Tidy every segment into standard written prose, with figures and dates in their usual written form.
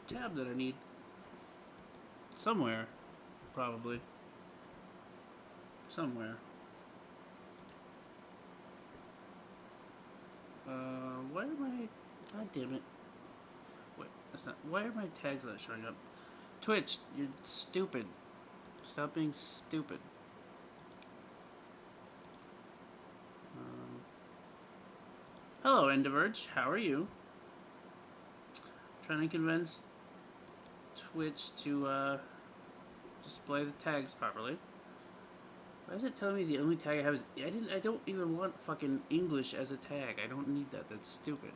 tab that I need. Somewhere. Probably. Somewhere. Why am I... God damn it. Wait, that's not... Why are my tags not showing up? Twitch, you're stupid. Stop being stupid. Hello, Endiverge. How are you? Trying to convince Twitch to display the tags properly. Why is it telling me the only tag I have is... I don't even want fucking English as a tag. I don't need that. That's stupid.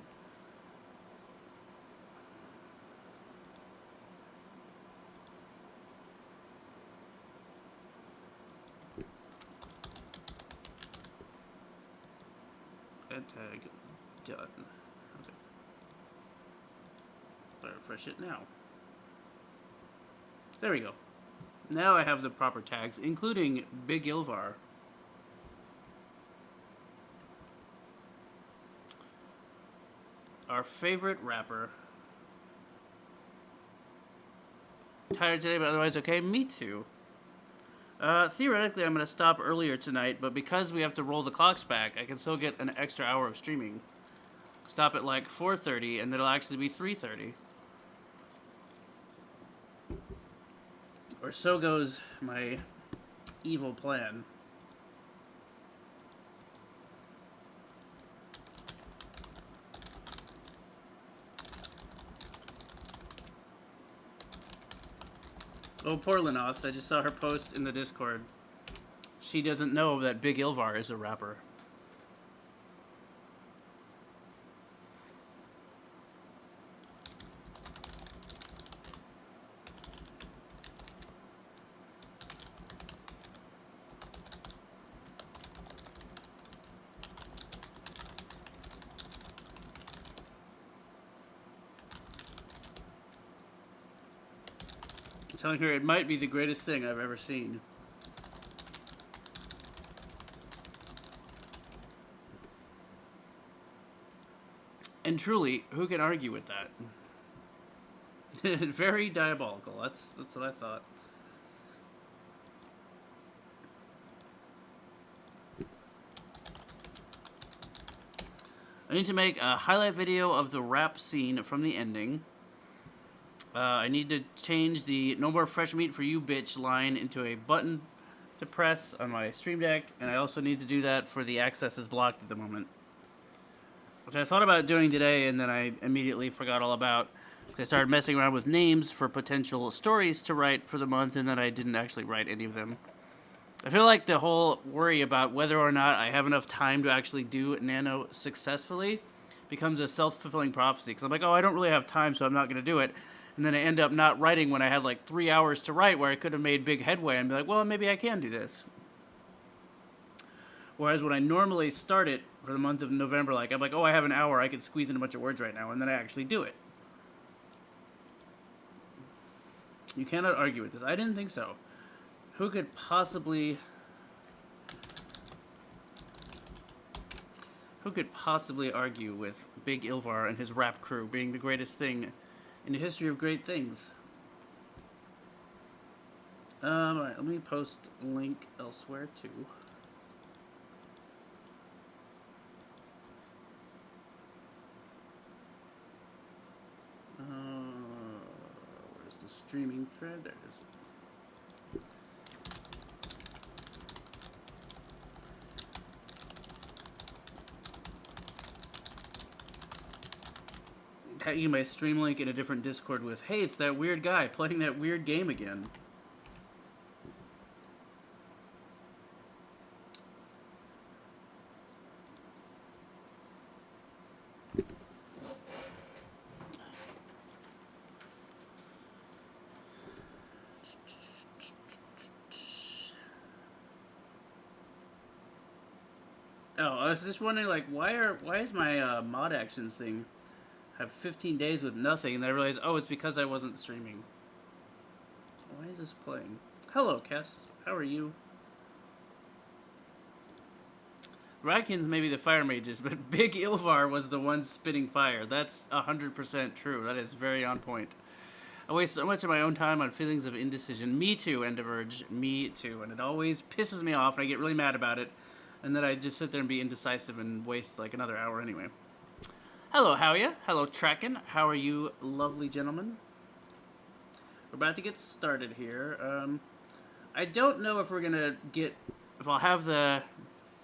Add tag. Done. Okay. I'll refresh it now. There we go. Now I have the proper tags, including Big Ilvar. Our favorite rapper. Tired today, but otherwise okay? Me too. Theoretically, I'm going to stop earlier tonight, but because we have to roll the clocks back, I can still get an extra hour of streaming. Stop at like 4:30, and it'll actually be 3:30. Or so goes my evil plan. Oh, poor Lenoth. I just saw her post in the Discord. She doesn't know that Big Ilvar is a rapper. Telling her it might be the greatest thing I've ever seen. And truly, who can argue with that? Very diabolical. That's what I thought. I need to make a highlight video of the rap scene from the ending. I need to change the "No more fresh meat for you, bitch" line into a button to press on my Stream Deck, and I also need to do that for the access is blocked at the moment. Which I thought about doing today, and then I immediately forgot all about. I started messing around with names for potential stories to write for the month, and then I didn't actually write any of them. I feel like the whole worry about whether or not I have enough time to actually do Nano successfully becomes a self-fulfilling prophecy. Because I'm like, oh, I don't really have time, so I'm not going to do it. And then I end up not writing when I had like 3 hours to write where I could have made big headway and be like, well, maybe I can do this. Whereas when I normally start it for the month of November, like I'm like, oh, I have an hour, I could squeeze in a bunch of words right now, and then I actually do it. You cannot argue with this. I didn't think so. Who could possibly argue with Big Ilvar and his rap crew being the greatest thing in the history of great things? Alright, let me post a link elsewhere too. Where's the streaming thread? There it is. Tagging my stream link in a different Discord with, hey, it's that weird guy playing that weird game again. Oh, I was just wondering, like, why is my mod actions thing have 15 days with nothing, and then I realized, oh, it's because I wasn't streaming. Why is this playing? Hello, Kess. How are you? Radkins may be the fire mages, but Big Ilvar was the one spitting fire. That's 100% true. That is very on point. I waste so much of my own time on feelings of indecision. Me too, Enderverge. Me too. And it always pisses me off, and I get really mad about it. And then I just sit there and be indecisive and waste like another hour anyway. Hello, how are you? Hello, Tracken. How are you, lovely gentlemen? We're about to get started here. I don't know if we're gonna get... if I'll have the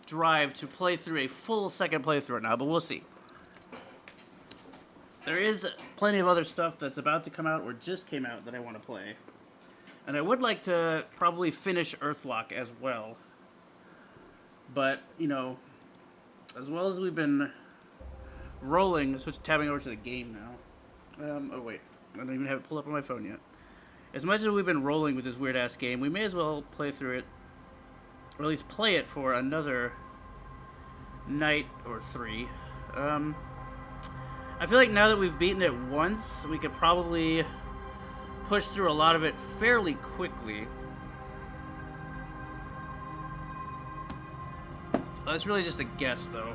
drive to play through a full second playthrough right now, but we'll see. There is plenty of other stuff that's about to come out or just came out that I want to play. And I would like to probably finish Earthlock as well. But, you know, as well as we've been rolling, tabbing over to the game now. Oh wait, I don't even have it pulled up on my phone yet. As much as we've been rolling with this weird-ass game, we may as well play through it, or at least play it for another night or 3. I feel like now that we've beaten it once, we could probably push through a lot of it fairly quickly. That's really just a guess, though.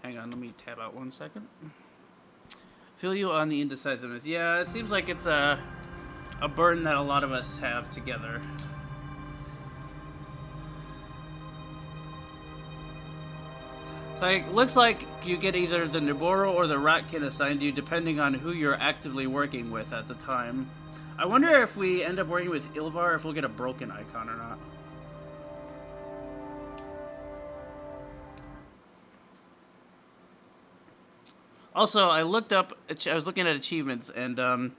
Hang on, let me tab out 1 second. Feel you on the indecisiveness. Yeah, it seems like it's a burden that a lot of us have together. Like, looks like you get either the Naboro or the Ratkin assigned to you depending on who you're actively working with at the time. I wonder if we end up working with Ilvar, if we'll get a broken icon or not. Also, I was looking at achievements, and a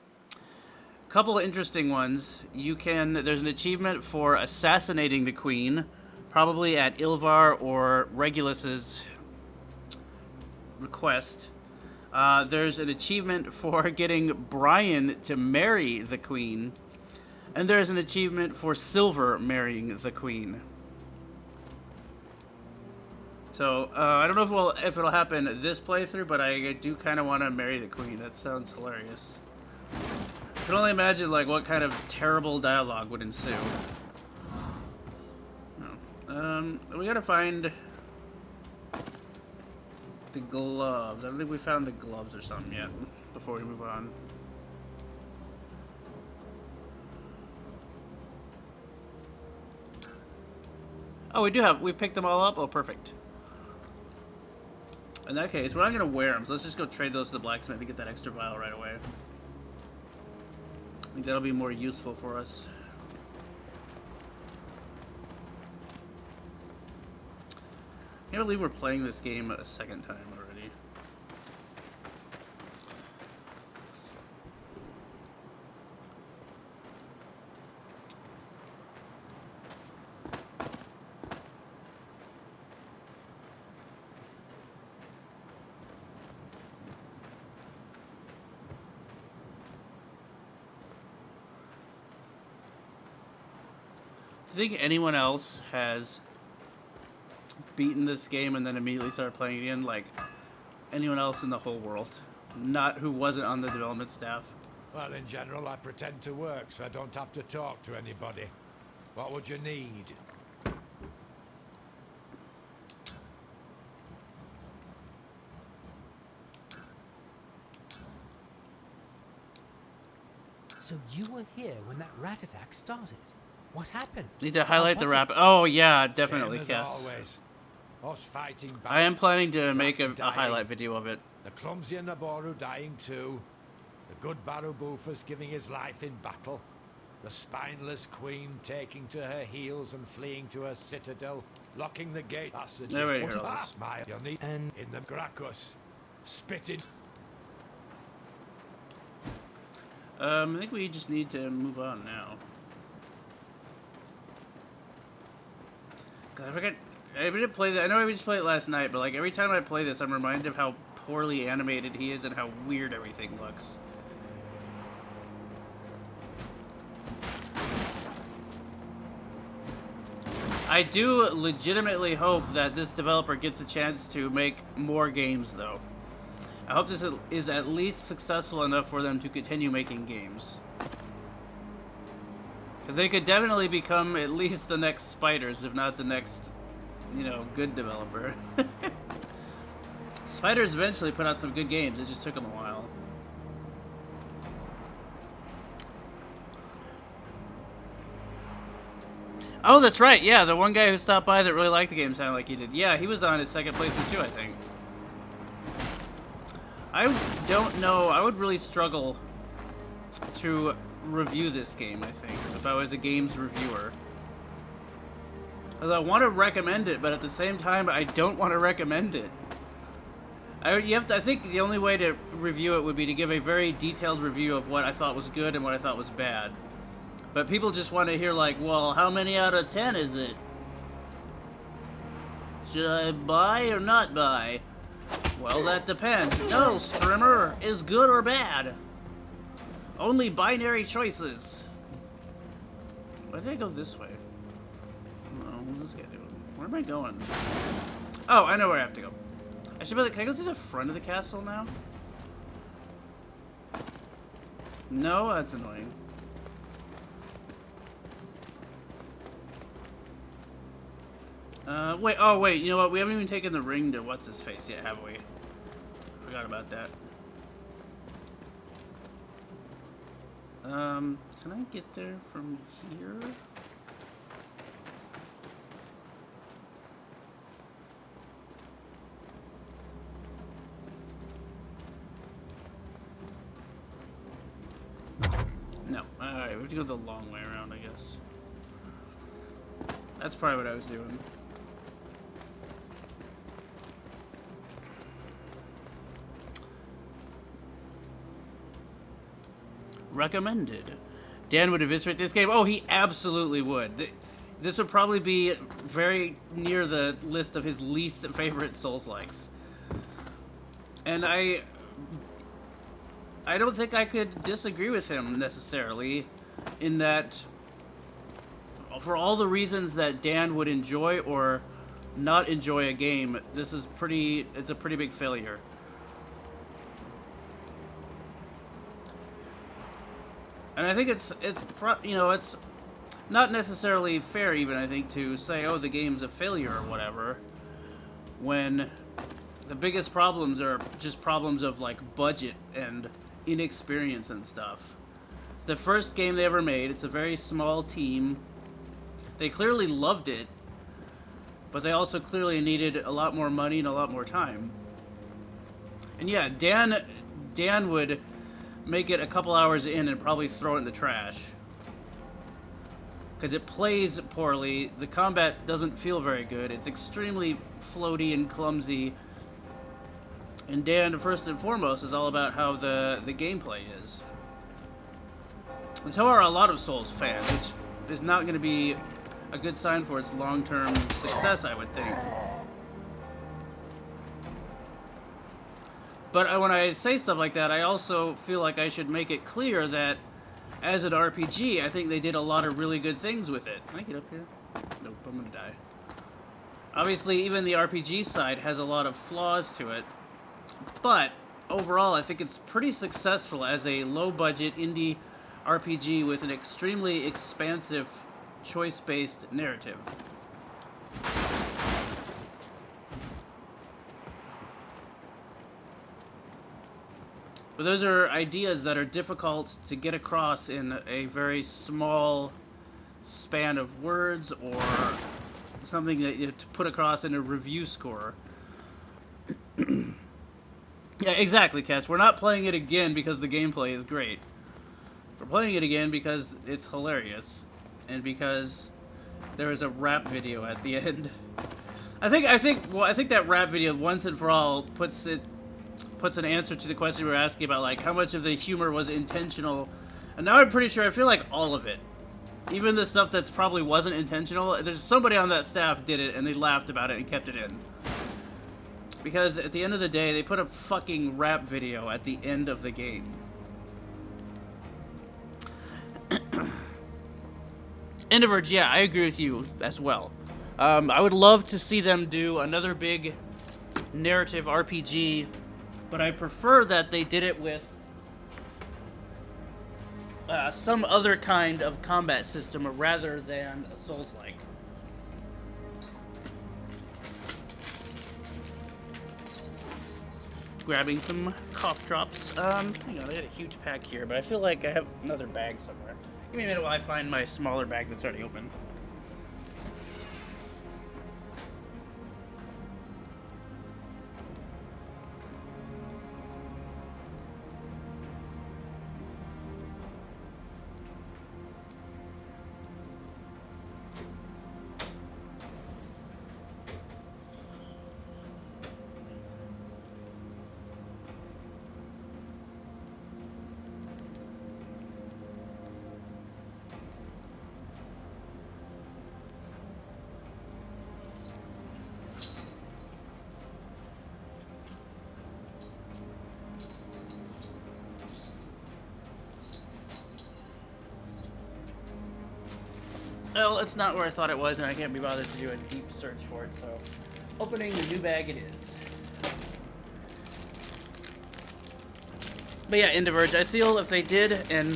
couple of interesting ones. There's an achievement for assassinating the queen, probably at Ilvar or Regulus's request. There's an achievement for getting Brian to marry the queen, and there's an achievement for Silver marrying the queen. So, I don't know if it'll happen this playthrough, but I do kind of want to marry the queen. That sounds hilarious. I can only imagine, like, what kind of terrible dialogue would ensue. Oh. We gotta find the gloves. I don't think we found the gloves or something yet before we move on. Oh, we picked them all up? Oh, perfect. In that case, we're not going to wear them, so let's just go trade those to the blacksmith and get that extra vial right away. I think that'll be more useful for us. I can't believe we're playing this game a second time already. Do you think anyone else has beaten this game and then immediately started playing again? Like, anyone else in the whole world? Not who wasn't on the development staff? Well, in general, I pretend to work, so I don't have to talk to anybody. What would you need? So you were here when that rat attack started? What happened? Need to highlight the rap. Oh yeah, definitely, Same as Cass. always. Us fighting back. I am planning to make a highlight video of it. The clumsy Naboru dying too. The good Barubufus giving his life in battle. The spineless queen taking to her heels and fleeing to her citadel, locking the gate. That's the There we gist. go. What's that? You'll need And in the Gracchus. Spitting. I think we just need to move on now. God, I forget. I didn't play that. I know I just played it last night, but like every time I play this, I'm reminded of how poorly animated he is and how weird everything looks. I do legitimately hope that this developer gets a chance to make more games, though. I hope this is at least successful enough for them to continue making games. Because they could definitely become at least the next Spiders, if not the next, you know, good developer. Spiders eventually put out some good games, it just took them a while. Oh, that's right. Yeah, the one guy who stopped by that really liked the game sounded like he did. Yeah, he was on his second playthrough too, I think. I don't know. I would really struggle to review this game, I think, if I was a games reviewer. Although I want to recommend it, but at the same time, I don't want to recommend it. I think the only way to review it would be to give a very detailed review of what I thought was good and what I thought was bad. But people just want to hear, like, well, how many out of 10 is it? Should I buy or not buy? Well, that depends. No, Strimmer, is good or bad. Only binary choices. Why did I go this way? Oh, what's this guy doing? Where am I going? Oh, I know where I have to go. I should be like, can I go through the front of the castle now? No, that's annoying. Wait, oh wait, you know what? We haven't even taken the ring to what's-his-face yet, have we? Forgot about that. Can I get there from here? No. Alright, we have to go the long way around, I guess. That's probably what I was doing. Recommended. Dan would eviscerate this game. Oh, he absolutely would. This would probably be very near the list of his least favorite Souls-likes. And I don't think I could disagree with him necessarily in that for all the reasons that Dan would enjoy or not enjoy a game, it's a pretty big failure. And I think it's not necessarily fair even, I think, to say, oh, the game's a failure or whatever, when the biggest problems are just problems of, like, budget and inexperience and stuff. The first game they ever made, it's a very small team. They clearly loved it, but they also clearly needed a lot more money and a lot more time. And yeah, Dan would make it a couple hours in and probably throw it in the trash. Because it plays poorly, the combat doesn't feel very good, it's extremely floaty and clumsy. And Dan, first and foremost, is all about how the gameplay is. And so are a lot of Souls fans, which is not going to be a good sign for its long-term success, I would think. But when I say stuff like that, I also feel like I should make it clear that as an RPG, I think they did a lot of really good things with it. Can I get up here? Nope, I'm gonna die. Obviously, even the RPG side has a lot of flaws to it. But overall, I think it's pretty successful as a low-budget indie RPG with an extremely expansive, choice-based narrative. But those are ideas that are difficult to get across in a very small span of words or something that you have to put across in a review score. Yeah, exactly, Cass. We're not playing it again because the gameplay is great. We're playing it again because it's hilarious and because there is a rap video at the end. I think that rap video once and for all puts an answer to the question we were asking about, like, how much of the humor was intentional. And now I'm pretty sure, I feel like all of it. Even the stuff that's probably wasn't intentional, there's somebody on that staff did it and they laughed about it and kept it in. Because at the end of the day, they put a fucking rap video at the end of the game. Enderverge, yeah, I agree with you as well. I would love to see them do another big narrative RPG, but I prefer that they did it with some other kind of combat system rather than a Souls-like. Grabbing some cough drops. Hang on, I got a huge pack here, but I feel like I have another bag somewhere. Give me a minute while I find my smaller bag that's already open. Well, it's not where I thought it was, and I can't be bothered to do a deep search for it, so opening the new bag it is. But yeah, in Diverge, I feel if they did an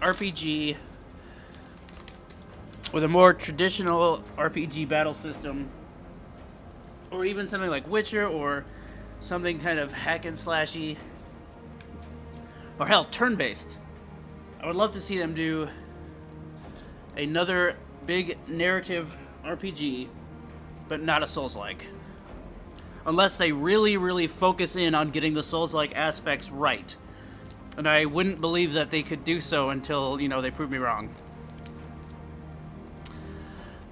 RPG with a more traditional RPG battle system, or even something like Witcher, or something kind of hack and slashy, or hell, turn-based, I would love to see them do another big narrative RPG, but not a Souls-like. Unless they really, really focus in on getting the Souls-like aspects right. And I wouldn't believe that they could do so until, you know, they prove me wrong.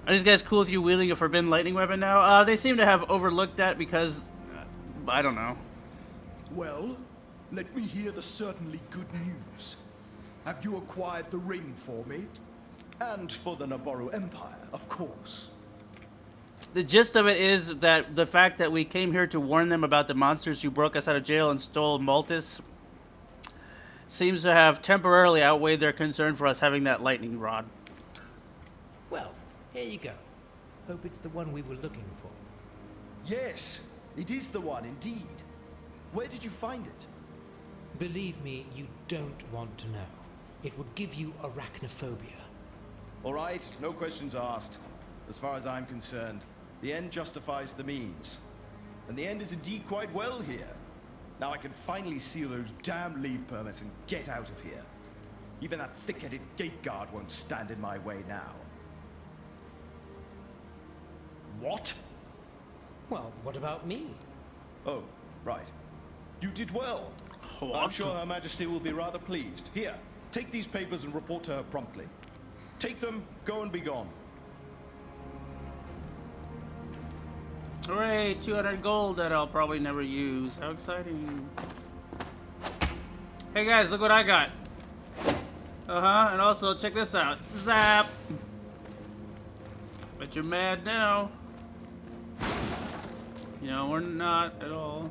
Are these guys cool with you wielding a forbidden lightning weapon now? They seem to have overlooked that because, I don't know. Well, let me hear the certainly good news. Have you acquired the ring for me? And for the Naboru Empire, of course. The gist of it is that the fact that we came here to warn them about the monsters who broke us out of jail and stole Maltus seems to have temporarily outweighed their concern for us having that lightning rod. Well, here you go. Hope it's the one we were looking for. Yes, it is the one indeed. Where did you find it? Believe me, you don't want to know. It would give you arachnophobia. All right, no questions asked. As far as I'm concerned, the end justifies the means. And the end is indeed quite well here. Now I can finally seal those damn leave permits and get out of here. Even that thick-headed gate guard won't stand in my way now. What? Well, what about me? Oh, right. You did well. I'm sure Her Majesty will be rather pleased. Here, take these papers and report to her promptly. Take them, go and be gone. Hooray, 200 gold that I'll probably never use. How exciting. Hey guys, look what I got. And also check this out. Zap! Bet you're mad now. You know, we're not at all.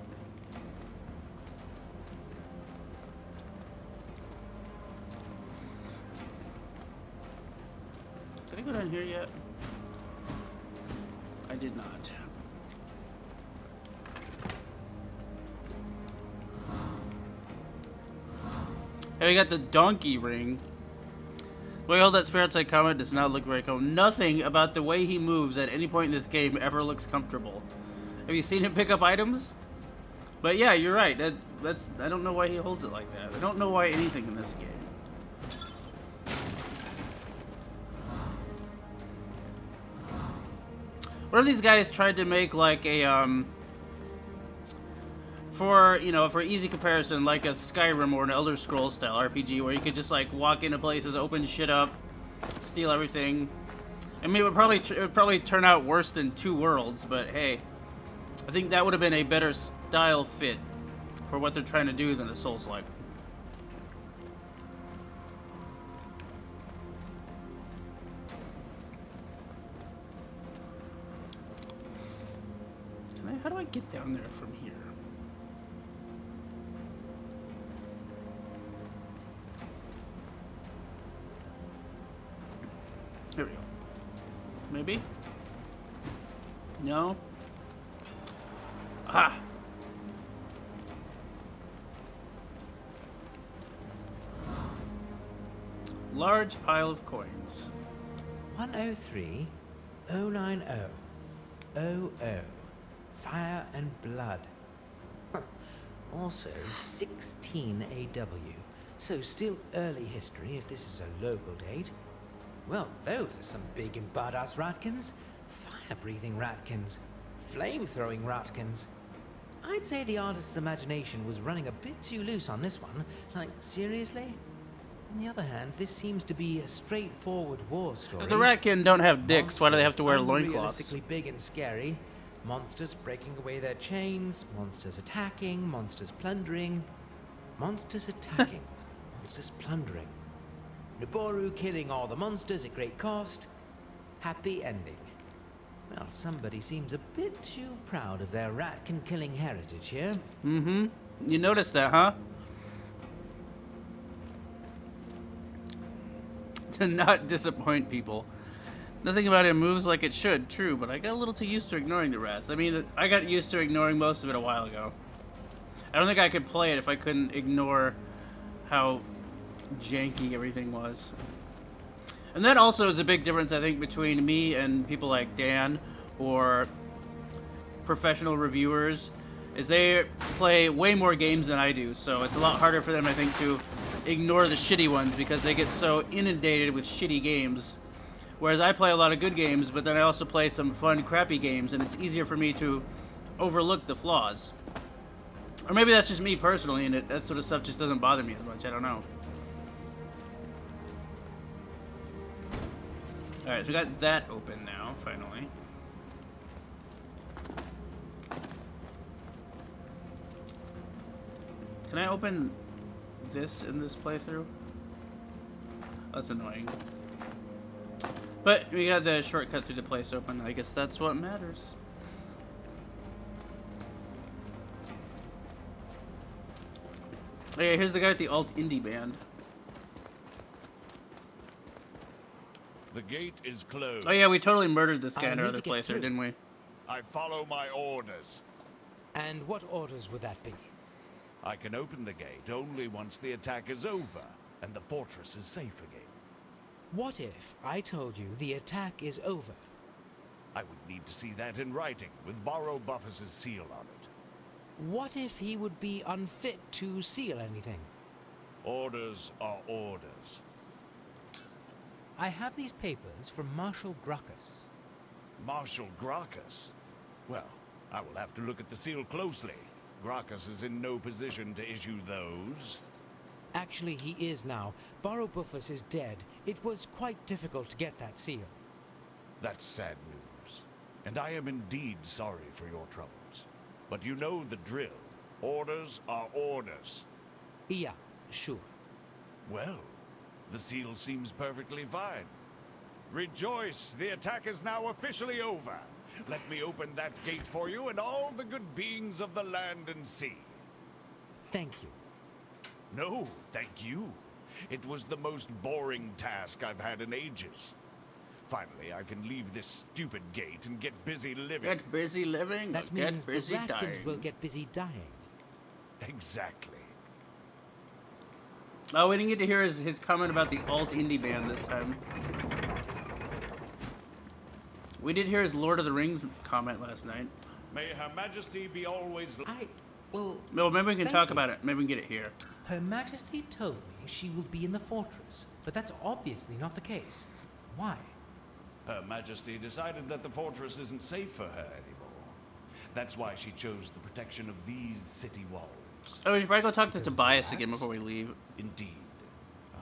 Did I go down here yet? I did not. Hey, we got the donkey ring. The way all that spirit side comment does not look very common. Nothing about the way he moves at any point in this game ever looks comfortable. Have you seen him pick up items? But yeah, you're right. That's I don't know why he holds it like that. I don't know why anything in this game. What if these guys tried to make like a for easy comparison, like a Skyrim or an Elder Scrolls style RPG where you could just like walk into places, open shit up, steal everything. I mean, it would probably turn out worse than Two Worlds, but hey, I think that would have been a better style fit for what they're trying to do than a Souls-like. How do I get down there from here? There we go. Maybe? No? Ah! Large pile of coins. 103 090 00. Fire and blood. Huh. Also 16 AW. So still early history if this is a local date. Well, those are some big and badass ratkins. Fire-breathing ratkins. Flame-throwing ratkins. I'd say the artist's imagination was running a bit too loose on this one. Like, seriously? On the other hand, this seems to be a straightforward war story. If the ratkin don't have dicks, why do they have to wear loincloths? Unrealistically big and scary. Monsters breaking away their chains. Monsters attacking. Monsters plundering. Monsters attacking. Monsters plundering. Naboru killing all the monsters at great cost. Happy ending. Well, somebody seems a bit too proud of their ratkin-killing heritage here. Mm-hmm. You noticed that, huh? To not disappoint people. Nothing about it moves like it should, true, but I got a little too used to ignoring the rest. I mean, I got used to ignoring most of it a while ago. I don't think I could play it if I couldn't ignore how janky everything was. And that also is a big difference, I think, between me and people like Dan or professional reviewers, is they play way more games than I do, so it's a lot harder for them, I think, to ignore the shitty ones because they get so inundated with shitty games. Whereas I play a lot of good games, but then I also play some fun, crappy games, and it's easier for me to overlook the flaws. Or maybe that's just me personally, and that sort of stuff just doesn't bother me as much. I don't know. Alright, so we got that open now, finally. Can I open this in this playthrough? That's annoying. But we got the shortcut through the place open. I guess that's what matters. Okay, here's the guy with the alt indie band. The gate is closed. Oh yeah, we totally murdered this guy in our need other to get playthrough, through. didn't we? I follow my orders. And what orders would that be? I can open the gate only once the attack is over and the fortress is safe again. What if I told you the attack is over? I would need to see that in writing with Borrow Buffus' seal on it. What if he would be unfit to seal anything? Orders are orders. I have these papers from Marshal Gracchus. Marshal Gracchus? Well, I will have to look at the seal closely. Gracchus is in no position to issue those. Actually, he is now. Borrow Buffus is dead. It was quite difficult to get that seal. That's sad news, and I am indeed sorry for your troubles. But you know the drill. Orders are orders. Yeah, sure. Well, the seal seems perfectly fine. Rejoice, the attack is now officially over. Let me open that gate for you and all the good beings of the land and sea. Thank you. No, thank you. It was the most boring task I've had in ages. Finally, I can leave this stupid gate and get busy living. Get busy living, That or get means busy the Ratkins dying. will get busy dying. Exactly. Oh, we didn't get to hear his comment about the alt indie band this time. We did hear his Lord of the Rings comment last night. May Her Majesty be always... Well, No, maybe we can thank talk you. about it. Maybe we can get it here. Her Majesty told me she will be in the fortress, but that's obviously not the case. Why? Her Majesty decided that the fortress isn't safe for her anymore. That's why she chose the protection of these city walls. Oh, we should probably go talk to Because Tobias that's- again before we leave. Indeed.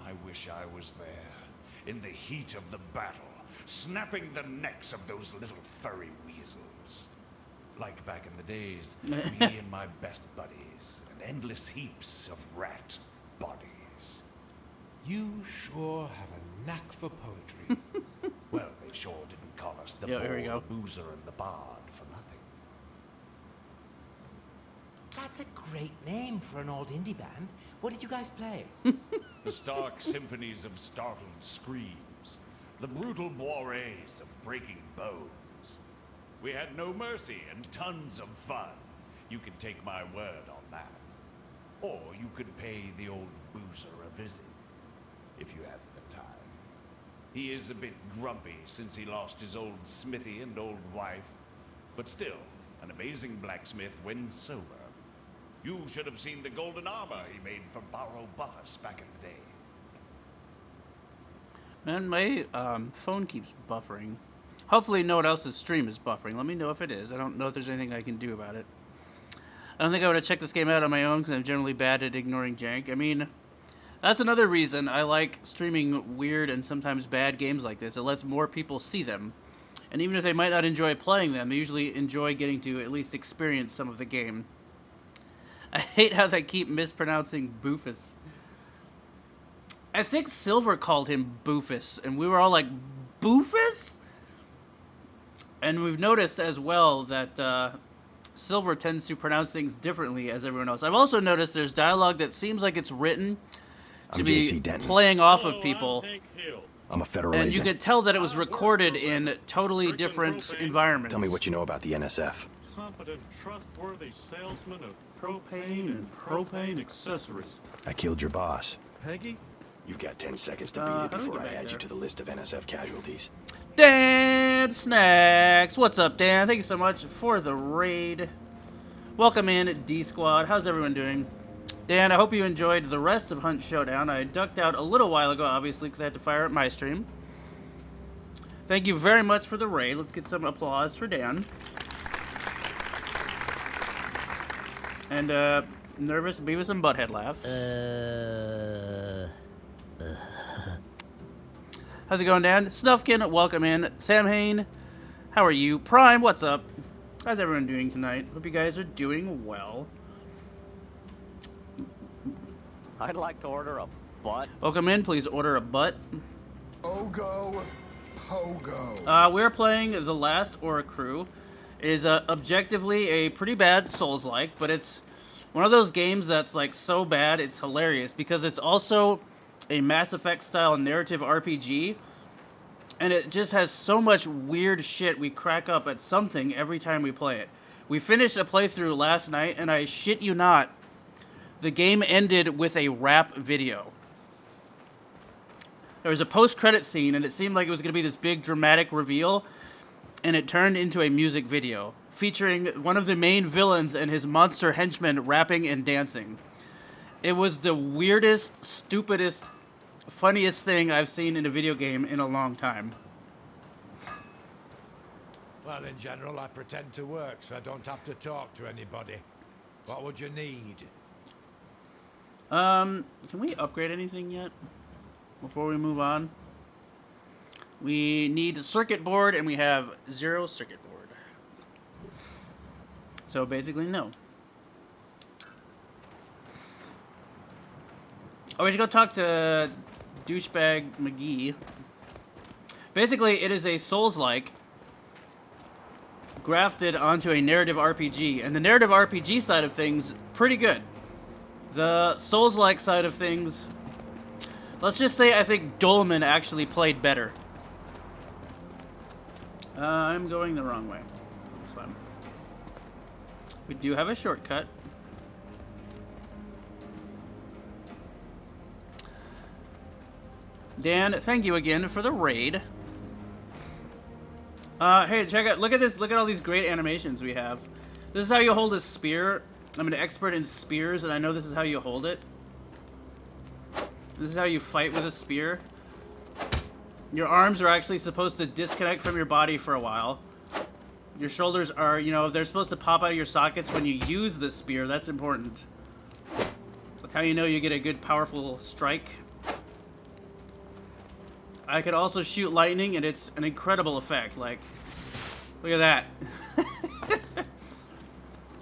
I wish I was there, in the heat of the battle, snapping the necks of those little furry weasels. Like back in the days, me and my best buddies, and endless heaps of rat bodies. You sure have a knack for poetry. Well, they sure didn't call us the Yeah, here we Bore, go. the Boozer, and the Bard for nothing. That's a great name for an old indie band. What did you guys play? The stark symphonies of startled screams, the brutal boiries of breaking bones. We had no mercy and tons of fun. You can take my word on that. Or you could pay the old Boozer a visit, if you have the time. He is a bit grumpy since he lost his old smithy and old wife, but still, an amazing blacksmith when sober. You should have seen the golden armor he made for Borrow Buffus back in the day. Man, my phone keeps buffering. Hopefully no one else's stream is buffering. Let me know if it is. I don't know if there's anything I can do about it. I don't think I would have checked this game out on my own because I'm generally bad at ignoring jank. I mean, that's another reason I like streaming weird and sometimes bad games like this. It lets more people see them. And even if they might not enjoy playing them, they usually enjoy getting to at least experience some of the game. I hate how they keep mispronouncing Boofus. I think Silver called him Boofus, and we were all like, Boofus? And we've noticed as well that Silver tends to pronounce things differently as everyone else. I've also noticed there's dialogue that seems like it's written to I'm be JC Denton. playing off of people. I'm a federal And agent. you could tell that it was recorded in totally different environments. Tell me what you know about the NSF. Competent, trustworthy salesman of propane and propane accessories. I killed your boss. Peggy? You've got 10 seconds to beat how it do we before get I back add there? you to the list of NSF casualties. Dan Snacks! What's up, Dan? Thank you so much for the raid. Welcome in, D-Squad. How's everyone doing? Dan, I hope you enjoyed the rest of Hunt Showdown. I ducked out a little while ago, obviously, because I had to fire up my stream. Thank you very much for the raid. Let's get some applause for Dan. And, nervous Beavis and Butthead laugh. How's it going, Dan? Snuffkin, welcome in. Sam Hain, how are you? Prime, what's up? How's everyone doing tonight? Hope you guys are doing well. I'd like to order a butt. Welcome in. Please order a butt. Pogo. Pogo. We're playing The Last Oricru. It is objectively a pretty bad Souls-like, but it's one of those games that's like so bad it's hilarious because it's also a Mass Effect style narrative RPG, and it just has so much weird shit we crack up at something every time we play it. We finished a playthrough last night, and I shit you not, the game ended with a rap video. There was a post-credit scene, and it seemed like it was going to be this big dramatic reveal, and it turned into a music video featuring one of the main villains and his monster henchmen rapping and dancing. It was the weirdest, stupidest, funniest thing I've seen in a video game in a long time. Well, in general, I pretend to work, so I don't have to talk to anybody. What would you need? Can we upgrade anything yet before we move on? We need a circuit board, and we have 0 circuit board. So basically, no. Oh, we should go talk to douchebag McGee. Basically, it is a Souls-like grafted onto a narrative RPG, and the narrative RPG side of things, pretty good. The Souls-like side of things, let's just say I think Dolman actually played better. I'm going the wrong way. It's fine. We do have a shortcut. Dan, thank you again for the raid. Hey, check out, look at this, look at all these great animations we have. This is how you hold a spear. I'm an expert in spears, and I know this is how you hold it. This is how you fight with a spear. Your arms are actually supposed to disconnect from your body for a while. Your shoulders are, you know, they're supposed to pop out of your sockets when you use the spear. That's important. That's how you know you get a good, powerful strike. I could also shoot lightning, and it's an incredible effect. Like, look at that.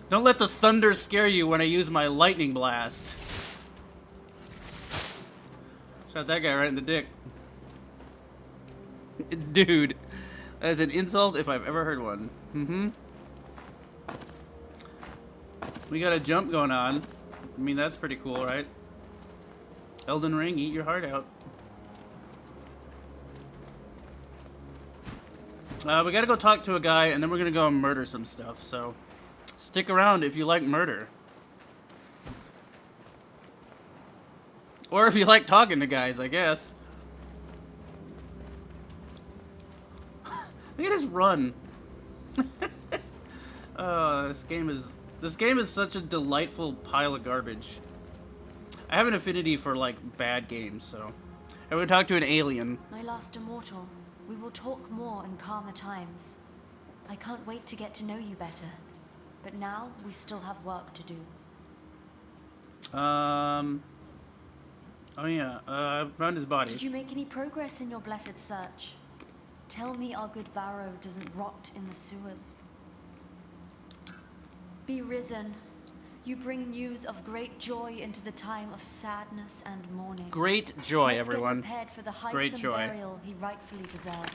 Don't let the thunder scare you when I use my lightning blast. Shot that guy right in the dick. Dude, that is an insult if I've ever heard one. We got a jump going on. I mean, that's pretty cool, right? Elden Ring, eat your heart out. We gotta go talk to a guy, and then we're gonna go and murder some stuff, so stick around if you like murder. Or if you like talking to guys, I guess. Look at his run. Oh, this game is such a delightful pile of garbage. I have an affinity for like bad games, so I would talk to an alien. My last immortal, we will talk more in calmer times. I can't wait to get to know you better, but now we still have work to do. Oh yeah, I found his body. Did you make any progress in your blessed search? Tell me our good Barrow doesn't rot in the sewers. Be risen. You bring news of great joy into the time of sadness and mourning. Great joy, Let's everyone. Get prepared for the Great highsome joy. burial he rightfully deserves.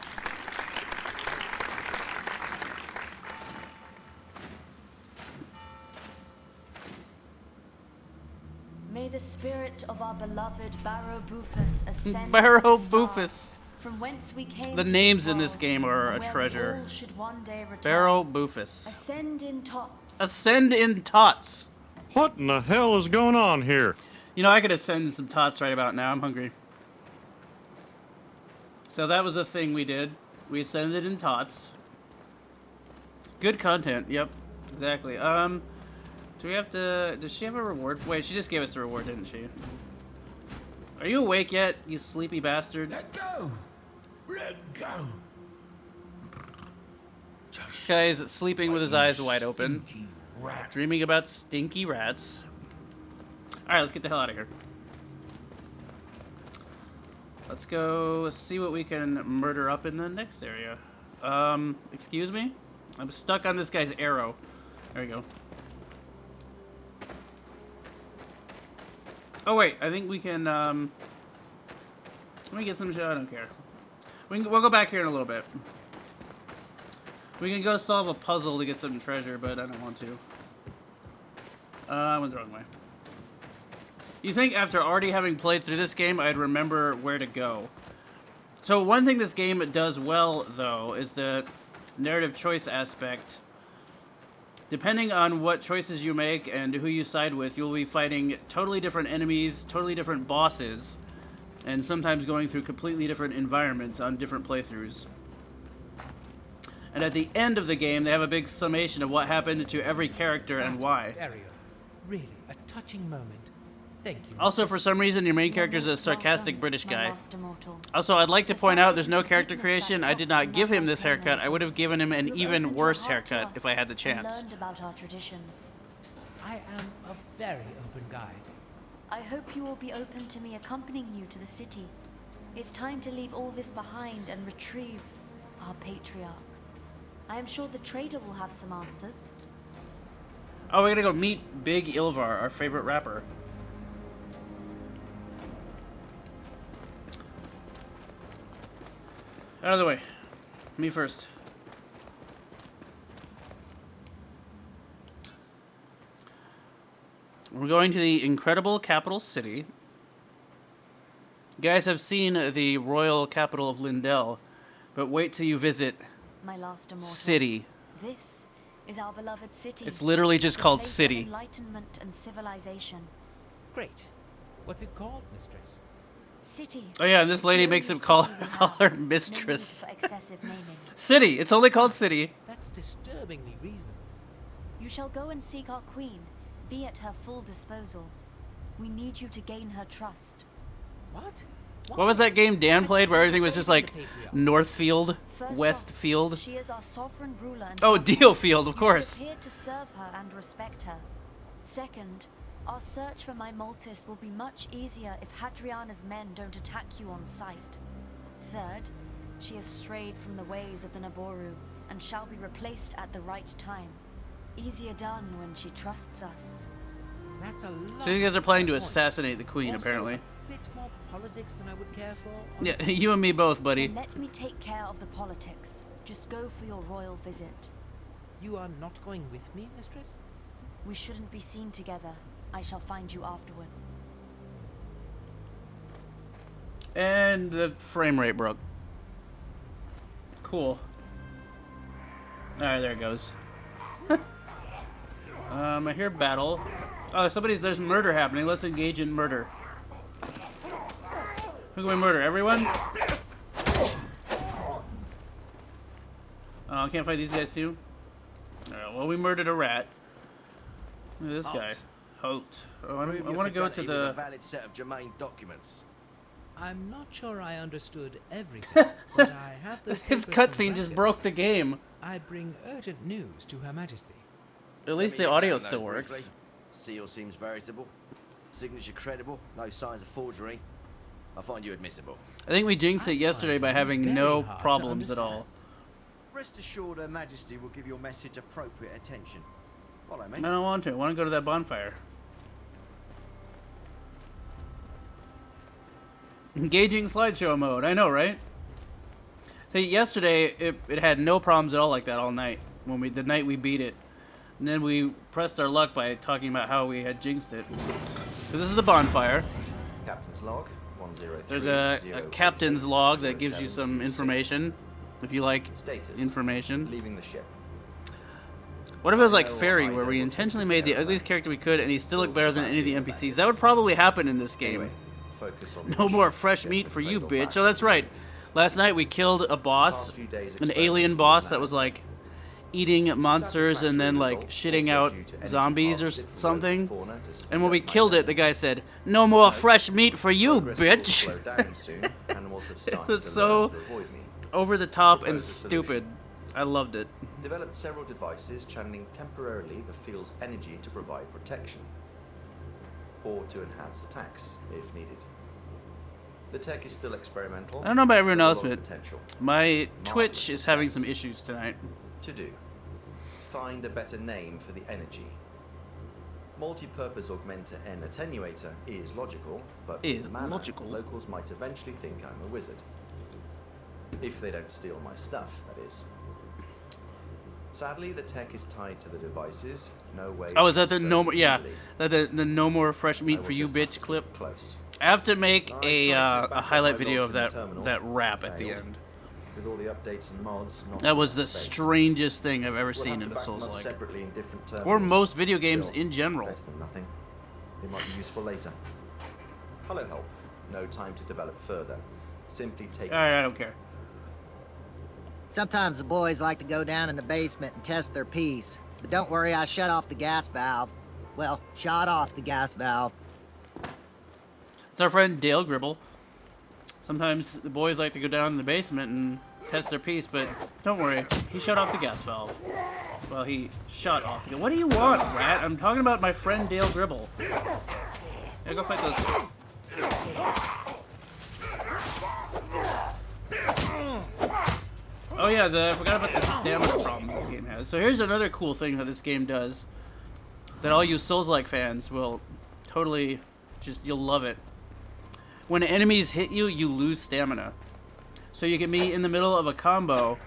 May the spirit of our beloved Barrow Bufus ascend. Barrow to the stars, Bufus. From whence we came The to names this in this world, game are a and where we treasure. all should one day return. Barrow Boofus. Ascend in tots. Ascend in tots. What in the hell is going on here? You know, I could ascend in some tots right about now. I'm hungry. So that was the thing we did. We ascended in tots. Good content. Yep. Exactly. Do we have to... Does she have a reward? Wait, she just gave us a reward, didn't she? Are you awake yet, you sleepy bastard? Let go! Let go! This guy is sleeping with his eyes wide open. Stinky rat. Dreaming about stinky rats. Alright, let's get the hell out of here. Let's go see what we can murder up in the next area. Excuse me? I'm stuck on this guy's arrow. There we go. Oh wait, I think we can, let me get some shit, I don't care. We'll go back here in a little bit. We can go solve a puzzle to get some treasure, but I don't want to. I went the wrong way. You think after already having played through this game, I'd remember where to go. So one thing this game does well, though, is the narrative choice aspect. Depending on what choices you make and who you side with, you'll be fighting totally different enemies, totally different bosses, and sometimes going through completely different environments on different playthroughs. And at the end of the game, they have a big summation of what happened to every character and why. Ariel, really, a touching moment. Thank you. Also, for some reason, your main character is a sarcastic British guy. Also, I'd like to point out there's no character creation. I did not give him this haircut. I would have given him an even worse haircut if I had the chance. Learned about our traditions. I am a very open guide. I hope you will be open to me accompanying you to the city. It's time to leave all this behind and retrieve our patriarch. I am sure the trader will have some answers. Oh, we're gonna go meet Big Ilvar, our favorite rapper. Out of the way. Me first. We're going to the incredible capital city. You guys have seen the royal capital of Lindell, but wait till you visit My last immortal. City. This is our beloved city. It's literally just called Place of City. Enlightenment and civilization. Great. What's it called, mistress? City. Oh yeah, and this lady makes him call her No mistress. need for excessive naming. City. It's only called City. That's disturbingly reasonable. You shall go and seek our queen. Be at her full disposal. We need you to gain her trust. What? What was that game Dan played where everything was just like Northfield, First off, Westfield? she is our sovereign ruler and Oh, guardian. Dealfield, of You should course. appear to serve her and respect her. Second, our search for my Maltis will be much easier if Hadriana's men don't attack you on sight. Third, she has strayed from the ways of the Naboru and shall be replaced at the right time. Easier done when she trusts us. That's a lot. So you guys are planning to point. assassinate the queen, Also, apparently. A bit more politics than I would care for. Yeah, honestly. you and me both, buddy. Then let me take care of the politics. Just go for your royal visit. You are not going with me, mistress? We shouldn't be seen together. I shall find you afterwards. And the frame rate broke. Cool. Alright, there it goes. I hear battle. Oh, there's murder happening. Let's engage in murder. Who can we murder? Everyone? Oh, I can't fight these guys too? Alright, well, we murdered a rat. Look at this guy. Halt. Oh, I want to go to the... valid set of germane documents. I'm not sure I understood everything, but I have those His papers from cutscene just Raskins. broke the game. I bring urgent news to Her Majesty. At least Let me the audio examine still those works. briefly. Seal seems veritable. Signature credible. No signs of forgery. I find you admissible. I think we jinxed I it yesterday find by them having very no hard to problems at all. understand. Rest assured Her Majesty will give your message appropriate attention. Follow me. I don't want to. I want to go to that bonfire. Engaging slideshow mode. I know, right? See, yesterday it had no problems at all like that all night. The night we beat it. And then we pressed our luck by talking about how we had jinxed it. So this is the bonfire. Captain's log, There's a captain's log that gives you some information, if you like information. Leaving the ship. What if it was like Fairy, where we intentionally made the ugliest character we could, and he still looked better than any of the NPCs? That would probably happen in this game. Focus on No more fresh meat for you, bitch. Oh, that's right. Last night we killed a boss, an alien boss that was like eating monsters and then like shitting out zombies or something. And when we killed it, the guy said, "No more fresh meat for you, bitch." It was so over the top and stupid. I loved it. Developed several devices channeling temporarily the field's energy to provide protection, or to enhance attacks if needed. The tech is still experimental. I don't know about everyone else, but my Twitch is having some issues tonight. To do. Find a better name for the energy. Multi-purpose augmenter and attenuator is logical, but locals might eventually think I'm a wizard. If they don't steal my stuff, that is. Sadly, the tech is tied to the devices. No way. Oh, is that the no more? Yeah, that the no more fresh meat for you, bitch clip. Close. I have to make a highlight video of that rap at the end. With all the updates and mods, That was the strangest thing I've ever seen in a Souls-like, or most video games in general. Nothing. They might be useful later. Hello, help. No time to develop further. Simply take. All right, I don't care. Sometimes the boys like to go down in the basement and test their piece. But don't worry, I shut off the gas valve. Well, shot off the gas valve. It's our friend Dale Gribble. Sometimes the boys like to go down in the basement and test their piece, but don't worry, he shut off the gas valve. Well, he shot off the. What do you want, rat? I'm talking about my friend Dale Gribble. Yeah, go fight those. Oh yeah, I forgot about the stamina problems this game has. So here's another cool thing that this game does that all you Souls-like fans will totally you'll love it. When enemies hit you, you lose stamina. So you can be in the middle of a combo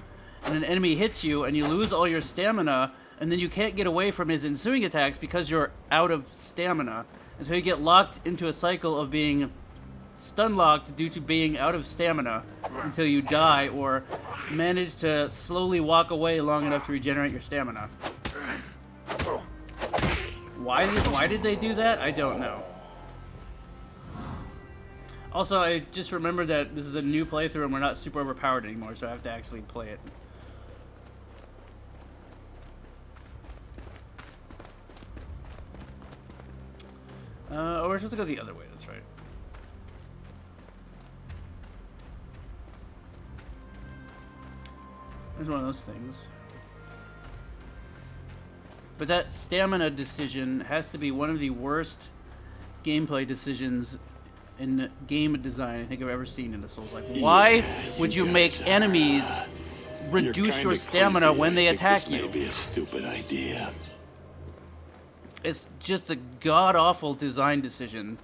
and an enemy hits you and you lose all your stamina, and then you can't get away from his ensuing attacks because you're out of stamina. And so you get locked into a cycle of being stun locked due to being out of stamina until you die or manage to slowly walk away long enough to regenerate your stamina. Why did they do that? I don't know. Also, I just remembered that this is a new playthrough and we're not super overpowered anymore, so I have to actually play it. Oh, we're supposed to go the other way, that's right. There's one of those things. But that stamina decision has to be one of the worst gameplay decisions in game design I think I've ever seen in a Souls. Like, why would you make enemies reduce your stamina when they attack you? This may be a stupid idea. It's just a god-awful design decision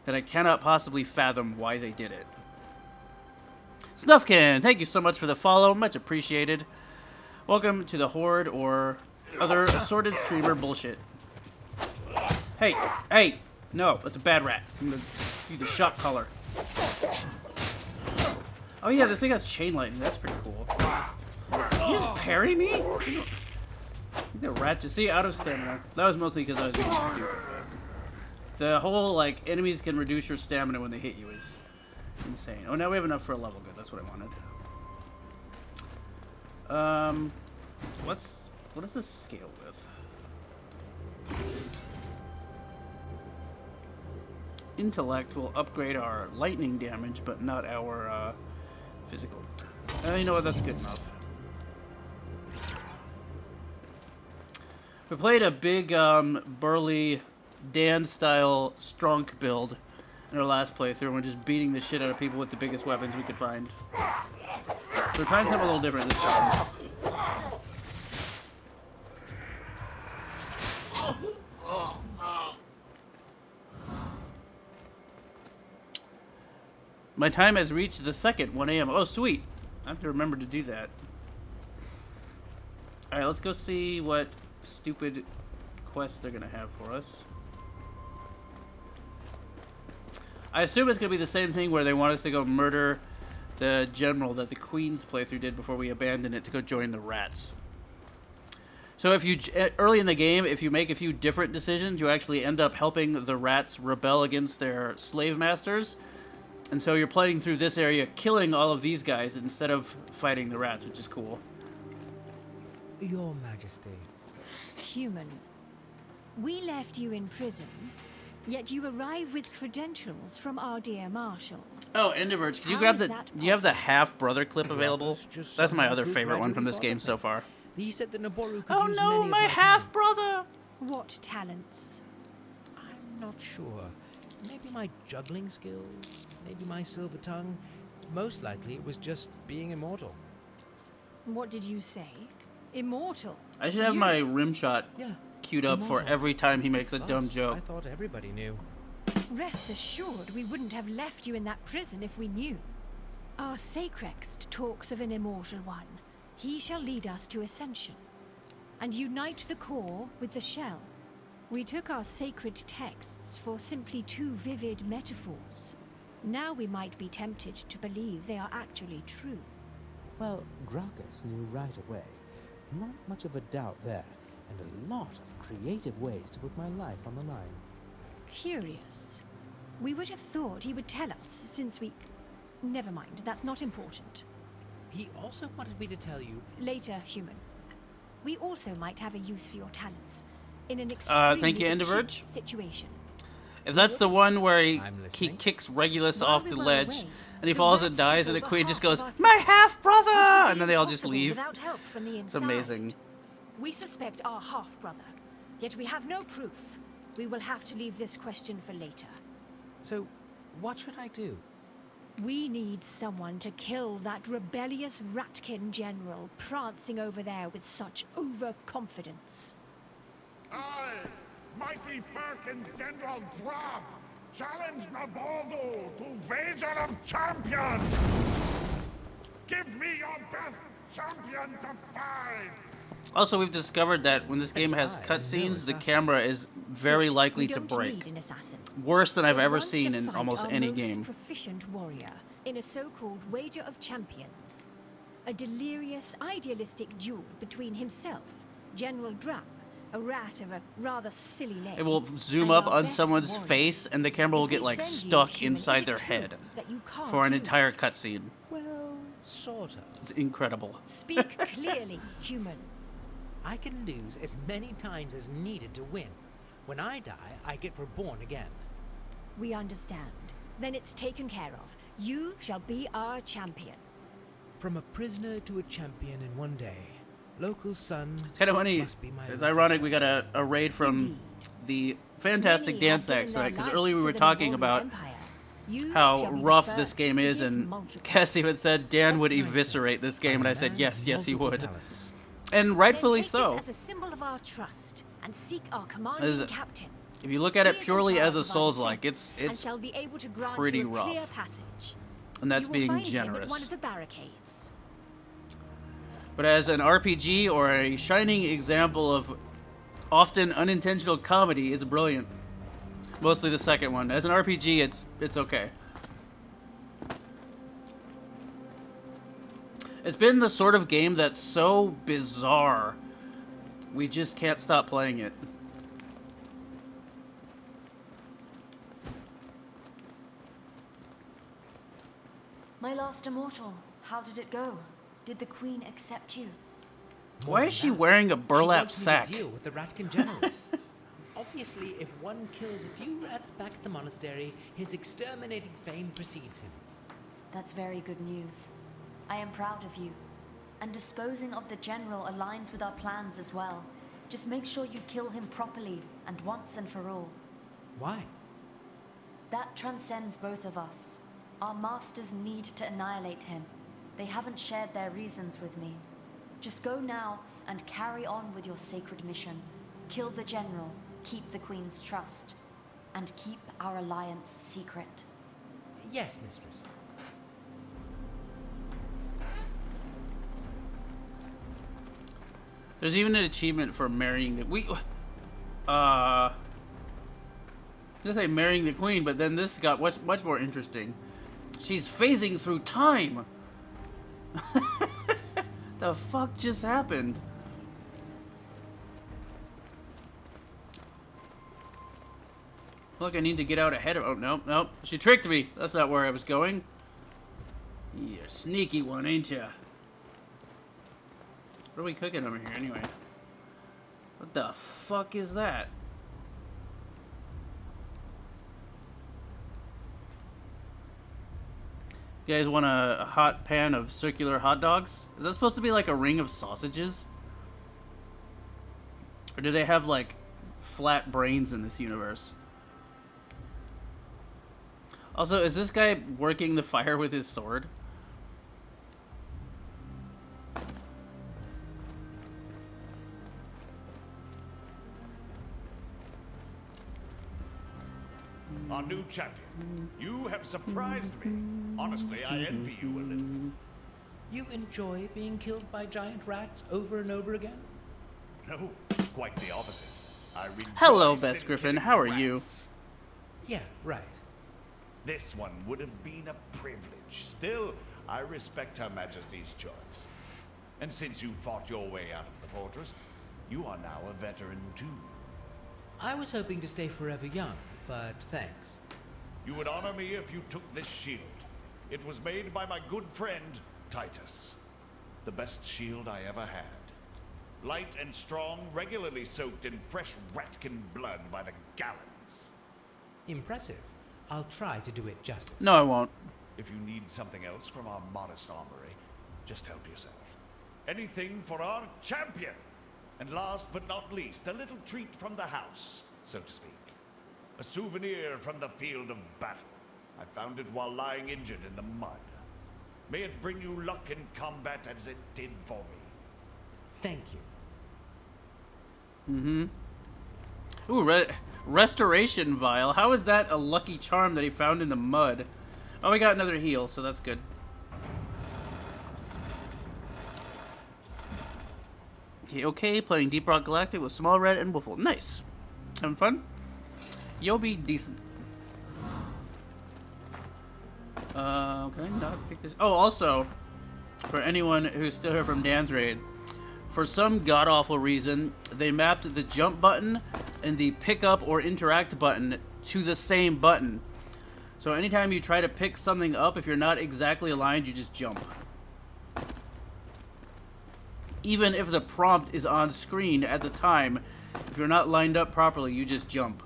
that I cannot possibly fathom why they did it. Snuffkin, thank you so much for the follow. Much appreciated. Welcome to the Horde or other assorted streamer bullshit. Hey, hey! No, that's a bad rat. I'm gonna do the shock collar. Oh yeah, this thing has chain lightning. That's pretty cool. Did you just parry me? The rat just see out of stamina. That was mostly because I was being stupid. The whole like enemies can reduce your stamina when they hit you is insane. Oh, now we have enough for a level. Good, that's what I wanted. What is this scale with? Intellect will upgrade our lightning damage, but not our physical. You know what? That's good enough. We played a big, burly, Dan-style strong build in our last playthrough, and we're just beating the shit out of people with the biggest weapons we could find. So we're trying something a little different this time. My time has reached the second, 1 a.m. Oh, sweet. I have to remember to do that. Alright, let's go see what stupid quests they're going to have for us. I assume it's going to be the same thing where they want us to go murder the general that the Queen's playthrough did before we abandoned it to go join the rats. So if you, early in the game, if you make a few different decisions, you actually end up helping the rats rebel against their slave masters. And so you're playing through this area, killing all of these guys instead of fighting the rats, which is cool. Your Majesty. Human. We left you in prison, yet you arrive with credentials from our dear Marshal. Oh, Enderverge, can you How grab is the... that Do you have the half-brother clip available? Just That's my some other good favorite one writing from this for game the so far. He said that Naboru could Oh use no, many of my my half-brother! What talents? I'm not sure. Maybe my juggling skills, maybe my silver tongue. Most likely it was just being immortal. What did you say? Immortal? I should have my rim shot Yeah, queued up for immortal. every time he It's the makes a dumb fuss. joke. I thought everybody knew. Rest assured we wouldn't have left you in that prison if we knew. Our Sacrext talks of an immortal one. He shall lead us to ascension, and unite the core with the shell. We took our sacred texts for simply too vivid metaphors. Now we might be tempted to believe they are actually true. Well, Gracchus knew right away. Not much of a doubt there, and a lot of creative ways to put my life on the line. Curious. We would have thought he would tell us, since we... Never mind, that's not important. He also wanted me to tell you... Later, human. We also might have a use for your talents in an thank you, extremely Enderverge. acute situation. If that's the one where he listening. kicks Regulus While off we the were ledge, away, and he the falls and rats dies, took and the over Queen just half goes, of our "My city, half-brother!" which would be and then they all just impossible leave. without help from the It's inside. amazing. We suspect our half-brother, yet we have no proof. We will have to leave this question for later. So, what should I do? We need someone to kill that rebellious Ratkin general prancing over there with such overconfidence. I, mighty Firkin's General Grab, challenge Nabaldo to wager of champions! Give me your best champion to fight! Also, we've discovered that when this game has cutscenes, the camera is very likely to break. Need an assassin. Worse than I've It ever wants to seen in fight almost our any most game. Proficient warrior in a so-called wager of champions. A delirious, idealistic duel between himself, General Drapp, a rat of a rather silly name. It will zoom and up our on best someone's warrior. face, and the camera will If get we like send you, stuck human, is inside it their true head that you can't for an lose? entire cutscene. Well, sort of. It's incredible. Speak clearly, human. I can lose as many times as needed to win. When I die, I get reborn again. We understand. Then it's taken care of. You shall be our champion. From a prisoner to a champion in one day. Local sun. It's kind of funny. must be my It's lucky ironic star. we got a raid from Indeed. the fantastic Many have dance given next their tonight, because life earlier we for were the talking Naboru about Empire. You how shall be the rough this first game to is, give and multiple. Cass even said Dan would What can I say? eviscerate this game, I'm and a I said man yes, with yes he multiple would. talents. And rightfully Then take so. this as a symbol of our trust and seek our commanding As- captain. If you look at He it is in purely charge as a of our Souls-like, defense it's and shall be able to grant pretty you a clear rough. passage. and that's You will being find him at generous. one of the barricades. But as an RPG or a shining example of often unintentional comedy, it's brilliant. Mostly the second one. As an RPG, it's okay. It's been the sort of game that's so bizarre, we just can't stop playing it. My last immortal, how did it go? Did the Queen accept you? More Why than is she that, wearing a she burlap wants me sack? to deal with the Ratkin General. Obviously, if one kills a few rats back at the monastery, his exterminating fame precedes him. That's very good news. I am proud of you. And disposing of the general aligns with our plans as well. Just make sure you kill him properly and once and for all. Why? That transcends both of us. Our masters need to annihilate him. They haven't shared their reasons with me. Just go now and carry on with your sacred mission. Kill the general, keep the Queen's trust, and keep our alliance secret. Yes, mistress. There's even an achievement for marrying the was gonna say marrying the queen, but then this got much more interesting. She's phasing through time. The fuck just happened? Look, I need to get out ahead of. Oh no, no, she tricked me. That's not where I was going. You're a sneaky one, ain't ya? What are we cooking over here anyway? What the fuck is that? You guys want a hot pan of circular hot dogs? Is that supposed to be like a ring of sausages? Or do they have like flat brains in this universe? Also, is this guy working the fire with his sword? Our new champion. You have surprised me. Honestly, I envy you a little. You enjoy being killed by giant rats over and over again? No, quite the opposite. I Hello, rejoice Bess in Griffin. killing How are rats. you? Yeah, right. This one would have been a privilege. Still, I respect Her Majesty's choice. And since you fought your way out of the fortress, you are now a veteran too. I was hoping to stay forever young, but thanks. You would honor me if you took this shield. It was made by my good friend, Titus. The best shield I ever had. Light and strong, regularly soaked in fresh ratkin blood by the gallons. Impressive. I'll try to do it justice. No, I won't. If you need something else from our modest armory, just help yourself. Anything for our champion! And last but not least, a little treat from the house, so to speak. A souvenir from the field of battle. I found it while lying injured in the mud. May it bring you luck in combat as it did for me. Thank you. Mm-hmm. Ooh, restoration vial. How is that a lucky charm that he found in the mud? Oh, we got another heal, so that's good. Okay, playing Deep Rock Galactic with Small Red and Wiffle. Nice. Having fun? You'll be decent. Can I not pick this? Oh, also, for anyone who's still here from Dan's Raid, for some god-awful reason, they mapped the jump button and the pick up or interact button to the same button. So anytime you try to pick something up, if you're not exactly aligned, you just jump. Even if the prompt is on screen at the time, if you're not lined up properly, you just jump.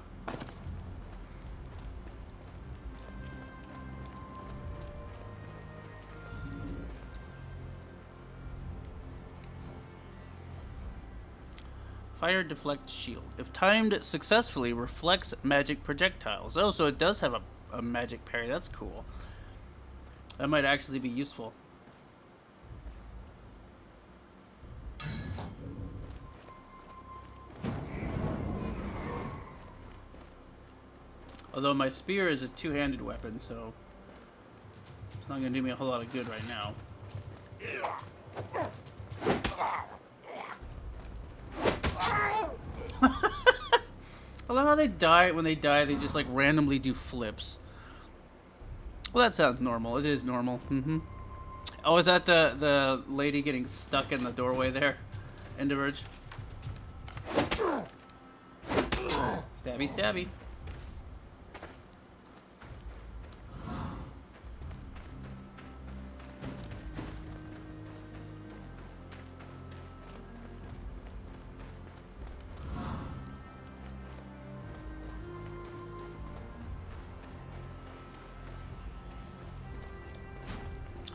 Fire deflect shield. If timed successfully, reflects magic projectiles. Oh, so it does have a magic parry. That's cool. That might actually be useful. Although my spear is a two-handed weapon, so it's not going to do me a whole lot of good right now. I love how they die. When they die, they just like randomly do flips. Well, that sounds normal. It is normal. Mm-hmm. Oh, is that the lady getting stuck in the doorway there? Enderverge. Stabby, stabby.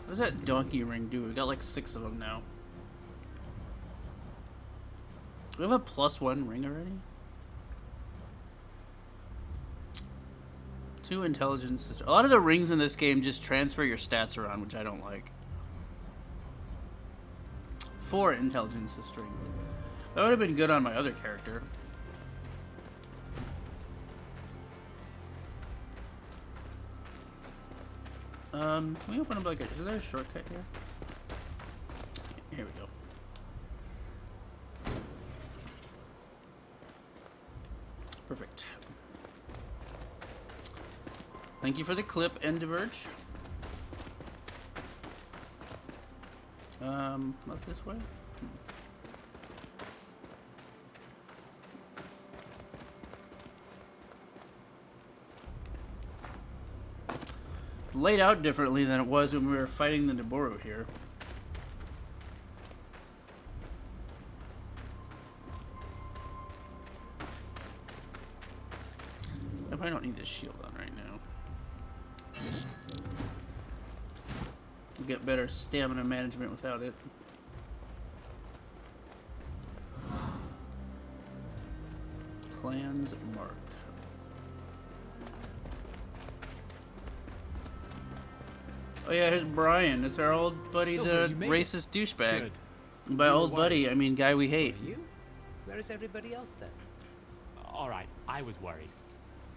What does that donkey ring do? We got like 6 of them now. Do we have a +1 ring already? 2 intelligence. A lot of the rings in this game just transfer your stats around, which I don't like. 4 intelligence to strength. That would have been good on my other character. Can we open up like a... Is there a shortcut here? Here we go. Perfect. Thank you for the clip, Endiverge. Not this way? It's laid out differently than it was when we were fighting the Naboru here. I don't need this shield on right now. We'll get better stamina management without it. Clans mark. Oh yeah, here's Brian. It's our old buddy, Silver, the you made racist douchebag. Good. And by We were old buddy, worried. I mean guy we hate. You? Where is everybody else then? All right, I was worried.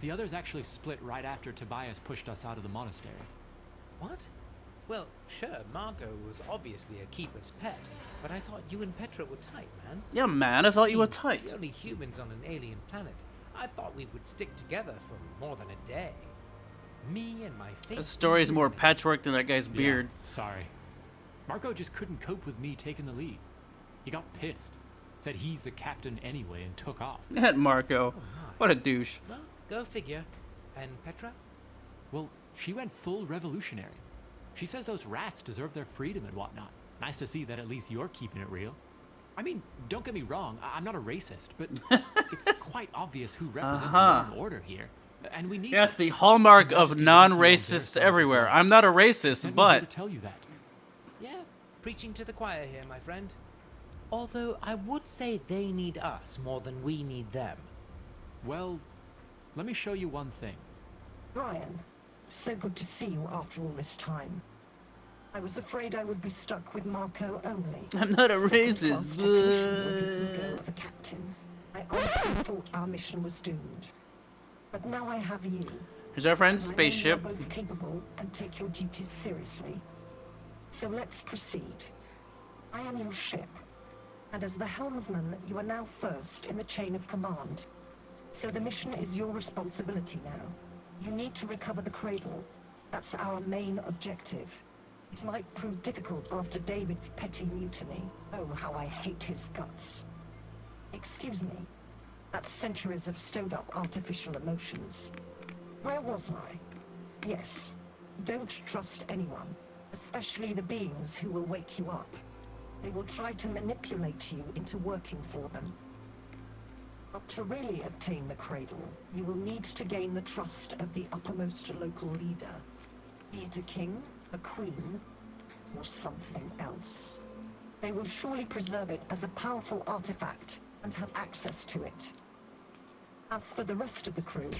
The others actually split right after Tobias pushed us out of the monastery. What? Well, sure, Margot was obviously a keeper's pet, but I thought you and Petra were tight, man. Yeah, man, I thought you were tight. The only humans on an alien planet. I thought we would stick together for more than a day. Me and my face. This story's more patchwork than that guy's beard. Yeah, sorry. Marco just couldn't cope with me taking the lead. He got pissed. Said he's the captain anyway and took off. That Marco. What a douche. Well, go figure. And Petra? Well, she went full revolutionary. She says those rats deserve their freedom and whatnot. Nice to see that at least you're keeping it real. I mean, don't get me wrong, I'm not a racist, but it's quite obvious who represents the law and order here. And we need Yes, the hallmark of non-racists everywhere. I'm not a racist, but tell you that. Yeah, preaching to the choir here, my friend. Although I would say they need us more than we need them. Well, let me show you one thing. Brian, so good to see you after all this time. I was afraid I would be stuck with Marco only. I'm not a racist. Second-class technician with the ego of a captain. I honestly thought our mission was doomed. But now I have you. Here's our friend's And I know spaceship. you are both capable and take your duties seriously. So let's proceed. I am your ship, and as the helmsman, you are now first in the chain of command. So the mission is your responsibility now. You need to recover the cradle. That's our main objective. It might prove difficult after David's petty mutiny. Oh, how I hate his guts. Excuse me. That's centuries of stowed-up artificial emotions. Where was I? Yes. Don't trust anyone, especially the beings who will wake you up. They will try to manipulate you into working for them. But to really obtain the cradle, you will need to gain the trust of the uppermost local leader. Be it a king, a queen, or something else. They will surely preserve it as a powerful artifact and have access to it. As for the rest of the crew...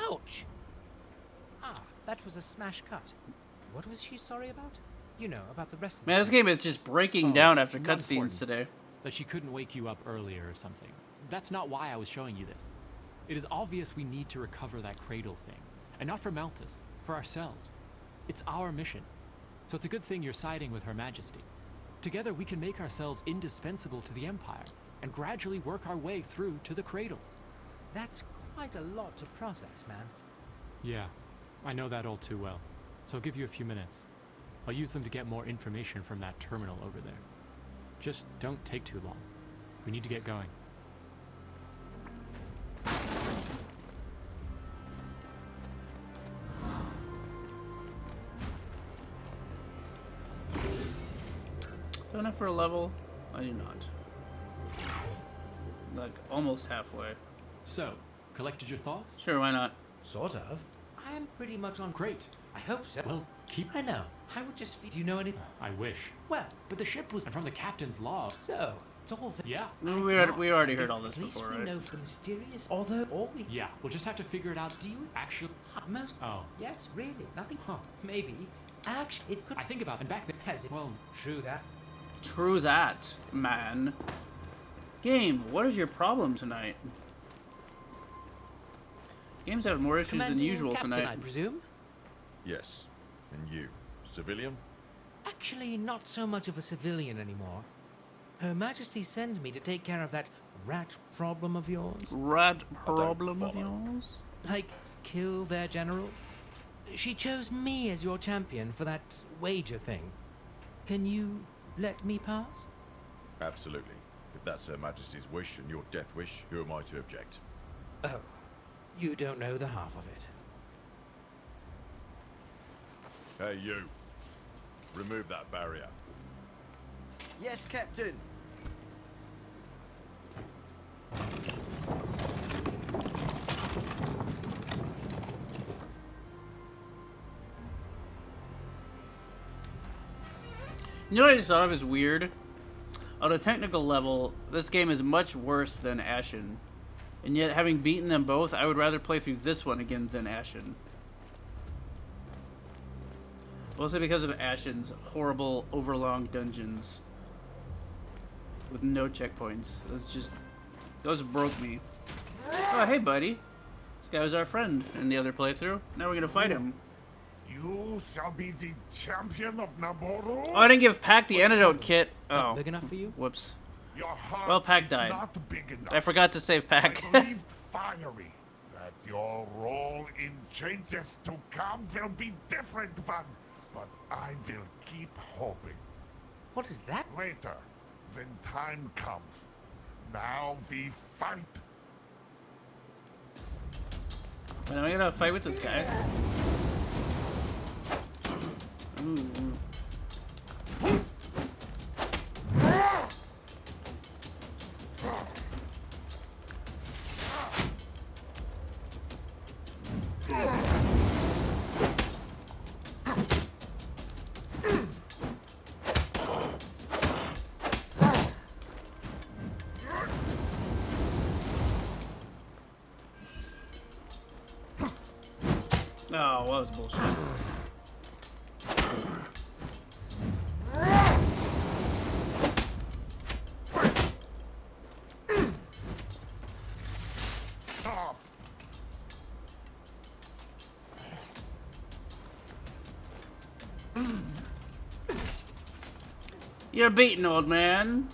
Ouch! Ah, that was a smash cut. What was she sorry about? You know, about the rest of the Man, this game is just breaking down after not cutscenes important. today. That she couldn't wake you up earlier or something. That's not why I was showing you this. It is obvious we need to recover that cradle thing. And not for Malthus, for ourselves. It's our mission. So it's a good thing you're siding with Her Majesty. Together we can make ourselves indispensable to the Empire and gradually work our way through to the cradle. That's quite a lot to process, man. Yeah, I know that all too well. So I'll give you a few minutes. I'll use them to get more information from that terminal over there. Just don't take too long. We need to get going. Don't have for a level? I do not. Like, almost halfway. So, collected your thoughts? Sure, why not? Sort of. I am pretty much on... Great. I hope so. Well, keep... I know. I would just... Do you know anything? I wish. Well... But the ship was from the captain's log. So, it's all... Yeah. We already heard all this At least before, we right? know the mysterious... Although, all we... Yeah, we'll just have to figure it out. Do you... Actually... Most... Oh. Yes, really. Nothing... Huh. Maybe. Actually, it could... I think about it. And back then... Has it... Well... True that. True that, man. Game, what is your problem tonight? Game's having more issues than Commanding usual Captain, tonight. I presume? Yes. And you? Civilian? Actually, not so much of a civilian anymore. Her Majesty sends me to take care of that rat problem of yours. Rat problem of yours? Like, kill their general? she chose me as your champion for that wager thing. Can you let me pass? Absolutely. If that's Her Majesty's wish and your death wish, who am I to object? Oh, you don't know the half of it. Hey, you. Remove that barrier. Yes, Captain. You know what I just thought of is weird? On a technical level, this game is much worse than Ashen. And yet, having beaten them both, I would rather play through this one again than Ashen. Mostly because of Ashen's horrible, overlong dungeons. With no checkpoints. Those broke me. Oh, hey, buddy. This guy was our friend in the other playthrough. Now we're gonna fight him. You shall be the champion of Naboru? Oh, I didn't give Pac the antidote kit. Oh. Big enough for you? Whoops. Your heart Well, Pac is died. not big enough. I forgot to save Pac. I believed fiery that your role in changes to come will be different one, but I will keep hoping. What is that? Later, when time comes. Now we fight. When am I gonna fight with this guy? Ooh. Oh, well, that was bullshit. You're beaten, old man.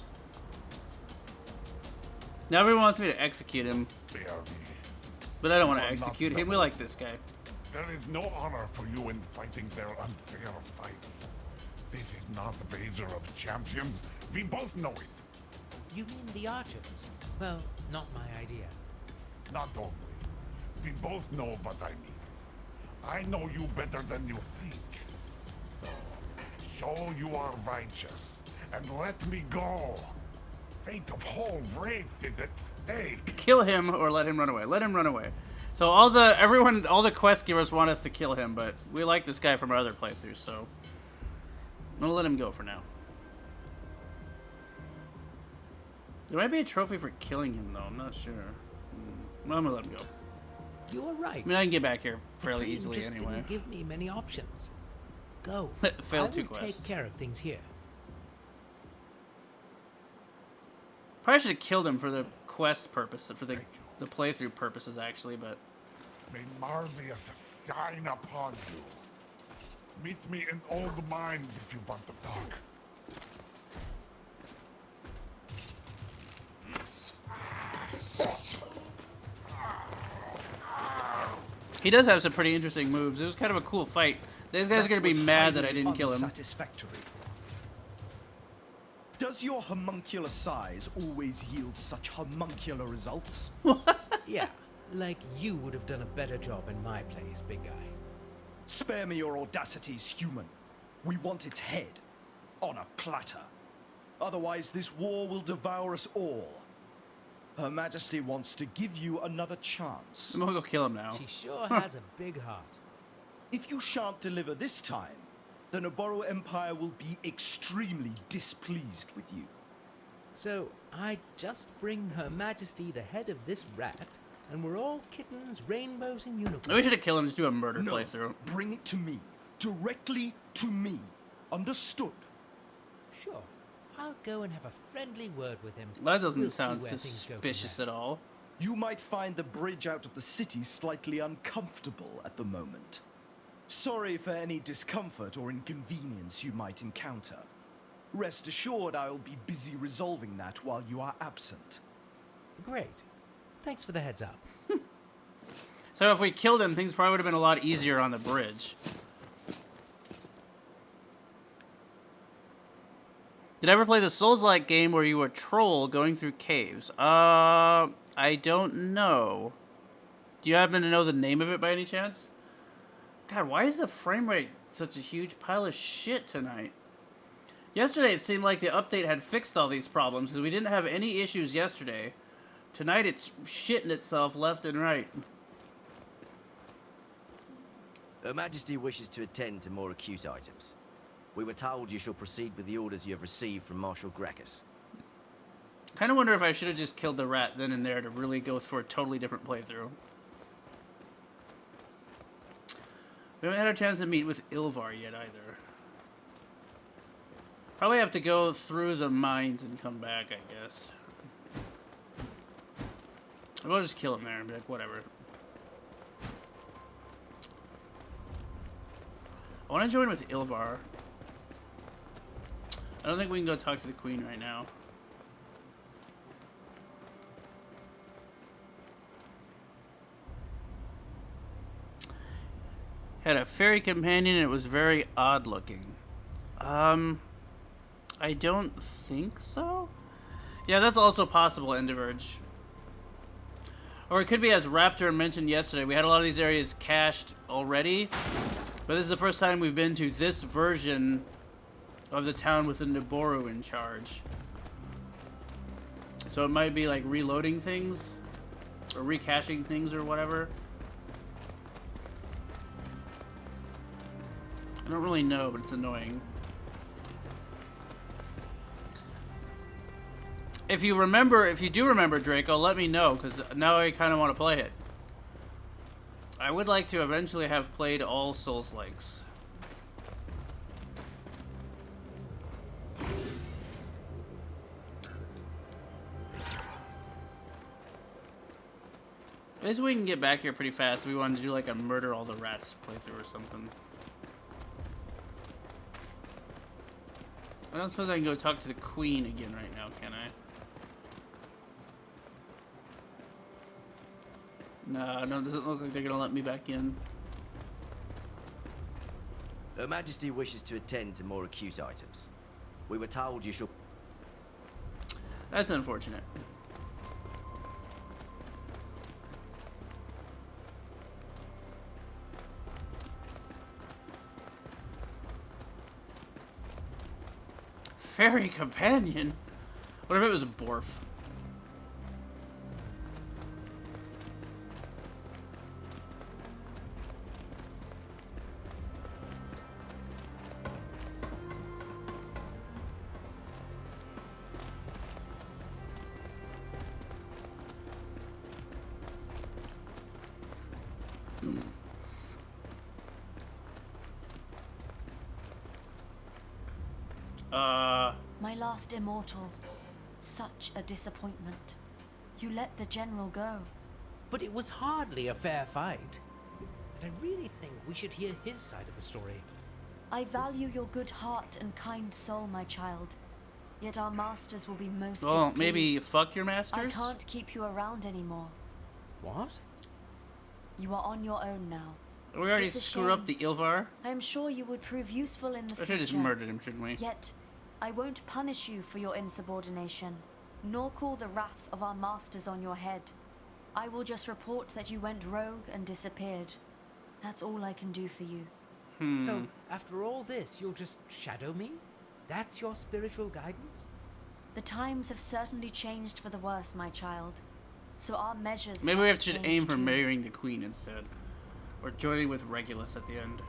Now everyone wants me to execute him. But I don't want to execute him. We like this guy. There is no honor for you in fighting their unfair fights. This is not the wager of champions. We both know it. You mean the archers? Well, not my idea. Not only. We both know what I mean. I know you better than you think. So, show you are righteous, and let me go. Fate of whole race is at stake. Kill him or let him run away. Let him run away. So all the quest givers want us to kill him, but we like this guy from our other playthroughs, so I'm gonna let him go for now. There might be a trophy for killing him, though. I'm not sure. Well, I'm gonna let him go. You're right. I mean, I can get back here fairly The easily just anyway. Didn't give me many options. Go. Failed I 2 will quests. take care of things here. Probably should have killed him for the quest purpose, for the playthrough purposes, actually, but. May Marvius shine upon you. Meet me in Old Mines if you want to talk. He does have some pretty interesting moves. It was kind of a cool fight. These guys are going to be mad that I didn't kill him. Unsatisfactory. Does your homuncular size always yield such homuncular results? Yeah, like you would have done a better job in my place, big guy. Spare me your audacities, human. We want its head. On a platter. Otherwise, this war will devour us all. Her Majesty wants to give you another chance. I'm gonna go kill him now. She sure has a big heart. If you shan't deliver this time, the Naboru Empire will be extremely displeased with you. So, I just bring Her Majesty the head of this rat, and we're all kittens, rainbows, and unicorns. We should have killed him, just do a murder No, playthrough. bring it to me. Directly to me. Understood? Sure. I'll go and have a friendly word with him. That doesn't We'll see sound where things go from suspicious at all. You might find the bridge out of the city slightly uncomfortable at the moment. Sorry for any discomfort or inconvenience you might encounter. Rest assured I'll be busy resolving that while you are absent. Great. Thanks for the heads up. So if we killed him, things probably would have been a lot easier on the bridge. Did I ever play the Souls-like game where you were a troll going through caves? I don't know. Do you happen to know the name of it by any chance? God, why is the frame rate such a huge pile of shit tonight? Yesterday it seemed like the update had fixed all these problems because we didn't have any issues yesterday. Tonight it's shitting itself left and right. Her Majesty wishes to attend to more acute items. We were told you shall proceed with the orders you have received from Marshal Gracchus. Kind of wonder if I should have just killed the rat then and there to really go for a totally different playthrough. We haven't had a chance to meet with Ilvar yet either. Probably have to go through the mines and come back, I guess. I'll just kill him there and be like, whatever. I want to join with Ilvar. I don't think we can go talk to the Queen right now. Had a fairy companion and it was very odd looking. I don't think so. Yeah, that's also possible, Enderverge. Or it could be, as Raptor mentioned yesterday, we had a lot of these areas cached already, but this is the first time we've been to this version of the town with the Naboru in charge. So it might be like reloading things, or recaching things, or whatever. I don't really know, but it's annoying. If you do remember Draco, let me know, because now I kind of want to play it. I would like to eventually have played all Souls-likes. At least we can get back here pretty fast if we wanted to do like a murder all the rats playthrough or something. I don't suppose I can go talk to the Queen again right now, can I? No, it doesn't look like they're gonna let me back in. Her Majesty wishes to attend to more acute items. We were told you shall... That's unfortunate. Fairy companion? What if it was a Borf? My last immortal. Such a disappointment. You let the general go. But it was hardly a fair fight. And I really think we should hear his side of the story. I value your good heart and kind soul, my child. Yet our masters will be most Well, displeased. maybe fuck your masters? I can't keep you around anymore. What? You are on your own now. We already It's a screw up shame. the Ilvar. I am sure you would prove useful in the I future. should have just murdered him, shouldn't we? Yet, I won't punish you for your insubordination, nor call the wrath of our masters on your head. I will just report that you went rogue and disappeared. That's all I can do for you. So, after all this, you'll just shadow me? That's your spiritual guidance? The times have certainly changed for the worse, my child. So our measures... Maybe we have to should change aim for too. marrying the Queen instead. Or joining with Regulus at the end.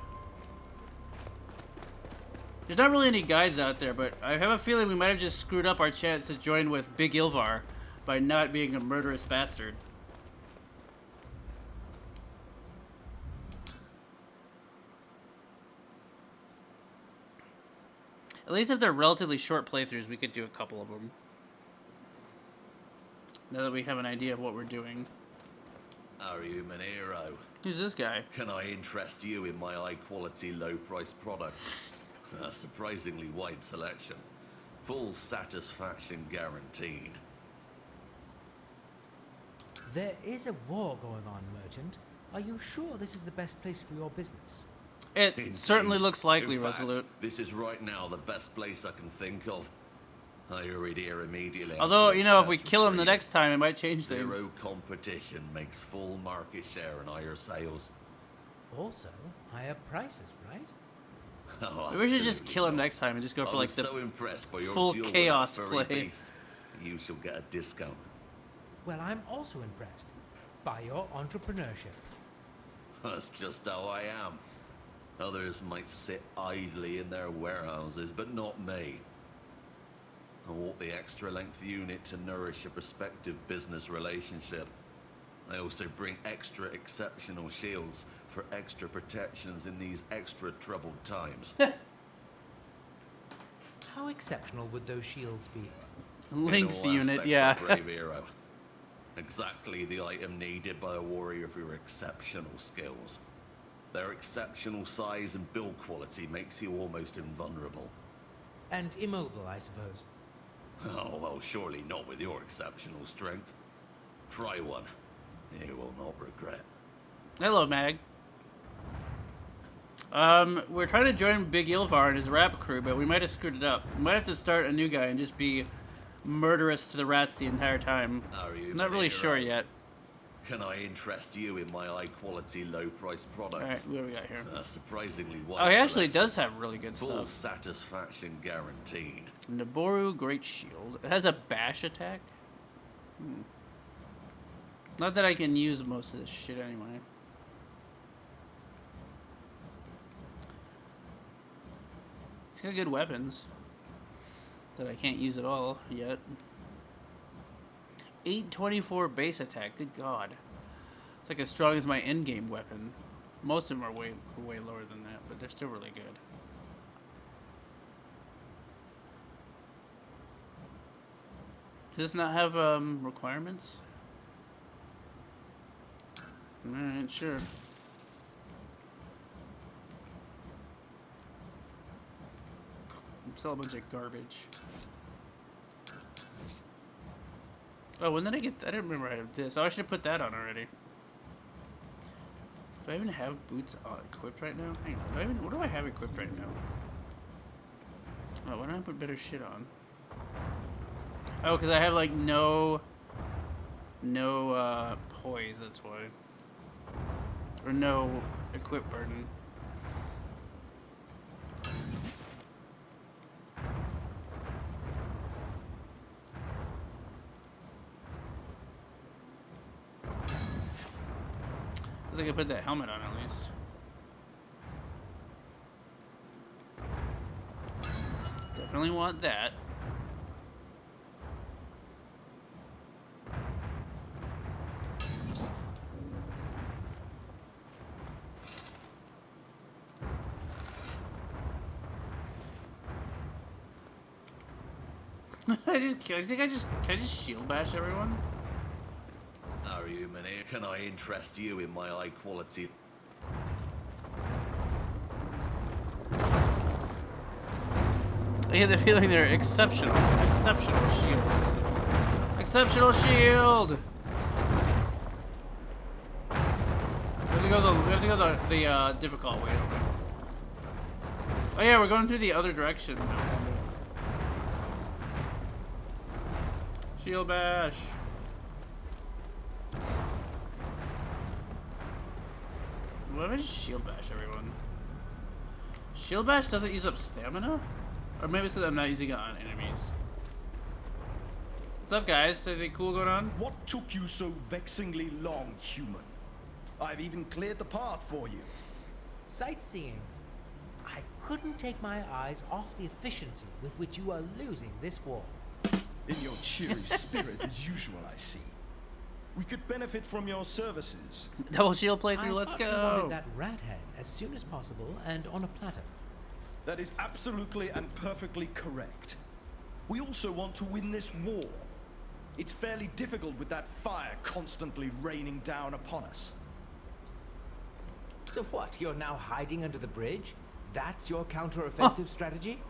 There's not really any guides out there, but I have a feeling we might have just screwed up our chance to join with Big Ilvar by not being a murderous bastard. At least if they're relatively short playthroughs, we could do a couple of them. Now that we have an idea of what we're doing. Are you human hero? Who's this guy? Can I interest you in my high-quality, low-priced products? A surprisingly wide selection. Full satisfaction guaranteed. There is a war going on, merchant. Are you sure this is the best place for your business? It Indeed. certainly looks likely, In fact, Resolute. this is right now the best place I can think of. I hurried here immediately. Although, after you know, if its we best kill him the retreat. next time, it might change things. Zero competition makes full market share and higher sales. Also, higher prices, right? Oh, Maybe we should just absolutely kill him not. next time and just go I for like was the so impressed by your full deal with chaos that furry play. beast. You shall get a discount. Well, I'm also impressed by your entrepreneurship. That's just how I am. Others might sit idly in their warehouses, but not me. I want the extra length unit to nourish a prospective business relationship. I also bring extra exceptional shields for extra protections in these extra troubled times. How exceptional would those shields be? Length In all unit, aspects yeah. of brave hero. Exactly the item needed by a warrior for your exceptional skills. Their exceptional size and build quality makes you almost invulnerable. And immobile, I suppose. Oh, well, surely not with your exceptional strength. Try one. You will not regret. Hello, Mag. We're trying to join Big Ilvar and his rap crew, but we might have screwed it up. We might have to start a new guy and just be murderous to the rats the entire time. Are you I'm not really hero? sure yet. Can I interest you in my high-quality, low-priced products? Alright, what do we got here? Surprisingly wide Oh, he actually selection. does have really good Full stuff. satisfaction guaranteed. Naboru Great Shield. It has a bash attack? Not that I can use most of this shit anyway. It's got good weapons that I can't use at all yet. 824 base attack. Good God. It's like as strong as my endgame weapon. Most of them are way lower than that, but they're still really good. Does this not have requirements? Alright, sure. Sell a bunch of garbage. Oh, when did I get? I didn't remember I had this. Oh, I should have put that on already. Do I even have boots equipped right now? Hang on. What do I have equipped right now? Oh, why don't I put better shit on? Oh, because I have like no poise. That's why. Or no equip burden. I could put that helmet on at least. Definitely want that. Can I just shield bash everyone? Are you, Mynheer? Can I interest you in my high quality? I get the feeling they're exceptional. Exceptional shield. Exceptional shield! We have to go the difficult way. Oh yeah, we're going through the other direction now. Shield bash. What if I just shield bash everyone? Shield bash doesn't use up stamina? Or maybe it's because I'm not using it on enemies. What's up, guys? Anything cool going on? What took you so vexingly long, human? I've even cleared the path for you. Sightseeing. I couldn't take my eyes off the efficiency with which you are losing this war. In your cheery spirit as usual, I see. We could benefit from your services. Double shield playthrough, let's I thought you go! wanted that rat head as soon as possible and on a platter. That is absolutely and perfectly correct. We also want to win this war. It's fairly difficult with that fire constantly raining down upon us. So what, you're now hiding under the bridge? That's your counter-offensive strategy?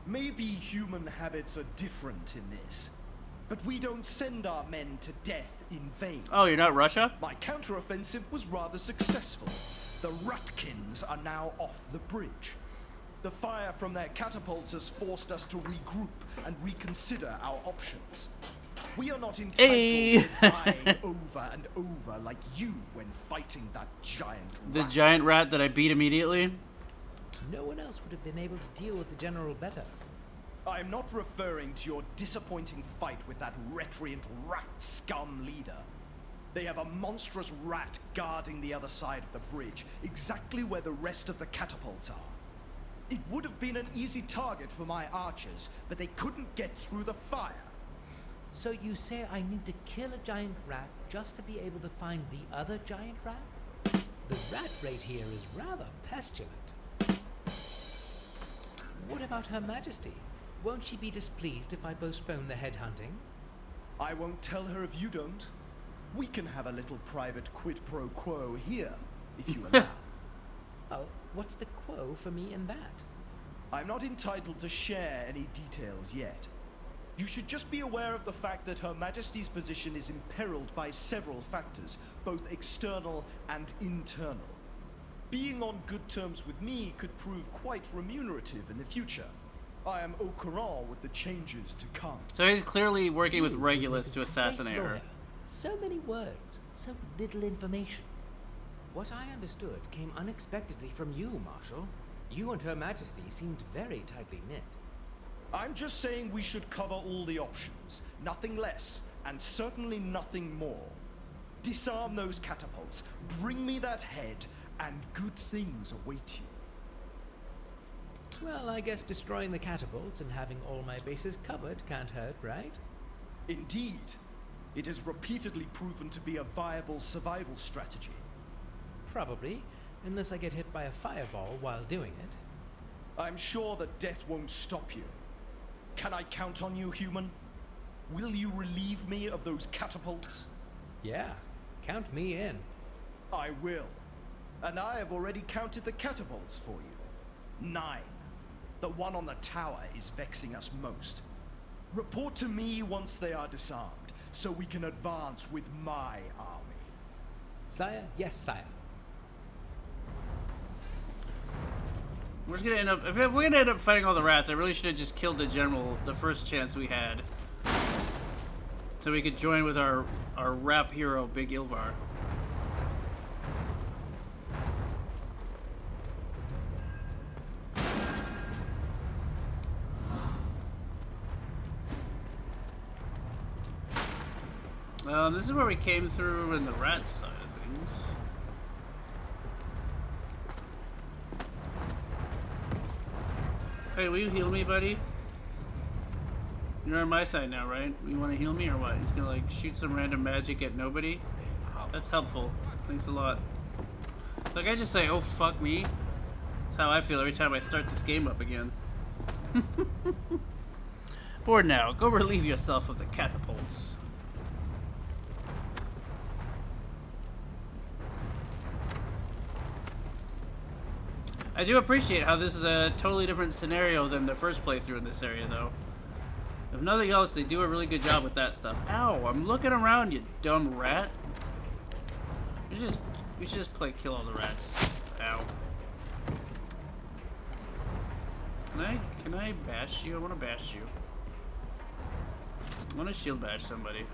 Maybe human habits are different in this. But we don't send our men to death in vain. Oh, you're not Russia? My counteroffensive was rather successful. The Ratkins are now off the bridge. The fire from their catapults has forced us to regroup and reconsider our options. We are not entitled to dying over and over like you when fighting that giant rat. The giant rat that I beat immediately? No one else would have been able to deal with the general better. I'm not referring to your disappointing fight with that recreant rat scum leader. They have a monstrous rat guarding the other side of the bridge, exactly where the rest of the catapults are. It would have been an easy target for my archers, but they couldn't get through the fire. So you say I need to kill a giant rat just to be able to find the other giant rat? The rat rate here is rather pestilent. What about Her Majesty? Won't she be displeased if I postpone the headhunting? I won't tell her if you don't. We can have a little private quid pro quo here, if you allow. Oh, what's the quo for me in that? I'm not entitled to share any details yet. You should just be aware of the fact that Her Majesty's position is imperiled by several factors, both external and internal. Being on good terms with me could prove quite remunerative in the future. I am au courant with the changes to come. So he's clearly working with Regulus to assassinate her. So many words, so little information. What I understood came unexpectedly from you, Marshal. You and Her Majesty seemed very tightly knit. I'm just saying we should cover all the options. Nothing less, and certainly nothing more. Disarm those catapults, bring me that head, and good things await you. Well, I guess destroying the catapults and having all my bases covered can't hurt, right? Indeed. It has repeatedly proven to be a viable survival strategy. Probably, unless I get hit by a fireball while doing it. I'm sure that death won't stop you. Can I count on you, human? Will you relieve me of those catapults? Yeah, count me in. I will. And I have already counted the catapults for you. 9. The one on the tower is vexing us most. Report to me once they are disarmed, so we can advance with my army. Sire, yes, sire. We're just gonna end up, if we're gonna end up fighting all the rats, I really should have just killed the general the first chance we had. So we could join with our rap hero, Big Ilvar. This is where we came through in the rat side of things. Hey, will you heal me, buddy? You're on my side now, right? You want to heal me or what? You're just gonna like shoot some random magic at nobody? That's helpful. Thanks a lot. Like I just say, oh fuck me. That's how I feel every time I start this game up again. Bored now. Go relieve yourself of the catapults. I do appreciate how this is a totally different scenario than the first playthrough in this area, though. If nothing else, they do a really good job with that stuff. Ow, I'm looking around, you dumb rat. We should just play kill all the rats. Ow. Can I bash you? I want to bash you. I want to shield bash somebody.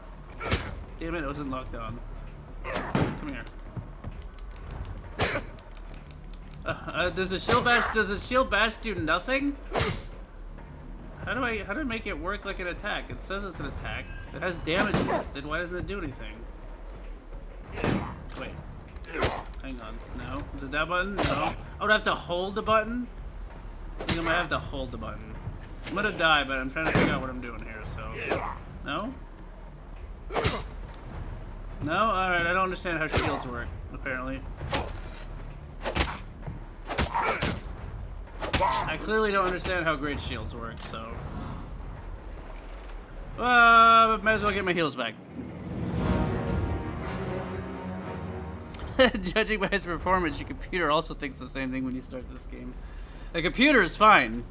Damn it, it wasn't locked on. Come here. Does the shield bash do nothing? How do I make it work like an attack? It says it's an attack. It has damage listed. Why doesn't it do anything? Wait. Hang on. No. Is it that button? No. I would have to hold the button? I think I might have to hold the button. I'm gonna die, but I'm trying to figure out what I'm doing here, so. No? No? Alright, I don't understand how shields work, apparently. I clearly don't understand how great shields work, so... might as well get my heals back. Judging by his performance, your computer also thinks the same thing when you start this game. The computer is fine.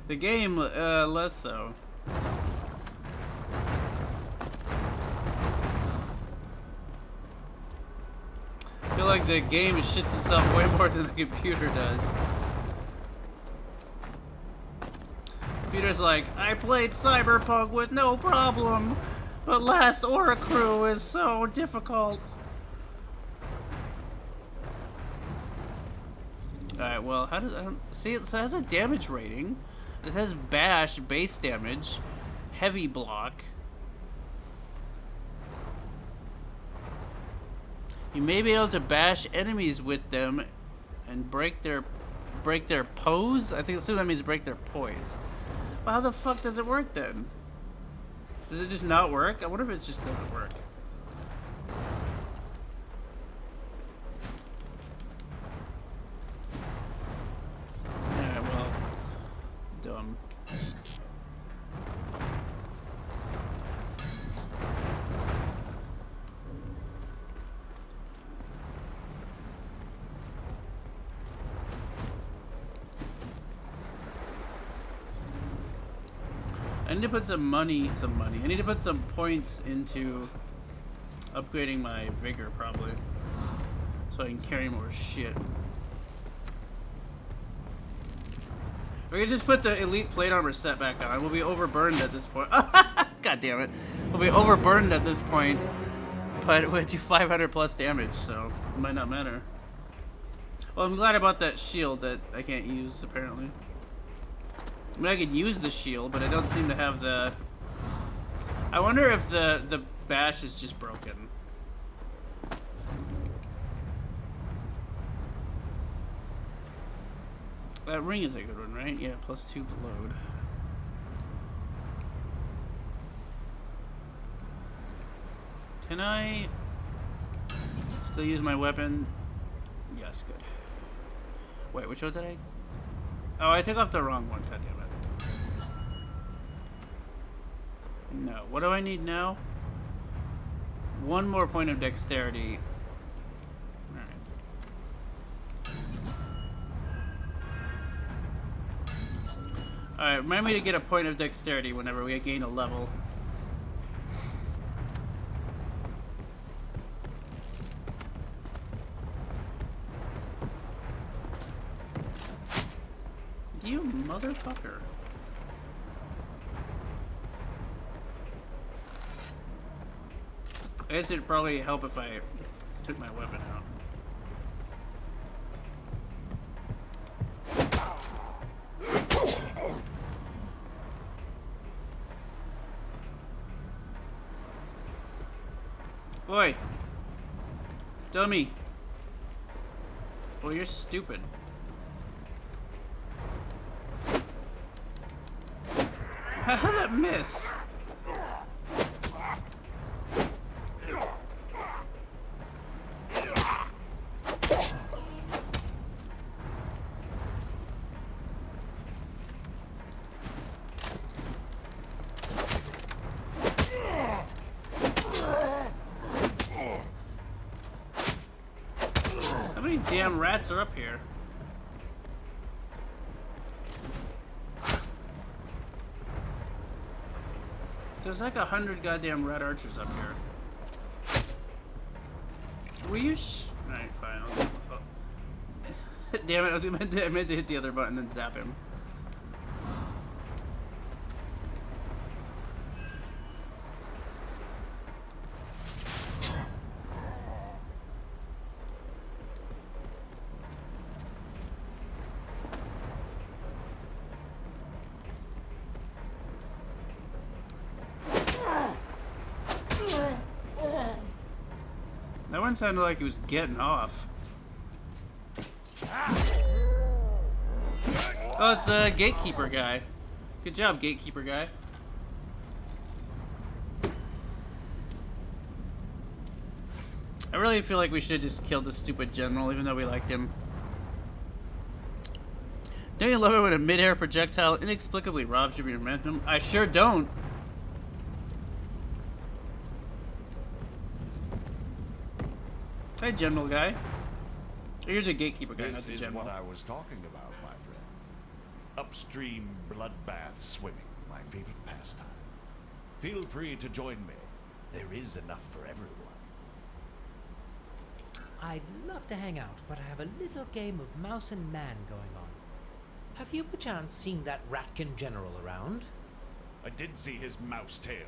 The game, less so. like the game shits itself way more than the computer does. Computer's like, I played Cyberpunk with no problem, but last Oricru is so difficult. Alright, well, how does... I don't... See, it has a damage rating. It has bash, base damage, heavy block. You may be able to bash enemies with them and break their pose? I think assume that means break their poise. Well, how the fuck does it work then? Does it just not work? I wonder if it just doesn't work. Yeah, well, dumb. I need to put some money. I need to put some points into upgrading my vigor, probably, so I can carry more shit. We can just put the elite plate armor set back on. We'll be overburdened at this point. God damn it. We'll be overburdened at this point, but we'll do 500 plus damage, so it might not matter. Well, I'm glad I bought that shield that I can't use, apparently. I mean, I could use the shield, but I don't seem to have the... I wonder if the bash is just broken. That ring is a good one, right? Yeah, +2 to load. Can I still use my weapon? Yes, good. Wait, which one did I... Oh, I took off the wrong one, god damn it. No, what do I need now? One more point of dexterity. Alright, remind me to get a point of dexterity whenever we gain a level. You motherfucker. I guess it'd probably help if I took my weapon out. Boy. Dummy. Well, you're stupid. How did that miss? How many damn rats are up here? There's like 100 goddamn red archers up here. Will you Alright, fine. Oh. Damn it, I meant to hit the other button and zap him. That one sounded like he was getting off. Oh, it's the gatekeeper guy. Good job, gatekeeper guy. I really feel like we should have just killed the stupid general, even though we liked him. Don't you love it when a mid-air projectile inexplicably robs you of your momentum? I sure don't. Hi, general guy. Oh, you're the gatekeeper guy, not the general. This is what I was talking about, my friend. Upstream bloodbath swimming, my favorite pastime. Feel free to join me. There is enough for everyone. I'd love to hang out, but I have a little game of mouse and man going on. Have you perchance seen that Ratkin general around? I did see his mouse tail.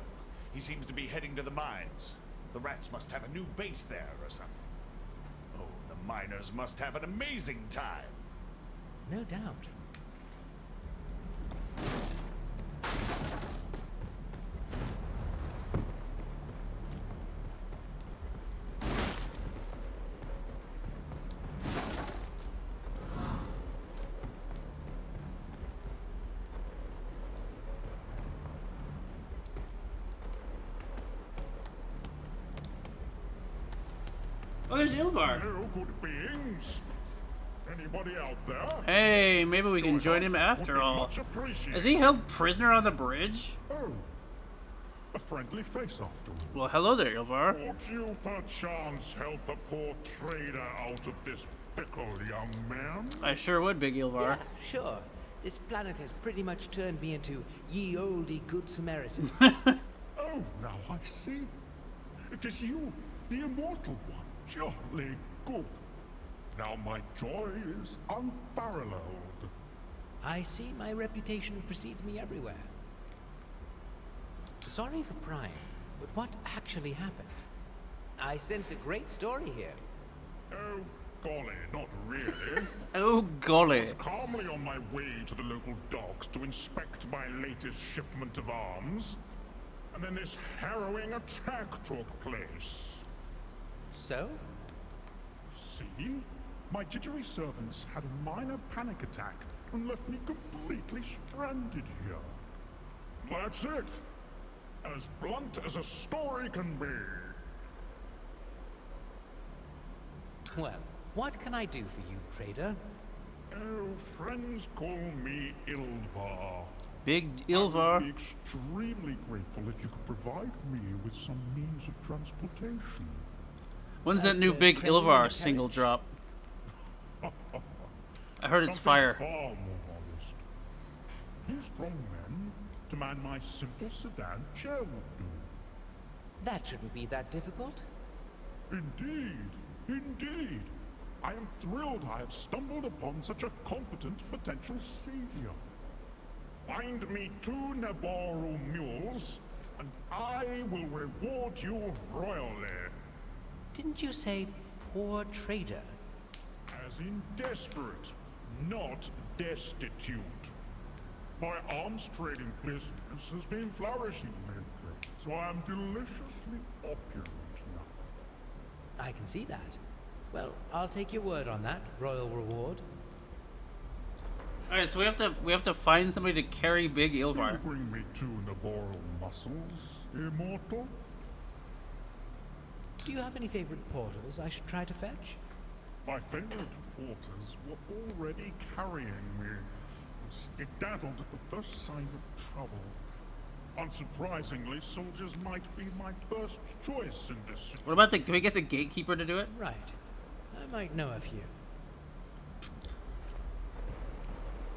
He seems to be heading to the mines. The rats must have a new base there or something. Oh, the miners must have an amazing time. No doubt. Oh, there's Ilvar. Hello, good beings. Anybody out there? Hey, maybe we can join him after all. Is he held prisoner on the bridge? Oh, a friendly face after all. Well, hello there, Ilvar. Would you perchance help a poor trader out of this pickle, young man? I sure would, Big Ilvar. Yeah, sure. This planet has pretty much turned me into ye olde good Samaritan. Oh, now I see. It is you, the immortal one. Jolly good. Now my joy is unparalleled. I see my reputation precedes me everywhere. Sorry for prying, but what actually happened? I sense a great story here. Oh, golly, not really. Oh, golly. I was calmly on my way to the local docks to inspect my latest shipment of arms, and then this harrowing attack took place. So? See? My jittery servants had a minor panic attack and left me completely stranded here. That's it. As blunt as a story can be. Well, what can I do for you, trader? Oh, friends call me Ilvar. Big I Ilvar. would be extremely grateful if you could provide me with some means of transportation. When's that new Big Ilvar single drop? I heard it's Something fire. Far more modest. 2 strong men to man my simple sedan chair would do. That shouldn't be that difficult. Indeed, indeed. I am thrilled I have stumbled upon such a competent potential savior. Find me 2 Nabaru mules, and I will reward you royally. Didn't you say poor trader? As in desperate, not destitute. My arms trading business has been flourishing lately, so I am deliciously opulent now. I can see that. Well, I'll take your word on that, royal reward. All right, so we have to find somebody to carry Big Will you Ilvar. bring me 2 Naboral muscles, immortal? Do you have any favorite porters I should try to fetch? My favorite porters were already carrying me, skedaddled at the first sign of trouble. Unsurprisingly, soldiers might be my first choice in this situation. What about can we get the gatekeeper to do it? Right. I might know a few.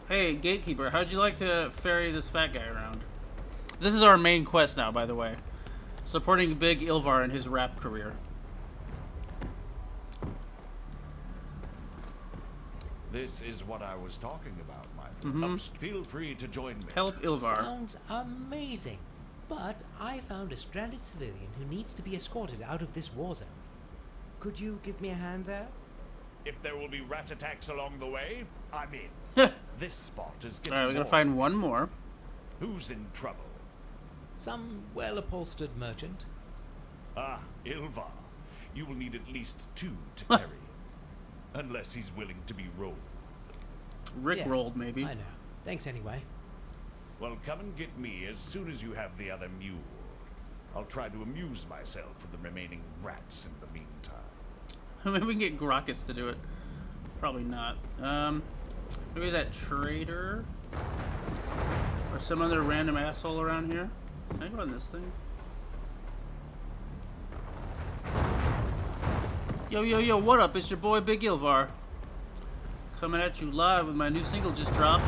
Hey, gatekeeper, how'd you like to ferry this fat guy around? This is our main quest now, by the way. Supporting Big Ilvar in his rap career. This is what I was talking about, my friend. Feel free to join me. Help Ilvar. Sounds amazing. But I found a stranded civilian who needs to be escorted out of this war zone. Could you give me a hand there? If there will be rat attacks along the way, I'm in. This spot is getting Alright, we're gonna more. find one more. Who's in trouble? Some well-upholstered merchant. Ah, Ilvar. You will need at least 2 to carry. Unless he's willing to be rolled. Rick rolled, maybe. I know. Thanks anyway. Well, come and get me as soon as you have the other mule. I'll try to amuse myself with the remaining rats in the meantime. Maybe we can get Grockets to do it. Probably not. Maybe that trader? Or some other random asshole around here? Can I go on this thing? Yo, what up? It's your boy Big Ilvar. Coming at you live with my new single just dropped.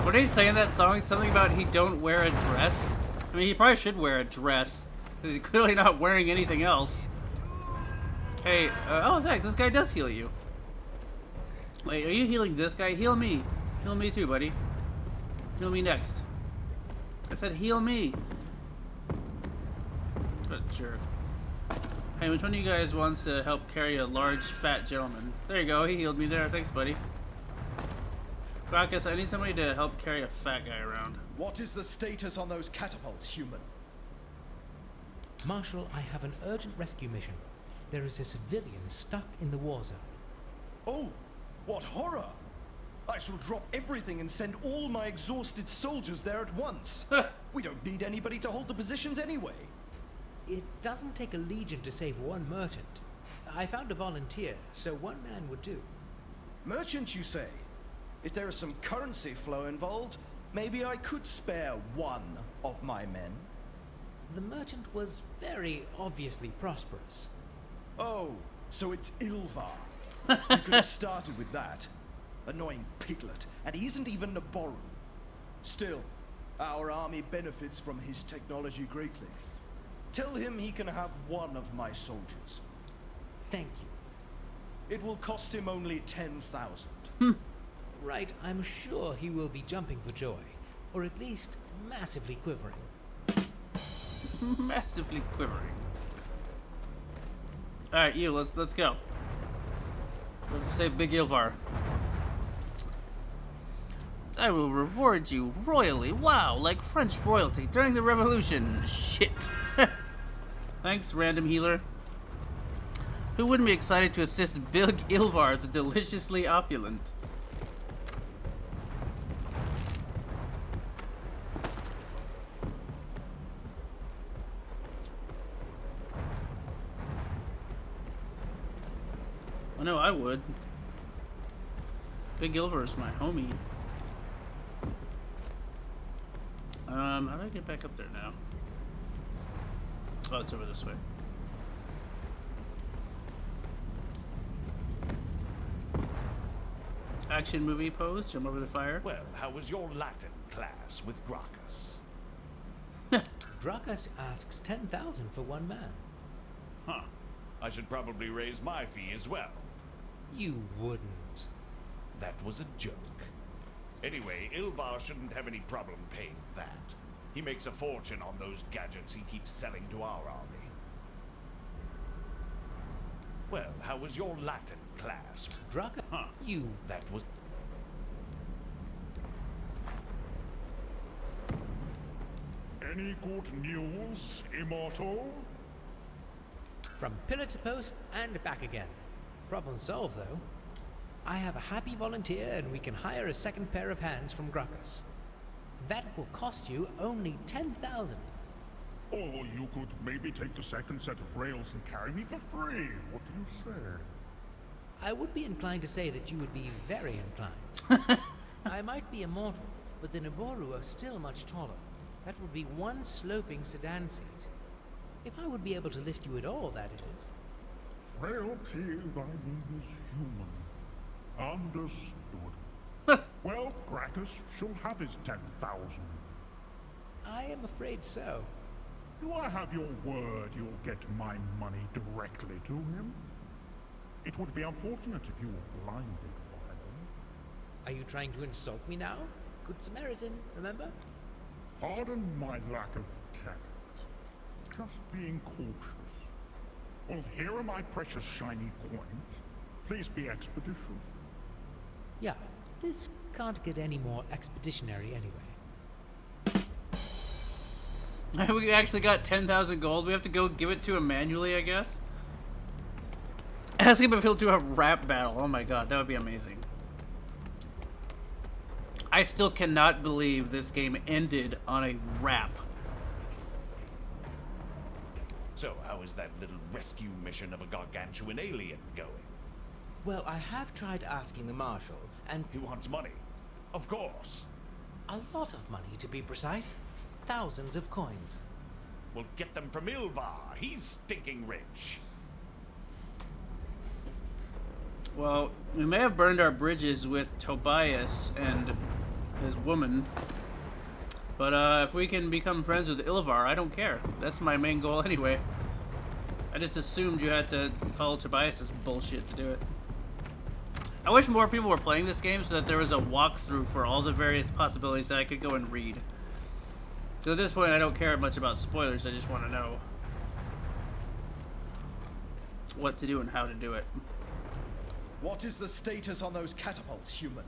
What did he say in that song? Something about he don't wear a dress? I mean, he probably should wear a dress. Because he's clearly not wearing anything else. Hey, oh, thanks. This guy does heal you. Wait, are you healing this guy? Heal me. Heal me too, buddy. Heal me next. I said heal me. What a jerk. Hey, which one of you guys wants to help carry a large, fat gentleman? There you go. He healed me there. Thanks, buddy. Bacchus, I need somebody to help carry a fat guy around. What is the status on those catapults, human? Marshal, I have an urgent rescue mission. There is a civilian stuck in the war zone. Oh, what horror! I shall drop everything and send all my exhausted soldiers there at once. We don't need anybody to hold the positions anyway. It doesn't take a legion to save one merchant. I found a volunteer, so one man would do. Merchant, you say? If there is some currency flow involved, maybe I could spare one of my men. The merchant was very obviously prosperous. Oh, so it's Ilvar. You could have started with that. Annoying piglet, and he isn't even Naboru. Still, our army benefits from his technology greatly. Tell him he can have one of my soldiers. Thank you. It will cost him only 10,000. Right, I'm sure he will be jumping for joy, or at least massively quivering. Massively quivering. Alright, you, let's go. Let's save Big Ilvar. I will reward you royally. Wow, like French royalty during the revolution. Shit. Thanks, random healer. Who wouldn't be excited to assist Big Ilvar, the deliciously opulent? Oh no, I would. Big Ilvar is my homie. How do I get back up there now? Oh, it's over this way. Action movie pose, jump over the fire. Well, how was your Latin class with Gracchus? Gracchus asks 10,000 for one man. Huh. I should probably raise my fee as well. You wouldn't. That was a joke. Anyway, Ilvar shouldn't have any problem paying that. He makes a fortune on those gadgets he keeps selling to our army. Well, how was your Latin class? Gracchus? Huh. You... That was... Any good news, Immortal? From pillar to post and back again. Problem solved, though. I have a happy volunteer and we can hire a second pair of hands from Gracchus. That will cost you only 10,000. Or you could maybe take the second set of rails and carry me for free. What do you say? I would be inclined to say that you would be very inclined. I might be immortal, but the Naboru are still much taller. That would be one sloping sedan seat. If I would be able to lift you at all, that is. Frailty, thy name is human. Understood. Well, Gracchus shall have his 10,000. I am afraid so. Do I have your word you'll get my money directly to him? It would be unfortunate if you were blinded by them. Are you trying to insult me now? Good Samaritan, remember? Pardon my lack of tact. Just being cautious. Well, here are my precious shiny coins. Please be expeditious. Yeah, this can't get any more expeditionary anyway. We actually got 10,000 gold. We have to go give it to him manually, I guess. Ask him if he'll do a rap battle. Oh my god, that would be amazing. I still cannot believe this game ended on a rap. So, how is that little rescue mission of a gargantuan alien going? Well, I have tried asking the Marshal, and... He wants money. Of course. A lot of money, to be precise. Thousands of coins. We'll get them from Ilvar. He's stinking rich. Well, we may have burned our bridges with Tobias and his woman. But if we can become friends with Ilvar, I don't care. That's my main goal anyway. I just assumed you had to follow Tobias's bullshit to do it. I wish more people were playing this game so that there was a walkthrough for all the various possibilities that I could go and read. So at this point, I don't care much about spoilers. I just want to know what to do and how to do it. What is the status on those catapults, human?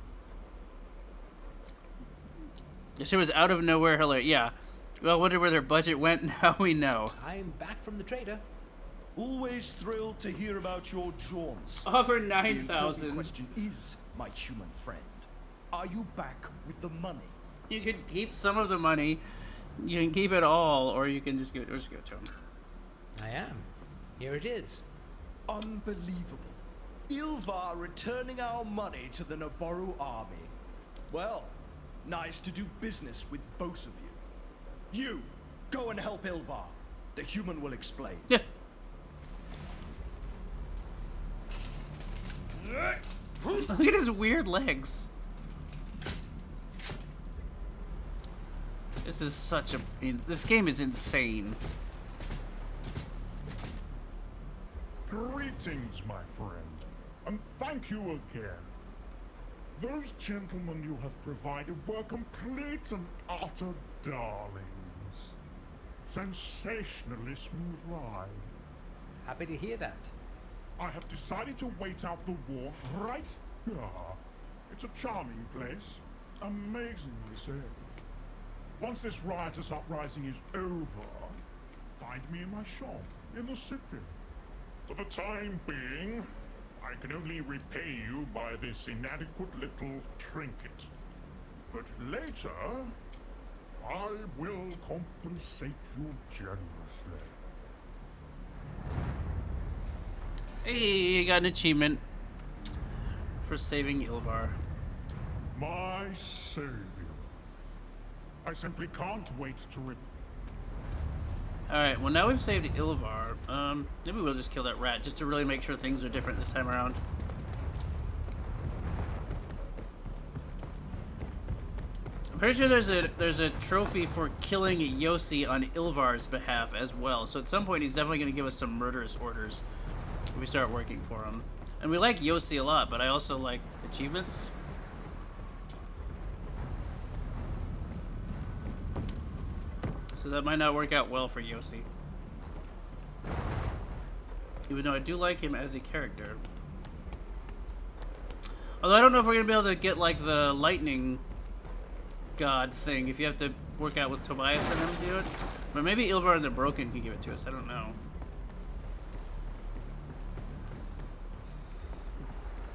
This shit was out of nowhere hilarious. Yeah. Well, I wonder where their budget went. Now we know. I'm back from the trader. Always thrilled to hear about your jaunts. Offer The 9,000. important question is, my human friend, are you back with the money? You can keep some of the money. You can keep it all, or you can just give it to him. I am. Here it is. Unbelievable. Ilvar returning our money to the Naboru army. Well, nice to do business with both of you. You, go and help Ilvar. The human will explain. Yeah. Look at his weird legs. This is such a... This game is insane. Greetings, my friend, and thank you again. Those gentlemen you have provided were complete and utter darlings. Sensationally smooth ride. Happy to hear that. I have decided to wait out the war right here. It's a charming place, amazingly safe. Once this riotous uprising is over, find me in my shop in the city. For the time being, I can only repay you by this inadequate little trinket. But later, I will compensate you generously. Hey, you got an achievement for saving Ilvar. My savior. I simply can't wait to rip. Alright, well now we've saved Ilvar. Maybe we'll just kill that rat just to really make sure things are different this time around. I'm pretty sure there's a trophy for killing Yossi on Ilvar's behalf as well. So at some point he's definitely going to give us some murderous orders if we start working for him. And we like Yossi a lot, but I also like achievements. So that might not work out well for Yossi. Even though I do like him as a character. Although I don't know if we're going to be able to get like the lightning god thing if you have to work out with Tobias and him to do it. But maybe Ilvar and the Broken can give it to us. I don't know.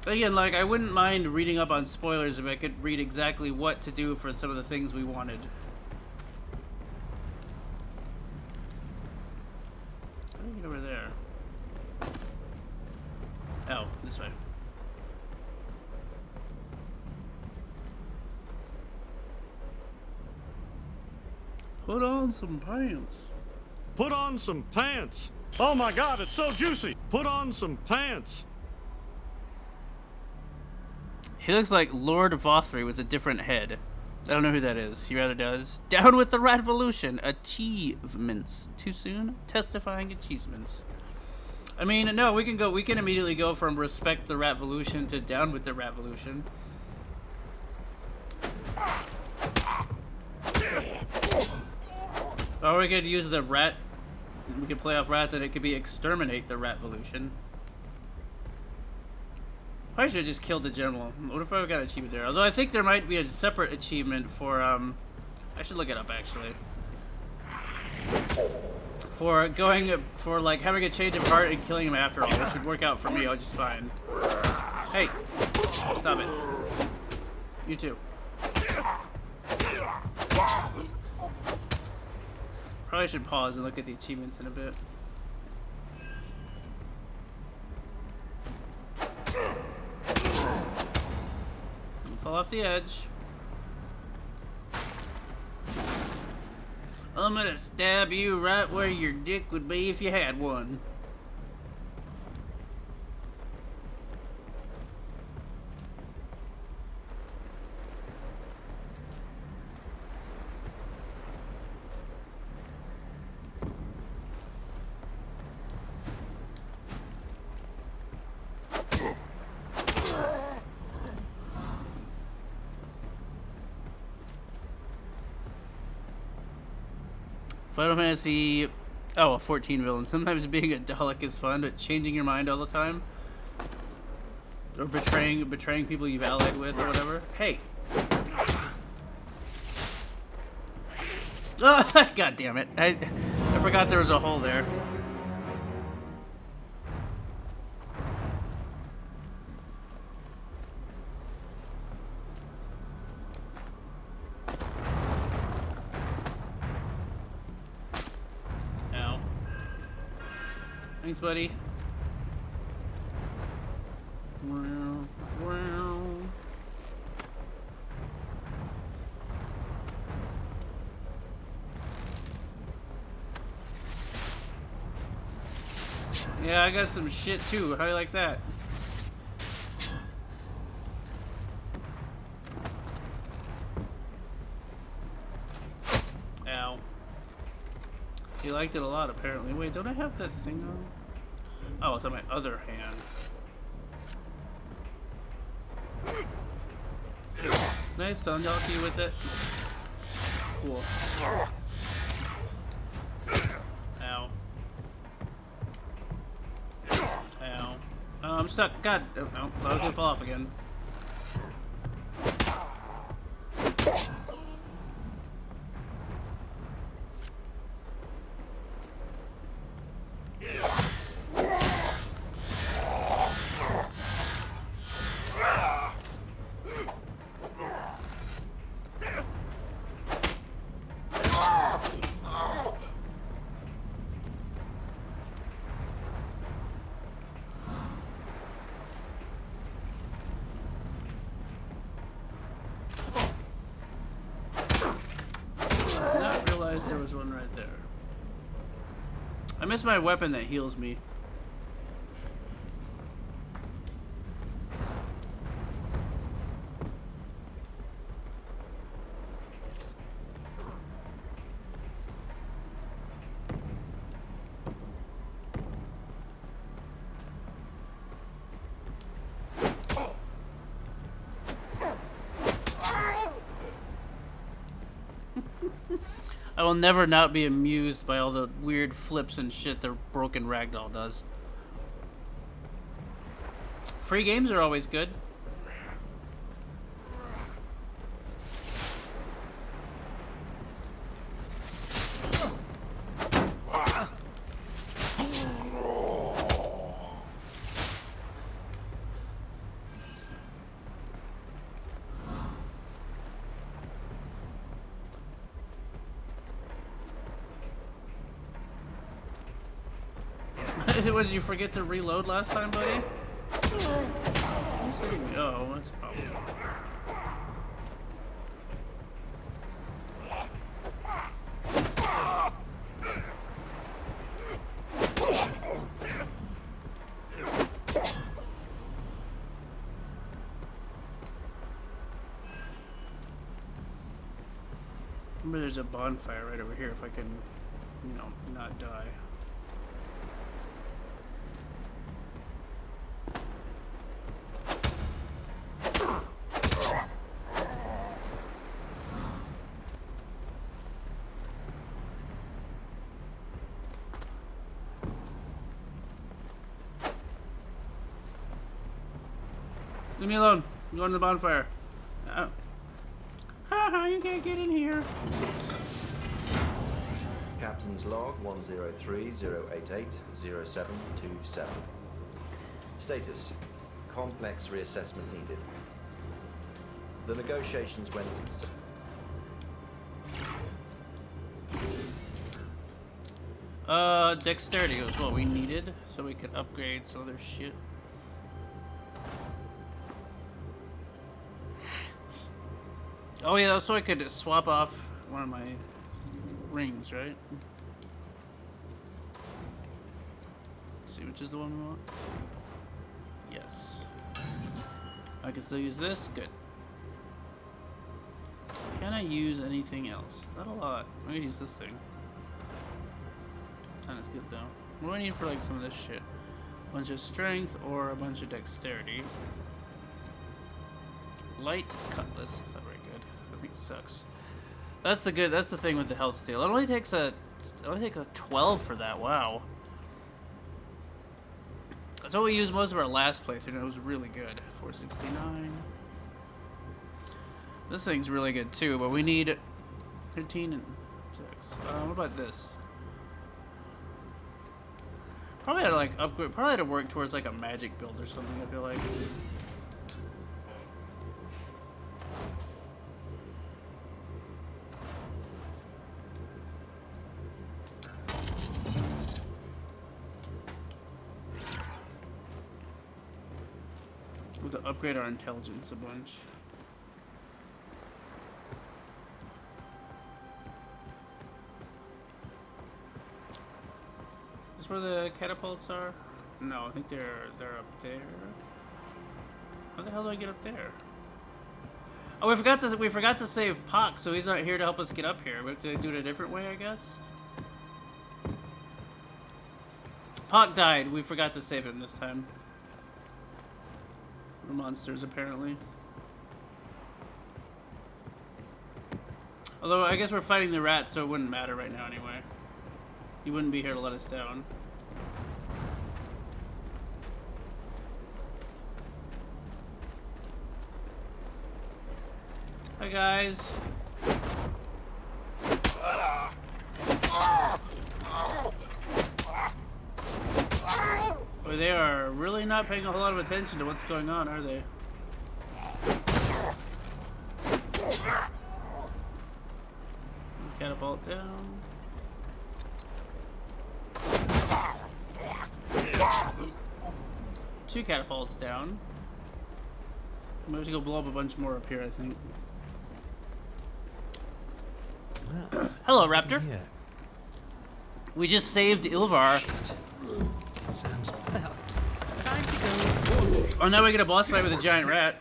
Again, like, I wouldn't mind reading up on spoilers if I could read exactly what to do for some of the things we wanted. How do you get over there? Oh, this way. Put on some pants. Put on some pants. Oh my God, it's so juicy. Put on some pants. He looks like Lord Vothry with a different head. I don't know who that is. He rather does. Down with the Ratvolution. Achievements. Too soon? Testifying achievements. I mean, no, we can immediately go from respect the Ratvolution to down with the Ratvolution. Or we could use the rat. We could play off rats and it could be exterminate the Ratvolution. I should have just killed the general. What if I got an achievement there? Although I think there might be a separate achievement for, I should look it up, actually. For going, for, like, having a change of heart and killing him after all. Which should work out for me just fine. Hey! Stop it. You too. Probably should pause and look at the achievements in a bit. Fall off the edge. I'm gonna stab you right where your dick would be if you had one. Final Fantasy... Oh, a 14 villain. Sometimes being a Dalek is fun, but changing your mind all the time... Or betraying people you've allied with or whatever. Hey! Oh, God damn it. I forgot there was a hole there. Ow. Thanks, buddy. Yeah, I got some shit too. How do you like that? Ow. He liked it a lot, apparently. Wait, don't I have that thing on? Oh, it's on my other hand. Nice, son. Y'all see with it. Cool. Ow. Ow. Oh, I'm stuck. God. Oh, I was gonna fall off again. There was one right there. I miss my weapon that heals me. I will never not be amused by all the weird flips and shit the broken ragdoll does. Free games are always good. What, did you forget to reload last time, buddy? Oh, that's probably... Remember, there's a bonfire right over here if I can, you know, not die. Leave me alone. I'm going to the bonfire. Oh. Haha, you can't get in here. Captain's log 103-088-0727. Status: complex reassessment needed. The negotiations went... Dexterity was what we needed, so we could upgrade some other shit. Oh yeah, so I could swap off one of my rings, right? Let's see, which is the one we want? Yes. I can still use this? Good. Can I use anything else? Not a lot. I'm gonna use this thing. That is good though. What do I need for like some of this shit? A bunch of strength or a bunch of dexterity. Light cutlass. Is that right? It sucks. That's the thing with the health steal. It only takes a It only takes a 12 for that. Wow. That's what we used most of our last playthrough, and it was really good. 469. This thing's really good too, but we need 13 and 6. What about this? Probably had to like upgrade. Probably had to work towards like a magic build or something. I feel like. We have to upgrade our intelligence a bunch. Is this where the catapults are? No, I think they're up there. How the hell do I get up there? Oh, we forgot to save Pak, so he's not here to help us get up here. We have to do it a different way, I guess. Pak died. We forgot to save him this time. The monsters, apparently. Although, I guess we're fighting the rats, so it wouldn't matter right now anyway. He wouldn't be here to let us down. Hi, guys. Boy, they are really not paying a whole lot of attention to what's going on, are they? Catapult down. Two catapults down. I'm going to go blow up a bunch more up here, I think. Hello, Raptor. Yeah. We just saved Ilvar. Sounds about. Oh, now we get a boss fight with a giant rat.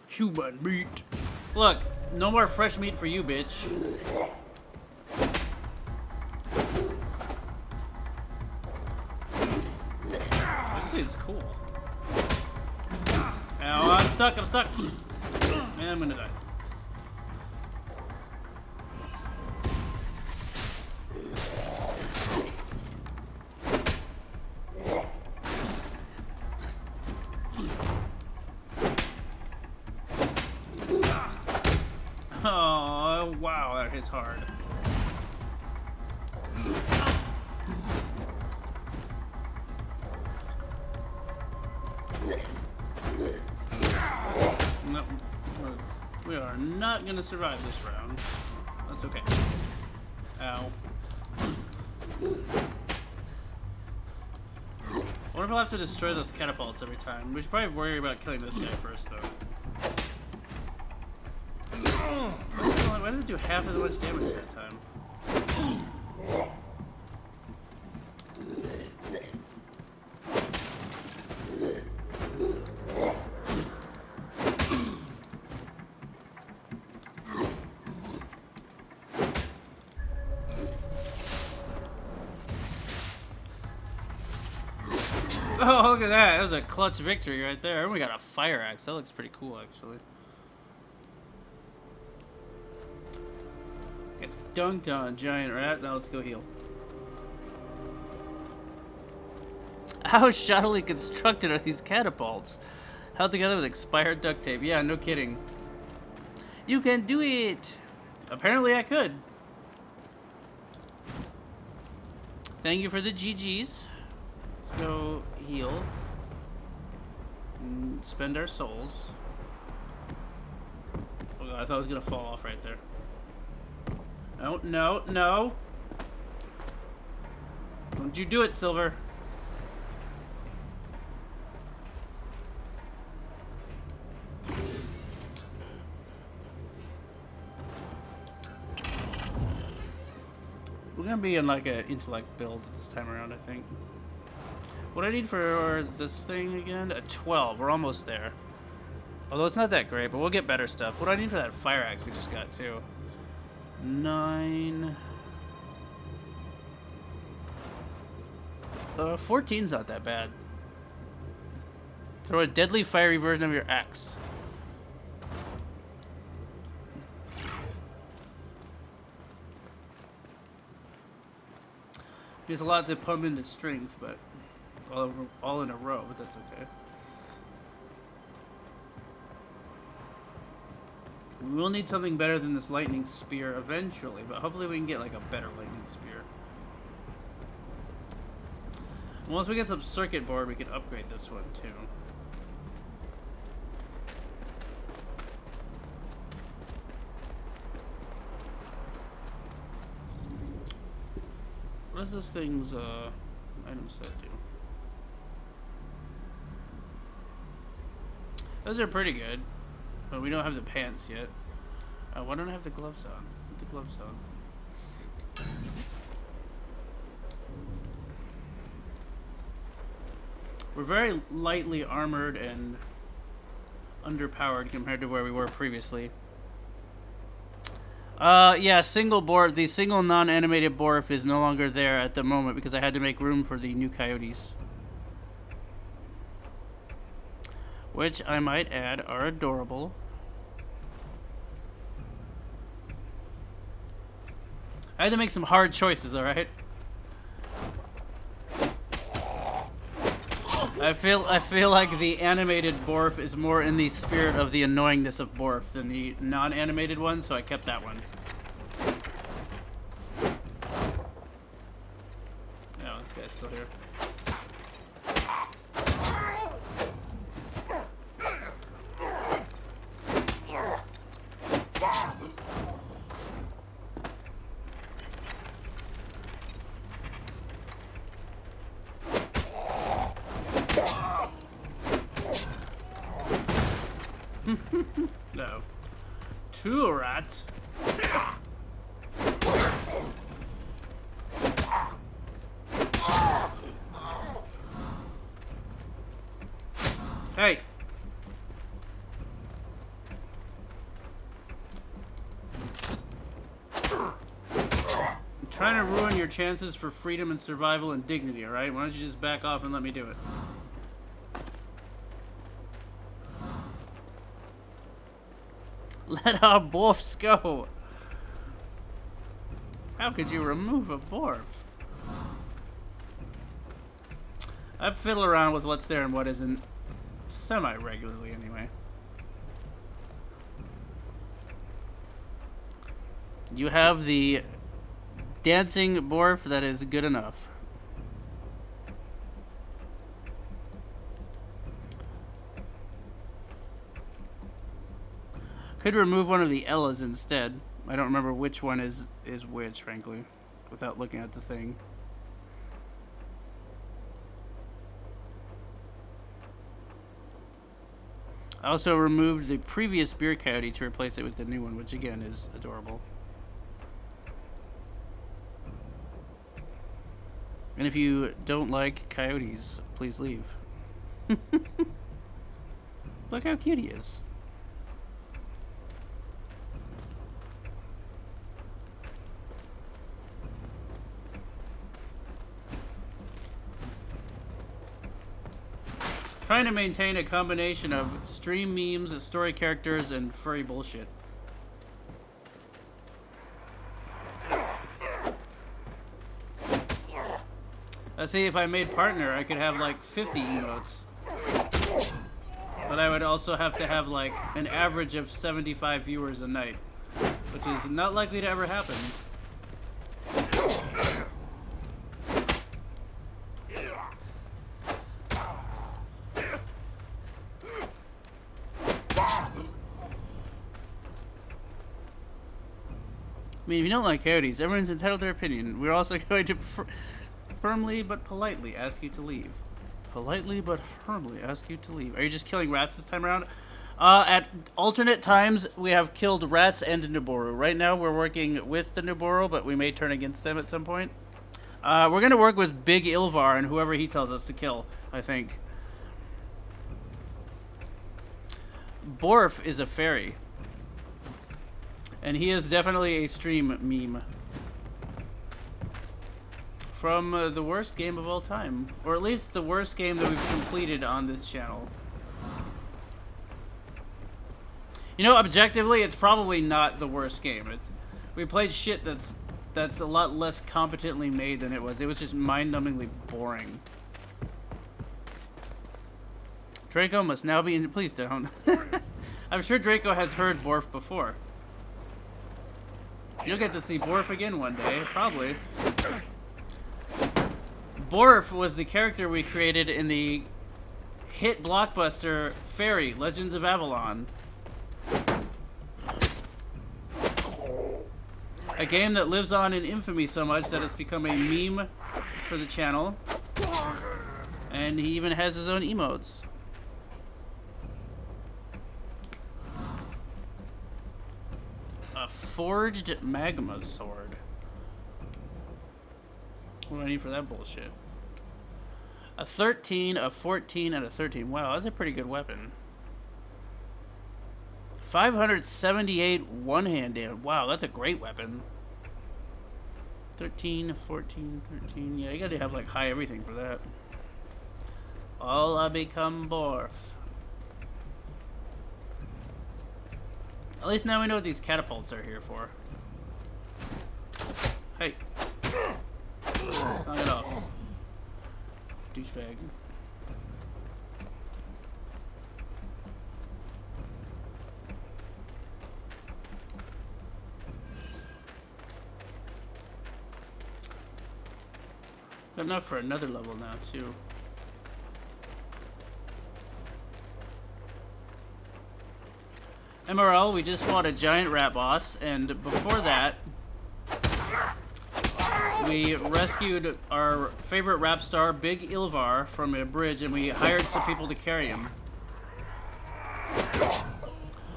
Human meat. Look, no more fresh meat for you, bitch. This dude's cool. Ow, I'm stuck. Man, I'm gonna die. Oh, wow, that hits hard. No, we are not gonna survive this round. That's okay. Ow. I wonder if I'll have to destroy those catapults every time. We should probably worry about killing this guy first, though. Why did it do half as much damage that time? Oh, look at that. That was a clutch victory right there. And we got a fire axe. That looks pretty cool, actually. Get dunked on, giant rat. Now let's go heal. How shoddily constructed are these catapults? Held together with expired duct tape. Yeah, no kidding. You can do it! Apparently I could. Thank you for the GGs. Let's go heal. And spend our souls. Oh god, I thought I was gonna fall off right there. No, no, no. Don't you do it, Silver. We're gonna be in like an intellect build this time around, I think. What do I need for this thing again? A 12. We're almost there. Although it's not that great, but we'll get better stuff. What do I need for that fire axe we just got too? 9. 14's not that bad. Throw a deadly fiery version of your axe. There's a lot to pump into strength, but all in a row, but that's okay. We will need something better than this lightning spear eventually, but hopefully we can get like a better lightning spear. And once we get some circuit board, we can upgrade this one too. What does this thing's item set do? Those are pretty good. But we don't have the pants yet. Why don't I have the gloves on? Put the gloves on. We're very lightly armored and underpowered compared to where we were previously. Yeah, single Borf. The single non-animated Borf is no longer there at the moment because I had to make room for the new coyotes. Which, I might add, are adorable. I had to make some hard choices, alright? I feel like the animated Borf is more in the spirit of the annoyingness of Borf than the non-animated one, so I kept that one. Oh, this guy's still here. No. Two rats. Hey. I'm trying to ruin your chances for freedom and survival and dignity, alright? Why don't you just back off and let me do it? Let our Borfs go! How could you remove a Borf? I fiddle around with what's there and what isn't semi-regularly anyway. You have the dancing Borf that is good enough. Could remove one of the Ellas instead. I don't remember which one is which, frankly, without looking at the thing. I also removed the previous beer coyote to replace it with the new one, which again is adorable. And if you don't like coyotes, please leave. Look how cute he is. Trying to maintain a combination of stream memes, story characters, and furry bullshit. Let's see, if I made partner, I could have like 50 emotes. But I would also have to have like an average of 75 viewers a night, which is not likely to ever happen. I mean, if you don't like coyotes, everyone's entitled to their opinion. We're also going to firmly but politely ask you to leave. Politely but firmly ask you to leave. Are you just killing rats this time around? At alternate times, we have killed rats and Nuboru. Right now, we're working with the Nuboru, but we may turn against them at some point. We're going to work with Big Ilvar and whoever he tells us to kill, I think. Borf is a fairy. And he is definitely a stream meme. From the worst game of all time. Or at least the worst game that we've completed on this channel. You know, objectively, it's probably not the worst game. We played shit that's that's a lot less competently made than it was. It was just mind-numbingly boring. Draco must now be in. Please don't. I'm sure Draco has heard Borf before. You'll get to see Borf again one day, probably. Borf was the character we created in the hit blockbuster Fairy, Legends of Avalon. A game that lives on in infamy so much that it's become a meme for the channel. And he even has his own emotes. A forged magma sword. What do I need for that bullshit? A 13, a 14, and a 13. Wow, that's a pretty good weapon. 578 one-hand damage. Wow, that's a great weapon. 13, 14, 13. Yeah, you gotta have like high everything for that. All I become Borf. At least now we know what these catapults are here for. Hey. Knock it off. Douchebag. Got enough for another level now, too. MRL, we just fought a giant rat boss, and before that, we rescued our favorite rap star, Big Ilvar, from a bridge, and we hired some people to carry him.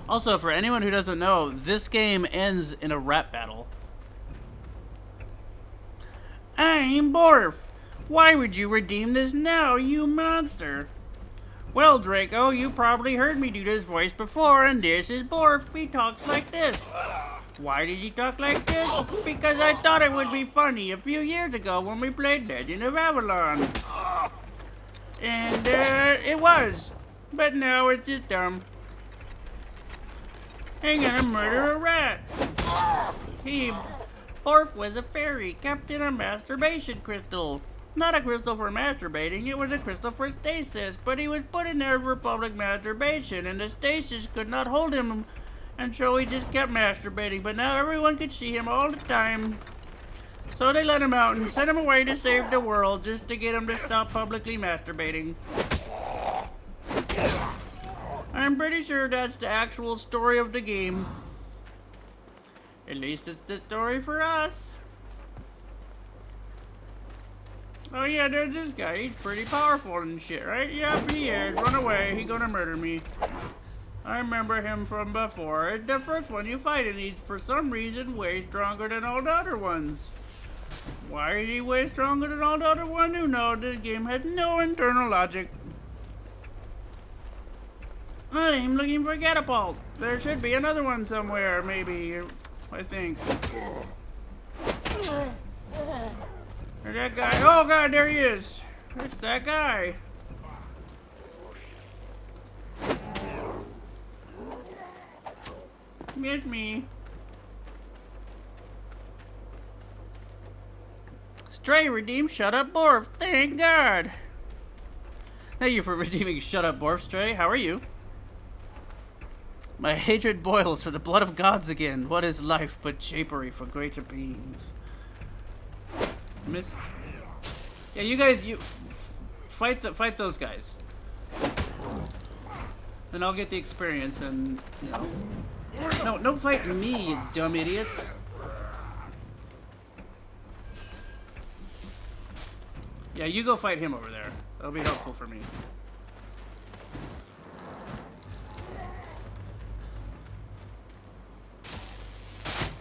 Also, for anyone who doesn't know, this game ends in a rap battle. I'm Borf. Why would you redeem this now, you monster? Well, Draco, you probably heard me do this voice before, and this is Borf. He talks like this. Why did he talk like this? Because I thought it would be funny a few years ago when we played Legend of Avalon. And, it was. But now it's just dumb. I'm gonna murder a rat. Borf was a fairy kept in a masturbation crystal. Not a crystal for masturbating, it was a crystal for stasis, but he was put in there for public masturbation, and the stasis could not hold him, and so he just kept masturbating, but now everyone could see him all the time. So they let him out and sent him away to save the world, just to get him to stop publicly masturbating. I'm pretty sure that's the actual story of the game. At least it's the story for us. Oh yeah, there's this guy. He's pretty powerful and shit, right? Yep, he is. Run away. He gonna murder me. I remember him from before. It's the first one you fight, and he's for some reason way stronger than all the other ones. Why is he way stronger than all the other ones? Who knows? This game has no internal logic. I'm looking for a catapult. There should be another one somewhere, maybe. I think. There's that guy. Oh god, there he is. It's that guy. It's me. Stray redeemed Shut Up Borf. Thank God. Thank you for redeeming Shut Up Borf, Stray. How are you? My hatred boils for the blood of gods again. What is life but shapery for greater beings? Missed. Yeah, you guys, fight those guys. Then I'll get the experience, and you know. No, don't fight me, you dumb idiots. Yeah, you go fight him over there. That'll be helpful for me.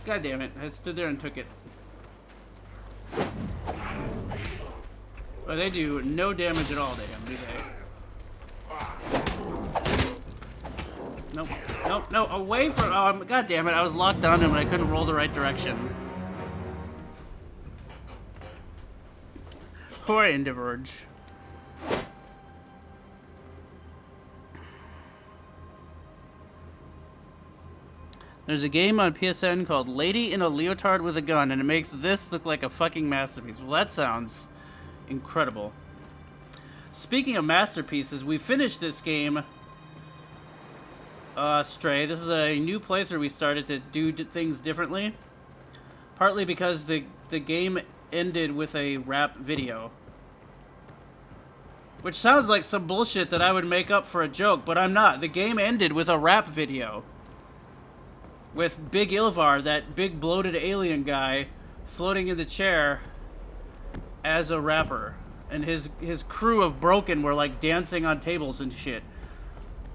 God damn it! I stood there and took it. But they do no damage at all to him, do they? Nope. Nope. No. Away from. God damn it! I was locked on him and I couldn't roll the right direction. Poor Endeverge. There's a game on PSN called Lady in a Leotard with a Gun, and it makes this look like a fucking masterpiece. Well, that sounds incredible. Speaking of masterpieces, we finished this game, Stray. This is a new playthrough we started to do things differently. Partly because the game ended with a rap video. Which sounds like some bullshit that I would make up for a joke, but I'm not. The game ended with a rap video. With Big Ilvar, that big bloated alien guy, floating in the chair as a rapper. And his crew of Broken were like dancing on tables and shit.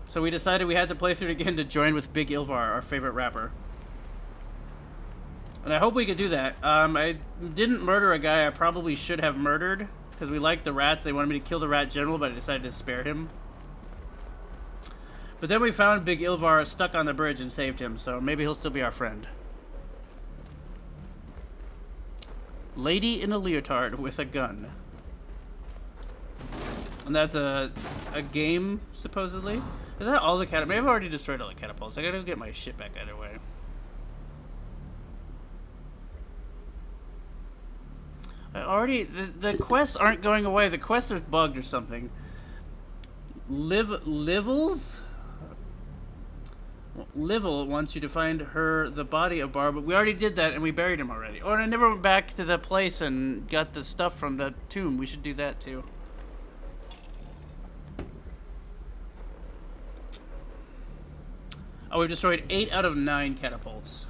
So we decided we had to play through it again to join with Big Ilvar, our favorite rapper. And I hope we could do that. I didn't murder a guy I probably should have murdered. Because we liked the rats. They wanted me to kill the rat general, but I decided to spare him. But then we found Big Ilvar stuck on the bridge and saved him, so maybe he'll still be our friend. Lady in a Leotard with a Gun. And that's a game, supposedly. Is that all the catapults? Maybe I've already destroyed all the catapults. I gotta go get my shit back either way. The quests aren't going away. The quests are bugged or something. Livels wants you to find the body of Bar, but we already did that and we buried him already. Oh, and I never went back to the place and got the stuff from the tomb. We should do that too. Oh, we've destroyed 8 out of 9 catapults.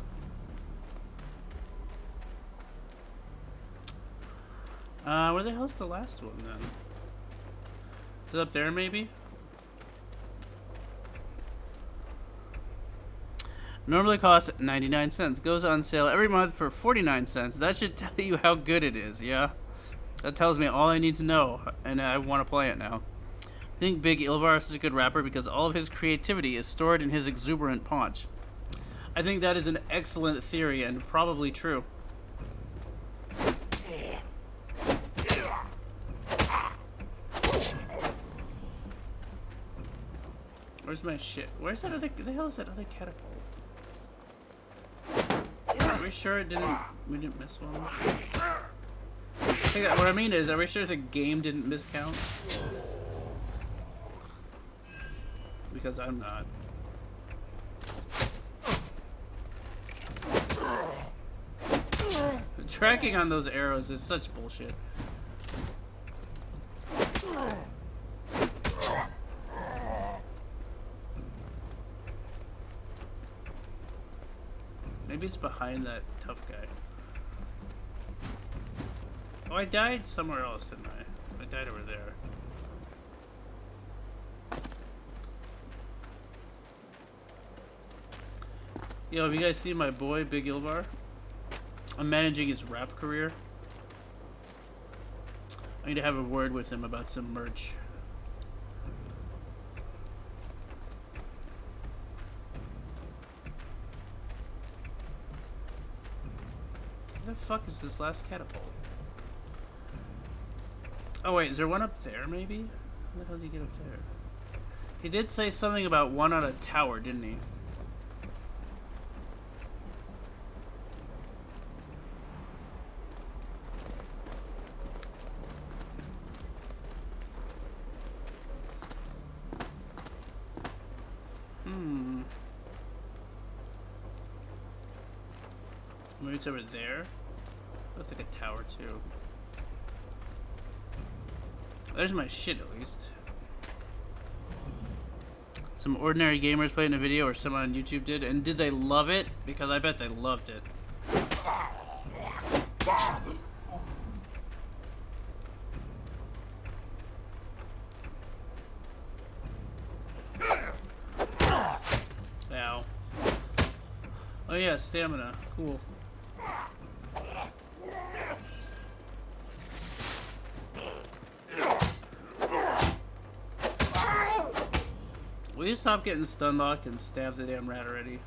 Where the hell's the last one then? Is it up there maybe? Normally costs 99 cents. Goes on sale every month for 49 cents. That should tell you how good it is, yeah? That tells me all I need to know, and I want to play it now. I think Big Ilvar is such a good rapper because all of his creativity is stored in his exuberant paunch. I think that is an excellent theory and probably true. Where's my shit? Where's that other? The hell is that other catapult? Are we sure it didn't? We didn't miss one. I think that, what I mean is, are we sure the game didn't miscount? Because I'm not. The tracking on those arrows is such bullshit. Maybe it's behind that tough guy. Oh, I died somewhere else, didn't I? I died over there. Yo, have you guys seen my boy, Big Ilvar? I'm managing his rap career. I need to have a word with him about some merch. Where the fuck is this last catapult? Oh wait, is there one up there maybe? How the hell did he get up there? He did say something about one on a tower, didn't he? Maybe it's over there. Looks like a tower too. There's my shit at least. Some ordinary gamers played in a video or someone on YouTube did, and did they love it? Because I bet they loved it. Ow. Oh yeah, stamina. Cool. Will you stop getting stun locked and stab the damn rat already?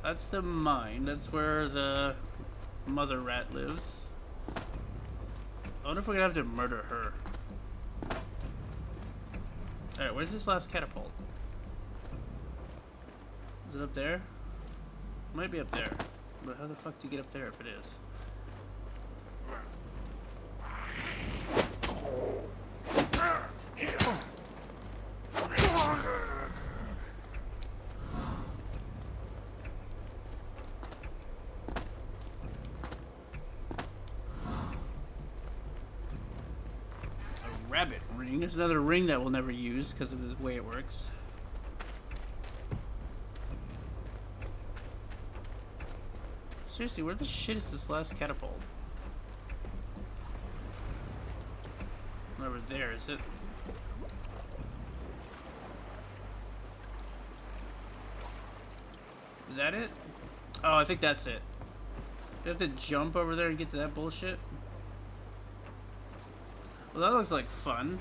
That's the mine. That's where the mother rat lives. I wonder if we're gonna have to murder her. Alright, where's this last catapult? Is it up there? It might be up there. But how the fuck do you get up there if it is? Rabbit ring. There's another ring that we'll never use because of the way it works. Seriously, where the shit is this last catapult? Over there, is it? Is that it? Oh, I think that's it. You have to jump over there and get to that bullshit? Well, that looks like fun.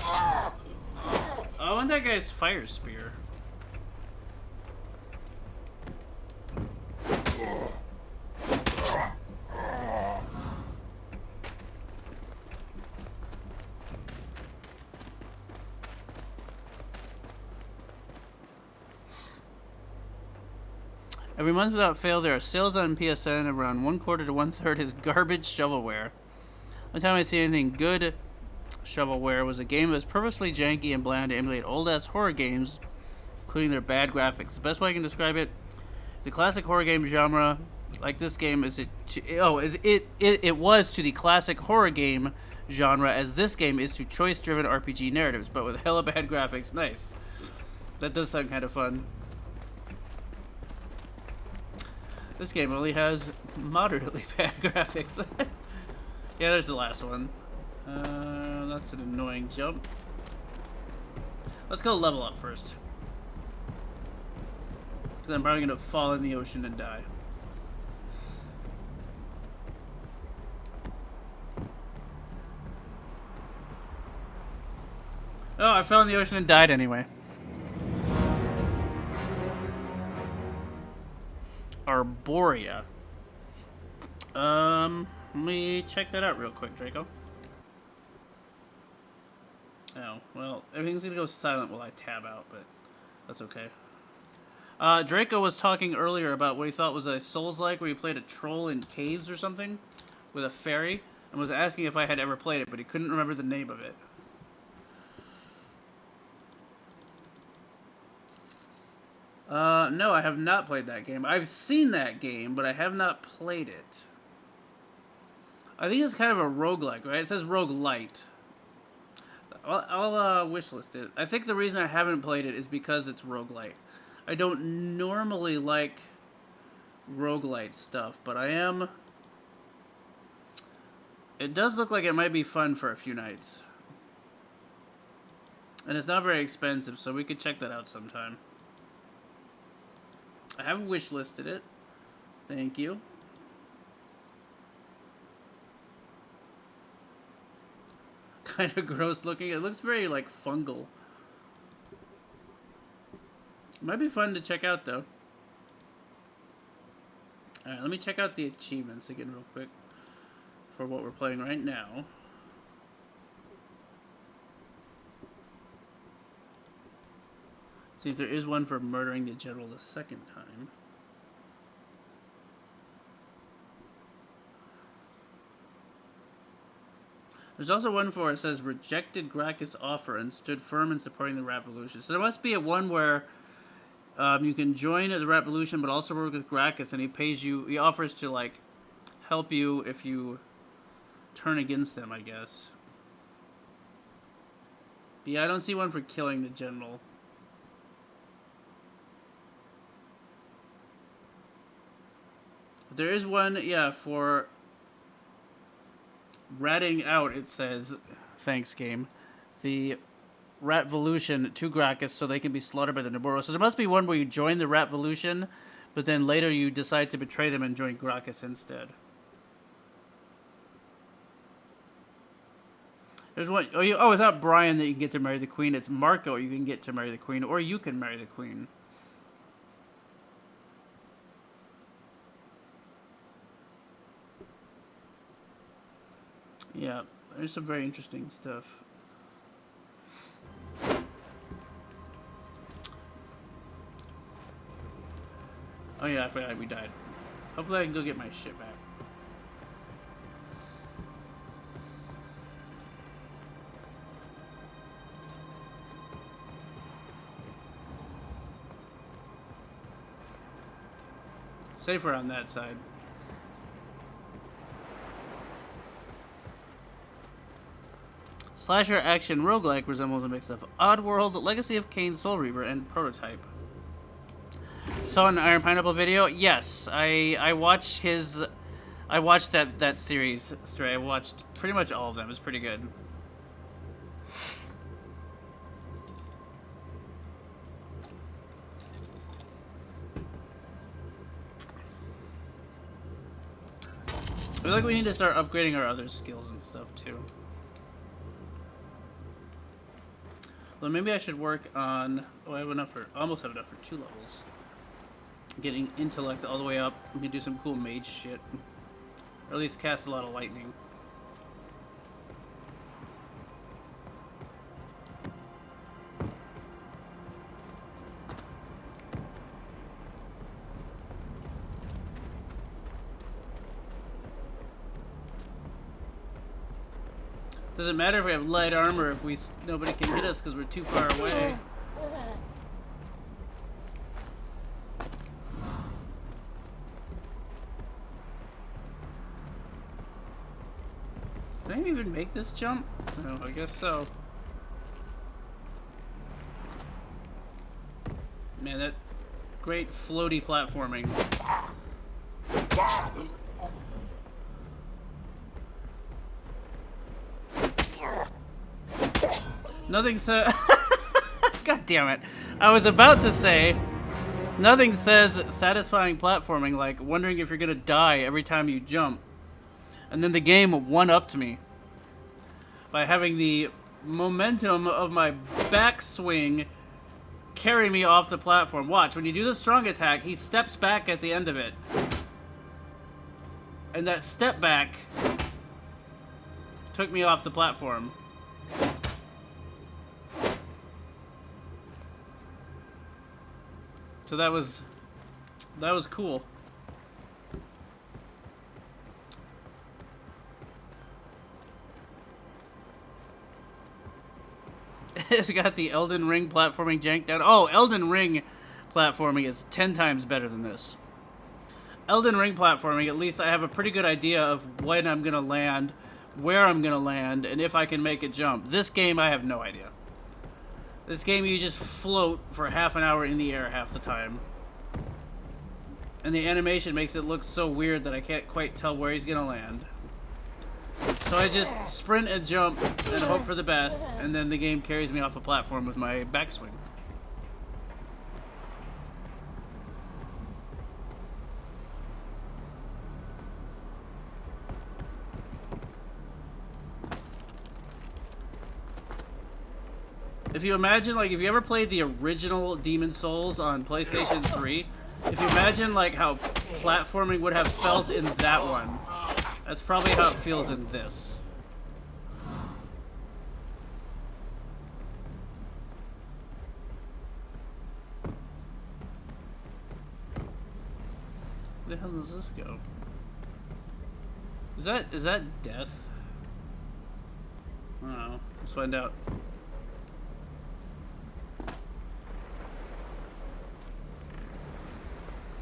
Oh, I want that guy's fire spear. Every month without fail, there are sales on PSN. Around 1/4 to 1/3 is garbage shovelware. One time I see anything good shovelware was a game that was purposely janky and bland to emulate old-ass horror games, including their bad graphics. The best way I can describe it is a classic horror game genre. Like this game is it was to the classic horror game genre as this game is to choice-driven RPG narratives, but with hella bad graphics. Nice. That does sound kind of fun. This game only has moderately bad graphics. Yeah, there's the last one. That's an annoying jump. Let's go level up first. Because I'm probably going to fall in the ocean and die. Oh, I fell in the ocean and died anyway. Arborea. Let me check that out real quick, Draco. Oh, well, everything's gonna go silent while I tab out, but that's okay. Draco was talking earlier about what he thought was a Souls-like, where he played a troll in caves or something with a fairy, and was asking if I had ever played it, but he couldn't remember the name of it. No, I have not played that game. I've seen that game, but I have not played it. I think it's kind of a roguelike, right? It says roguelite. I'll wishlist it. I think the reason I haven't played it is because it's roguelite. I don't normally like roguelite stuff, but I am... It does look like it might be fun for a few nights. And it's not very expensive, so we could check that out sometime. I have wishlisted it. Thank you. Kind of gross looking. It looks very, like, fungal. Might be fun to check out, though. Alright, let me check out the achievements again real quick for what we're playing right now. See if there is one for murdering the general the second time. There's also one for it says rejected Gracchus' offer and stood firm in supporting the revolution. So there must be a one where you can join the revolution but also work with Gracchus, and he pays you, he offers to like help you if you turn against them, I guess. But yeah, I don't see one for killing the general. There is one, yeah, for ratting out, it says, thanks game, the Ratvolution to Gracchus so they can be slaughtered by the Naboros. So there must be one where you join the Ratvolution, but then later you decide to betray them and join Gracchus instead. There's one. Oh, it's not Brian that you can get to marry the queen. It's Marco you can get to marry the queen, or you can marry the queen. Yeah, there's some very interesting stuff. Oh yeah, I forgot we died. Hopefully I can go get my shit back. Safer on that side. Slasher action roguelike resembles a mix of Oddworld, Legacy of Kain, Soul Reaver, and Prototype. Saw an Iron Pineapple video? Yes, I watched his. I watched that series. Stray. I watched pretty much all of them. It's pretty good. I feel like we need to start upgrading our other skills and stuff too. Well, maybe I should work on. Oh, I have enough for. Almost have enough for 2 levels. Getting intellect all the way up. We can do some cool mage shit, or at least cast a lot of lightning. Doesn't matter if we have light armor if nobody can hit us because we're too far away. Did I even make this jump? No, I guess so. Man, that great floaty platforming. Nothing says. God damn it. I was about to say, nothing says satisfying platforming like wondering if you're gonna die every time you jump. And then the game one-upped me by having the momentum of my backswing carry me off the platform. Watch, when you do the strong attack, he steps back at the end of it. And that step back took me off the platform. So that was cool. It's got the Elden Ring platforming jank down. Oh, Elden Ring platforming is 10 times better than this. Elden Ring platforming, at least I have a pretty good idea of when I'm gonna land, where I'm gonna land, and if I can make a jump. This game, I have no idea. This game, you just float for half an hour in the air half the time. And the animation makes it look so weird that I can't quite tell where he's gonna land. So I just sprint and jump and hope for the best, and then the game carries me off a platform with my backswing. If you imagine, like, if you ever played the original Demon Souls on PlayStation 3, if you imagine, like, how platforming would have felt in that one, that's probably how it feels in this. Where the hell does this go? Is that death? I don't know. Let's find out.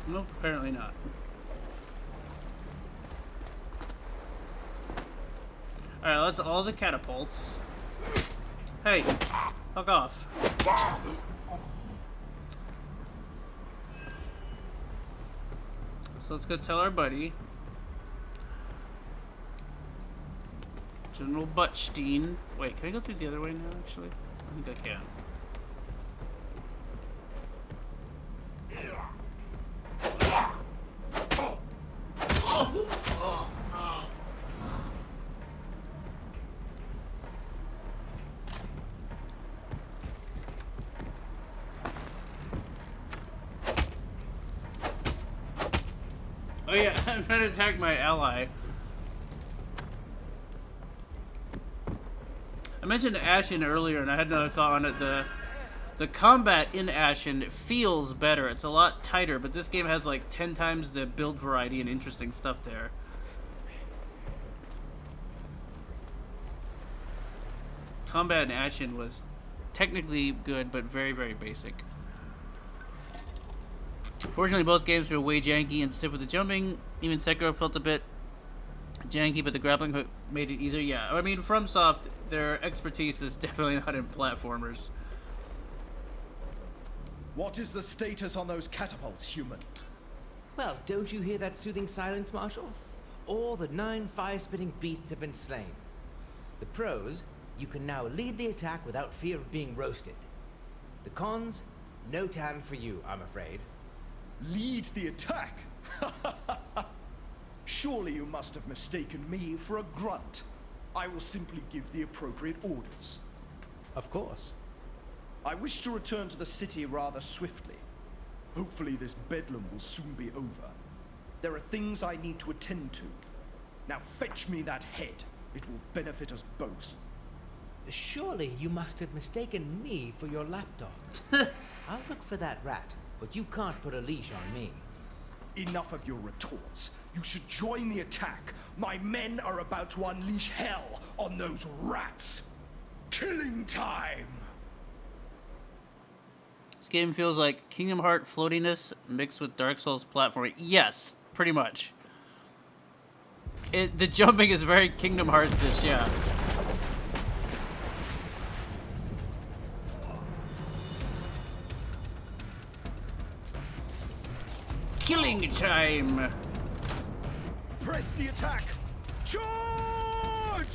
Nope, apparently not. Alright, let's all the catapults. Hey, fuck off. So let's go tell our buddy, General Butstein. Wait, can I go through the other way now, actually? I think I can. Oh yeah, I'm trying to attack my ally. I mentioned Ashen earlier, and I had another thought on it. The combat in Ashen feels better. It's a lot tighter, but this game has like 10 times the build variety and interesting stuff there. Combat in Ashen was technically good, but very, very basic. Fortunately, both games were way janky and stiff with the jumping. Even Sekiro felt a bit janky, but the grappling hook made it easier. Yeah, I mean, FromSoft, their expertise is definitely not in platformers. What is the status on those catapults, human? Well, don't you hear that soothing silence, Marshal? All the 9 fire-spitting beasts have been slain. The pros, you can now lead the attack without fear of being roasted. The cons, no tan for you, I'm afraid. Lead the attack? Surely you must have mistaken me for a grunt. I will simply give the appropriate orders. Of course. I wish to return to the city rather swiftly. Hopefully this bedlam will soon be over. There are things I need to attend to. Now fetch me that head. It will benefit us both. Surely you must have mistaken me for your lapdog. I'll look for that rat, but you can't put a leash on me. Enough of your retorts. You should join the attack. My men are about to unleash hell on those rats. Killing time! This game feels like Kingdom Hearts floatiness mixed with Dark Souls platforming. Yes, pretty much. The jumping is very Kingdom Hearts-ish, yeah. Killing time! Press the attack! Charge!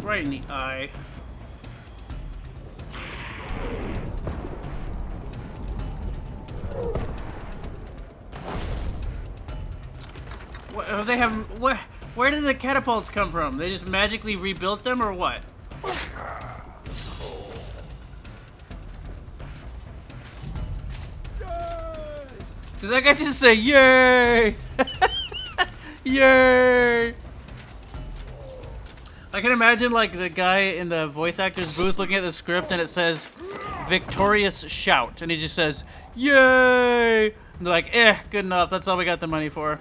Right in the eye. What, they have, where did the catapults come from? They just magically rebuilt them, or what? Did that guy just say, yay? Yay! I can imagine, like, the guy in the voice actor's booth looking at the script and it says, victorious shout. And he just says, yay! And they're like, good enough. That's all we got the money for.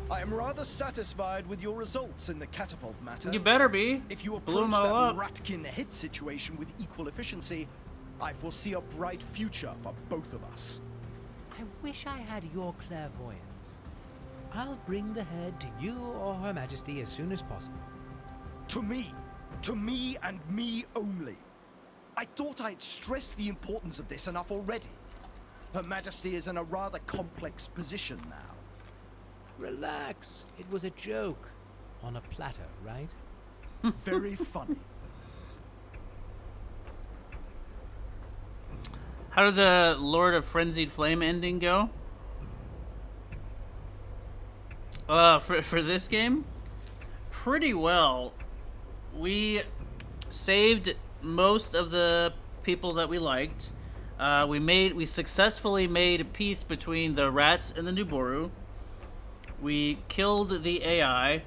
I am rather satisfied with your results in the catapult matter. You better be. If you Blew approach 'em all that up. ratkin hit situation with equal efficiency, I foresee a bright future for both of us. I wish I had your clairvoyance. I'll bring the head to you or Her Majesty as soon as possible. To me and me only. I thought I'd stressed the importance of this enough already. Her Majesty is in a rather complex position now. Relax. It was a joke. On a platter, right? Very funny. How did the Lord of Frenzied Flame ending go? For this game? Pretty well. We saved most of the people that we liked. We successfully made peace between the rats and the Nuboru. We killed the AI.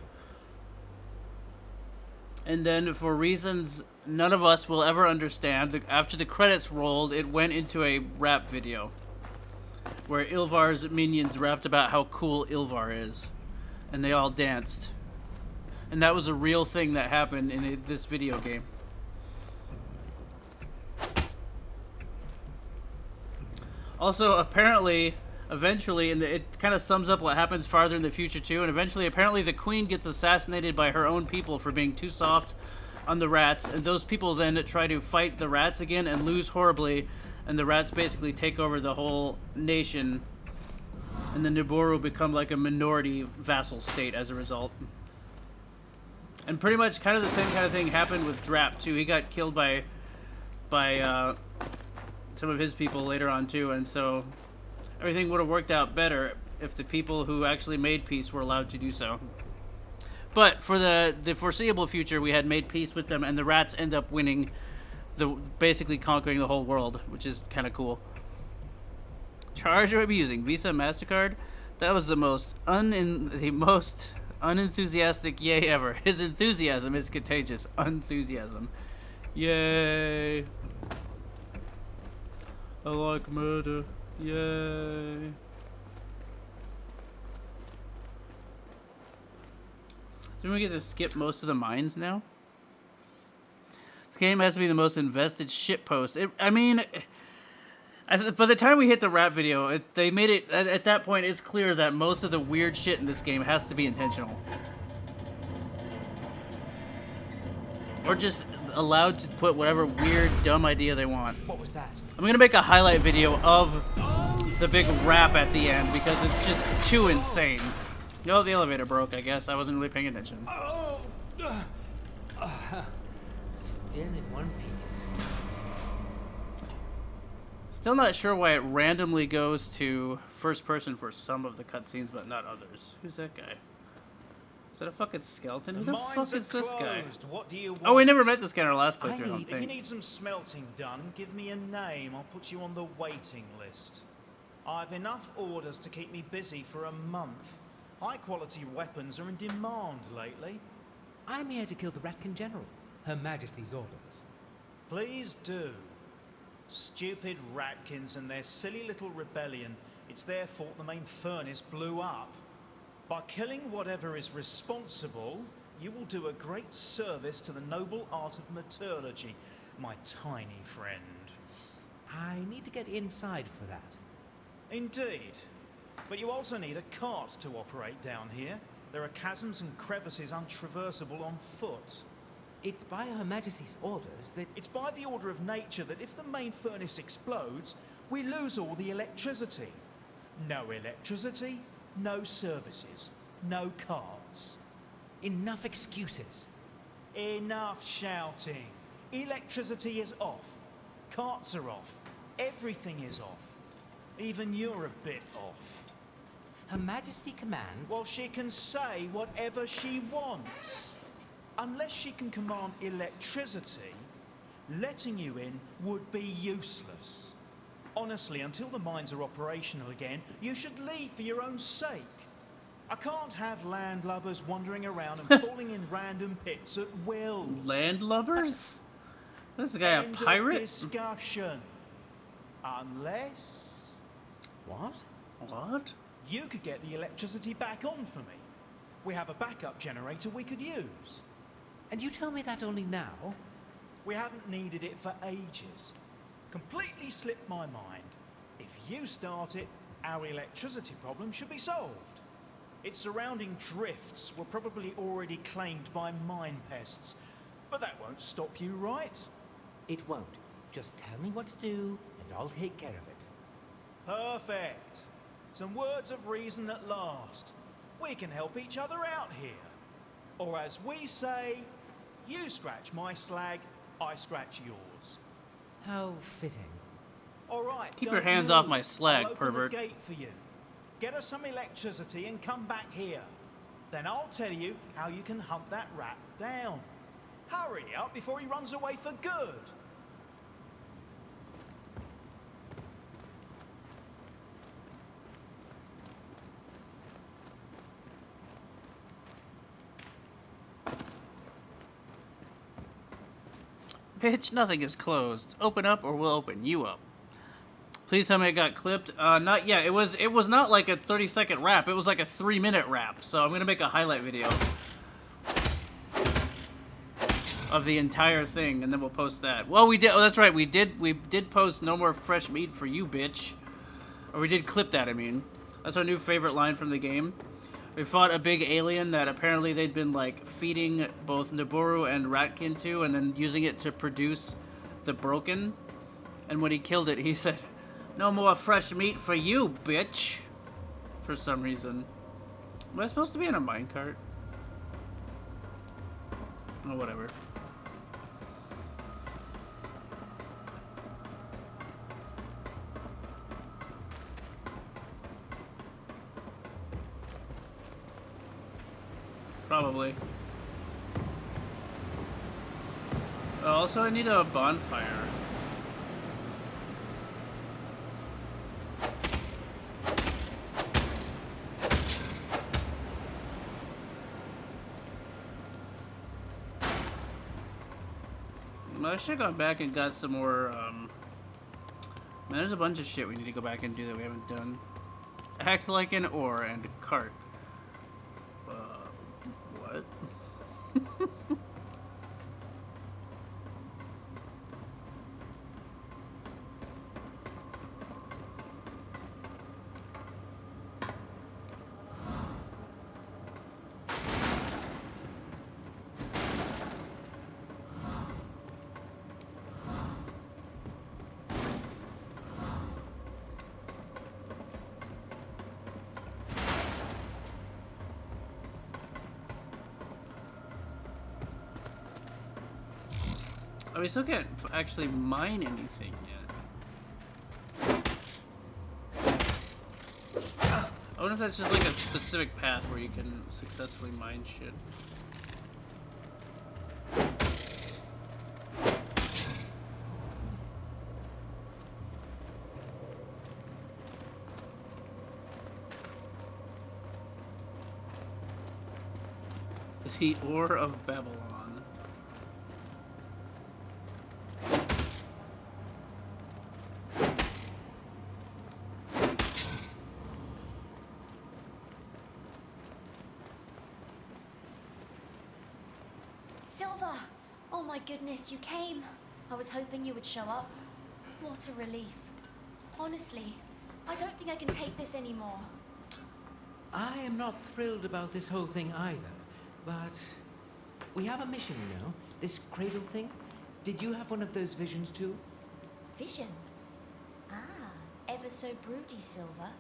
And then, for reasons none of us will ever understand, after the credits rolled, it went into a rap video where Ilvar's minions rapped about how cool Ilvar is. And they all danced. And that was a real thing that happened in this video game. Also, apparently, eventually, and it kind of sums up what happens farther in the future too, and eventually, apparently, the queen gets assassinated by her own people for being too soft on the rats, and those people then try to fight the rats again and lose horribly, and the rats basically take over the whole nation, and the Nuboru become like a minority vassal state as a result. And pretty much kind of the same kind of thing happened with Drap too. He got killed by some of his people later on too, and so everything would have worked out better if the people who actually made peace were allowed to do so. But for the foreseeable future, we had made peace with them, and the rats end up winning, basically conquering the whole world, which is kind of cool. Charge are we using? Visa, MasterCard? That was the most unenthusiastic yay ever. His enthusiasm is contagious. Enthusiasm. Yay. I like murder. Yay. So we get to skip most of the mines now? This game has to be the most invested shitpost. I mean, by the time we hit the rap video, they made it, at that point, it's clear that most of the weird shit in this game has to be intentional. Or just allowed to put whatever weird, dumb idea they want. What was that? I'm gonna make a highlight video of the big rap at the end because it's just too insane. No, the elevator broke, I guess. I wasn't really paying attention. Still in one piece. Still not sure why it randomly goes to first person for some of the cutscenes, but not others. Who's that guy? Is that a fucking skeleton? Who the fuck is this guy? What do you want? Oh, we never met this guy in our last playthrough, I don't If you think. need some smelting done, give me a name. I'll put you on the waiting list. I've enough orders to keep me busy for a month. High-quality weapons are in demand lately. I'm here to kill the Ratkin General. Her Majesty's orders. Please do. Stupid Ratkins and their silly little rebellion. It's their fault the main furnace blew up. By killing whatever is responsible, you will do a great service to the noble art of metallurgy, my tiny friend. I need to get inside for that. Indeed. But you also need a cart to operate down here. There are chasms and crevices untraversable on foot. It's by Her Majesty's orders that... It's by the order of nature that if the main furnace explodes, we lose all the electricity. No electricity, no services, no carts. Enough excuses. Enough shouting. Electricity is off. Carts are off. Everything is off. Even you're a bit off. Her Majesty commands... Well, she can say whatever she wants. Unless she can command electricity, letting you in would be useless. Honestly, until the mines are operational again, you should leave for your own sake. I can't have landlubbers wandering around and falling in random pits at will. Landlubbers? This guy End a pirate? Of discussion. Unless... What? What? You could get the electricity back on for me. We have a backup generator we could use. And you tell me that only now? We haven't needed it for ages. Completely slipped my mind. If you start it, our electricity problem should be solved. Its surrounding drifts were probably already claimed by mine pests. But that won't stop you, right? It won't. Just tell me what to do, and I'll take care of it. Perfect. Some words of reason at last. We can help each other out here. Or as we say, you scratch my slag, I scratch yours. How fitting. All right. Keep your hands off my slag, I'll open pervert. the gate for you. Get us some electricity and come back here. Then I'll tell you how you can hunt that rat down. Hurry up before he runs away for good. Bitch, nothing is closed. Open up or we'll open you up. Please tell me it got clipped. Not yet. It was not like a 30-second wrap. It was like a 3-minute wrap. So I'm gonna make a highlight video of the entire thing, and then we'll post that. Well, we did. Oh, that's right. We did post "No more fresh meat for you, bitch," or we did clip that. I mean, that's our new favorite line from the game. We fought a big alien that apparently they'd been like feeding both Nibiru and Ratkin to, and then using it to produce the Broken. And when he killed it, he said, "No more fresh meat for you, bitch." For some reason. Am I supposed to be in a minecart? Oh, whatever. Probably. Also, I need a bonfire. I should have gone back and got some more, man, there's a bunch of shit we need to go back and do that we haven't done. Act like an ore and a cart. What? We still can't actually mine anything yet. I wonder if that's just like a specific path where you can successfully mine shit. The Ore of Babylon. Silver! Oh my goodness, you came. I was hoping you would show up. What a relief. Honestly, I don't think I can take this anymore. I am not thrilled about this whole thing either, but we have a mission, you know? This cradle thing. Did you have one of those visions too? Visions? Ah, ever so broody, Silver.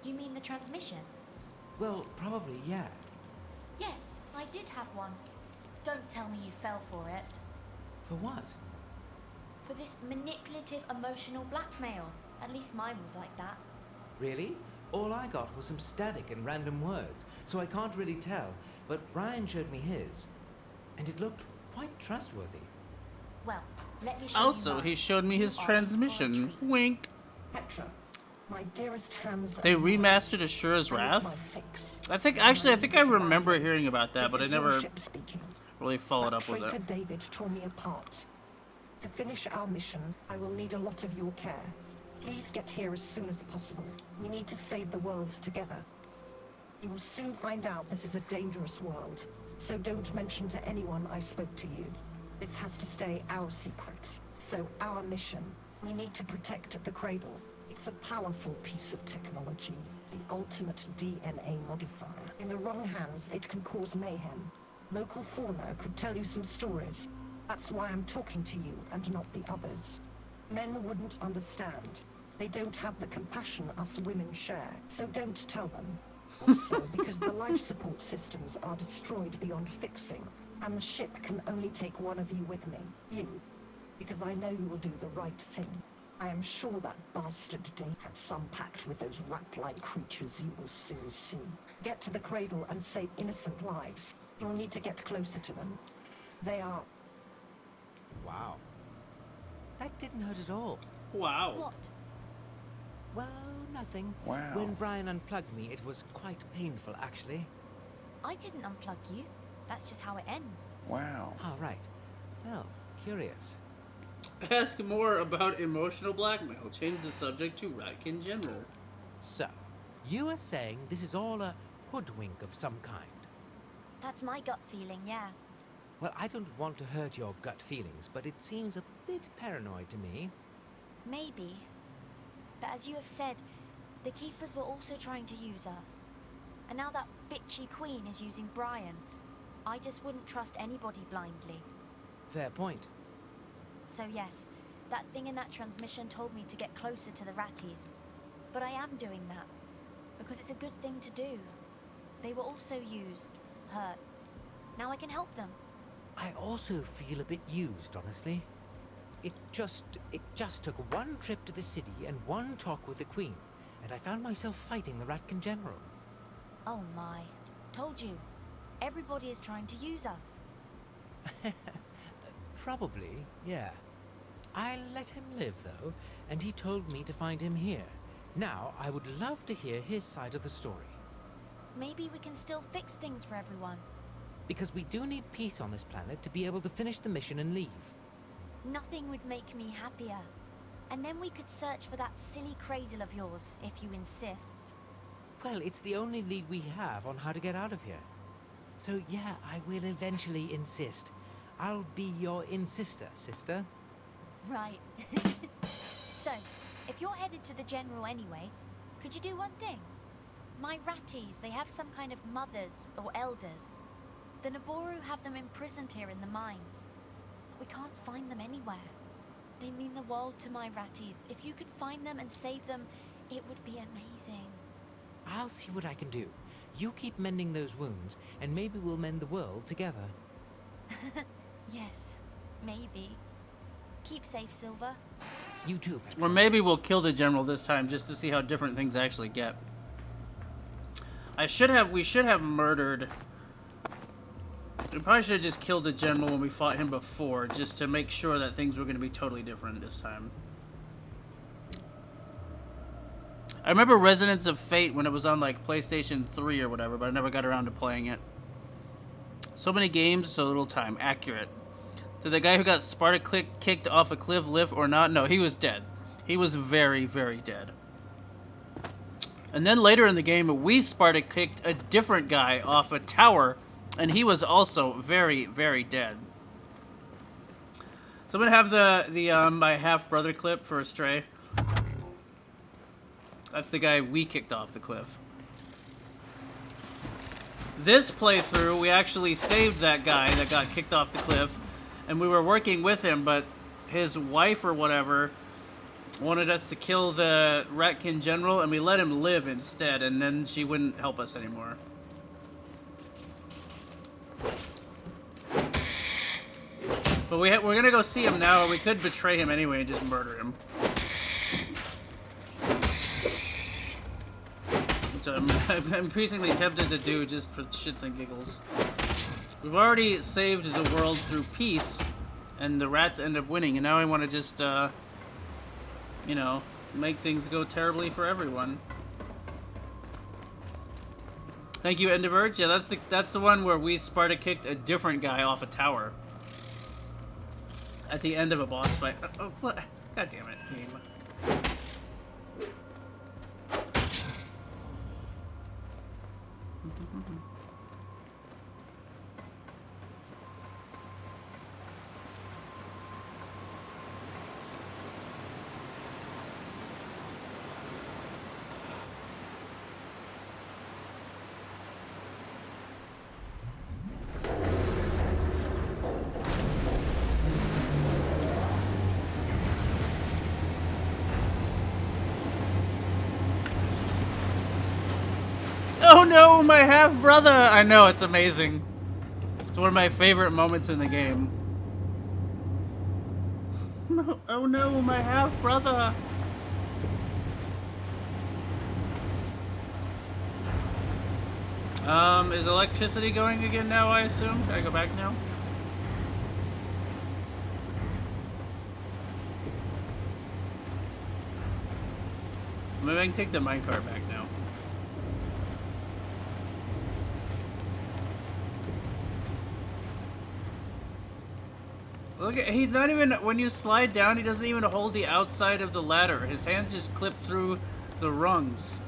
You mean the transmission? Well, probably, yeah. Yes, I did have one. Don't tell me you fell for it. For what? For this manipulative emotional blackmail. At least mine was like that. Really? All I got was some static and random words, so I can't really tell, but Ryan showed me his, and it looked quite trustworthy. Well, let me show Also, you mine. he showed me his transmission. Wink. Petra, my dearest hands. They remastered Ashura's Wrath? I think I remember hearing about that, but I never really followed up with it. David tore me apart. To finish our mission, I will need a lot of your care. Please get here as soon as possible. We need to save the world together. You will soon find out this is a dangerous world, so don't mention to anyone I spoke to you. This has to stay our secret. So our mission, we need to protect the cradle. It's a powerful piece of technology, the ultimate DNA modifier. In the wrong hands, it can cause mayhem. Local fauna could tell you some stories. That's why I'm talking to you and not the others. Men wouldn't understand. They don't have the compassion us women share, so don't tell them. Also, because the life support systems are destroyed beyond fixing, and the ship can only take one of you with me. You. Because I know you will do the right thing. I am sure that bastard Dave had some pact with those rat-like creatures you will soon see. Get to the cradle and save innocent lives. You'll need to get closer to them. They are... Wow. That didn't hurt at all. Wow. What? Well, nothing. Wow. When Brian unplugged me, it was quite painful, actually. I didn't unplug you. That's just how it ends. Wow. Oh, right. Well, curious. Ask more about emotional blackmail. Change the subject to Ratkin General. So, you are saying this is all a hoodwink of some kind? That's my gut feeling, yeah. Well, I don't want to hurt your gut feelings, but it seems a bit paranoid to me. Maybe. But as you have said, the Keepers were also trying to use us. And now that bitchy queen is using Brian. I just wouldn't trust anybody blindly. Fair point. So yes, that thing in that transmission told me to get closer to the Ratties. But I am doing that. Because it's a good thing to do. They were also used, hurt. Now I can help them. I also feel a bit used, honestly. It just took one trip to the city and one talk with the Queen, and I found myself fighting the Ratkin General. Oh my. Told you. Everybody is trying to use us. Probably, yeah. I let him live, though, and he told me to find him here. Now, I would love to hear his side of the story. Maybe we can still fix things for everyone. Because we do need peace on this planet to be able to finish the mission and leave. Nothing would make me happier. And then we could search for that silly cradle of yours, if you insist. Well, it's the only lead we have on how to get out of here. So yeah, I will eventually insist. I'll be your insister, sister. Right. So, if you're headed to the General anyway, could you do one thing? My ratties, they have some kind of mothers or elders. The Naboru have them imprisoned here in the mines. We can't find them anywhere. They mean the world to my ratties. If you could find them and save them, it would be amazing. I'll see what I can do. You keep mending those wounds, and maybe we'll mend the world together. Yes, maybe. Keep safe, Silver. You too. Or maybe we'll kill the General this time just to see how different things actually get. We should have murdered... We probably should have just killed the General when we fought him before, just to make sure that things were going to be totally different this time. I remember Resonance of Fate when it was on like PlayStation 3 or whatever, but I never got around to playing it. So many games, so little time. Accurate. Did the guy who got Sparta kicked off a cliff live or not? No, he was dead. He was very, very dead. And then later in the game, we Sparta kicked a different guy off a tower, and he was also very, very dead. So I'm gonna have the my half brother clip for Astray. That's the guy we kicked off the cliff. This playthrough, we actually saved that guy that got kicked off the cliff, and we were working with him, but his wife or whatever wanted us to kill the Ratkin General, and we let him live instead, and then she wouldn't help us anymore. But we're gonna go see him now, or we could betray him anyway and just murder him. Which I'm increasingly tempted to do just for shits and giggles. We've already saved the world through peace, and the rats end up winning, and now I want to just, you know, make things go terribly for everyone. Thank you, Enderverge. Yeah, that's the one where we Sparta kicked a different guy off a tower at the end of a boss fight. Oh, what? God damn it, game. Oh no, my half-brother! I know, it's amazing. It's one of my favorite moments in the game. No, oh no, my half-brother! Is electricity going again now, I assume? Can I go back now? Maybe I can take the minecart back now. Look at, he's not even, when you slide down, he doesn't even hold the outside of the ladder. His hands just clip through the rungs.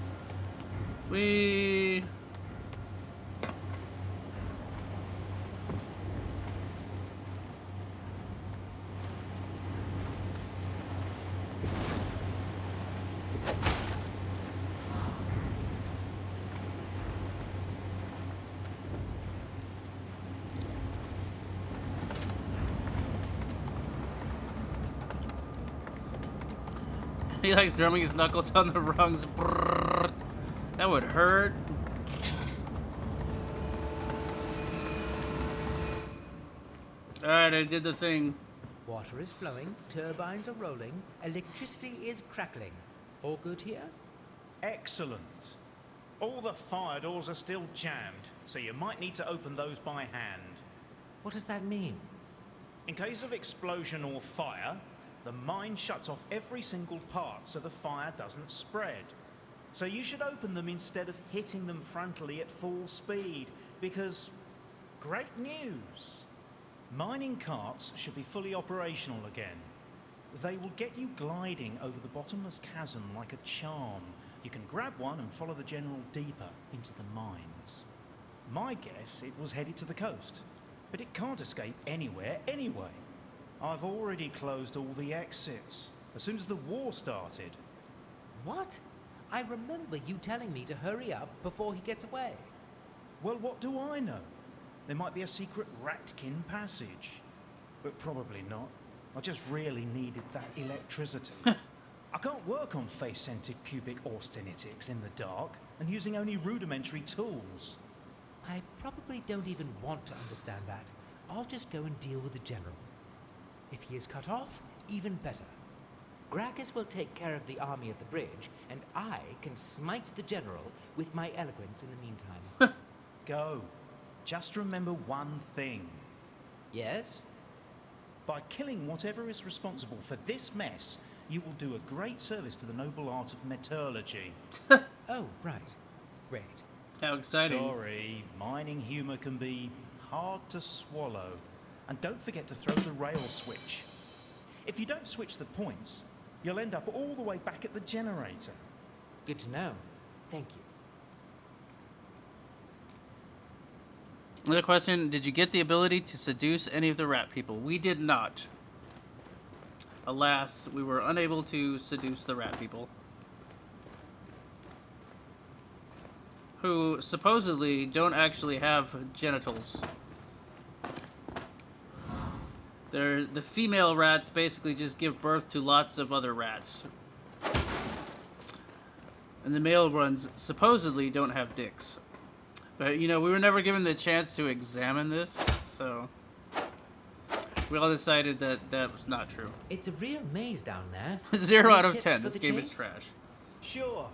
We... He likes drumming his knuckles on the rungs. Brrr. That would hurt. Alright, I did the thing. Water is flowing, turbines are rolling, electricity is crackling. All good here? Excellent. All the fire doors are still jammed. so you might need to open those by hand. What does that mean? In case of explosion or fire, the mine shuts off every single part so the fire doesn't spread. So you should open them instead of hitting them frontally at full speed, because great news! Mining carts should be fully operational again. They will get you gliding over the bottomless chasm like a charm. You can grab one and follow the general deeper into the mines. My guess, it was headed to the coast, but it can't escape anywhere anyway. I've already closed all the exits as soon as the war started. What? I remember you telling me to hurry up before he gets away. Well, what do I know? There might be a secret Ratkin passage, but probably not. I just really needed that electricity. I can't work on face-centered cubic austenitics in the dark and using only rudimentary tools. I probably don't even want to understand that. I'll just go and deal with the general. If he is cut off, even better. Gracchus will take care of the army at the bridge, and I can smite the general with my eloquence in the meantime. Go. Just remember one thing. Yes? By killing whatever is responsible for this mess, you will do a great service to the noble art of metallurgy. Oh, right. Great. How exciting. Sorry, mining humor can be hard to swallow. And don't forget to throw the rail switch. If you don't switch the points, you'll end up all the way back at the generator. Good to know. Thank you. Another question, did you get the ability to seduce any of the rat people? We did not. Alas, we were unable to seduce the rat people. Who supposedly don't actually have genitals. The female rats basically just give birth to lots of other rats. And the male ones supposedly don't have dicks. But, you know, we were never given the chance to examine this, so we all decided that that was not true. It's a real maze down there. 0 out of Tips 10. for This the game is kids? trash. Sure.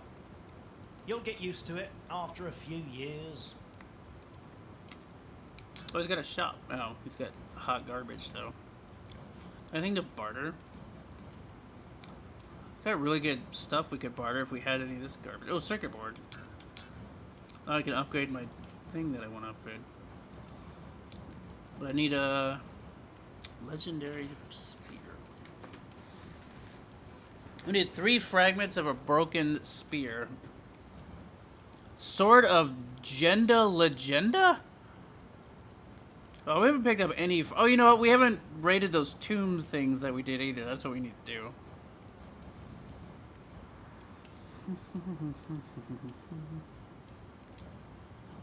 You'll get used to it after a few years. Oh, he's got a shop. Oh, he's got hot garbage, though. Anything to barter? He's got really good stuff we could barter if we had any of this garbage. Oh, circuit board. Oh, I can upgrade my thing that I want to upgrade. But I need a legendary spear. I need 3 fragments of a broken spear. Sword of Genda Legenda? Oh, we haven't picked up any... Oh, you know what? We haven't raided those tomb things that we did either. That's what we need to do.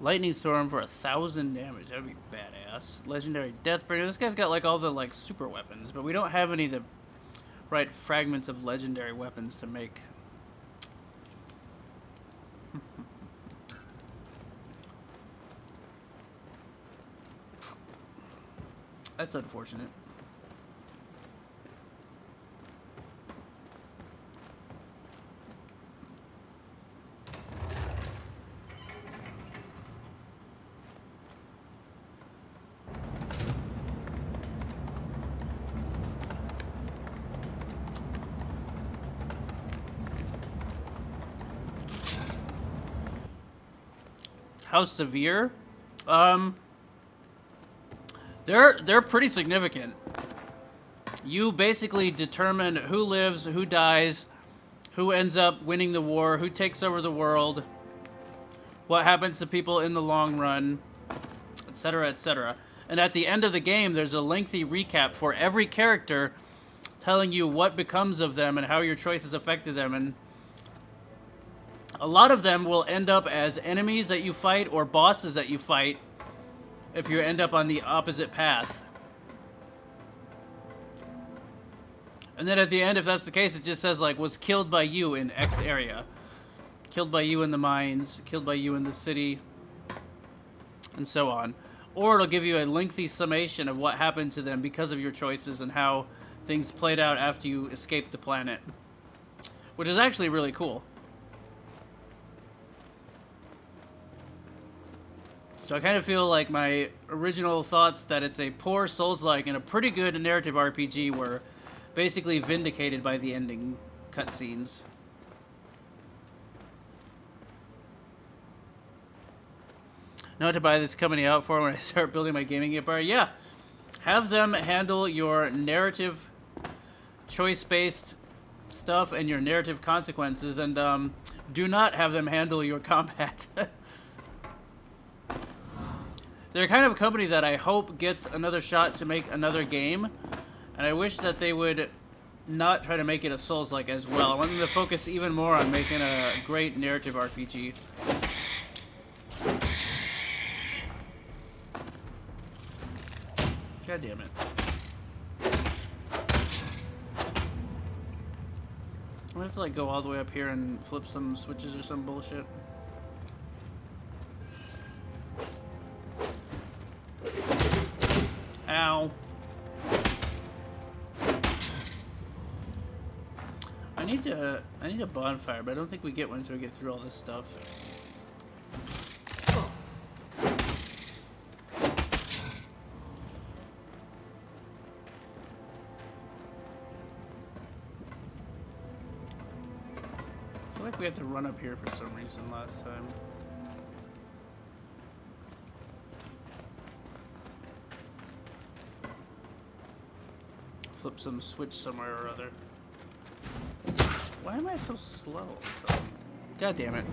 Lightning Storm for 1,000 damage. That'd be badass. Legendary Deathbringer. This guy's got like all the like super weapons, but we don't have any of the right fragments of legendary weapons to make. That's unfortunate. How severe? They're pretty significant. You basically determine who lives, who dies, who ends up winning the war, who takes over the world, what happens to people in the long run, etc., etc. And at the end of the game, there's a lengthy recap for every character telling you what becomes of them and how your choices affected them. And a lot of them will end up as enemies that you fight or bosses that you fight if you end up on the opposite path. And then at the end, if that's the case, it just says, like, was killed by you in X area. Killed by you in the mines, killed by you in the city, and so on. Or it'll give you a lengthy summation of what happened to them because of your choices and how things played out after you escaped the planet. Which is actually really cool. So I kind of feel like my original thoughts that it's a poor Souls-like and a pretty good narrative RPG were basically vindicated by the ending cutscenes. Know what to buy this company out for when I start building my gaming empire? Yeah. Have them handle your narrative choice-based stuff and your narrative consequences, and do not have them handle your combat. They're kind of a company that I hope gets another shot to make another game, and I wish that they would not try to make it a Souls-like as well. I want them to focus even more on making a great narrative RPG. God damn it. I'm gonna have to like go all the way up here and flip some switches or some bullshit. Ow. I need a bonfire, but I don't think we get one until we get through all this stuff. I feel like we had to run up here for some reason last time. Flip some switch somewhere or other. Why am I so slow? God damn it.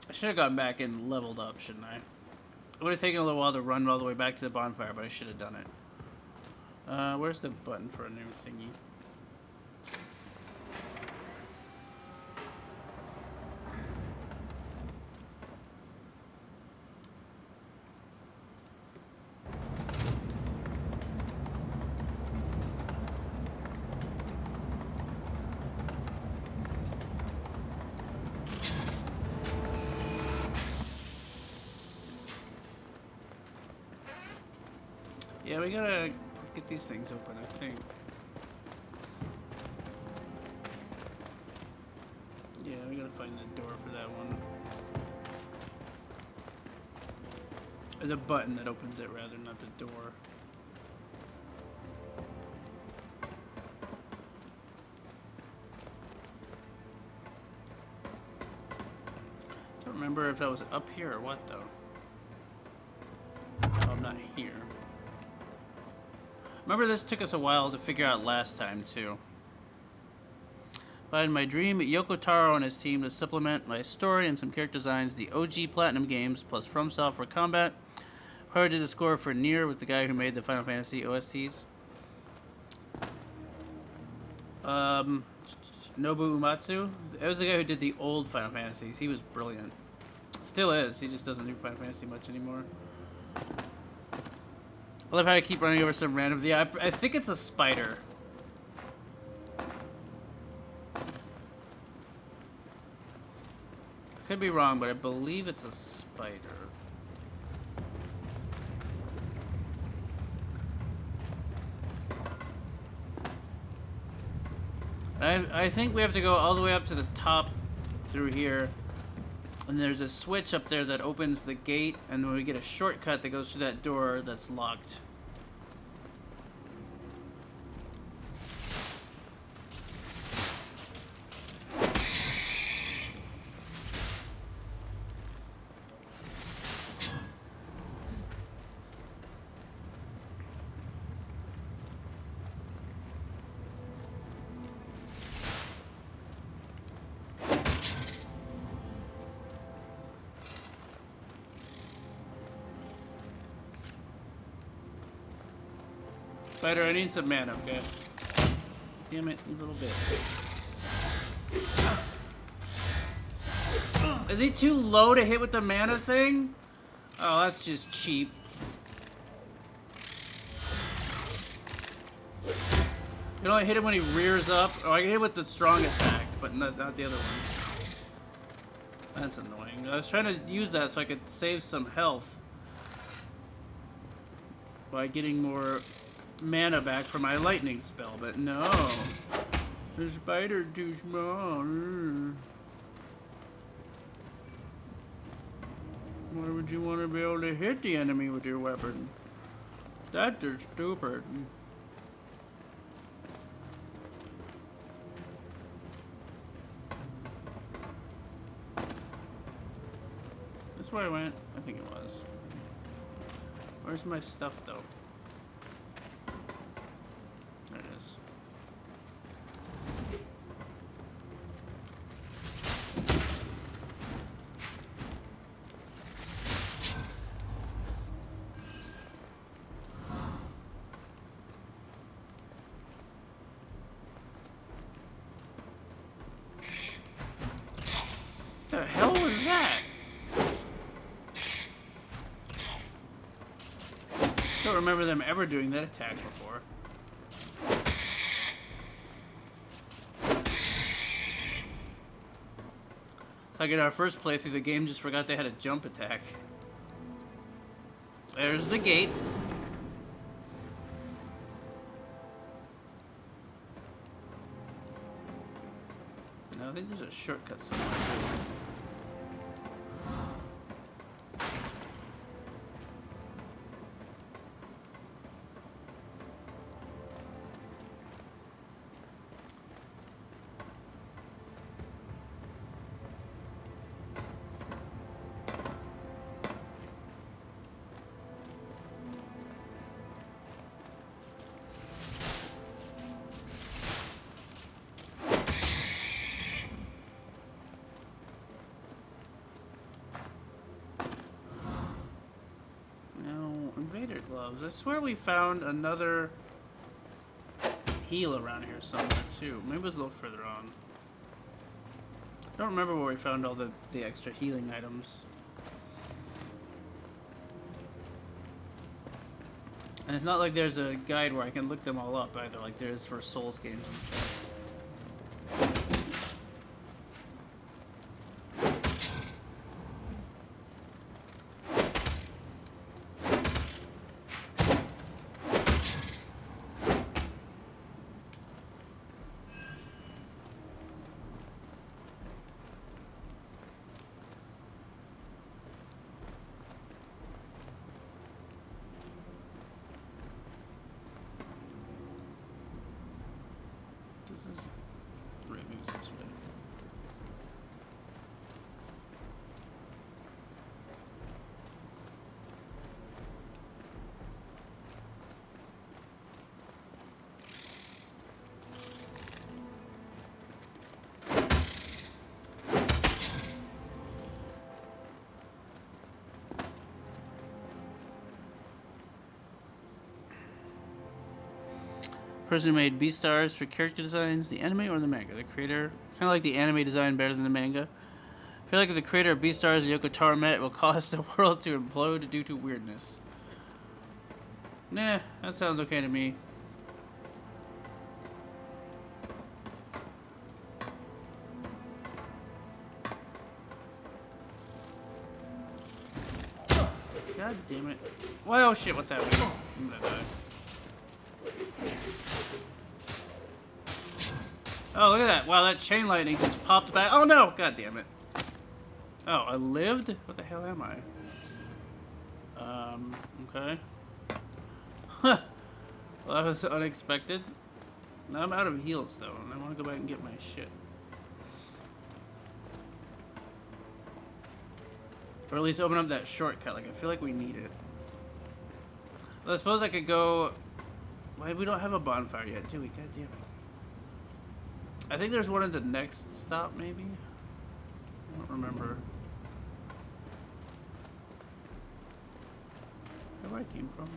I should have gone back and leveled up, shouldn't I? It would have taken a little while to run all the way back to the bonfire, but I should have done it. Where's the button for a new thingy? Yeah, we gotta get these things open, I think. Yeah, we gotta find the door for that one. Or the button that opens it, rather, not the door. Don't remember if that was up here or what, though. Oh, I'm not here. Remember, this took us a while to figure out last time, too. Find my dream, Yoko Taro and his team to supplement my story and some character designs, the OG Platinum games, plus From Software Combat. Whoever did the score for Nier with the guy who made the Final Fantasy OSTs. Nobu Uematsu. That was the guy who did the old Final Fantasies. He was brilliant. Still is. He just doesn't do Final Fantasy much anymore. I love how I keep running over some random... Yeah, I think it's a spider. Could be wrong, but I believe it's a spider. I think we have to go all the way up to the top through here. And there's a switch up there that opens the gate, and then we get a shortcut that goes through that door that's locked. Spider, I need some mana, okay? Damn it, you little bitch. Is he too low to hit with the mana thing? Oh, that's just cheap. You can only hit him when he rears up. Oh, I can hit with the strong attack, but not the other one. That's annoying. I was trying to use that so I could save some health by getting more mana back for my lightning spell, but no. The spider too small. Why would you want to be able to hit the enemy with your weapon? That's just stupid. That's where I went. I think it was. Where's my stuff, though? There it is. What the hell was that? Don't remember them ever doing that attack before. It's like in our first playthrough, the game just forgot they had a jump attack. There's the gate. No, I think there's a shortcut somewhere too. Invader gloves. I swear we found another heal around here somewhere too. Maybe it was a little further on. I don't remember where we found all the extra healing items. And it's not like there's a guide where I can look them all up either, like there is for Souls games and stuff. Person who made B-stars for character designs, the anime or the manga? The creator. Kind of like the anime design better than the manga. I feel like if the creator of B-stars and Yoko Taro met, it will cause the world to implode due to weirdness. Nah, that sounds okay to me. God damn it. Well, oh shit, what's happening? I'm gonna die. Oh, look at that. Wow, that chain lightning just popped back. Oh no! God damn it. Oh, I lived? What the hell am I? Okay. Huh. Well, that was unexpected. Now I'm out of heals, though, and I want to go back and get my shit. Or at least open up that shortcut. Like, I feel like we need it. Well, I suppose I could go... Why, we don't have a bonfire yet, do we? God damn it. I think there's one at the next stop, maybe? I don't remember. Where I came from.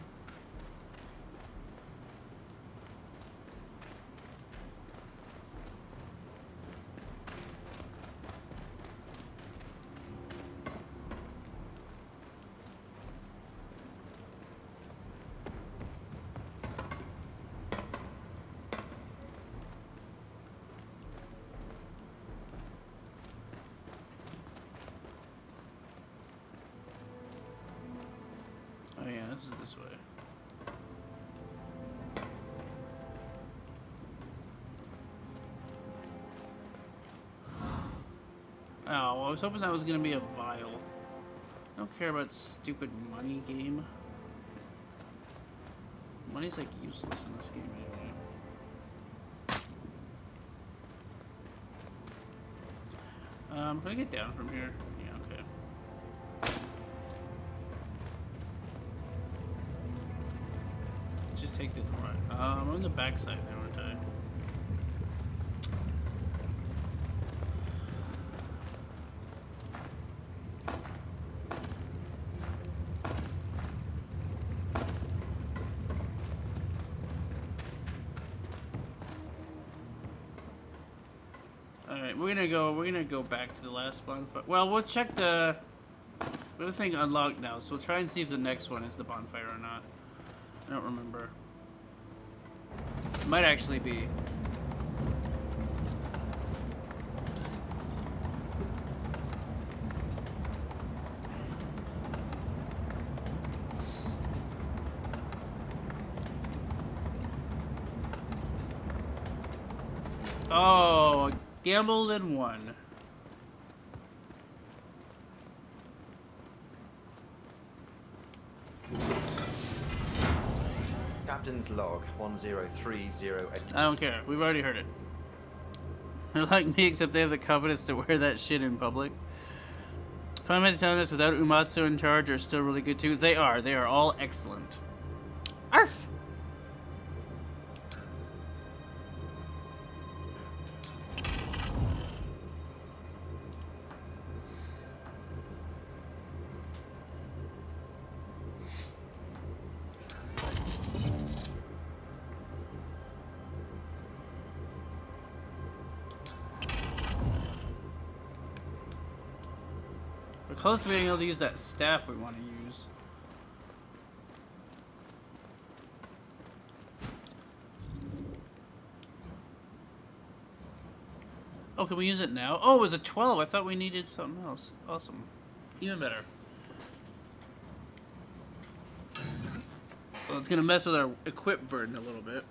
Oh yeah, this is this way. Oh, well, I was hoping that was gonna be a vial. I don't care about stupid money game. Money's like useless in this game anyway. Can I get down from here? Yeah, okay. Let's just take the door. I'm on the back side now, aren't I? Alright, we're gonna go back to the last bonfire. Well, we'll check the other thing unlocked now, so we'll try and see if the next one is the bonfire or not. I don't remember. It might actually be. Oh, gambled and won. Captain's log 1030. I don't care. We've already heard it. They're like me, except they have the confidence to wear that shit in public. Final telling us without Umatsu in charge are still really good too. They are. They are all excellent. Arf! We're close to being able to use that staff we want to use. Oh, can we use it now? Oh, it was a 12. I thought we needed something else. Awesome. Even better. Well, it's going to mess with our equip burden a little bit.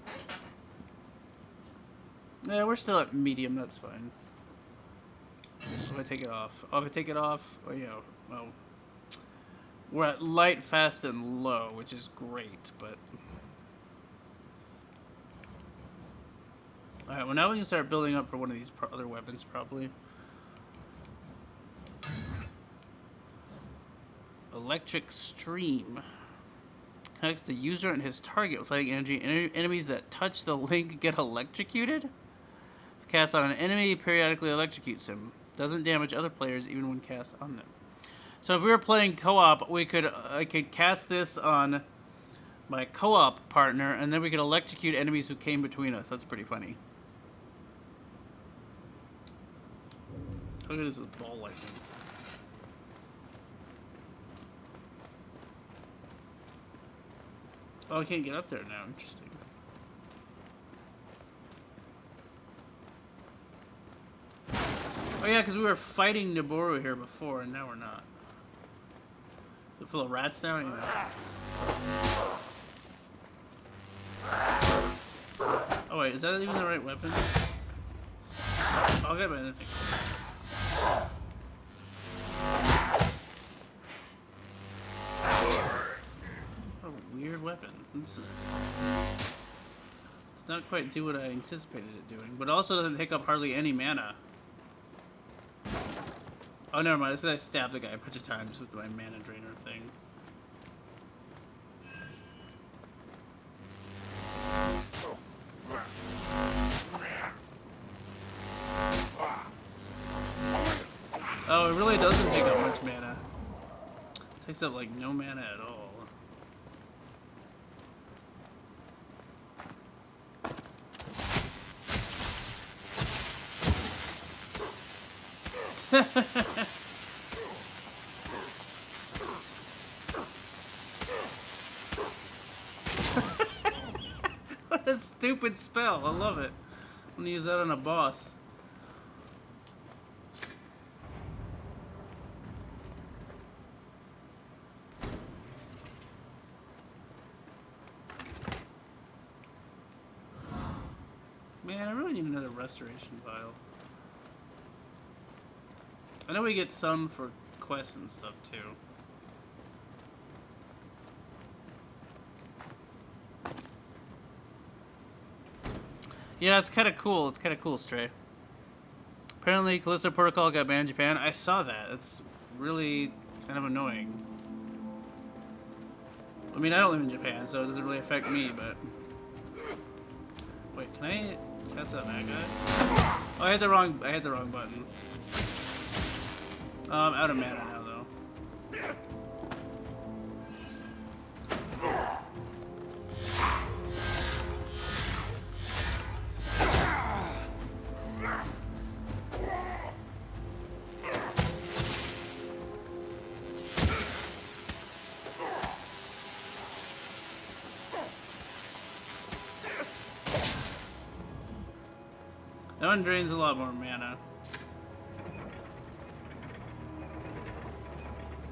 Yeah, we're still at medium. That's fine. If I take it off. Oh, if I take it off, well, you know, well, we're at light, fast, and low, which is great, but... Alright, well now we can start building up for one of these other weapons, probably. Electric Stream. Connects the user and his target with lighting energy. Enemies that touch the link get electrocuted? If cast on an enemy, periodically electrocutes him. Doesn't damage other players even when cast on them. So if we were playing co-op, I could cast this on my co-op partner, and then we could electrocute enemies who came between us. That's pretty funny. Look at this ball lightning. Oh, I can't get up there now. Interesting. Oh yeah, because we were fighting Naboru here before, and now we're not. Is it full of rats now? Yeah. Oh wait, is that even the right weapon? I'll get my anything. What a weird weapon. It's not quite do what I anticipated it doing, but also doesn't take up hardly any mana. Oh, never mind. This is I stabbed the guy a bunch of times with my mana drainer thing. Oh, it really doesn't take up much mana. It takes up like no mana at all. What a stupid spell. I love it. I'm gonna use that on a boss. Man, I really need another restoration vial. I know we get some for quests and stuff too. Yeah, it's kind of cool. It's kind of cool, Stray. Apparently, Callisto Protocol got banned in Japan. I saw that. It's really kind of annoying. I mean, I don't live in Japan, so it doesn't really affect me, but... Wait, can I pass out that guy? Oh, I hit the wrong button. I'm out of mana now, though. That one drains a lot more mana.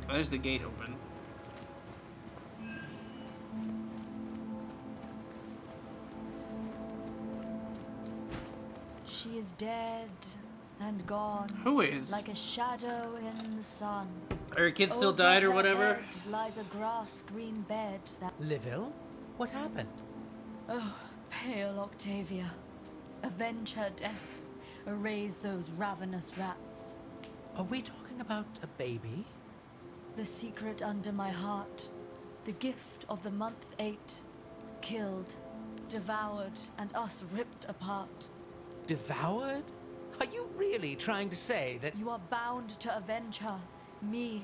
Oh, there's the gate open. She is dead and gone. Who is? Like a shadow in the sun. Are your kids still died or whatever? Overhead lies a grass-green bed that... Liville? What happened? Oh, pale Octavia. Avenge her death. Erase those ravenous rats. Are we talking about a baby? The secret under my heart. The gift of the month 8. Killed, devoured, and us ripped apart. Devoured? Are you really trying to say that... You are bound to avenge her. Me.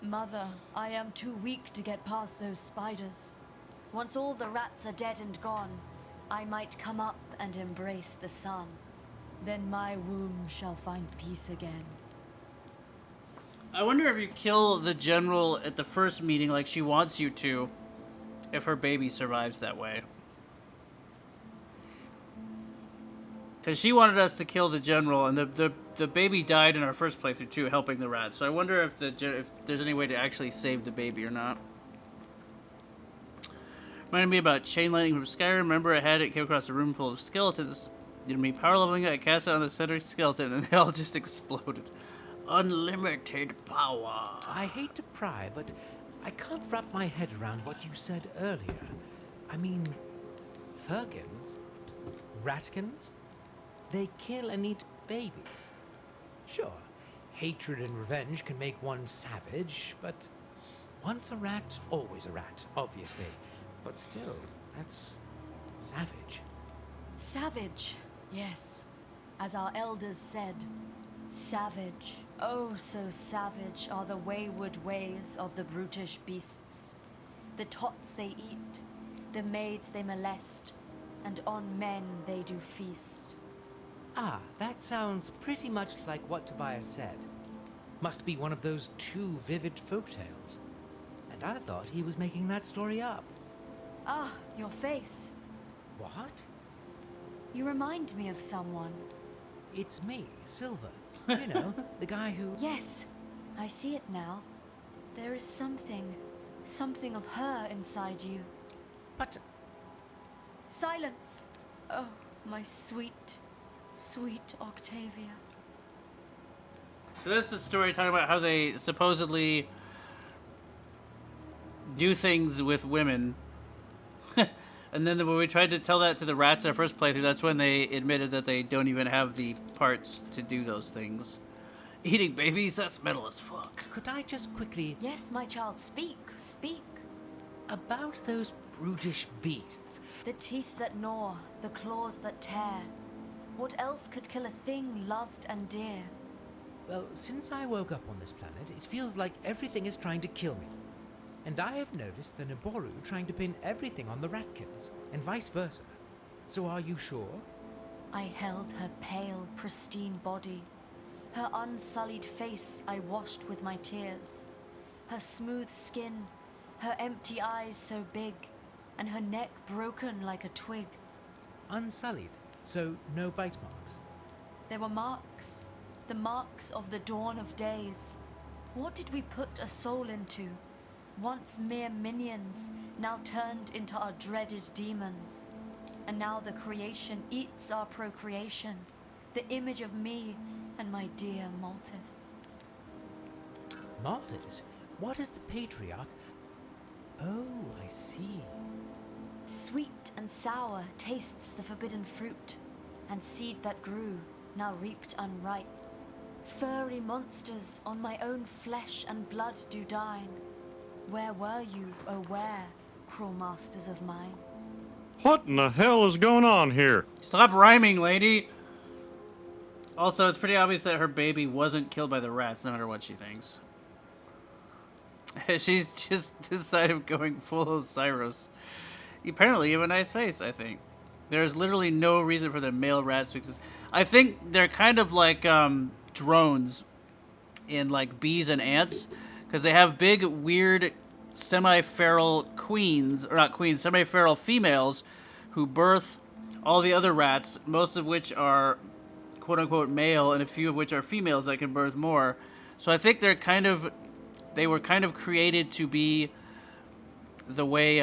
Mother, I am too weak to get past those spiders. Once all the rats are dead and gone, I might come up and embrace the sun. Then my womb shall find peace again. I wonder if you kill the general at the first meeting like she wants you to, if her baby survives that way. Because she wanted us to kill the general, and the baby died in our first playthrough too, helping the rats. So I wonder if there's any way to actually save the baby or not. Reminded me about chain lightning from Skyrim. Remember, I had it came across a room full of skeletons. You know me, power leveling it, I cast it on the center skeleton, and they all just exploded. Unlimited power. I hate to pry, but I can't wrap my head around what you said earlier. I mean, Fergans? Ratkins? They kill and eat babies. Sure, hatred and revenge can make one savage, but once a rat, always a rat, obviously. But still, that's savage. Savage, yes. As our elders said, savage, oh so savage are the wayward ways of the brutish beasts. The tots they eat, the maids they molest, and on men they do feast. Ah, that sounds pretty much like what Tobias said. Must be one of those too vivid folktales. And I thought he was making that story up. Ah, your face. What? You remind me of someone. It's me, Silver. You know, the guy who... Yes, I see it now. There is something of her inside you. But... Silence! Oh, my sweet, sweet Octavia. So that's the story talking about how they supposedly do things with women. And then when we tried to tell that to the rats in our first playthrough, that's when they admitted that they don't even have the parts to do those things. Eating babies, that's metal as fuck. Could I just quickly... Yes, my child, speak, speak. About those brutish beasts. The teeth that gnaw, the claws that tear. What else could kill a thing loved and dear? Well, since I woke up on this planet, it feels like everything is trying to kill me. And I have noticed the Naboru trying to pin everything on the Ratkins, and vice versa. So are you sure? I held her pale, pristine body. Her unsullied face I washed with my tears. Her smooth skin, her empty eyes so big, and her neck broken like a twig. Unsullied, so no bite marks. There were marks, the marks of the dawn of days. What did we put a soul into? Once mere minions, now turned into our dreaded demons. And now the creation eats our procreation, the image of me and my dear Maltus. Maltese? What is the patriarch? Oh, I see. Sweet and sour tastes the forbidden fruit, and seed that grew, now reaped unripe. Furry monsters on my own flesh and blood do dine. Where were you, oh where, cruel masters of mine? What in the hell is going on here? Stop rhyming, lady! Also, it's pretty obvious that her baby wasn't killed by the rats, no matter what she thinks. She's just decided of going full Osiris. Apparently, you have a nice face, I think. There's literally no reason for the male rats to exist. I think they're kind of like drones in like bees and ants, because they have big, weird, semi-feral queens, or not queens, semi-feral females who birth all the other rats, most of which are quote-unquote male, and a few of which are females that can birth more. So I think they were kind of created to be the way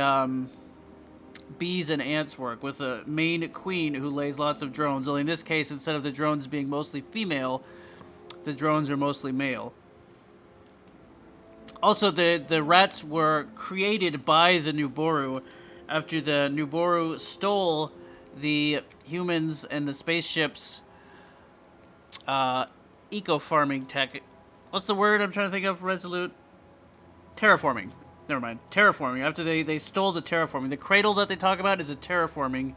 bees and ants work, with a main queen who lays lots of drones. Only in this case, instead of the drones being mostly female, the drones are mostly male. Also, the rats were created by the Nuboru after the Nuboru stole the humans and the spaceships eco-farming tech. What's the word I'm trying to think of, Resolute? Terraforming. Never mind. Terraforming. After they stole the terraforming. The cradle that they talk about is a terraforming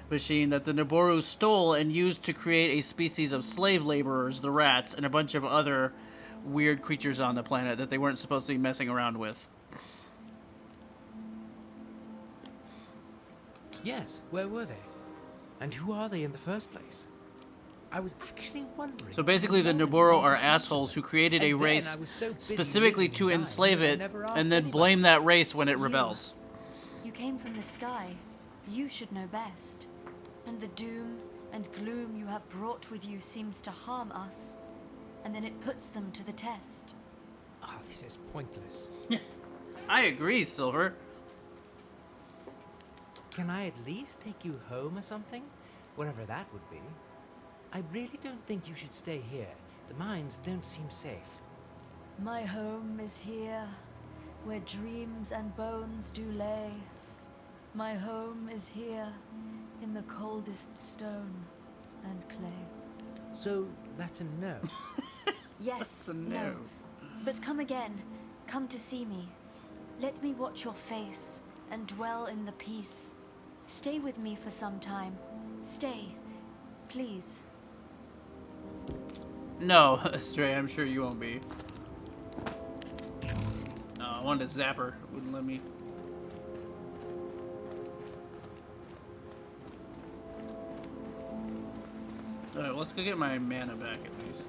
machine that the Nuboru stole and used to create a species of slave laborers, the rats, and a bunch of other weird creatures on the planet that they weren't supposed to be messing around with. Yes, where were they? And who are they in the first place? I was actually wondering... So basically the Nuboru are assholes who created a race specifically to enslave it and then blame that race when it rebels. You came from the sky. You should know best. And the doom and gloom you have brought with you seems to harm us. And then it puts them to the test. Ah, this is pointless. I agree, Silver. Can I at least take you home or something? Whatever that would be. I really don't think you should stay here. The mines don't seem safe. My home is here, where dreams and bones do lay. My home is here, in the coldest stone and clay. So, that's a no. Yes, That's a no. But come again. Come to see me. Let me watch your face and dwell in the peace. Stay with me for some time. Stay, please. No, Stray, I'm sure you won't be. No, I wanted to zap her. Wouldn't let me. Alright, let's go get my mana back at least.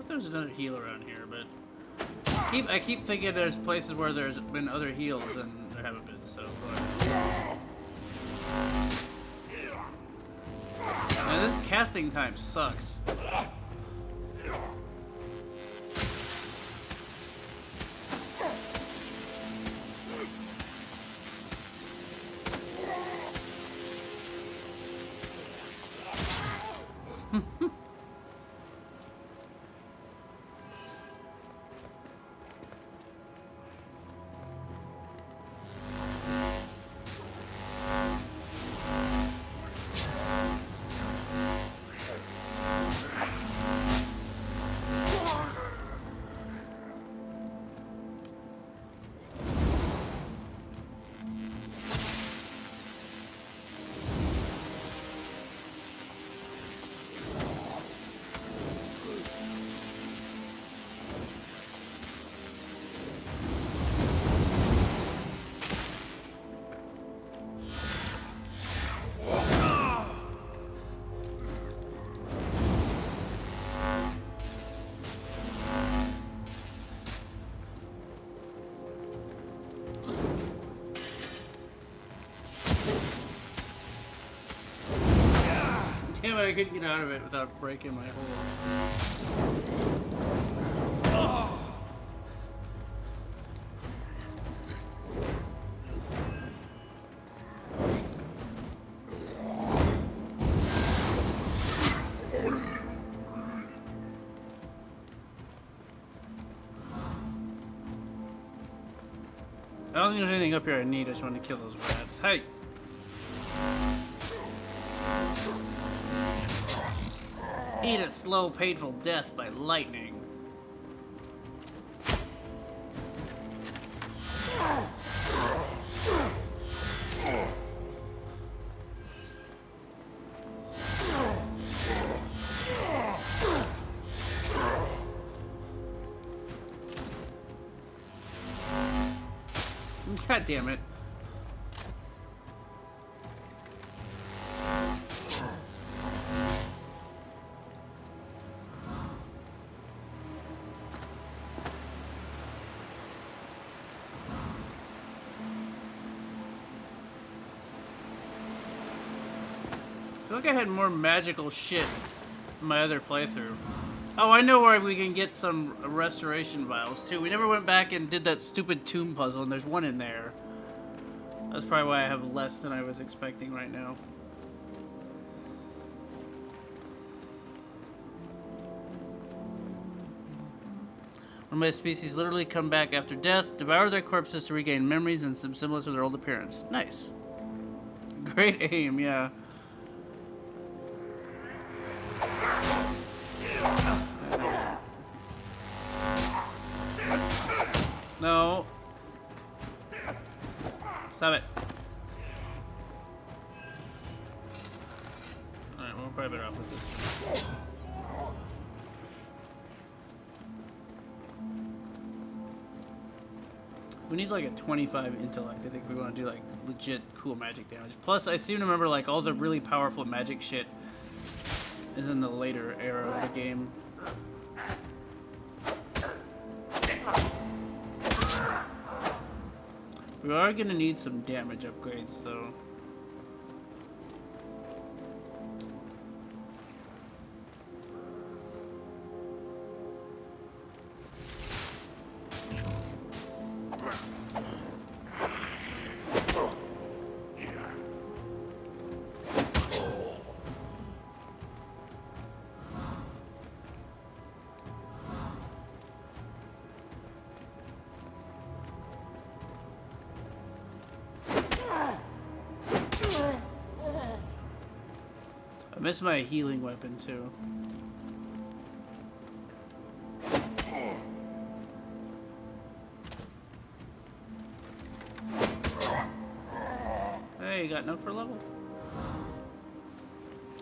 There's another heal around here, but I keep thinking there's places where there's been other heals and there haven't been, so man, this casting time sucks. Damn it, I couldn't get out of it without breaking my hole. I don't think there's anything up here I need. I just wanted to kill those rats. Hey! Eat a slow, painful death by lightning. God damn it. I feel like I had more magical shit in my other playthrough. Oh, I know where we can get some restoration vials too. We never went back and did that stupid tomb puzzle, and there's one in there. That's probably why I have less than I was expecting right now. One of my species literally come back after death, devour their corpses to regain memories and some semblance of their old appearance. Nice. Great aim, yeah. No. Stop it. Alright, we'll probably better off with this. We need like a 25 intellect. I think we want to do like legit cool magic damage. Plus, I seem to remember like all the really powerful magic shit is in the later era of the game. We are gonna need some damage upgrades though. I miss my healing weapon too. Hey, you got enough for level?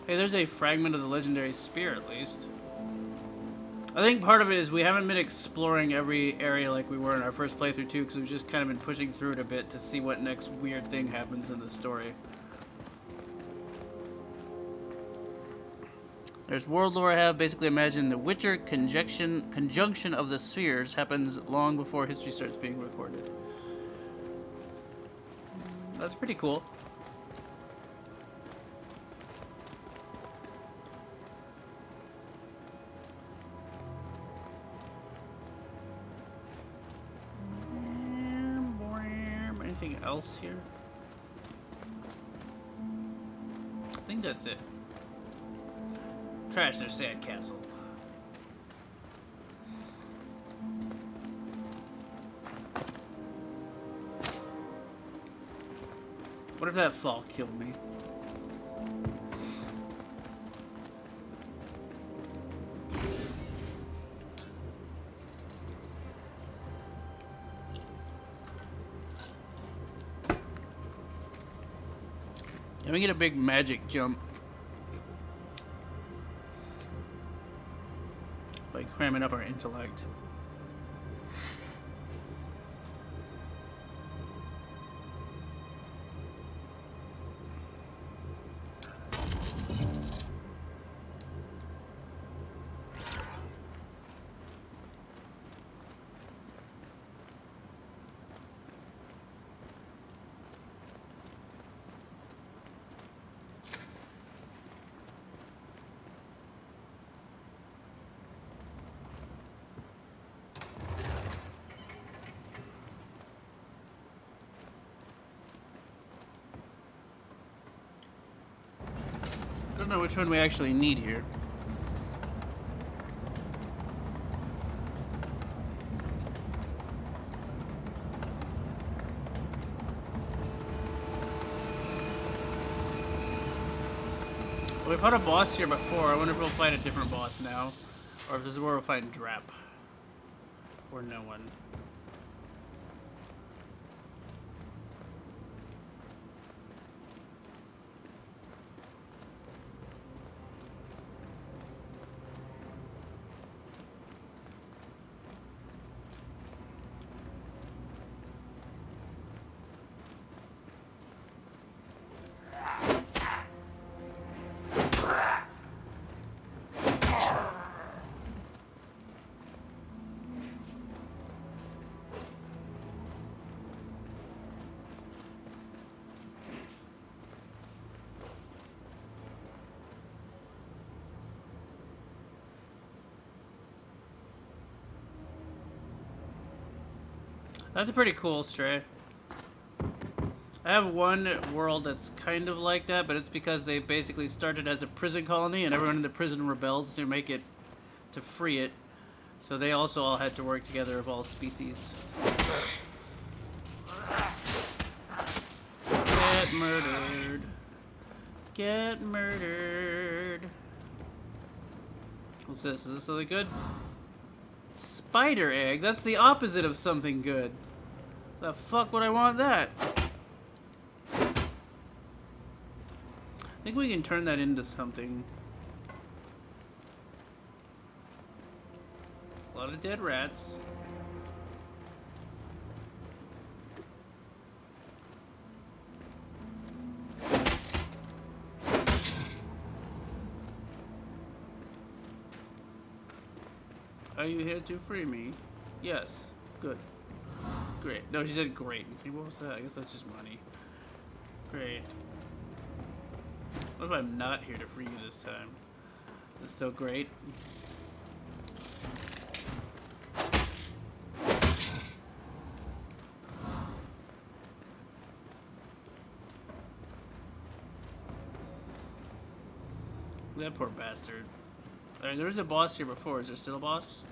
Hey, there's a fragment of the legendary spear at least. I think part of it is we haven't been exploring every area like we were in our first playthrough too, because we've just kind of been pushing through it a bit to see what next weird thing happens in the story. There's world lore I have. Basically imagine the Witcher conjunction of the spheres happens long before history starts being recorded. That's pretty cool. Anything else here? I think that's it. Trash their sand castle. What if that fall killed me? Let me get a big magic jump. By cramming up our intellect. know which one we actually need here. We've fought a boss here before. I wonder if we'll fight a different boss now. Or if this is where we'll find Drap. Or no one. That's pretty cool, Stray. I have one world that's kind of like that, but it's because they basically started as a prison colony and everyone in the prison rebelled to make it, to free it. So they also all had to work together of all species. Get murdered. Get murdered. What's this? Is this something good? Spider egg? That's the opposite of something good. The fuck would I want that? I think we can turn that into something. A lot of dead rats. Are you here to free me? Yes. Good. Great. No, she said great. What was that? I guess that's just money. Great. What if I'm not here to free you this time? This is so great. That poor bastard. Alright, there was a boss here before. Is there still a boss?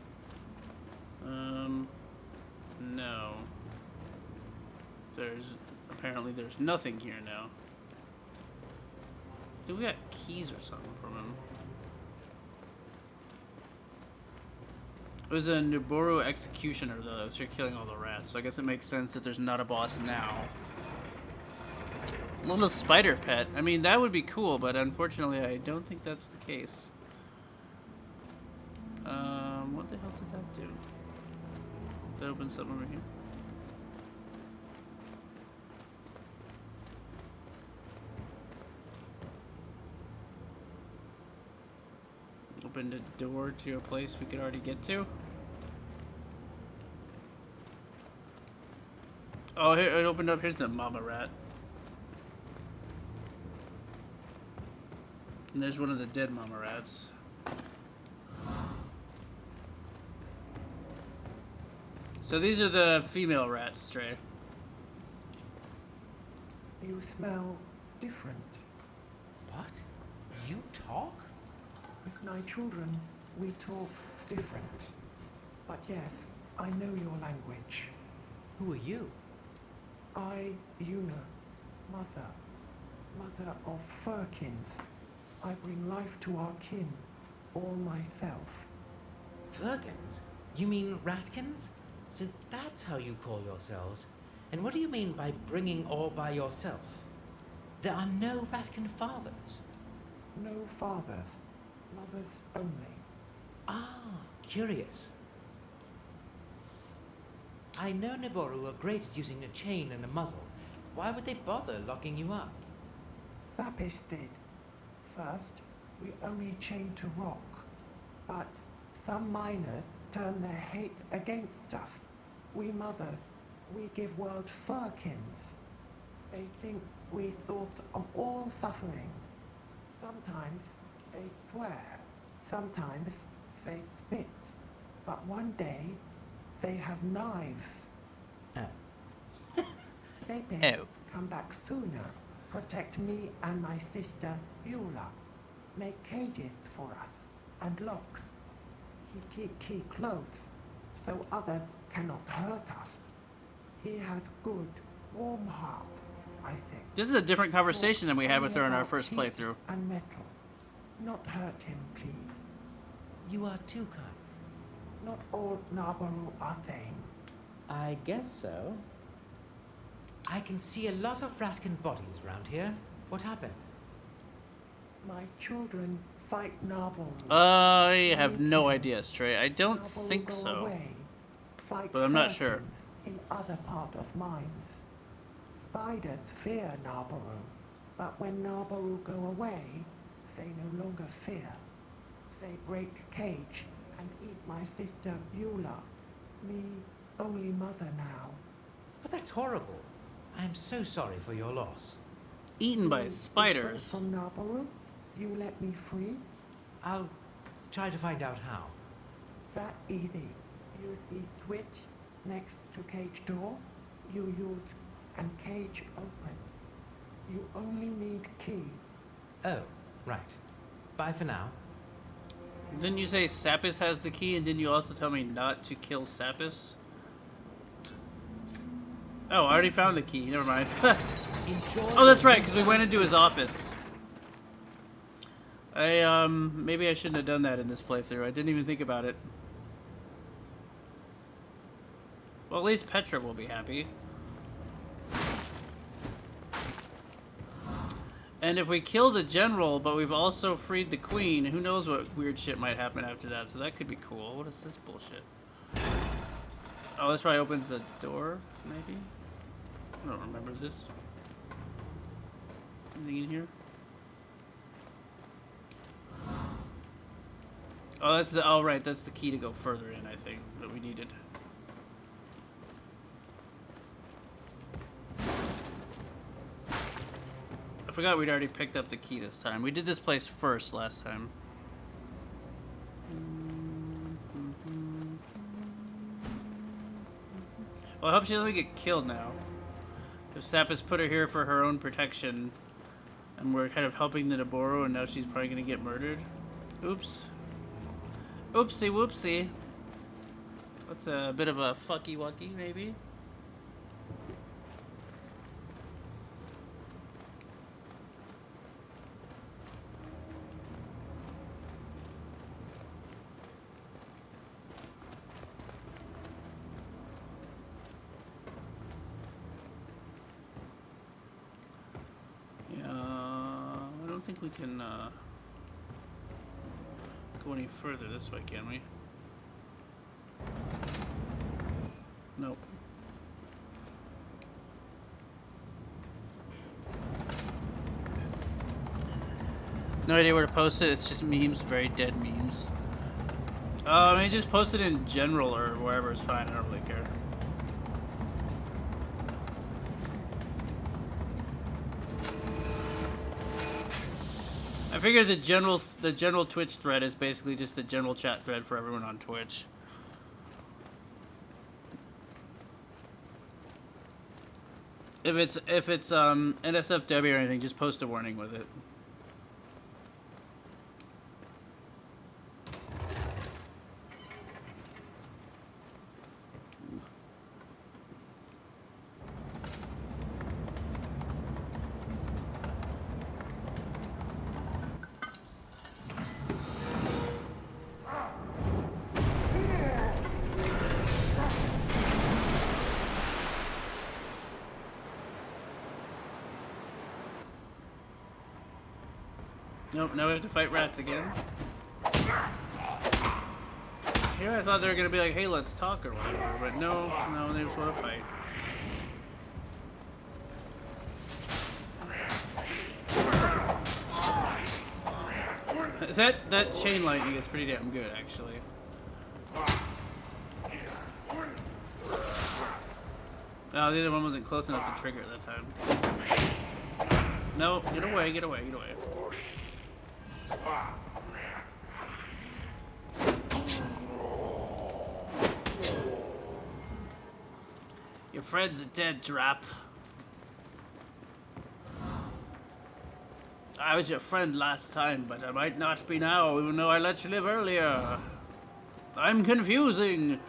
No. Apparently there's nothing here now. Dude, we got keys or something from him. It was a Nibiru executioner though that was here killing all the rats, so I guess it makes sense that there's not a boss now. Little spider pet. I mean, that would be cool, but unfortunately I don't think that's the case. What the hell did that do? Did that open something over here? Opened a door to a place we could already get to. Oh, here, it opened up. Here's the mama rat. And there's one of the dead mama rats. So these are the female rats, Stray. You smell different. What? You talk? With my children, we talk different. But yes, I know your language. Who are you? I, Una, mother of Firkins. I bring life to our kin, all myself. Firkins? You mean ratkins? So that's how you call yourselves. And what do you mean by bringing all by yourself? There are no ratkin fathers. No fathers, mothers only. Ah, curious. I know Nibiru are great at using a chain and a muzzle. Why would they bother locking you up? Thapis did. First, we only chained to rock. But some miners turn their hate against us. We mothers, we give word Firkins. They think we thought of all suffering. Sometimes they swear, sometimes they spit. But one day, they have knives. Oh. Thapis, come back sooner. Protect me and my sister, Eula. make cages for us and locks. He keep key close, so others cannot hurt us. He has good, warm heart, I think. This is a different conversation than we had with her in our first playthrough. And metal. Not hurt him, please. You are too kind. Not all Nabaru are same. I guess so. I can see a lot of Ratkin bodies around here. What happened? My children fight Nabaru. I have no idea, Stray. I don't think go so. Away, fight But I'm not sure. In other part of mines. Spiders fear Nabaru, but when Nabaru go away, they no longer fear. They break cage and eat my sister Beulah. Me, only mother now. But that's horrible. I'm so sorry for your loss. Eaten by spiders. From Nabaru, you let me free? I'll try to find out how. That easy. Use the switch next to cage door. You use and cage open. You only need key. Oh, right. Bye for now. Didn't you say Sapis has the key, and didn't you also tell me not to kill Sapis? Oh, I already found the key. Never mind. Oh, that's right, because we went into his office. Maybe I shouldn't have done that in this playthrough. I didn't even think about it. Well, at least Petra will be happy. And if we kill the general, but we've also freed the queen, who knows what weird shit might happen after that, so that could be cool. What is this bullshit? Oh, this probably opens the door, maybe? I don't remember. Is this anything in here? Oh, that's the, oh right, that's the key to go further in, I think, that we needed. I forgot we'd already picked up the key this time. We did this place first last time. Well, I hope she doesn't get killed now. If Sapis put her here for her own protection, and we're kind of helping the Naboru, and now she's probably gonna get murdered. Oops. Oopsie whoopsie. That's a bit of a fucky wucky, maybe. I don't think we can go any further this way, can we? Nope. No idea where to post it. It's just memes, very dead memes. I mean, just post it in general or wherever is fine. I don't really care. I figure the general Twitch thread is basically just the general chat thread for everyone on Twitch. If it's NSFW or anything, just post a warning with it. Nope, now we have to fight rats again. Here I thought they were gonna be like, hey, let's talk or whatever, but no, they just want to fight. That chain lightning is pretty damn good, actually. Oh, the other one wasn't close enough to trigger at that time. No, get away, get away, get away. Your friend's a dead drop. I was your friend last time, but I might not be now, even though I let you live earlier. I'm confusing.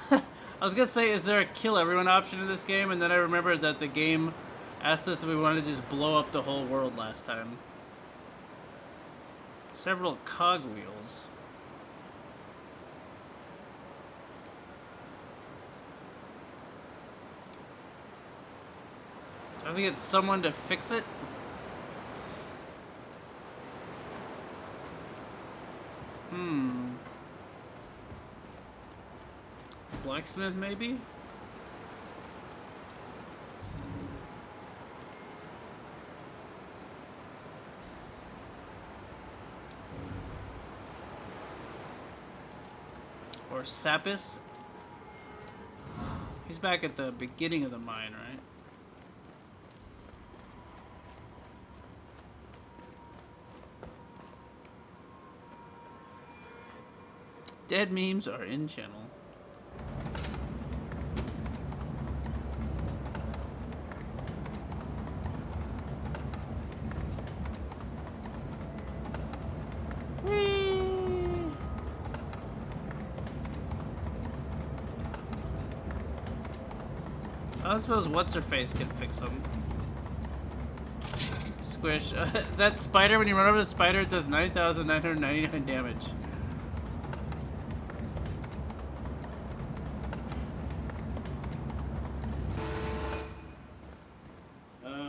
I was gonna say, is there a kill everyone option in this game? And then I remembered that the game asked us if we wanted to just blow up the whole world last time. Several cogwheels. I have to get someone to fix it. Blacksmith, maybe? Or Sapis? He's back at the beginning of the mine, right? Dead memes are in channel. I suppose what's-her-face can fix them. Squish. That spider, when you run over the spider, it does 9,999 damage.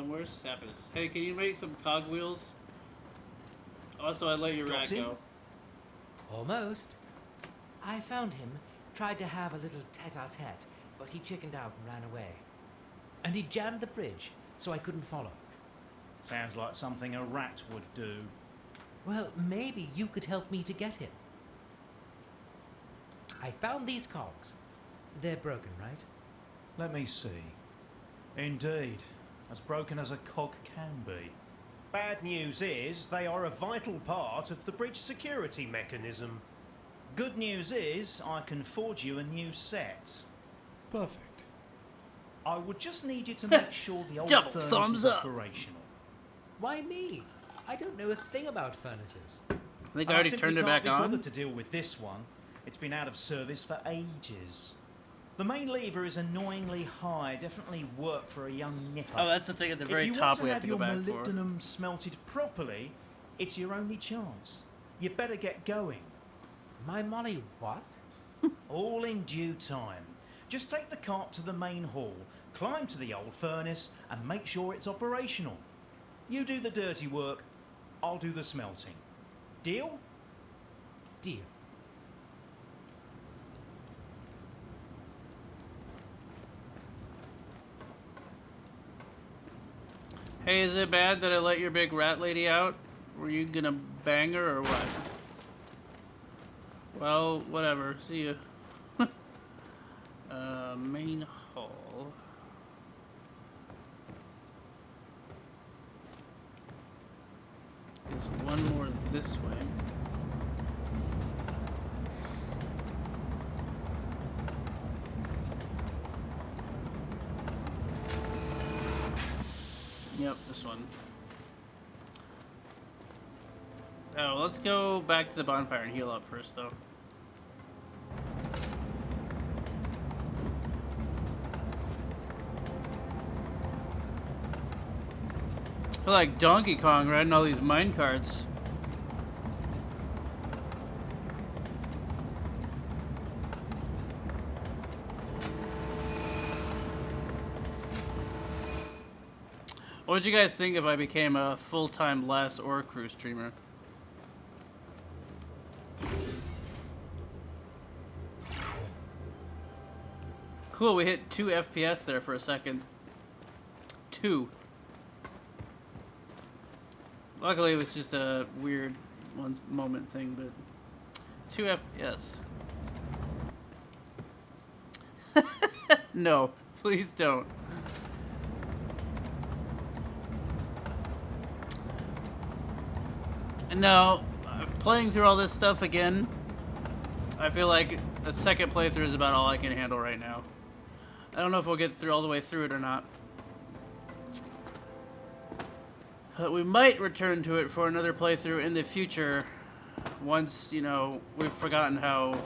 Where's Sapis? Hey, can you make some cogwheels? Also, I'd let your rat go. Almost. I found him, tried to have a little tete-a-tete, but he chickened out and ran away. And he jammed the bridge, so I couldn't follow. Sounds like something a rat would do. Well, maybe you could help me to get him. I found these cogs. They're broken, right? Let me see. Indeed. As broken as a cog can be. Bad news is, they are a vital part of the bridge security mechanism. Good news is, I can forge you a new set. Perfect. I would just need you to make sure the old Double furnace thumbs is up. operational. Why me? I don't know a thing about furnaces. I think I already turned it back I simply can't be on. bothered to deal with this one. It's been out of service for ages. The main lever is annoyingly high. Definitely work for a young nipper. Oh, that's the thing at the very If you top want we have to go back your for. molybdenum smelted properly, it's your only chance. You better get going. My molly what? All in due time. Just take the cart to the main hall, climb to the old furnace, and make sure it's operational. You do the dirty work, I'll do the smelting. Deal? Deal. Hey, is it bad that I let your big rat lady out? Were you gonna bang her or what? Well, whatever. See you. Main hall. There's one more this way. Yep, this one. Oh, let's go back to the bonfire and heal up first, though. I feel like Donkey Kong riding all these mine carts. What would you guys think if I became a full-time Last Oricru streamer? Cool, we hit 2 FPS there for a second. 2. Luckily, it was just a weird one moment thing, but 2 FPS. No, please don't. No, playing through all this stuff again, I feel like a second playthrough is about all I can handle right now. I don't know if we'll get through all the way through it or not. But we might return to it for another playthrough in the future once, you know, we've forgotten how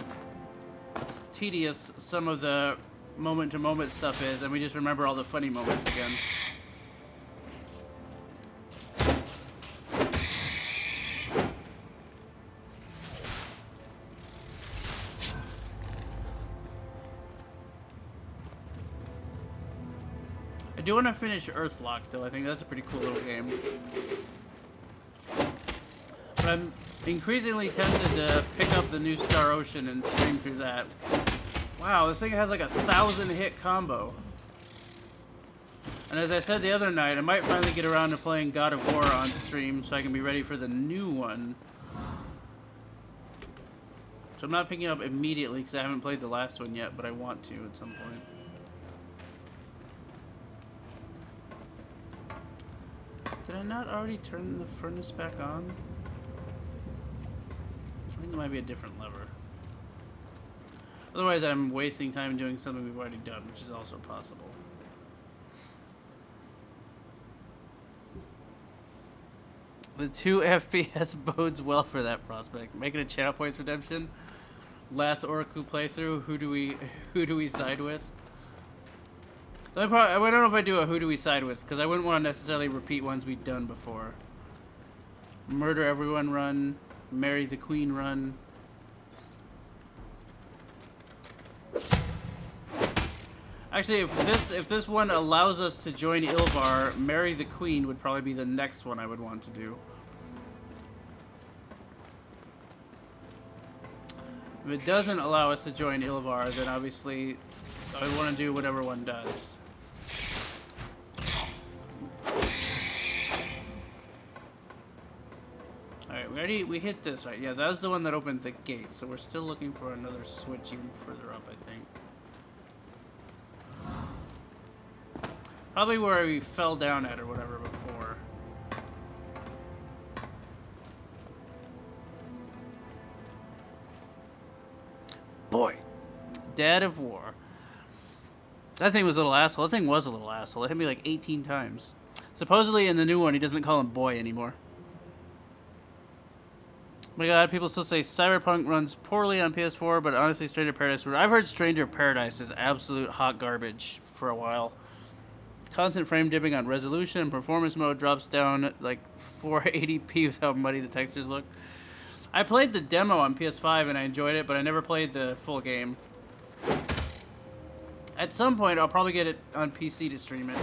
tedious some of the moment-to-moment stuff is and we just remember all the funny moments again. I do want to finish Earthlock, though. I think that's a pretty cool little game. But I'm increasingly tempted to pick up the new Star Ocean and stream through that. Wow, this thing has like a 1,000-hit combo. And as I said the other night, I might finally get around to playing God of War on stream so I can be ready for the new one. So I'm not picking up immediately because I haven't played the last one yet, but I want to at some point. Did I not already turn the furnace back on? I think it might be a different lever. Otherwise, I'm wasting time doing something we've already done, which is also possible. The 2 FPS bodes well for that prospect. Making a channel points redemption. Last Oricru playthrough. Who do we side with? I don't know if I do a who do we side with, because I wouldn't want to necessarily repeat ones we've done before. Murder everyone run, marry the queen run. Actually, if this one allows us to join Ilvar, marry the queen would probably be the next one I would want to do. If it doesn't allow us to join Ilvar, then obviously I would want to do whatever one does. Alright, we hit this, right? Yeah, that was the one that opened the gate, so we're still looking for another switch even further up, I think. Probably where we fell down at or whatever before. Boy, Dad of War. That thing was a little asshole. That thing was a little asshole. It hit me like 18 times. Supposedly in the new one, he doesn't call him boy anymore. Oh my god, people still say Cyberpunk runs poorly on PS4, but honestly, Stranger Paradise... I've heard Stranger Paradise is absolute hot garbage for a while. Constant frame dipping on resolution, and performance mode drops down like 480p with how muddy the textures look. I played the demo on PS5 and I enjoyed it, but I never played the full game. At some point, I'll probably get it on PC to stream it.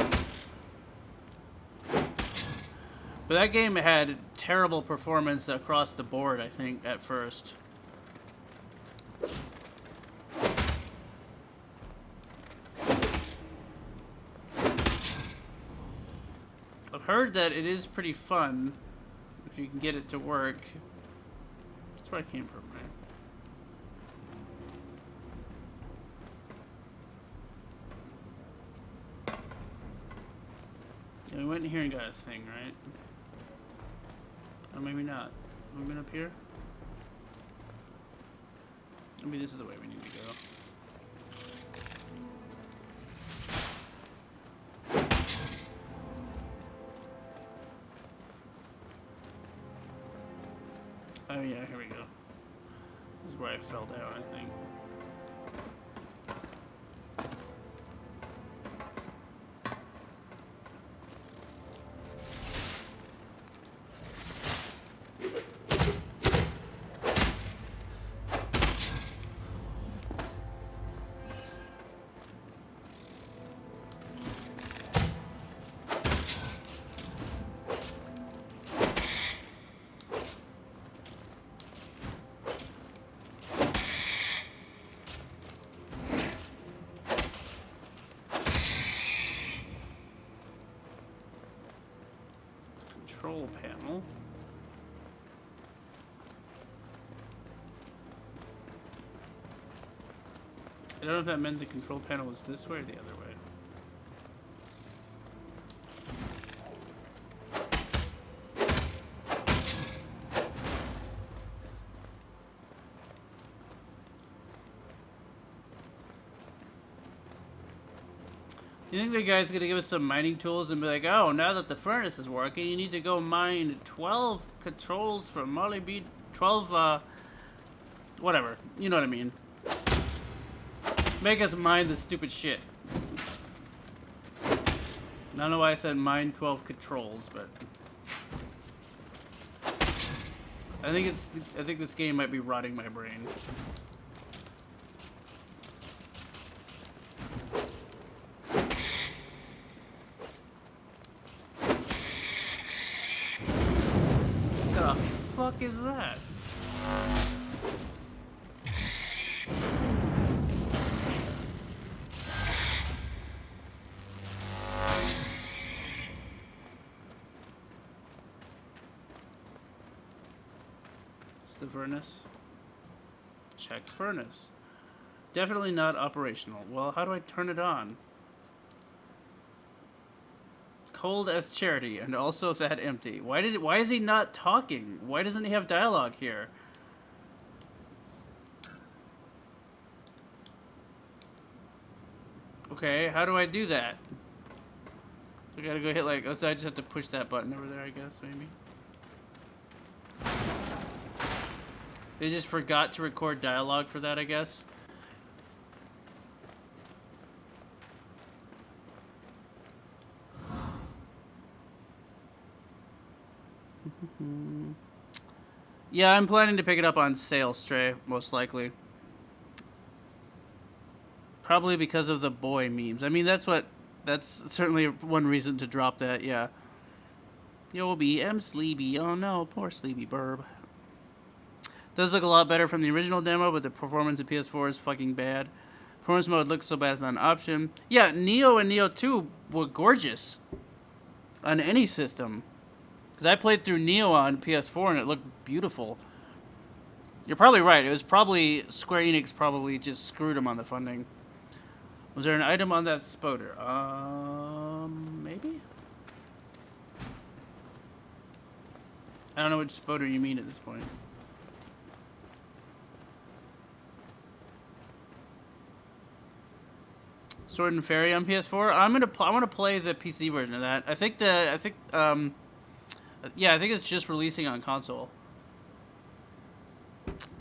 But that game had terrible performance across the board, I think, at first. I've heard that it is pretty fun if you can get it to work. That's where I came from, right? Yeah, we went in here and got a thing, right? Or maybe not. Have we been up here? Maybe this is the way we need to go. Oh yeah, here we go. This is where I fell down, I think. Control panel. I don't know if that meant the control panel was this way or the other way. You think the guy's gonna give us some mining tools and be like, oh, now that the furnace is working, you need to go mine 12 controls for Molly B. 12, whatever. You know what I mean. Make us mine the stupid shit. I don't know why I said mine 12 controls, but I think this game might be rotting my brain. What the fuck is that? It's the furnace. Check furnace. Definitely not operational. Well, how do I turn it on? Cold as charity, and also that empty. Why is he not talking? Why doesn't he have dialogue here? Okay, how do I do that? I gotta go hit like, oh, so I just have to push that button over there, I guess, maybe. They just forgot to record dialogue for that, I guess. Yeah, I'm planning to pick it up on sale, Stray, most likely. Probably because of the boy memes. I mean, that's certainly one reason to drop that, yeah. Yo, I'm Sleepy. Oh no, poor Sleepy Burb. Does look a lot better from the original demo, but the performance of PS4 is fucking bad. Performance mode looks so bad it's not an option. Yeah, Neo and Neo 2 were gorgeous on any system. Because I played through Neo on PS4 and it looked beautiful. You're probably right. It was probably Square Enix probably just screwed them on the funding. Was there an item on that spoder? Maybe? I don't know which spoder you mean at this point. Sword and Fairy on PS4. I want to play the PC version of that. I think it's just releasing on console.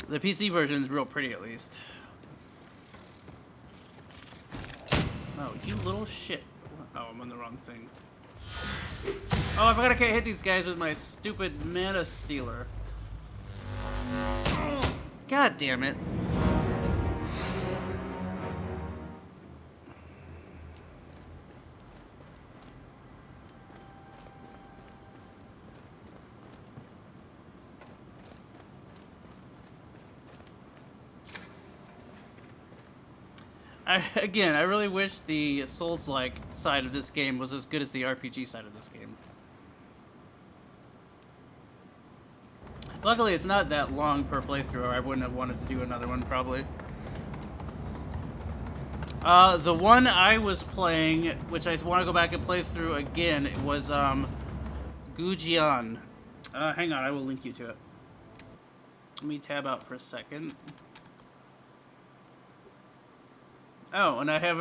The PC version is real pretty, at least. Oh, you little shit. Oh, I'm on the wrong thing. Oh, I forgot I can't hit these guys with my stupid mana stealer. God damn it. Again, I really wish the Souls-like side of this game was as good as the RPG side of this game. Luckily, it's not that long per playthrough, or I wouldn't have wanted to do another one, probably. The one I was playing, which I want to go back and play through again, it was, Gujian. Hang on, I will link you to it. Let me tab out for a second. Oh, and I have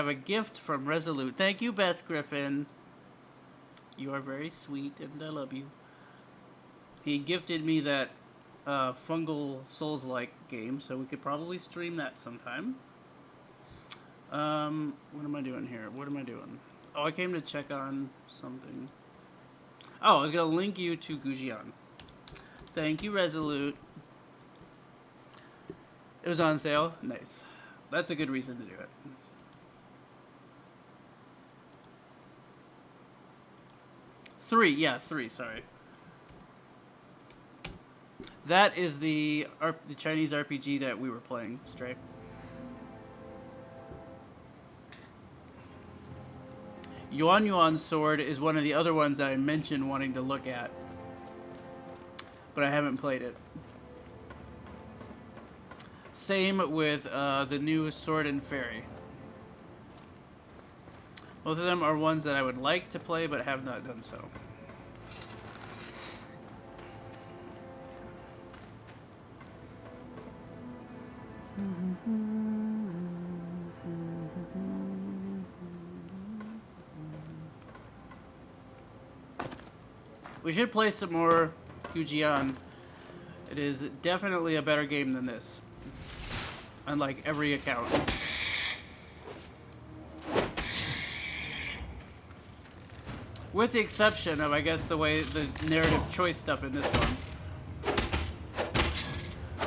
a gift from Resolute. Thank you, Best Griffin. You are very sweet, and I love you. He gifted me that fungal Souls-like game, so we could probably stream that sometime. What am I doing here? What am I doing? Oh, I came to check on something. Oh, I was gonna link you to Gujian. Thank you, Resolute. It was on sale. Nice. That's a good reason to do it. Three, sorry. That is the Chinese RPG that we were playing, Stray. Yuan Sword is one of the other ones that I mentioned wanting to look at, but I haven't played it. Same with the new Sword and Fairy. Both of them are ones that I would like to play, but have not done so. We should play some more Gujian. It is definitely a better game than this. On like every account. With the exception of, I guess, the way the narrative choice stuff in this one.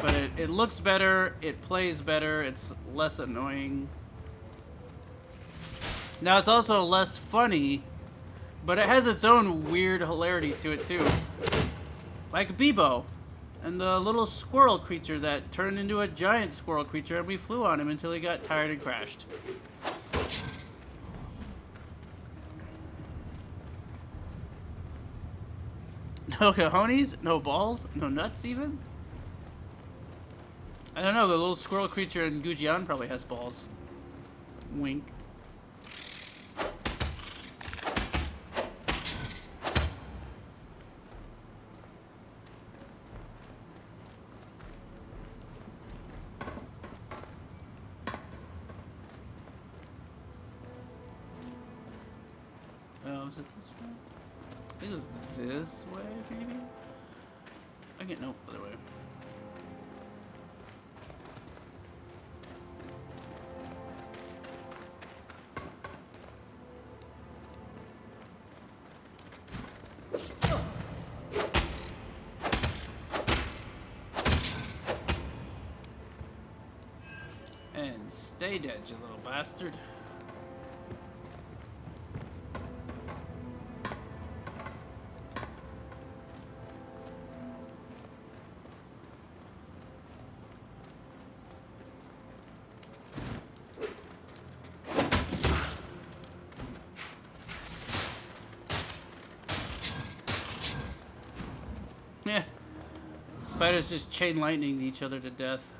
But it looks better, it plays better, it's less annoying. Now it's also less funny, but it has its own weird hilarity to it too. Like Bebo, and the little squirrel creature that turned into a giant squirrel creature and we flew on him until he got tired and crashed. No cojones? No balls? No nuts even? I don't know, the little squirrel creature in Gujian probably has balls. Wink. Oh, is it this way? I think it was this way, maybe? I get no other way. And stay dead, you little bastard. Yeah. Spiders just chain lightning each other to death.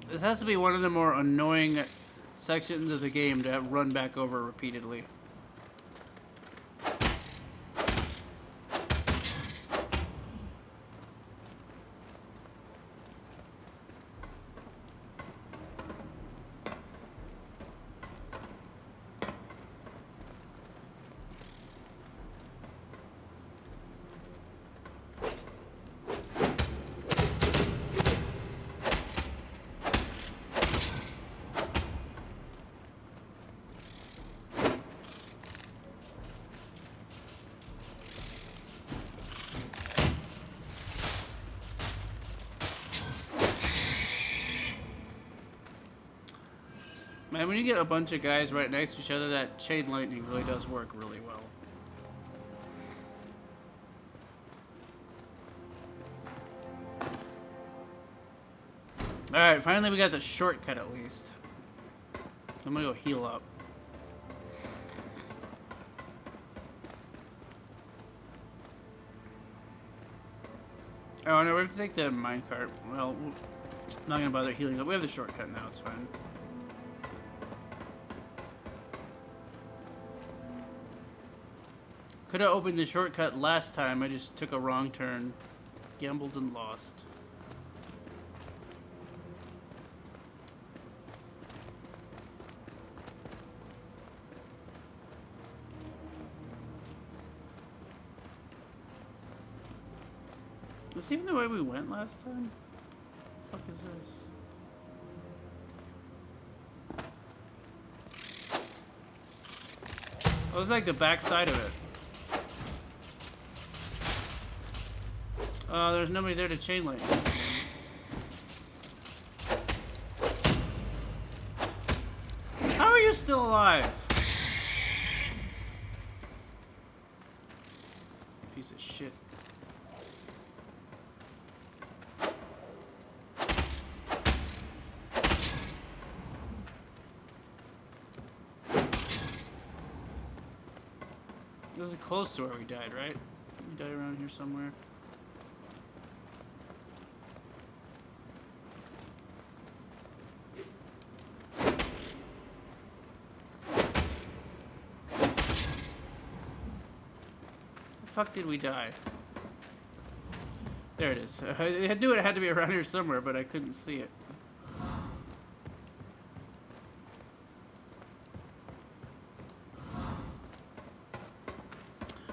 This has to be one of the more annoying sections of the game to have run back over repeatedly. Man, when you get a bunch of guys right next to each other, that chain lightning really does work really well. Alright, finally we got the shortcut at least. I'm gonna go heal up. Oh no, we have to take the minecart. Well, I'm not gonna bother healing up. We have the shortcut now, it's fine. Could have opened the shortcut last time, I just took a wrong turn. Gambled and lost. Is this even the way we went last time? What the fuck is this? Oh, it was like the back side of it. There's nobody there to chain link. How are you still alive? Piece of shit. This is close to where we died, right? We died around here somewhere. Fuck did we die? There it is. I knew it had to be around here somewhere, but I couldn't see it.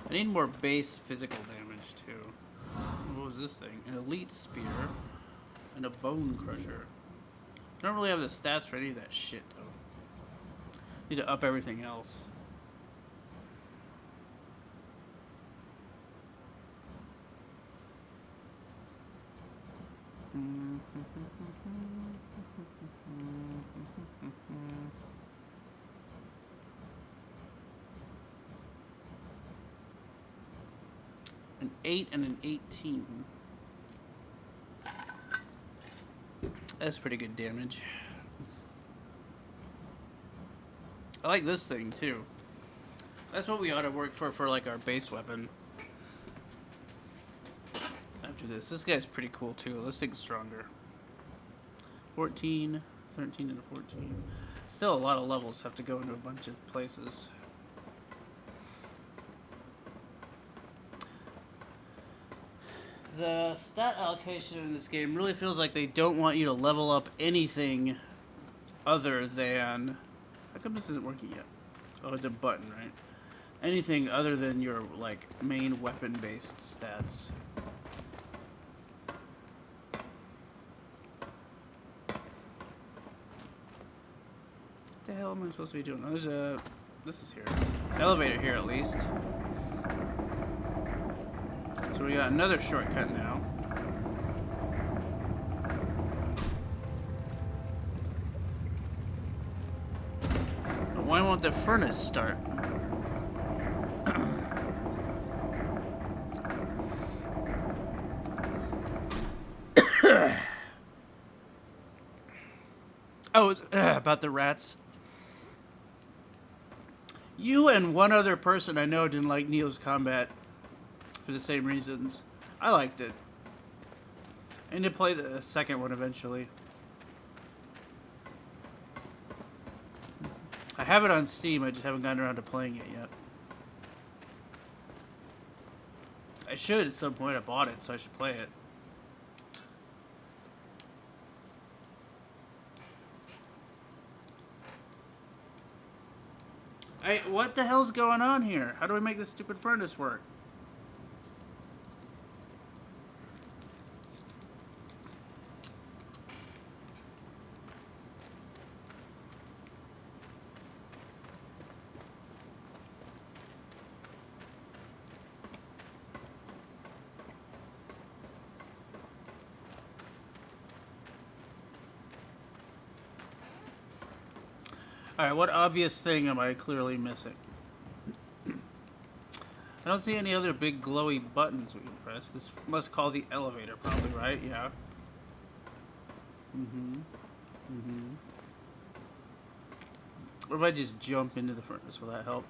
I need more base physical damage, too. What was this thing? An elite spear and a bone crusher. I don't really have the stats for any of that shit, though. Need to up everything else. An 8 and an 18. That's pretty good damage. I like this thing too. That's what we ought to work for like our base weapon. After this guy's pretty cool too. This thing's stronger. 14, 13, and 14. Still a lot of levels have to go into a bunch of places. The stat allocation in this game really feels like they don't want you to level up anything other than... How come this isn't working yet? Oh, it's a button, right? Anything other than your, like, main weapon-based stats. What the hell am I supposed to be doing? Oh, there's a... This is here. Elevator here, at least. So we got another shortcut now. But why won't the furnace start? Oh, about the rats. You and one other person I know didn't like Neo's combat. For the same reasons. I liked it. I need to play the second one eventually. I have it on Steam, I just haven't gotten around to playing it yet. I should at some point. I bought it, so I should play it. What the hell's going on here? How do we make this stupid furnace work? Alright, what obvious thing am I clearly missing? I don't see any other big glowy buttons we can press. This must call the elevator probably, right? Yeah. Or if I just jump into the furnace, will that help?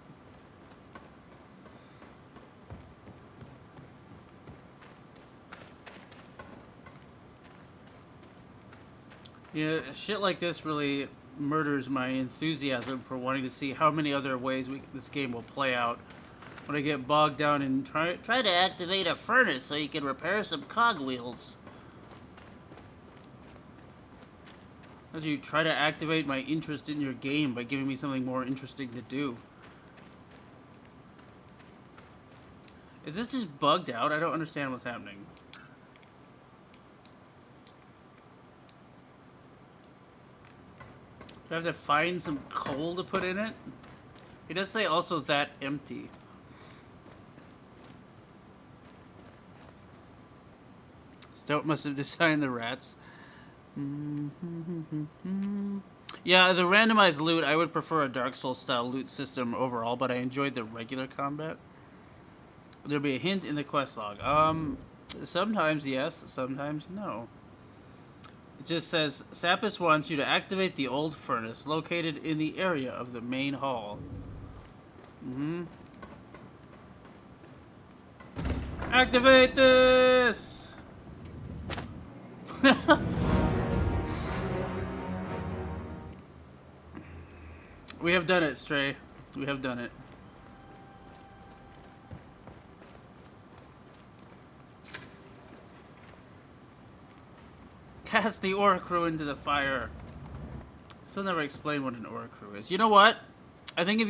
Yeah, shit like this really murders my enthusiasm for wanting to see how many other ways this game will play out when I get bogged down and try to activate a furnace so you can repair some cogwheels. As you try to activate my interest in your game by giving me something more interesting to do. Is this just bugged out? I don't understand what's happening. Do I have to find some coal to put in it? It does say also that empty. Stoat must have designed the rats. Yeah, the randomized loot, I would prefer a Dark Souls style loot system overall, but I enjoyed the regular combat. There'll be a hint in the quest log. Sometimes yes, sometimes no. It just says, Sapis wants you to activate the old furnace located in the area of the main hall. Activate this! We have done it, Stray. We have done it. cast the Oricru into the fire. Still never explained what an Oricru is. You know what? I think if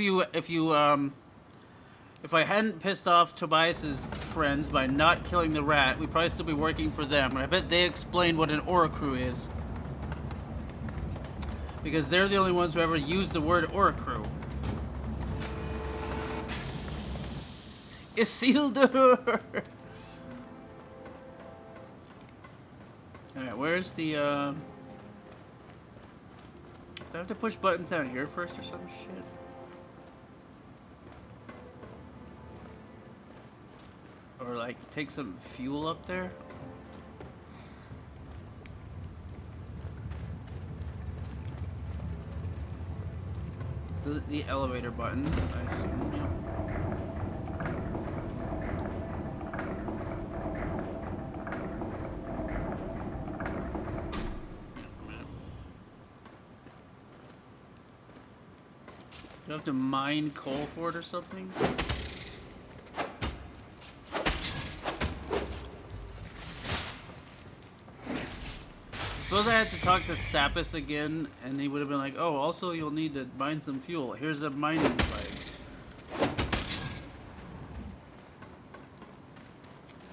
I hadn't pissed off Tobias's friends by not killing the rat, we'd probably still be working for them. And I bet they explained what an Oricru is. Because they're the only ones who ever used the word Oricru. Isildur! Alright, where's the, do I have to push buttons down here first or some shit? Or, like, take some fuel up there? The elevator button, I assume, yeah. Do I have to mine coal for it or something? Suppose I had to talk to Sapis again, and he would have been like, oh, also you'll need to mine some fuel. Here's a mining device.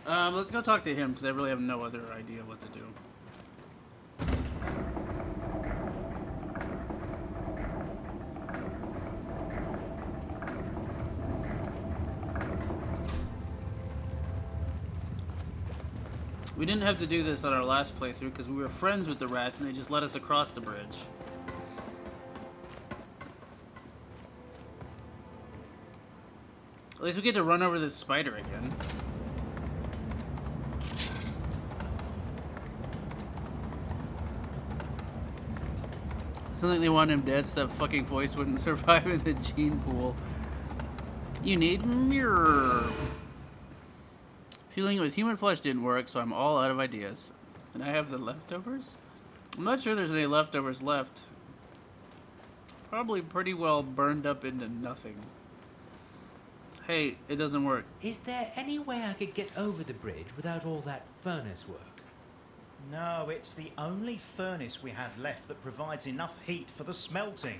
Let's go talk to him, because I really have no other idea what to do. We didn't have to do this on our last playthrough because we were friends with the rats and they just let us across the bridge. At least we get to run over this spider again. Something they want him dead so that fucking voice wouldn't survive in the gene pool. You need mirror. Fueling it with human flesh didn't work, so I'm all out of ideas. And I have the leftovers? I'm not sure there's any leftovers left. Probably pretty well burned up into nothing. Hey, it doesn't work. Is there any way I could get over the bridge without all that furnace work? No, it's the only furnace we have left that provides enough heat for the smelting.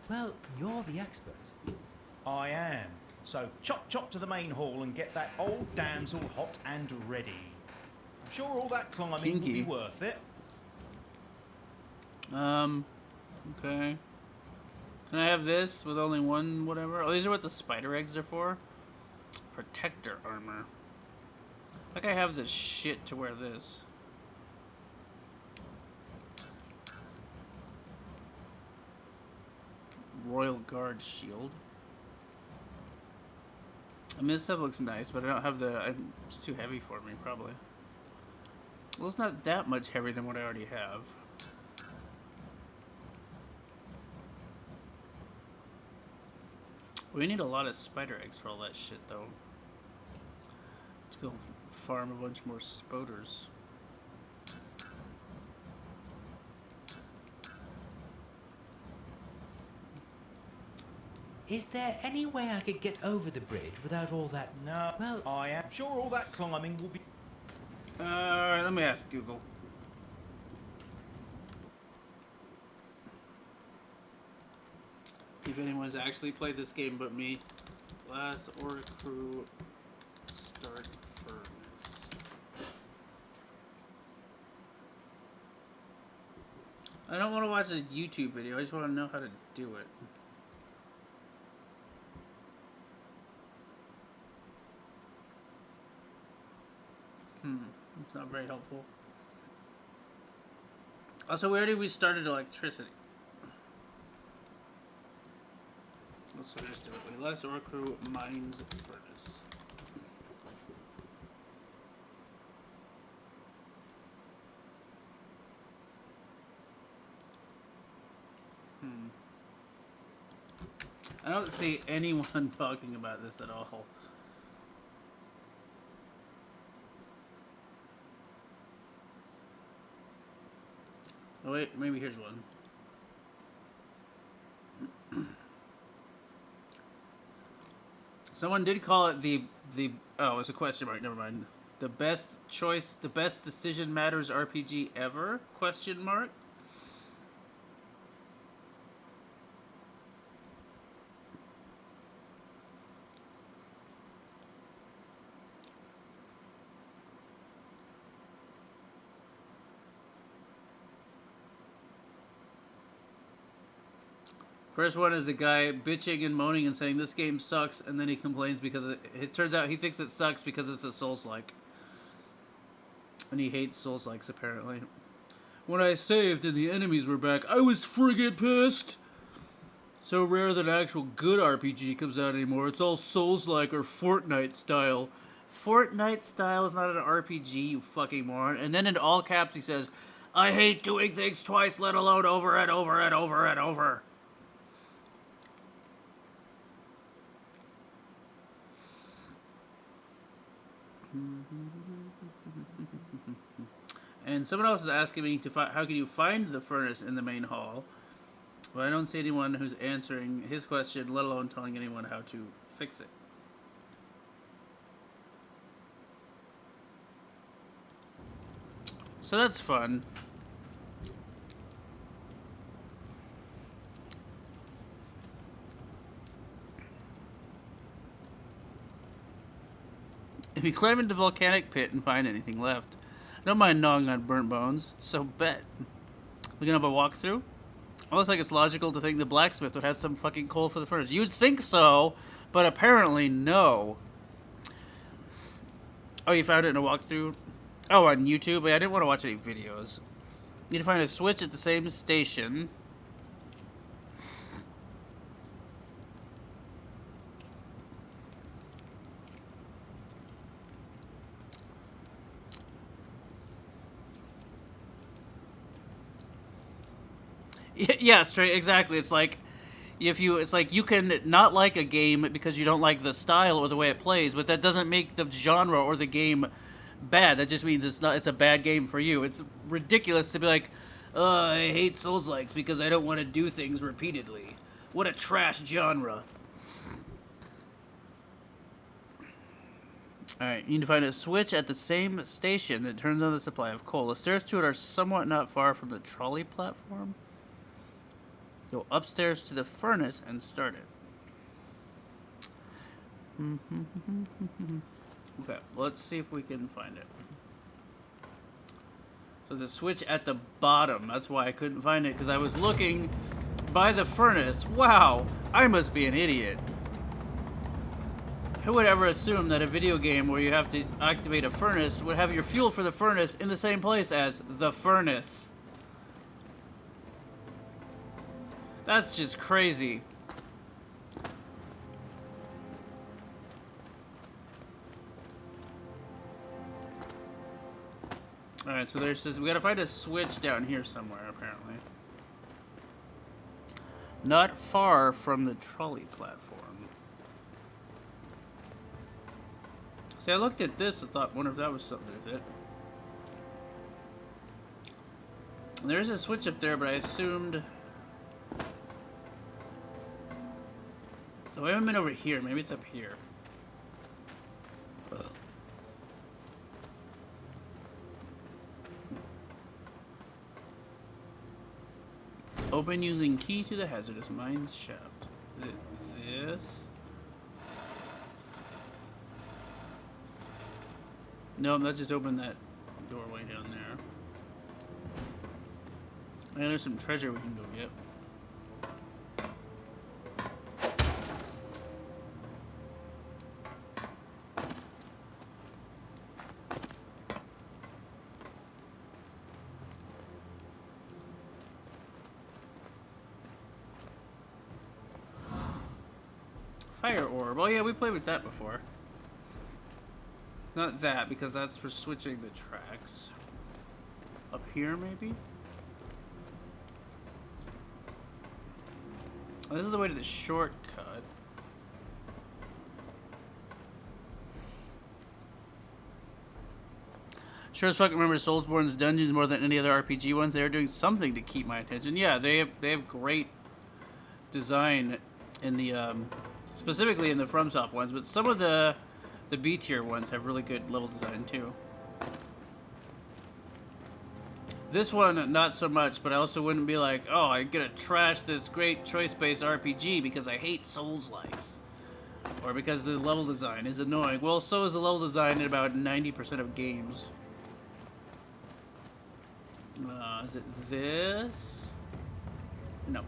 Well, you're the expert. I am. So chop chop to the main hall and get that old damsel hot and ready. I'm sure all that climbing will be worth it. Okay. Can I have this with only one whatever? Oh, these are what the spider eggs are for? Protector armor. Like I have the shit to wear this. Royal Guard shield. I mean, this stuff looks nice, but I don't have the... It's too heavy for me, probably. Well, it's not that much heavier than what I already have. We need a lot of spider eggs for all that shit, though. Let's go farm a bunch more spoders. Is there any way I could get over the bridge without all that... No, well, I am sure all that climbing will be... Alright, let me ask Google. If anyone's actually played this game but me. Last Oricru start furnace. I don't want to watch a YouTube video, I just want to know how to do it. It's not very helpful. Also, we started electricity. Let's just do it. Last Oricru mines furnace. I don't see anyone talking about this at all. Oh wait, maybe here's one. Someone did call it the oh, it's a question mark, never mind. The best choice, the best decision matters RPG ever? Question mark. First one is a guy bitching and moaning and saying this game sucks, and then he complains because it turns out he thinks it sucks because it's a Souls-like. And he hates Souls-likes, apparently. When I saved and the enemies were back, I was friggin' pissed! So rare that an actual good RPG comes out anymore. It's all Souls-like or Fortnite style. Fortnite style is not an RPG, you fucking moron. And then in all caps he says, I hate doing things twice, let alone over and over and over and over. And someone else is asking me to how can you find the furnace in the main hall? Well, I don't see anyone who's answering his question, let alone telling anyone how to fix it. So that's fun. If you climb into the volcanic pit and find anything left, don't mind gnawing on burnt bones, so bet. Looking up a walkthrough? Almost like it's logical to think the blacksmith would have some fucking coal for the furnace. You'd think so, but apparently no. Oh, you found it in a walkthrough? Oh, on YouTube? I didn't want to watch any videos. You need to find a switch at the same station. Yeah, straight, exactly. It's like you can not like a game because you don't like the style or the way it plays, but that doesn't make the genre or the game bad. That just means it's a bad game for you. It's ridiculous to be like, I hate Souls-likes because I don't want to do things repeatedly. What a trash genre. Alright, you need to find a switch at the same station that turns on the supply of coal. The stairs to it are somewhat not far from the trolley platform. Go upstairs to the furnace and start it. Okay, let's see if we can find it. So there's a switch at the bottom. That's why I couldn't find it, because I was looking by the furnace. Wow, I must be an idiot. Who would ever assume that a video game where you have to activate a furnace would have your fuel for the furnace in the same place as the furnace? That's just crazy. Alright, so there's this, we gotta find a switch down here somewhere, apparently. Not far from the trolley platform. See, I looked at this and thought, wonder if that was something with it. There's a switch up there, but I assumed... Oh, I haven't been over here. Maybe it's up here. Ugh. Open using key to the hazardous mines shaft. Is it this? No, that just opened that doorway down there. And there's some treasure we can go get. Fire orb. Oh yeah, we played with that before. Not that, because that's for switching the tracks. Up here, maybe? Oh, this is the way to the shortcut. Sure as fuck remember Soulsborne's dungeons more than any other RPG ones. They were doing something to keep my attention. Yeah, they have great design in the specifically in the FromSoft ones, but some of the The B tier ones have really good level design too. This one, not so much, but I also wouldn't be like, oh, I'm gonna trash this great choice-based RPG because I hate Souls-likes. Or because the level design is annoying. Well, so is the level design in about 90% of games. Is it this? No.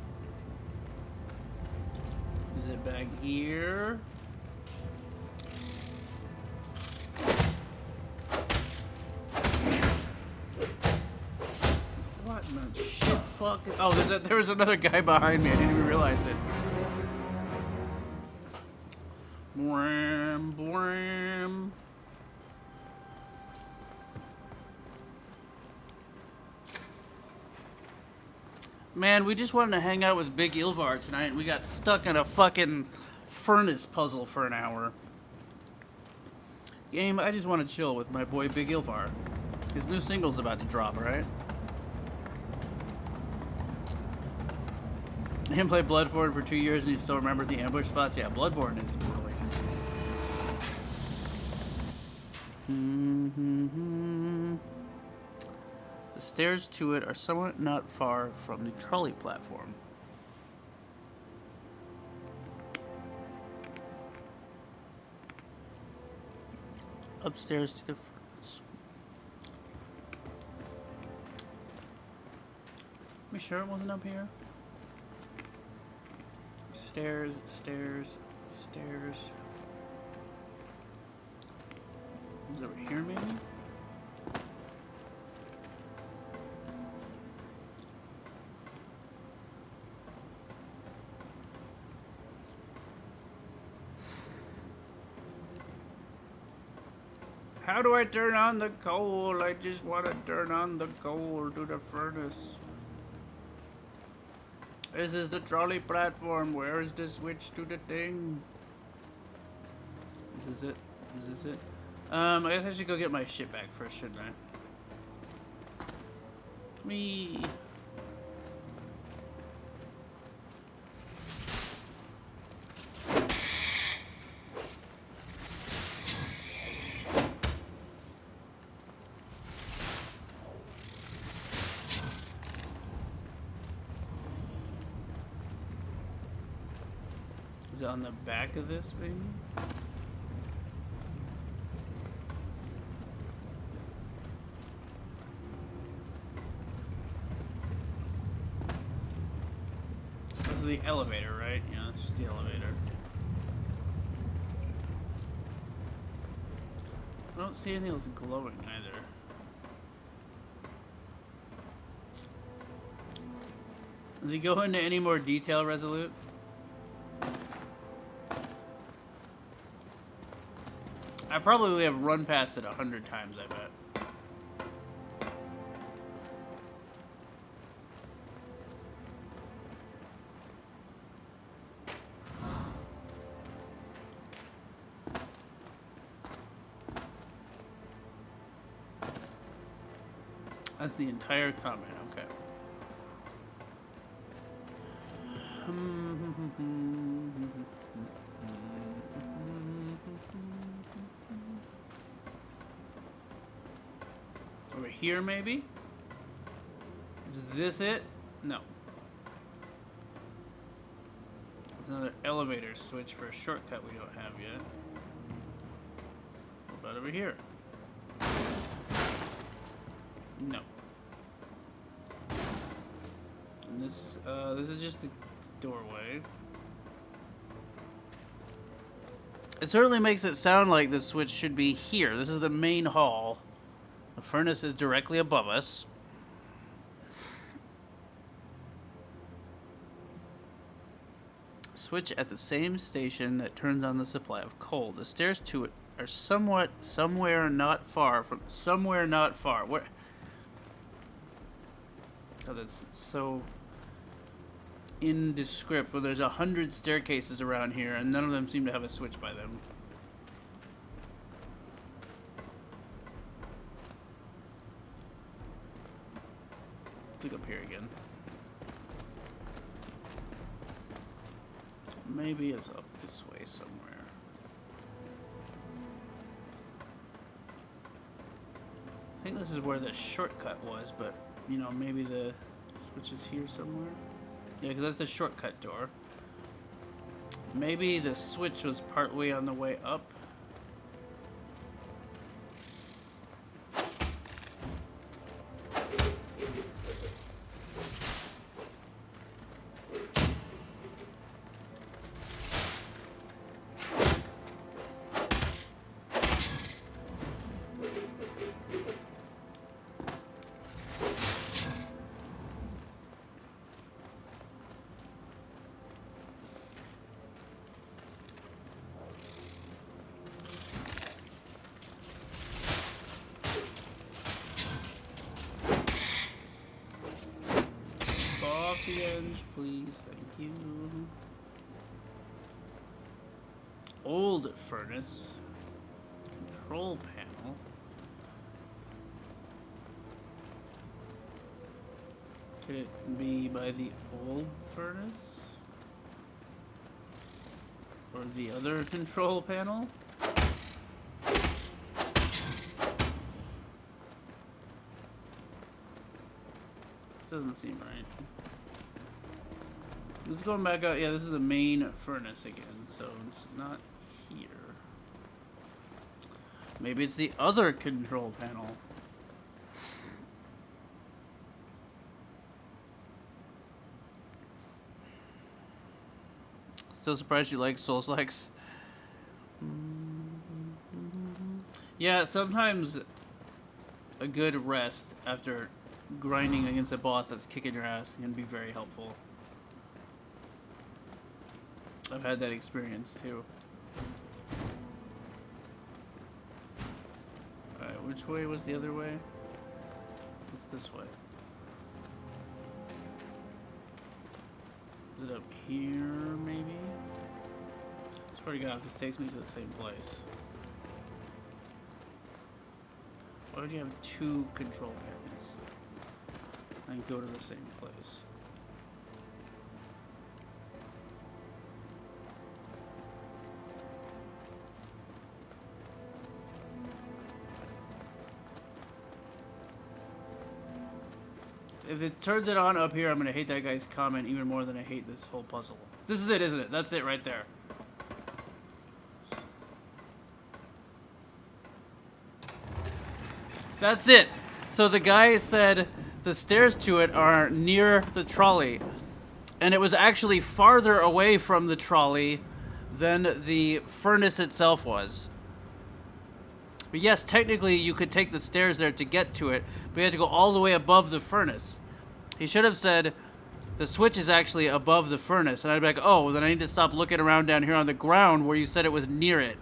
Is it back here? What in the shit fucking... Oh, there's another guy behind me. I didn't even realize it. Bram, bram. Man, we just wanted to hang out with Big Ilvar tonight, and we got stuck in a fucking furnace puzzle for an hour. Game, I just want to chill with my boy Big Ilvar. His new single's about to drop, right? Him play Bloodborne for 2 years and he still remembers the ambush spots. Yeah, Bloodborne is brutally. The stairs to it are somewhat not far from the trolley platform. Upstairs to the furnace. Are we sure it wasn't up here? Stairs, stairs, stairs. Is it over here, maybe? How do I turn on the coal? I just want to turn on the coal to the furnace. This is the trolley platform. Where is the switch to the thing? Is this it? Is this it? I guess I should go get my shit back first, shouldn't I? Me. Is it on the back of this, maybe? This is the elevator, right? Yeah, it's just the elevator. I don't see anything else glowing either. Does he go into any more detail, Resolute? I probably have run past it 100 times, I bet. That's the entire comment, okay. Over here, maybe? Is this it? No. There's another elevator switch for a shortcut we don't have yet. What about over here? No. And this is just the doorway. It certainly makes it sound like the switch should be here. This is the main hall. The furnace is directly above us. Switch at the same station that turns on the supply of coal. The stairs to it are somewhere not far. Where? Oh, that's so indescript. Well, there's 100 staircases around here, and none of them seem to have a switch by them. Look up here again. Maybe it's up this way somewhere. this is where the shortcut was, but, you know, maybe the switch is here somewhere. Yeah, because that's the shortcut door. Maybe the switch was partway on the way up. The end, please. Thank you. Old furnace. Control panel. Could it be by the old furnace? Or the other control panel? This doesn't seem right. This is going back out. Yeah, this is the main furnace again, so it's not here. Maybe it's the other control panel. Still surprised you like Souls-likes. Yeah, sometimes a good rest after grinding against a boss that's kicking your ass can be very helpful. I've had that experience too. Alright, which way was the other way? It's this way. Is it up here, maybe? I swear to God, if this takes me to the same place. Why would you have two control panels and go to the same place? If it turns it on up here, I'm gonna hate that guy's comment even more than I hate this whole puzzle. This is it, isn't it? That's it right there. That's it. So the guy said the stairs to it are near the trolley. And it was actually farther away from the trolley than the furnace itself was. But yes, technically you could take the stairs there to get to it, but you have to go all the way above the furnace. He should have said the switch is actually above the furnace, and I'd be like, oh, well, then I need to stop looking around down here on the ground where you said it was near it.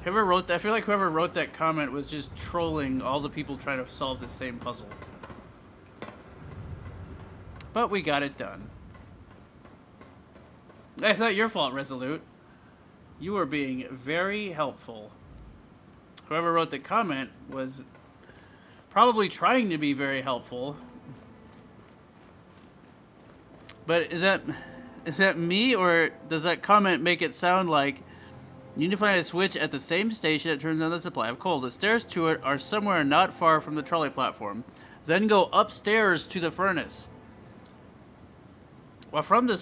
Whoever wrote that, I feel like whoever wrote that comment was just trolling all the people trying to solve the same puzzle. But we got it done. That's not your fault, Resolute. You were being very helpful. Whoever wrote the comment was probably trying to be very helpful. But is that me, or does that comment make it sound like you need to find a switch at the same station that turns on the supply of coal? The stairs to it are somewhere not far from the trolley platform. Then go upstairs to the furnace. Well, from the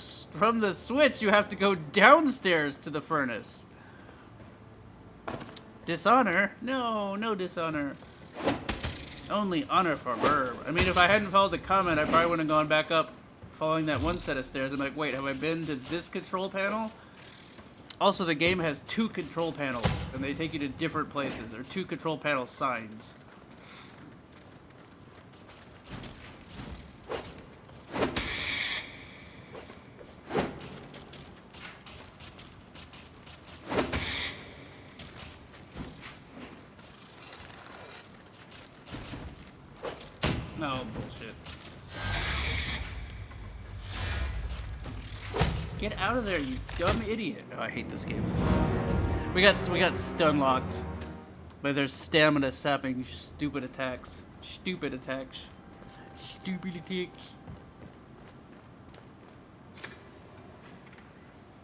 switch, you have to go downstairs to the furnace. Dishonor? No, no dishonor. Only honor for Verb. I mean, if I hadn't followed the comment, I probably wouldn't have gone back up following that one set of stairs. I'm like, wait, have I been to this control panel? Also, the game has two control panels, and they take you to different places, or two control panel signs. No, bullshit. Get out of there, you dumb idiot. Oh, I hate this game. We got stun locked by their stamina sapping stupid attacks. Stupid attacks. Stupid attacks.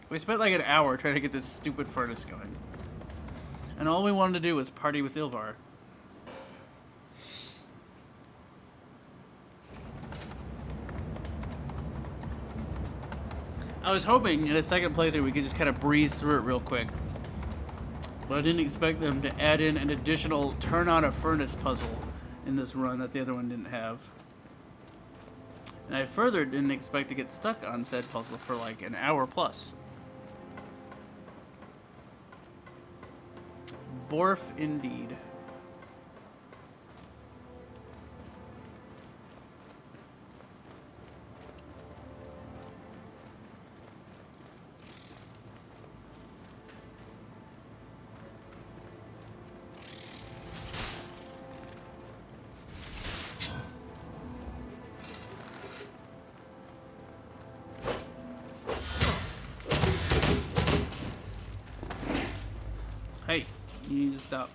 We spent like an hour trying to get this stupid furnace going. And all we wanted to do was party with Ilvar. I was hoping in a second playthrough we could just kind of breeze through it real quick. But I didn't expect them to add in an additional turn on a furnace puzzle in this run that the other one didn't have. And I further didn't expect to get stuck on said puzzle for like an hour plus. Borf indeed. Hey, you need to stop.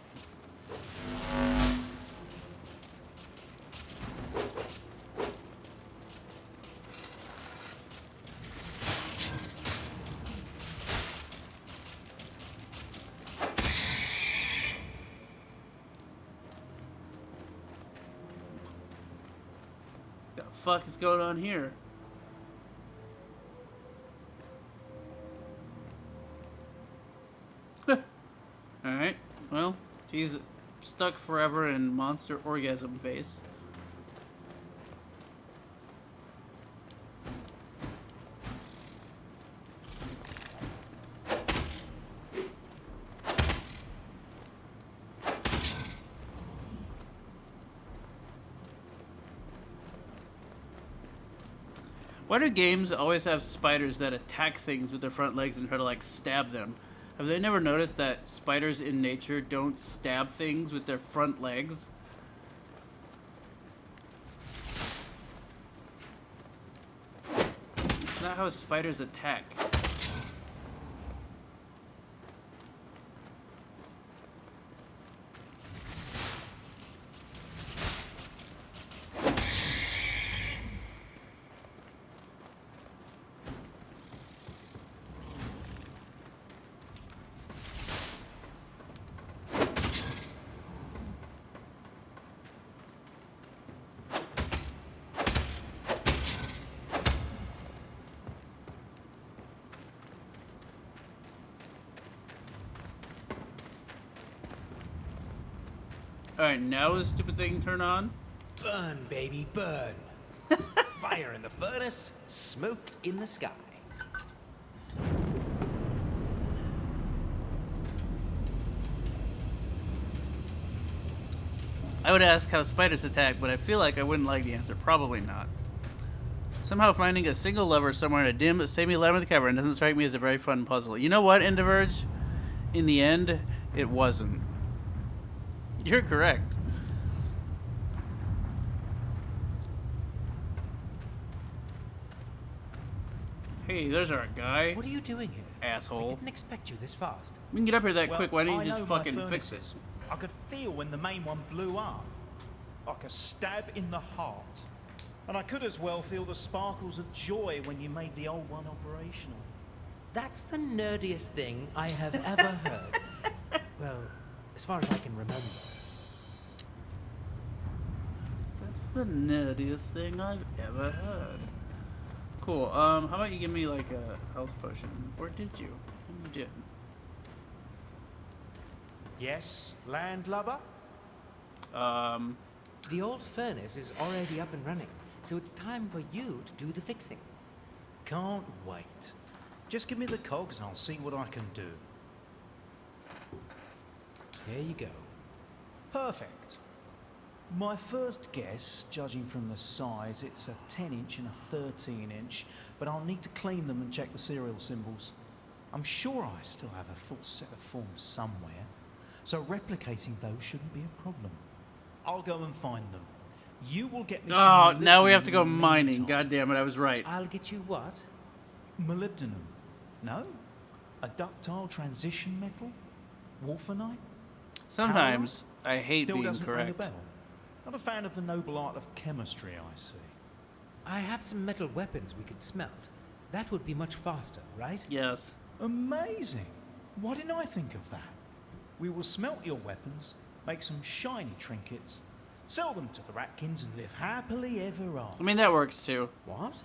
What the fuck is going on here? Alright, well, she's stuck forever in monster orgasm phase. Why do games always have spiders that attack things with their front legs and try to, like, stab them? Have they never noticed that spiders in nature don't stab things with their front legs? It's not how spiders attack. Alright, now the stupid thing turn on. Burn, baby, burn. Fire in the furnace, smoke in the sky. I would ask how spiders attack, but I feel like I wouldn't like the answer. Probably not. Somehow finding a single lever somewhere in a dim, semi-labyrinth cavern doesn't strike me as a very fun puzzle. You know what, Endiverge? In the end, it wasn't. You're correct. Hey, there's our guy. What are you doing here? Asshole. I didn't expect you this fast. We can get up here that quick. Why don't you I just know my fucking fix it? furnaces. I could feel when the main one blew up. Like a stab in the heart. And I could as well feel the sparkles of joy when you made the old one operational. That's the nerdiest thing I have ever heard. Well, as far as I can remember. That's the nerdiest thing I've ever heard. Cool. How about you give me like a health potion? Or did you? You did. Yes, landlubber? The old furnace is already up and running, so it's time for you to do the fixing. Can't wait. Just give me the cogs and I'll see what I can do. There you go. Perfect. My first guess, judging from the size, it's a 10-inch and a 13-inch, but I'll need to clean them and check the serial symbols. I'm sure I still have a full set of forms somewhere, so replicating those shouldn't be a problem. I'll go and find them. You will get me Oh, some now we have to go molybdenum in the mining. meantime. God damn it, I was right. I'll get you what? Molybdenum. No? A ductile transition metal? Wolfenite? Sometimes I hate Still being doesn't ring a correct. bell. Not a fan of the noble art of chemistry, I see. I have some metal weapons we could smelt. That would be much faster, right? Yes. Amazing. Why didn't I think of that? We will smelt your weapons, make some shiny trinkets, sell them to the Ratkins, and live happily ever after. I mean, that works too. What?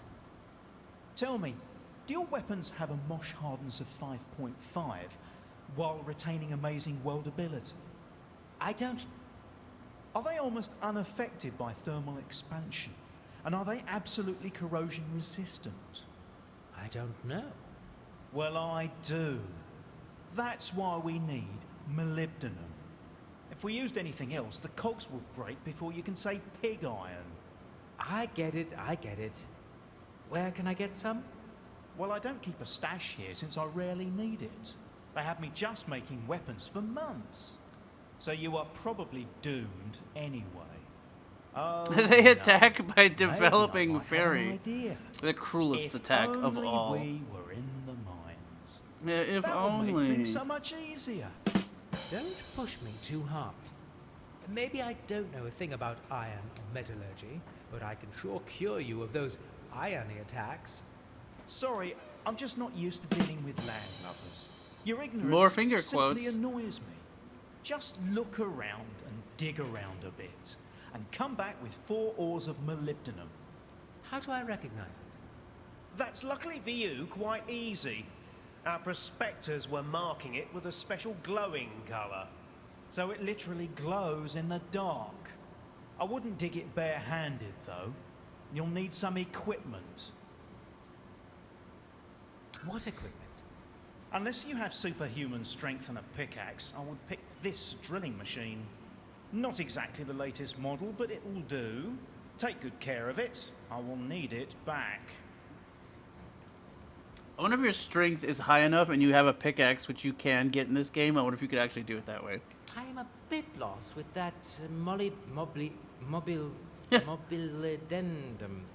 Tell me, do your weapons have a mosh hardness of 5.5 while retaining amazing weldability? I don't... Are they almost unaffected by thermal expansion? And are they absolutely corrosion resistant? I don't know. Well, I do. That's why we need molybdenum. If we used anything else, the cogs would break before you can say pig iron. I get it. Where can I get some? Well, I don't keep a stash here since I rarely need it. They have me just making weapons for months. So you are probably doomed anyway. Oh, They attack by Maybe developing I might have an fairy. idea. The cruelest If attack of only all. we were in the mines. Yeah, if that would make only. things so much easier. Don't push me too hard. Maybe I don't know a thing about iron or metallurgy, but I can sure cure you of those irony attacks. Sorry, I'm just not used to dealing with landlubbers. Your ignorance More finger simply quotes. annoys me. Just look around and dig around a bit, and come back with 4 ores of molybdenum. How do I recognize it? That's luckily for you quite easy. Our prospectors were marking it with a special glowing colour. So it literally glows in the dark. I wouldn't dig it bare-handed, though. You'll need some equipment. What equipment? Unless you have superhuman strength and a pickaxe, I would pick this drilling machine. Not exactly the latest model, but it will do. Take good care of it. I will need it back. I wonder if your strength is high enough and you have a pickaxe, which you can get in this game. I wonder if you could actually do it that way. I am a bit lost with that mobilidendum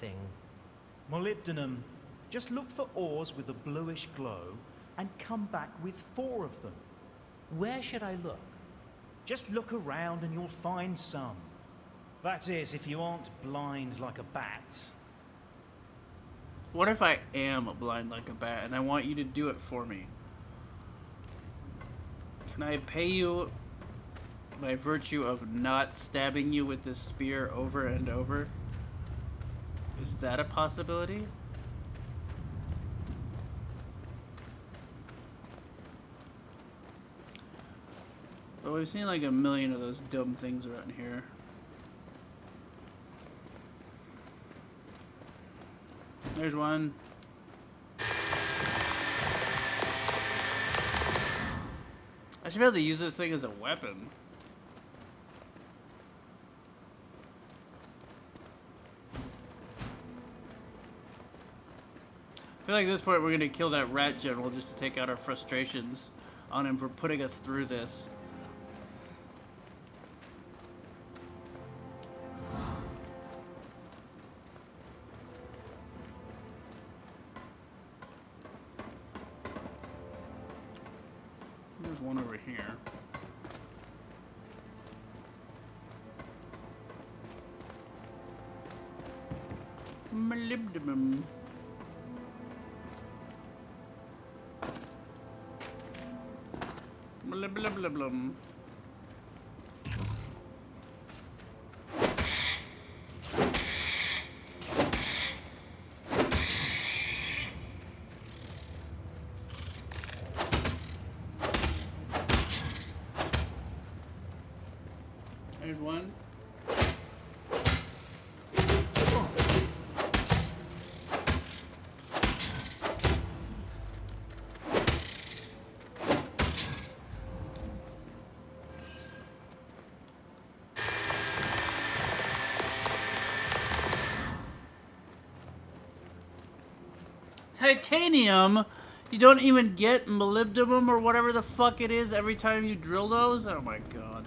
thing. Molybdenum. Just look for ores with a bluish glow and come back with 4 of them. Where should I look? Just look around and you'll find some. That is, if you aren't blind like a bat. What if I am blind like a bat and I want you to do it for me? Can I pay you by virtue of not stabbing you with this spear over and over? Is that a possibility? Well, we've seen like a million of those dumb things around here. There's one. I should be able to use this thing as a weapon. I feel like at this point we're gonna kill that rat general just to take out our frustrations on him for putting us through this. There's one over here. Molybdenum. Molybdenum. There's one. Titanium? You don't even get molybdenum or whatever the fuck it is every time you drill those? Oh my god.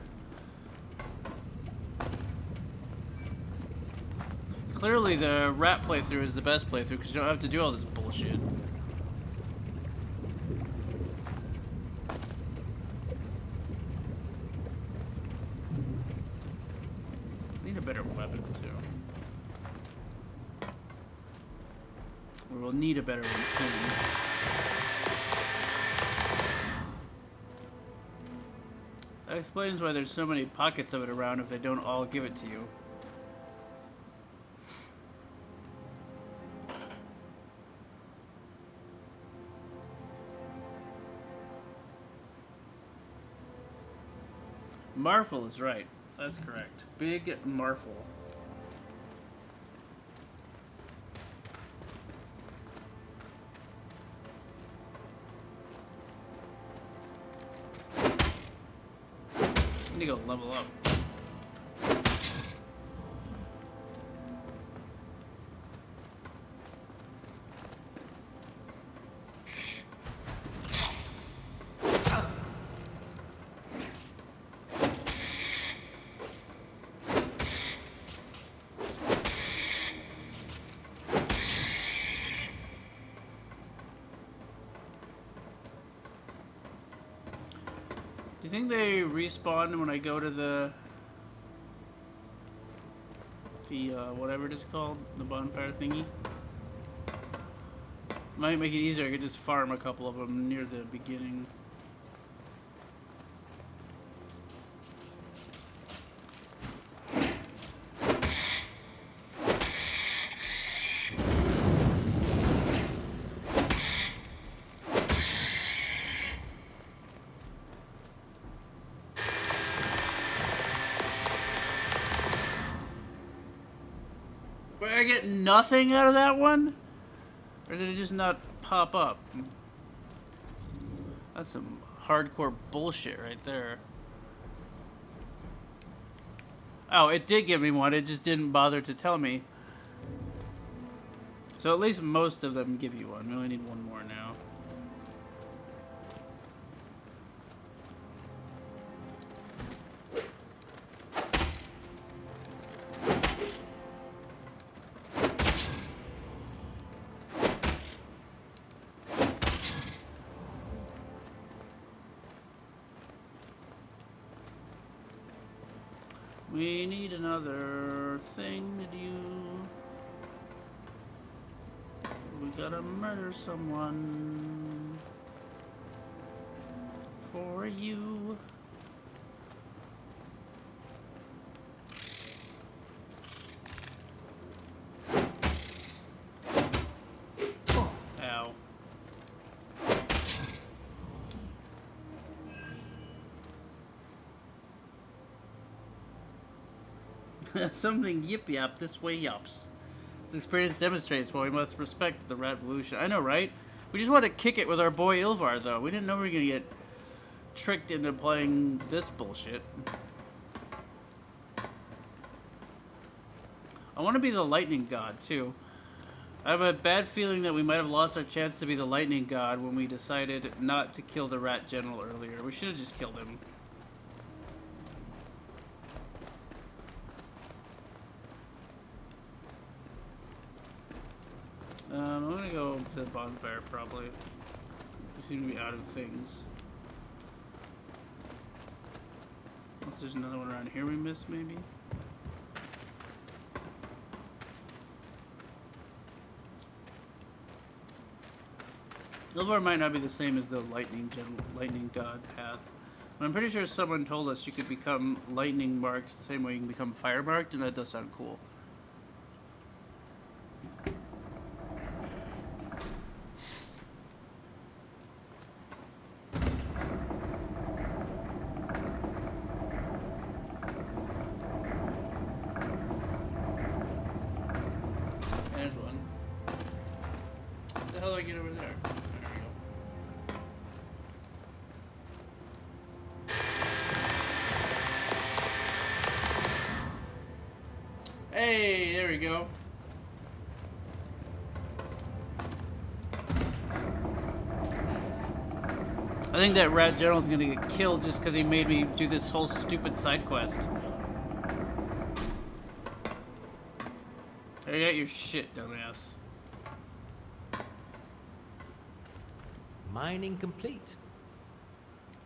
Clearly the rat playthrough is the best playthrough because you don't have to do all this bullshit. Need a better weapon too. We will need a better one soon. That explains why there's so many pockets of it around if they don't all give it to you. Marfel is right. That's correct. Big Marfel. I need to go level up. Do you think they respawn when I go to the whatever it is called, the bonfire thingy? Might make it easier. I could just farm a couple of them near the beginning. I get nothing out of that one? Or did it just not pop up? That's some hardcore bullshit right there. Oh, it did give me one. It just didn't bother to tell me. So at least most of them give you one. We only need one more now. We need another thing to do. We gotta murder someone for you. Ow. Something yip yap this way yups. This experience demonstrates why we must respect the rat evolution. I know, right? We just want to kick it with our boy Ilvar, though. We didn't know we were gonna get tricked into playing this bullshit. I want to be the lightning god, too. I have a bad feeling that we might have lost our chance to be the lightning god when we decided not to kill the rat general earlier. We should have just killed him. I'm gonna go to the bonfire, probably. We seem to be out of things. Unless there's another one around here we missed, maybe? Ilvar might not be the same as the lightning god path. But I'm pretty sure someone told us you could become lightning marked the same way you can become fire marked, and that does sound cool. There's one. How the hell do I get over there? There we go. Hey, there we go. I think that rat general's gonna get killed just because he made me do this whole stupid side quest. I got your shit, dumbass. Mining complete.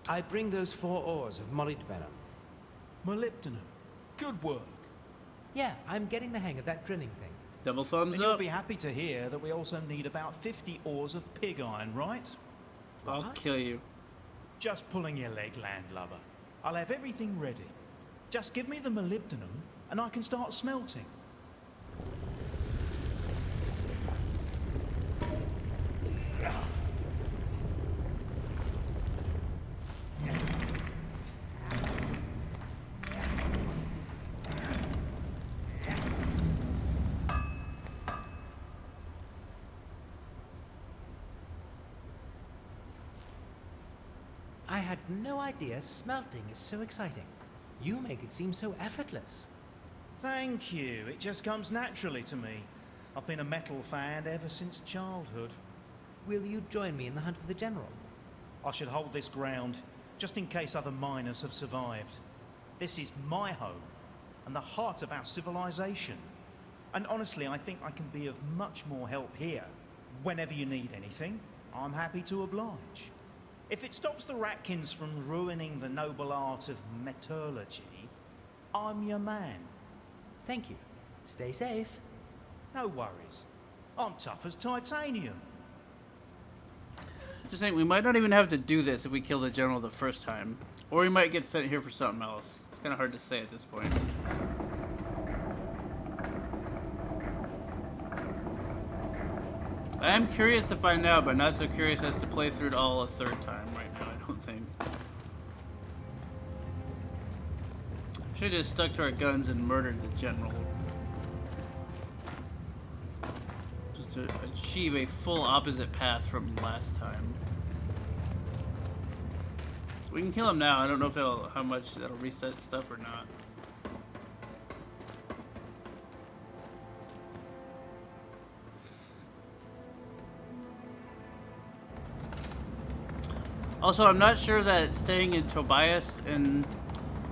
I bring those 4 ores of molybdenum. Molybdenum. Good work. Yeah, I'm getting the hang of that drilling thing. Double thumbs And up. you'll be happy to hear that we also need about 50 ores of pig iron, right? I'll kill you. Just pulling your leg, landlubber. I'll have everything ready. Just give me the molybdenum and I can start smelting. I had no idea smelting is so exciting. You make it seem so effortless. Thank you. It just comes naturally to me. I've been a metal fan ever since childhood. Will you join me in the hunt for the general? I should hold this ground, just in case other miners have survived. This is my home, and the heart of our civilization. And honestly, I think I can be of much more help here. Whenever you need anything, I'm happy to oblige. If it stops the Ratkins from ruining the noble art of metallurgy, I'm your man. Thank you. Stay safe. No worries. I'm tough as titanium. Just saying, we might not even have to do this if we kill the general the first time. Or we might get sent here for something else. It's kind of hard to say at this point. I am curious to find out, but not so curious as to play through it all a third time right now, I don't think. Should have just stuck to our guns and murdered the general. Just to achieve a full opposite path from last time. We can kill him now. I don't know if that'll, how much that'll reset stuff or not. Also, I'm not sure that staying in Tobias and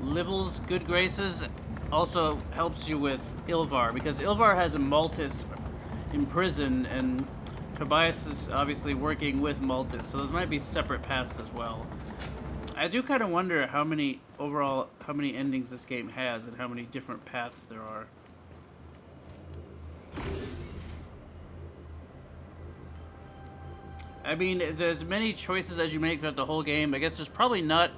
Livel's good graces also helps you with Ilvar, because Ilvar has a Maltus in prison, and Tobias is obviously working with Maltus, so those might be separate paths as well. I do kind of wonder how many endings this game has and how many different paths there are. I mean, there's many choices as you make throughout the whole game. I guess there's probably not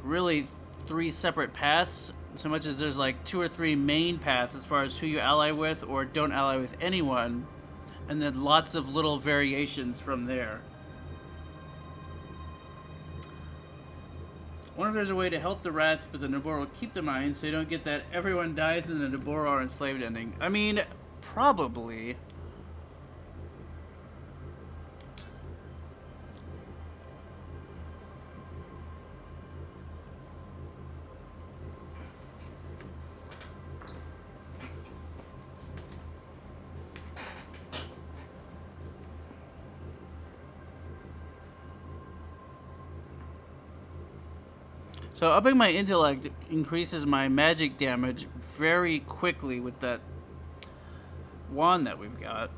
really 3 separate paths, so much as there's like 2 or 3 main paths as far as who you ally with or don't ally with anyone, and then lots of little variations from there. I wonder if there's a way to help the rats, but the Nabor will keep the mines so you don't get that everyone dies and the Nabor are enslaved ending. I mean, probably. So upping my intellect increases my magic damage very quickly with that wand that we've got.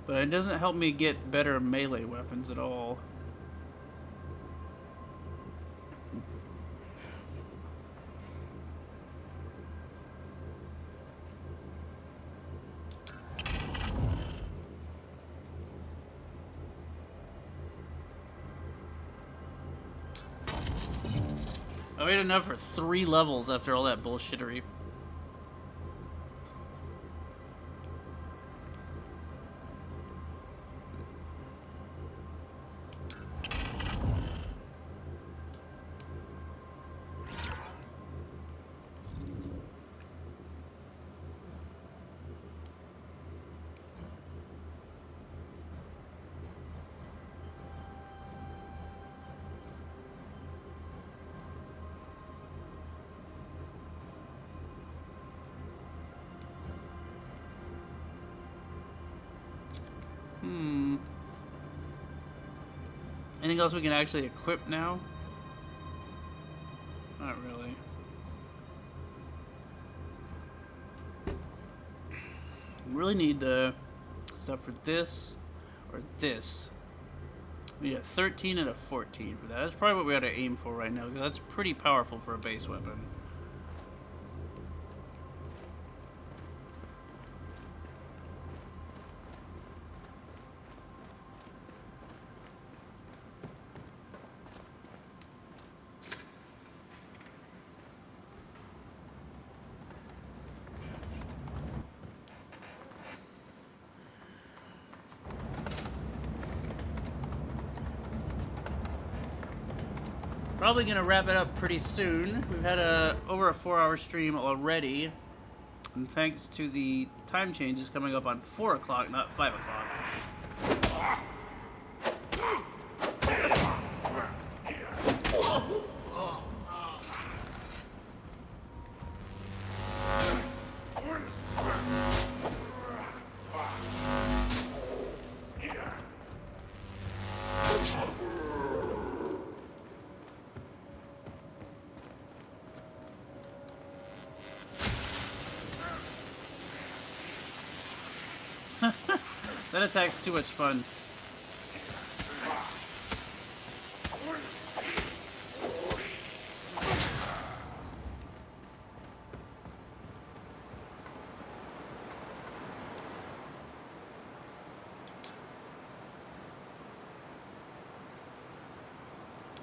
But it doesn't help me get better melee weapons at all. I made enough for 3 levels after all that bullshittery. Anything else we can actually equip now? Not really. We really need the stuff for this or this. We need a 13 and a 14 for that. That's probably what we ought to aim for right now, because that's pretty powerful for a base weapon. Probably gonna wrap it up pretty soon. We've had over a 4-hour stream already, and thanks to the time changes coming up on 4 o'clock, not 5 o'clock. That attack's too much fun.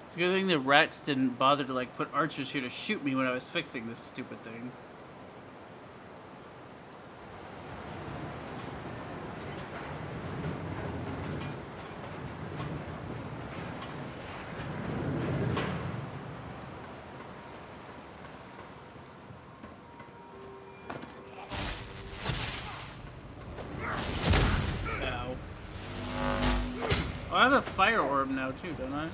It's a good thing the rats didn't bother to like put archers here to shoot me when I was fixing this stupid thing. I have a fire orb now too, don't I?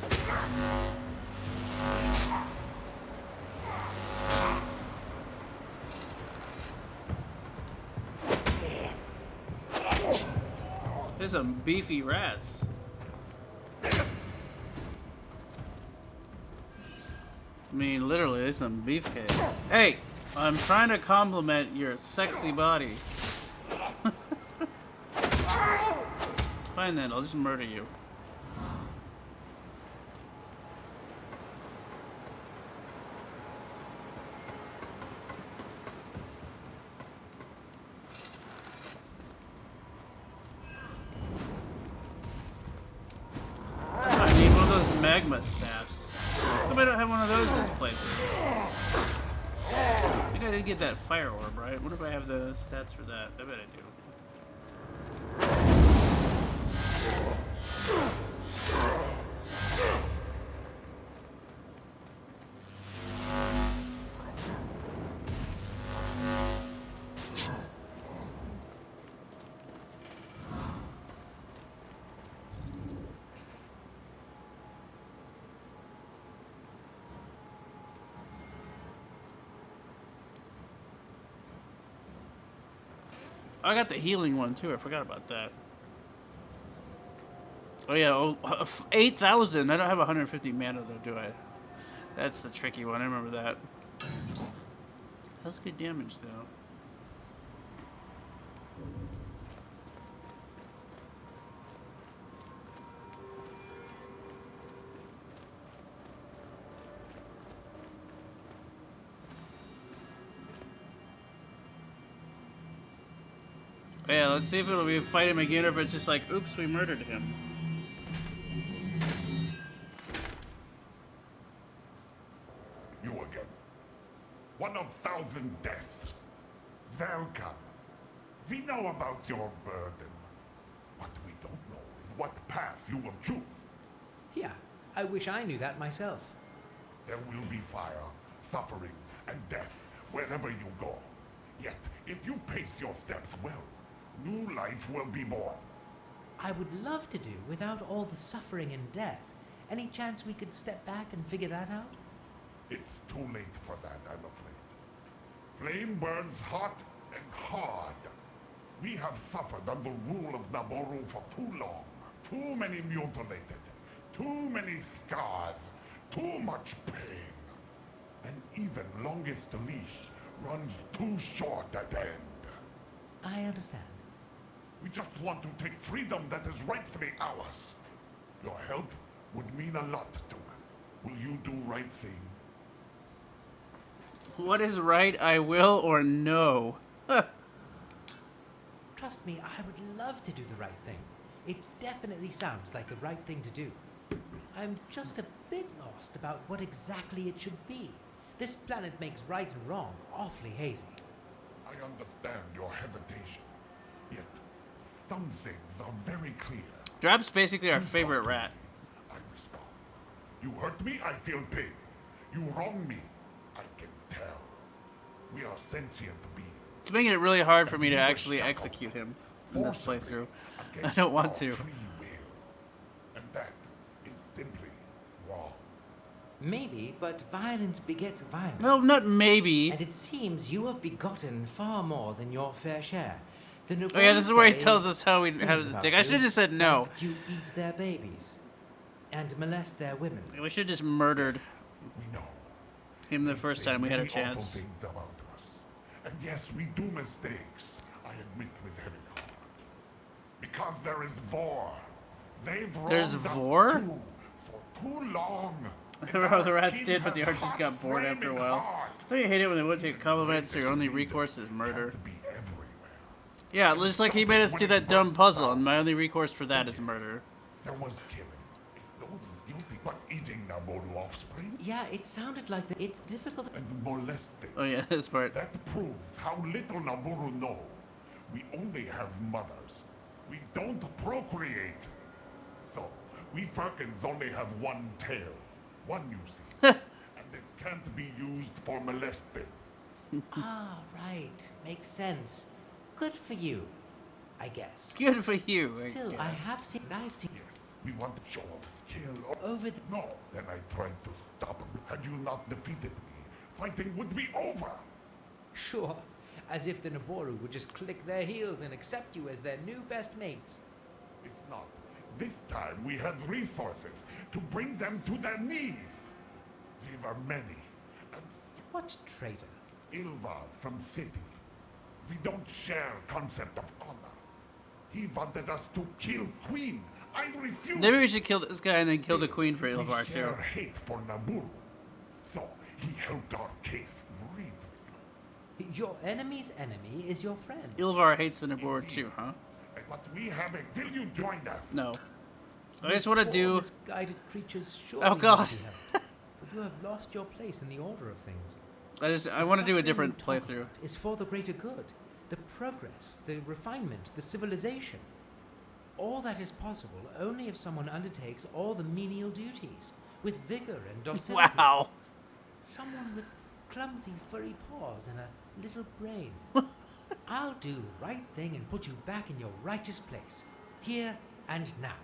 There's some beefy rats. I mean, literally, there's some beefcakes. Hey, I'm trying to compliment your sexy body. Fine then, I'll just murder you. Magma staffs. How come I don't have one of those this playthrough? I think I did get that fire orb, right? What if I have the stats for that? I bet I do. I got the healing one too. I forgot about that. Oh yeah, 8,000. I don't have 150 mana though, do I? That's the tricky one. I remember that. That's good damage though. Yeah, let's see if it'll be fight him again or if it's just like, oops, we murdered him. You again. 1 of 1,000 deaths. Welcome. We know about your burden. What we don't know is what path you will choose. Yeah, I wish I knew that myself. There will be fire, suffering, and death wherever you go. Yet, if you pace your steps well, new life will be born. I would love to do without all the suffering and death. Any chance we could step back and figure that out? It's too late for that, I'm afraid. Flame burns hot and hard. We have suffered under rule of Naboru for too long. Too many mutilated. Too many scars. Too much pain. And even longest leash runs too short at end. I understand. We just want to take freedom that is rightfully ours. Your help would mean a lot to us. Will you do right thing? What is right, I will or no? Trust me, I would love to do the right thing. It definitely sounds like the right thing to do. I'm just a bit lost about what exactly it should be. This planet makes right and wrong awfully hazy. I understand your hesitation. Yet, some things are very clear. Drap's basically our favorite rat. I respond. You hurt me, I feel pain. You wrong me, I can tell. We are sentient beings. It's making it really hard for me to actually execute him in this playthrough. I don't want to. And that is simply wrong. Maybe, but violence begets violence. No, not maybe. And it seems you have begotten far more than your fair share. Oh yeah, this is where he tells us how he has his dick. I should have just said no. You eat their babies and molest their women. We should have just murdered him the first time we had a chance. Things about us. And yes, we do mistakes. I admit with heavy heart. Because there is Vor. They've There's wronged us Vor? too, for too long. The rats did, but the archers got bored after a while. Don't you hate it when they won't take compliments, so your only recourse is murder? Yeah, just like he made us do that dumb puzzle, and my only recourse for that is murder. There was killing. Those guilty, but eating Naboru offspring. Yeah, it sounded like it's difficult. And molesting. Oh yeah, this part. That proves how little Naboru know. We only have mothers. We don't procreate. So, we Firkins only have one tail. One, you see. And it can't be used for molesting. Ah, right. Makes sense. Good for you, I guess. Good for you, I Still, guess. I've seen. Yes, we want to show off skill. Over the... No, then I tried to stop him. Had you not defeated me, fighting would be over. Sure. As if the Naboru would just click their heels and accept you as their new best mates. It's not. This time we had resources to bring them to their knees. There were many. And what traitor? Ilvar from City. We don't share concept of honor. He wanted us to kill Queen. I refused. Maybe we should kill this guy and then kill the queen for Ilvar We too. share hate for Naboru. So he helped our case bravely. Your enemy's enemy is your friend. Ilvar hates the Naboru too, huh? But we have it. Will you join us? No. I just want to do... Misguided creatures surely Oh god. need help, but you have lost your place in the order of things. I want to do a different playthrough. Is for the greater good, the progress, the refinement, the civilization. All that is possible only if someone undertakes all the menial duties with vigor and docility. Wow. Someone with clumsy furry paws and a little brain. I'll do the right thing and put you back in your righteous place, here and now.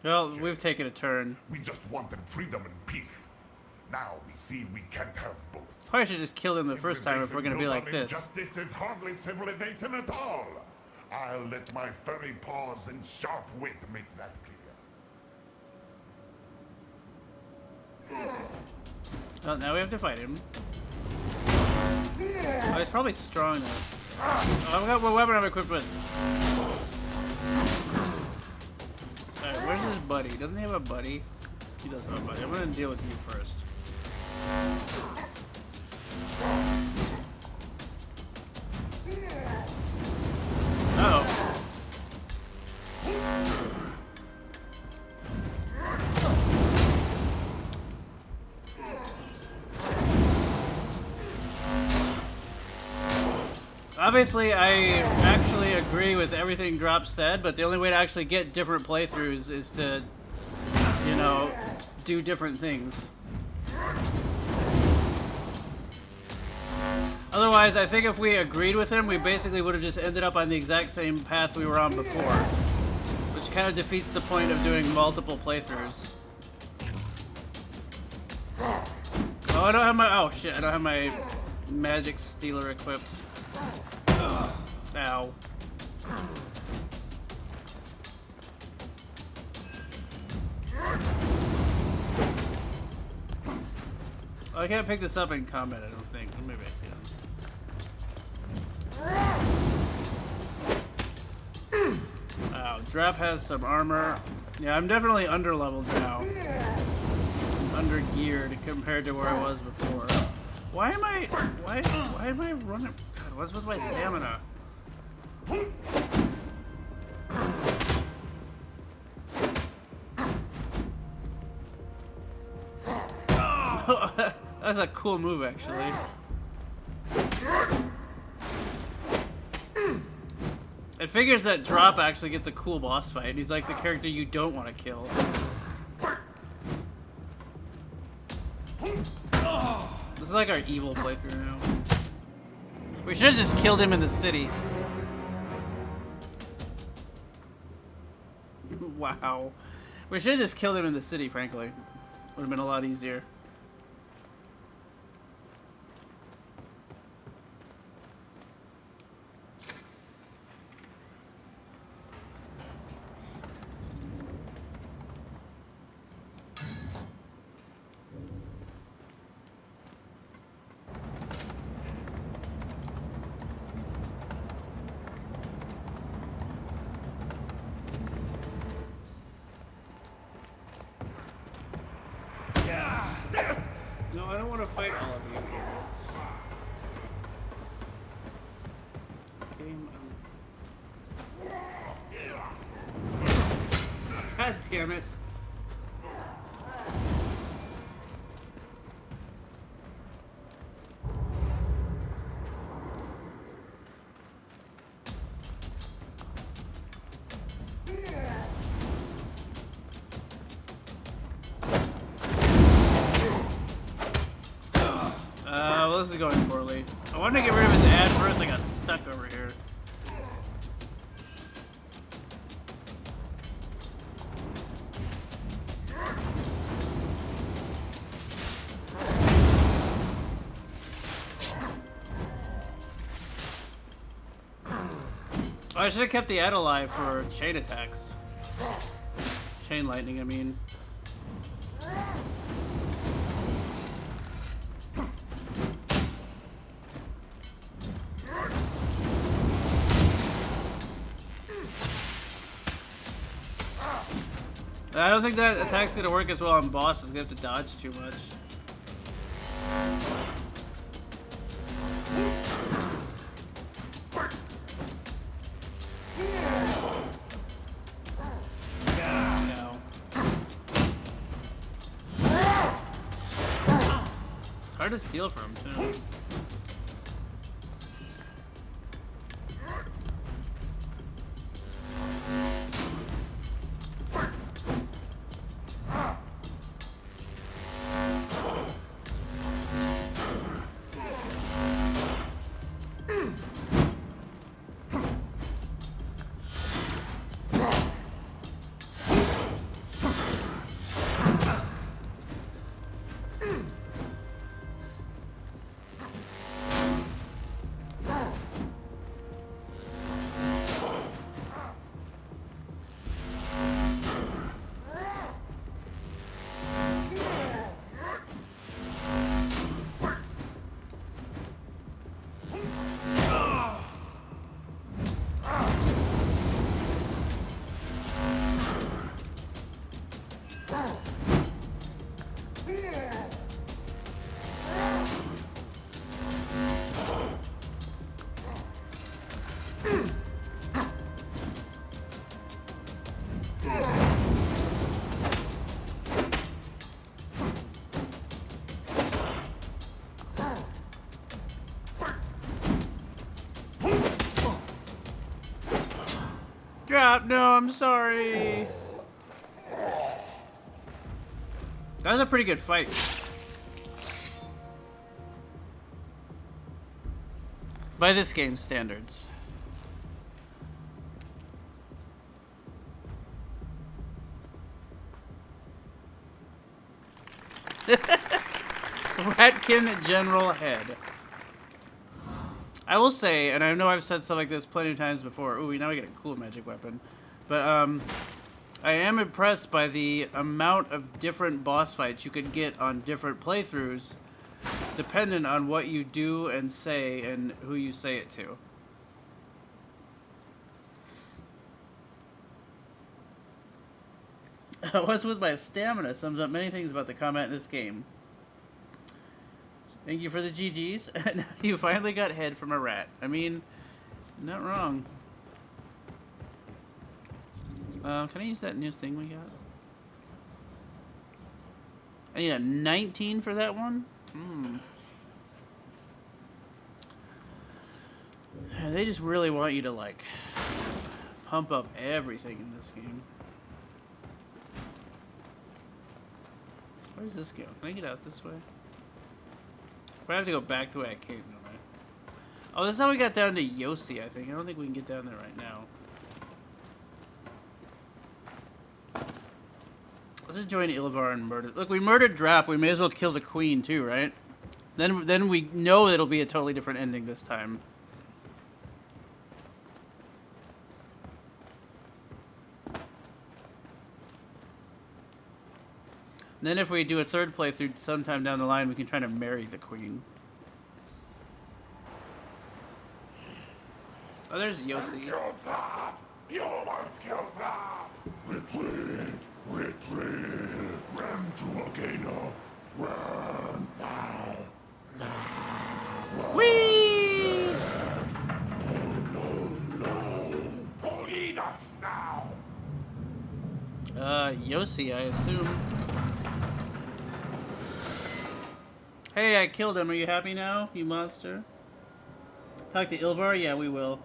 Well, we've taken a turn. We just wanted freedom and peace. Now we see we can't have both. Probably should just kill him the first time if we're gonna be like this. Justice is hardly civilization at all. I'll let my furry paws and sharp wit make that clear. Well, now we have to fight him. Oh, he's probably strong though. Oh, I've got what weapon I'm equipped with. Alright, where's his buddy? Doesn't he have a buddy? He does have a buddy. I'm gonna deal with you first. Uh-oh. Obviously, I actually agree with everything Drop said, but the only way to actually get different playthroughs is to, you know, do different things. Otherwise, I think if we agreed with him, we basically would have just ended up on the exact same path we were on before. Which kind of defeats the point of doing multiple playthroughs. Oh, I don't have my... Oh, shit. I don't have my magic stealer equipped. Ow. I can't pick this up in combat, I don't think. Maybe I can. Wow, Drap has some armor. Yeah, I'm definitely underleveled now. I'm under-geared compared to where I was before. Why am I running? God, what's with my stamina? That's a cool move, actually. It figures that Drop actually gets a cool boss fight. He's like the character you don't want to kill. This is like our evil playthrough now. We should have just killed him in the city. Wow. We should have just killed him in the city, frankly. Would have been a lot easier. No, I don't want to fight all of you idiots. Game God damn it. Well, this is going poorly. I wanted to get rid of his ad first, I got stuck over here. Oh, I should have kept the ad alive for chain attacks. Chain lightning, I mean. I don't think that attack's gonna work as well on boss. It's gonna have to dodge too much. No. It's hard to steal from too. Drop, no, I'm sorry. That was a pretty good fight. By this game's standards. Ratkin General Head. I will say, and I know I've said stuff like this plenty of times before. Ooh, now we get a cool magic weapon. But, I am impressed by the amount of different boss fights you can get on different playthroughs, dependent on what you do and say and who you say it to. What's with my stamina sums up many things about the combat in this game. Thank you for the GGs. And you finally got head from a rat. I mean, not wrong. Can I use that new thing we got? I need a 19 for that one? They just really want you to, like, pump up everything in this game. Where's this go? Can I get out this way? I have to go back the way I came, don't I? Oh, this is how we got down to Yossi, I think. I don't think we can get down there right now. Let's just join Ilvar and murder. Look, we murdered Drap. We may as well kill the queen too, right? Then we know it'll be a totally different ending this time. Then if we do a third playthrough sometime down the line, we can try to marry the queen. Oh, there's Yossi. You won't kill that! Retreat! Retreat! Run to Volcano! Run now! Now! Whee! No! Lead us now! Yossi, I assume. Hey, I killed him. Are you happy now, you monster? Talk to Ilvar? Yeah, we will.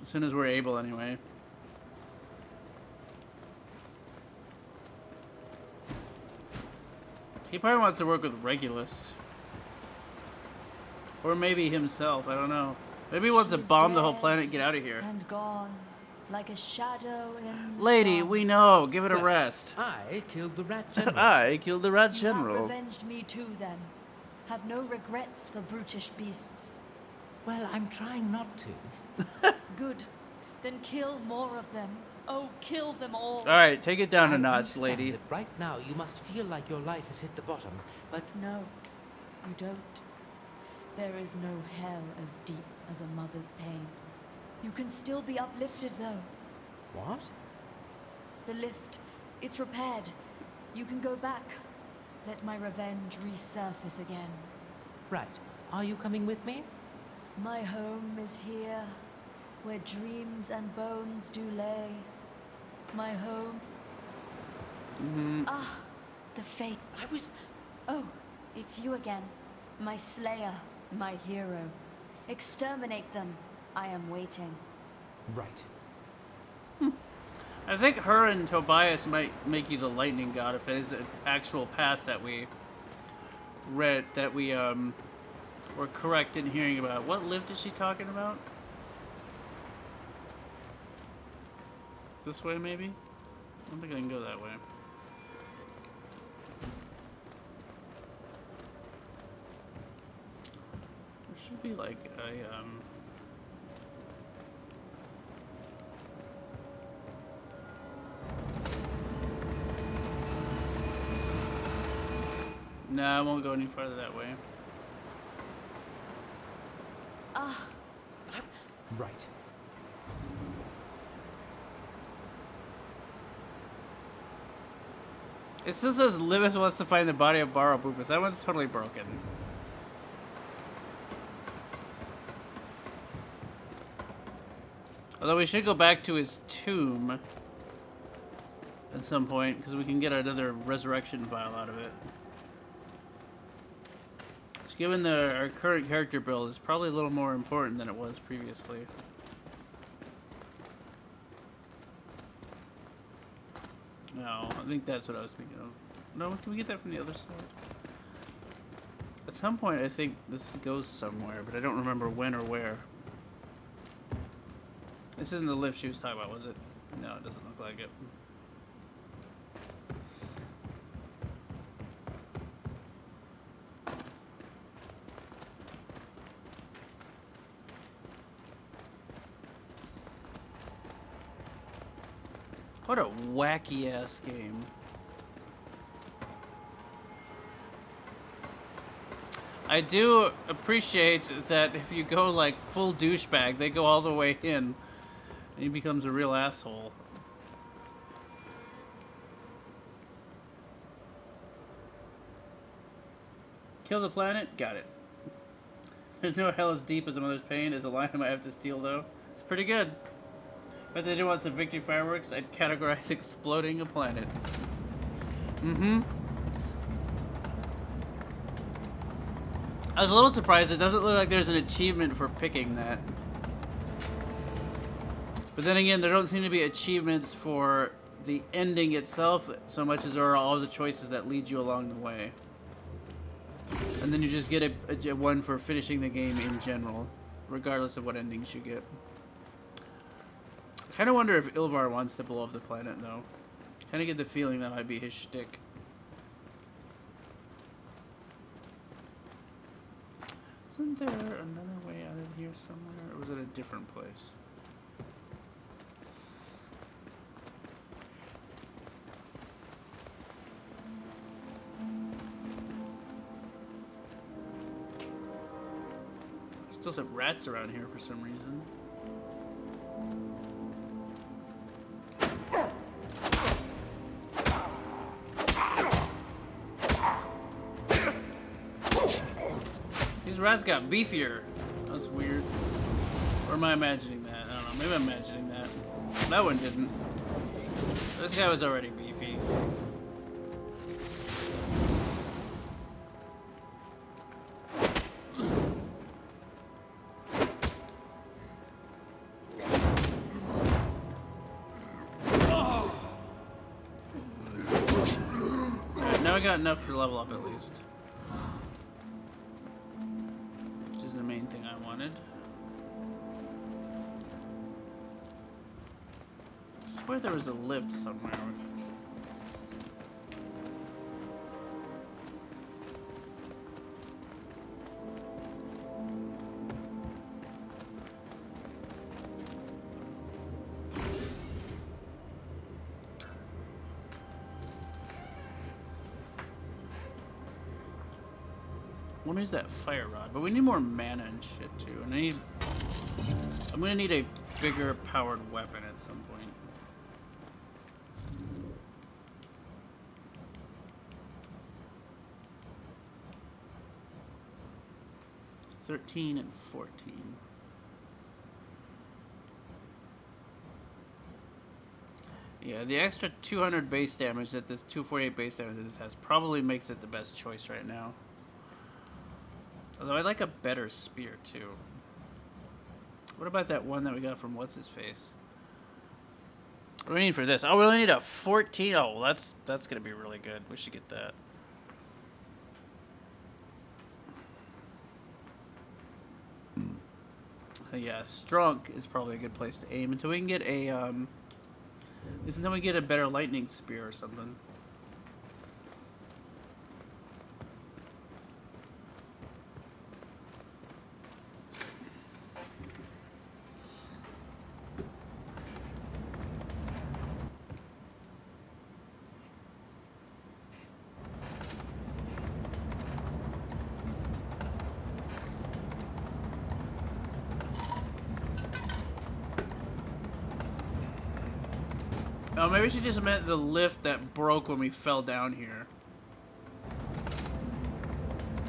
As soon as we're able, anyway. He probably wants to work with Regulus. Or maybe himself, I don't know. Maybe he wants to bomb the whole planet and get out of here. And gone, like a shadow in the Lady, sun. we know. Give it a rest. I killed the Rat General. I killed the Rat You General. have revenged me too, then. Have no regrets for brutish beasts. Well, I'm trying not to. Good. Then kill more of them. Oh, kill them all. Alright, take it down a I notch, understand lady. that right now you must feel like your life has hit the bottom, but No, you don't. There is no hell as deep as a mother's pain. You can still be uplifted, though. what? The lift, it's repaired. You can go back. Let my revenge resurface again. Right. Are you coming with me? My home is here, where dreams and bones do lay. My home. Ah, the fate. I was... Oh, it's you again. My slayer, my hero. Exterminate them. I am waiting. Right. I think her and Tobias might make you the lightning god if it is an actual path that we read, that we were correct in hearing about. What lift is she talking about? This way, maybe? I don't think I can go that way. There should be like a No, I won't go any farther that way. Ah. Right. It still says Libis wants to find the body of Barabufus. That one's totally broken. Although we should go back to his tomb at some point, because we can get another resurrection vial out of it. Just given our current character build, it's probably a little more important than it was previously. No, I think that's what I was thinking of. No, can we get that from the other side? At some point, I think this goes somewhere, but I don't remember when or where. This isn't the lift she was talking about, was it? No, it doesn't look like it. What a wacky ass game. I do appreciate that if you go like full douchebag, they go all the way in and he becomes a real asshole. Kill the planet? Got it. There's no hell as deep as a mother's pain is a line I might have to steal though. It's pretty good. If they didn't want some victory fireworks, I'd categorize exploding a planet. Mm-hmm. I was a little surprised. It doesn't look like there's an achievement for picking that. But then again, there don't seem to be achievements for the ending itself so much as there are all the choices that lead you along the way. And then you just get a one for finishing the game in general, regardless of what endings you get. Kind of wonder if Ilvar wants to blow up the planet, though. Kind of get the feeling that might be his shtick. Isn't there another way out of here somewhere, or was it a different place? Still some rats around here for some reason. These rats got beefier. That's weird. Or am I imagining that? I don't know. Maybe I'm imagining that. That one didn't. This guy was already beefy. Now I got enough to level up at least. Which is the main thing I wanted. I swear there was a lift somewhere. I want to use that fire rod, but we need more mana and shit too. And I'm gonna need a bigger powered weapon at some point. $13 and $14. Yeah, the extra 200 base damage that this 248 base damage that this has probably makes it the best choice right now. Although I'd like a better spear, too. What about that one that we got from What's-His-Face? What do we need for this? Oh, we only need a 14. Oh, well, that's going to be really good. We should get that. Yeah, Strunk is probably a good place to aim until we can get a, until we get a better lightning spear or something. Oh, maybe she just meant the lift that broke when we fell down here.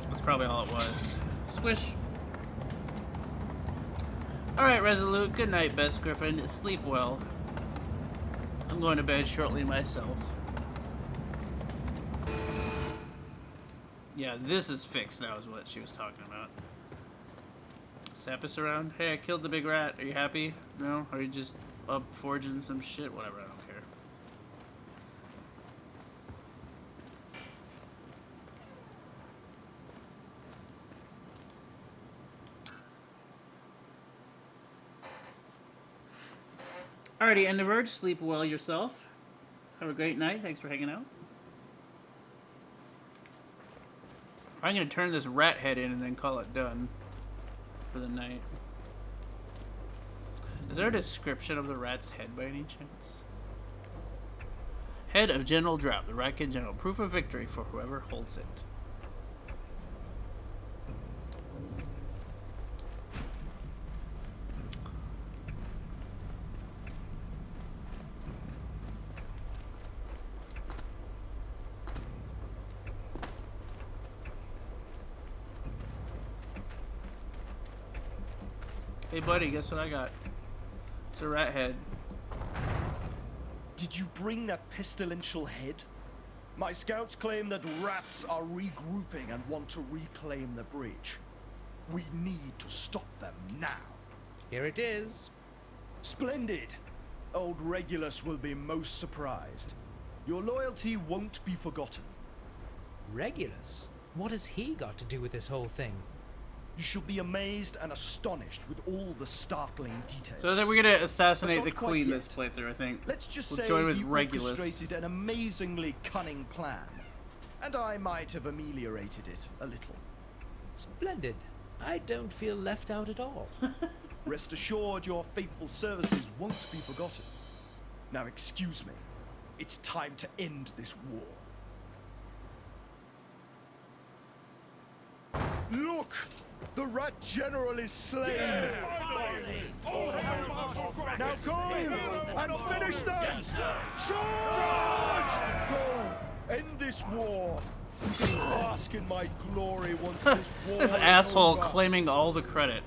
That's probably all it was. Squish. Alright, Resolute. Good night, Best Griffin. Sleep well. I'm going to bed shortly myself. Yeah, this is fixed now is what she was talking about. Sapus around? Hey, I killed the big rat. Are you happy? No? Are you just up forging some shit? Whatever, I don't care. Alrighty, and the Verge, sleep well yourself. Have a great night. Thanks for hanging out. I'm going to turn this rat head in and then call it done for the night. Is there a description of the rat's head by any chance? Head of General Drought, the Ratkin General. Proof of victory for whoever holds it. Hey buddy, guess what I got? It's a rat head. Did you bring that pestilential head? My scouts claim that rats are regrouping and want to reclaim the bridge. We need to stop them now. Here it is. Splendid! Old Regulus will be most surprised. Your loyalty won't be forgotten. Regulus? What has he got to do with this whole thing? You shall be amazed and astonished with all the startling details. So then we're gonna assassinate But the not quite queen yet. this playthrough, I think. Let's just we'll say join with he Regulus. orchestrated an amazingly cunning plan, and I might have ameliorated it a little. Splendid. I don't feel left out at all. Rest assured your faithful services won't be forgotten. Now excuse me. It's time to end this war. Look! The Rat General is slain! Now go and finish them! Charge! Go! End this war! You can bask in my glory once this war This is asshole over. claiming all the credit.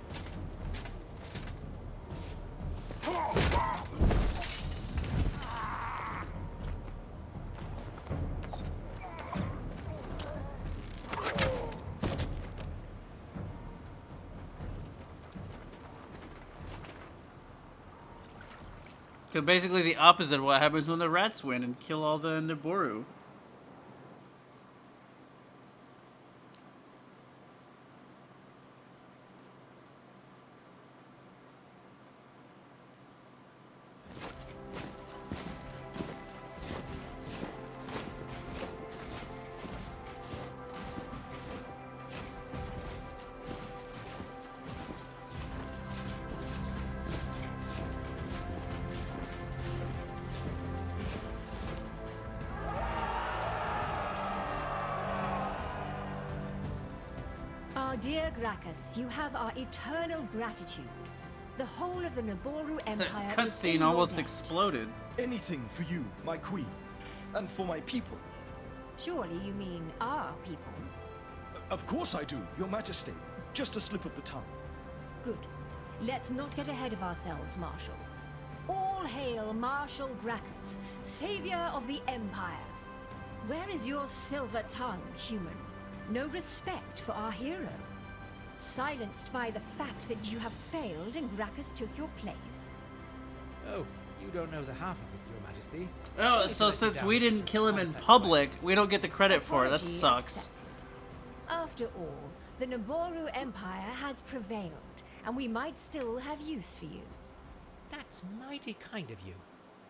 So basically the opposite of what happens when the rats win and kill all the Naboru. Our dear Gracchus, you have our eternal gratitude. The whole of the Naboru Empire That is in cutscene your almost debt. exploded. Anything for you, my queen, and for my people. Surely you mean our people? Of course I do, your majesty. Just a slip of the tongue. Good. Let's not get ahead of ourselves, Marshal. All hail Marshal Gracchus, savior of the Empire. Where is your silver tongue, human? No respect for our hero. Silenced by the fact that you have failed and Gracchus took your place. Oh, you don't know the half of it, Your Majesty. Oh, so since we didn't kill him in public, we don't get the credit for it. That Apology sucks. accepted. After all, the Naboru Empire has prevailed, and we might still have use for you. That's mighty kind of you.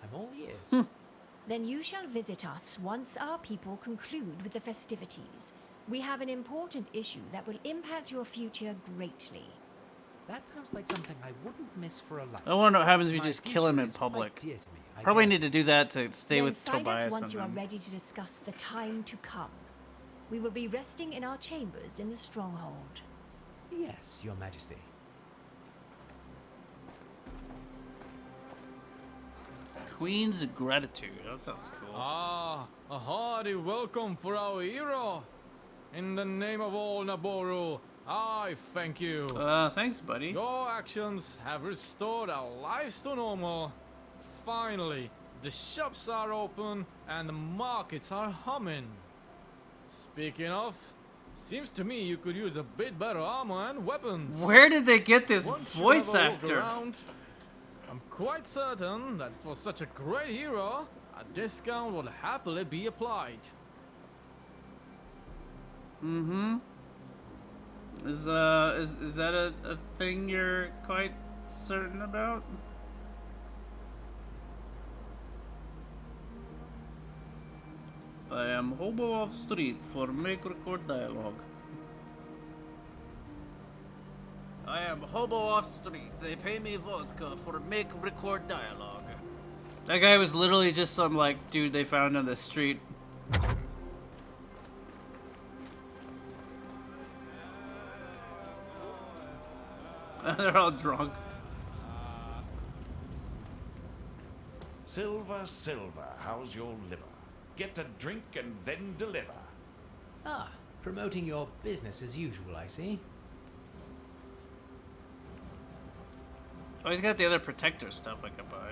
I'm all ears. Then you shall visit us once our people conclude with the festivities. We have an important issue that will impact your future greatly. That sounds like something I wouldn't miss for a life. I wonder what happens if you My just kill him in future is quite public. dear to me, I Probably dare need to do that to stay Then with find Tobias us once and you are them. ready to discuss the time to come. We will be resting in our chambers in the stronghold. Yes, Your Majesty. Queen's gratitude. That sounds cool. Ah, a hearty welcome for our hero. In the name of all Naboru, I thank you. Thanks, buddy. Your actions have restored our lives to normal. Finally, the shops are open and the markets are humming. Speaking of, seems to me you could use a bit better armor and weapons. Where did they get this Once you voice have a look actor? around, I'm quite certain that for such a great hero, a discount would happily be applied. Mm-hmm. Is that a thing you're quite certain about? I am hobo off street for make record dialogue. I am hobo off street. They pay me vodka for make record dialogue. That guy was literally just some like dude they found on the street. They're all drunk. Silver, Silver, how's your liver? Get a drink and then deliver. Ah, promoting your business as usual, I see. Oh, he's got the other protector stuff I could buy.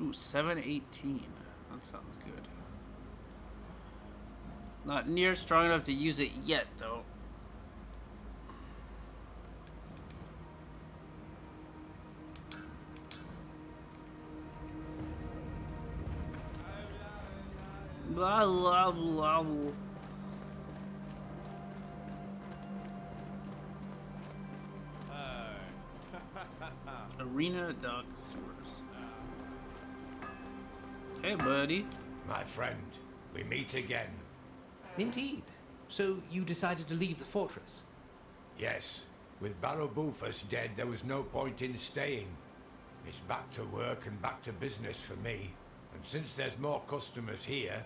Ooh, 718. That sounds good. Not near strong enough to use it yet, though. Blah, blah, blah, blah. Arena Dock Sewers. Hey, buddy. My friend, we meet again. Indeed. So you decided to leave the fortress? Yes. With Barrow Bufus dead, there was no point in staying. It's back to work and back to business for me. And since there's more customers here...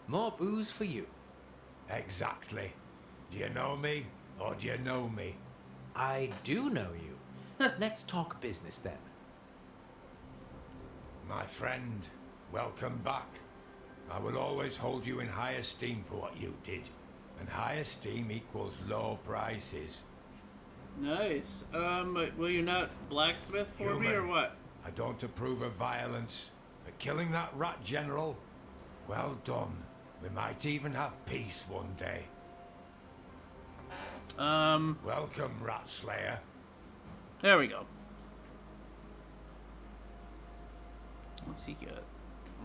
More booze for you. Exactly. Do you know me, or do you know me? I do know you. Let's talk business then. My friend, welcome back. I will always hold you in high esteem for what you did. And high esteem equals low prices. Nice. Will you not blacksmith for me, or what? I don't approve of violence. But killing that rat general, well done. We might even have peace one day. Welcome, Rat Slayer. There we go. What's he got?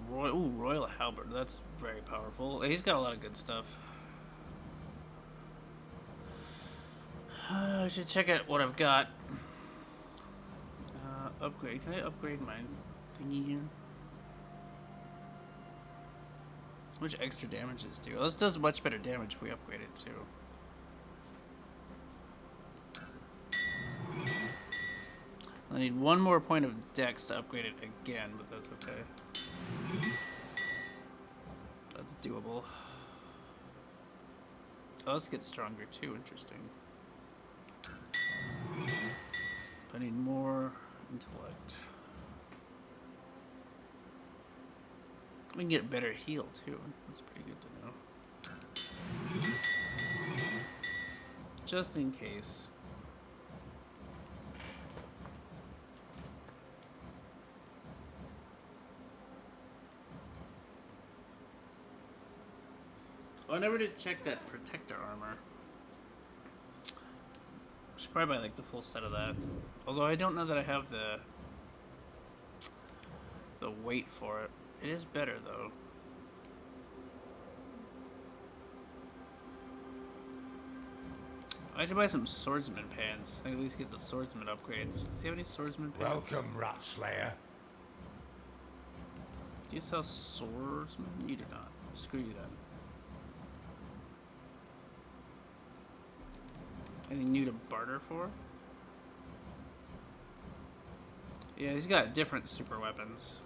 Royal Halberd. That's very powerful. He's got a lot of good stuff. I should check out what I've got. Upgrade. Can I upgrade my thingy here? How much extra damage does it do? Well, this does much better damage if we upgrade it too. I need one more point of dex to upgrade it again, but that's okay. That's doable. Oh, let's get stronger too. Interesting. I need more intellect. We can get better heal too. That's pretty good to know. Just in case. Oh, I never did check that protector armor. Should probably buy like the full set of that. Although I don't know that I have the weight for it. It is better though. I should buy some swordsman pants. I can at least get the swordsman upgrades. Does he have any swordsman pants? Welcome, Rat Slayer. Do you sell swordsman? You do not. Screw you then. Anything new to barter for? Yeah, he's got different super weapons.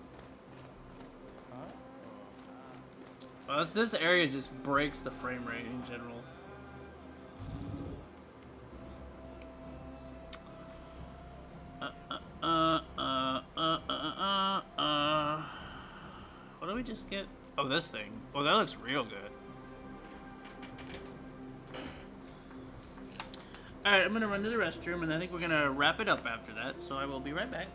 Well, this area just breaks the frame rate in general. What do we just get? Oh, this thing. Oh, that looks real good. Alright, I'm gonna run to the restroom, and I think we're gonna wrap it up after that, so I will be right back.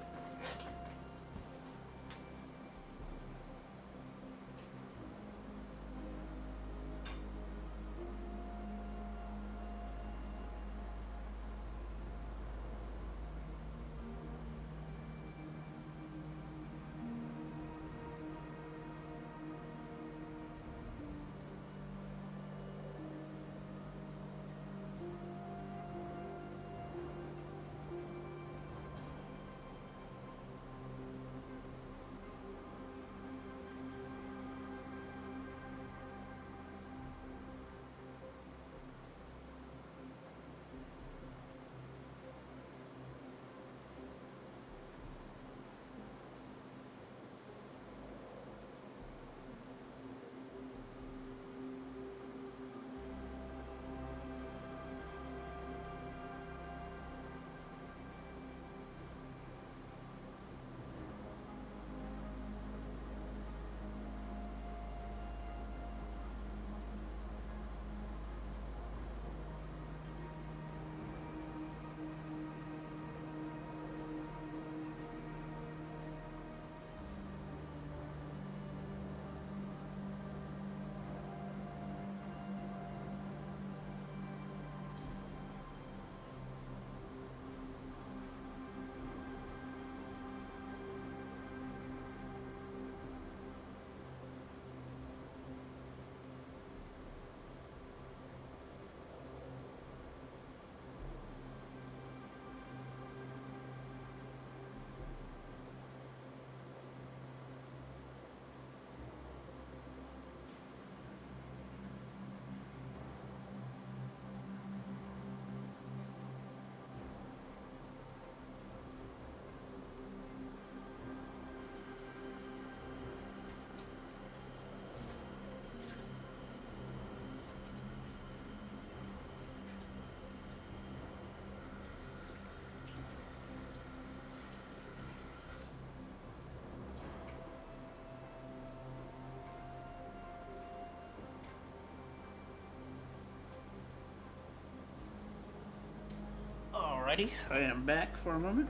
Alrighty, I am back for a moment.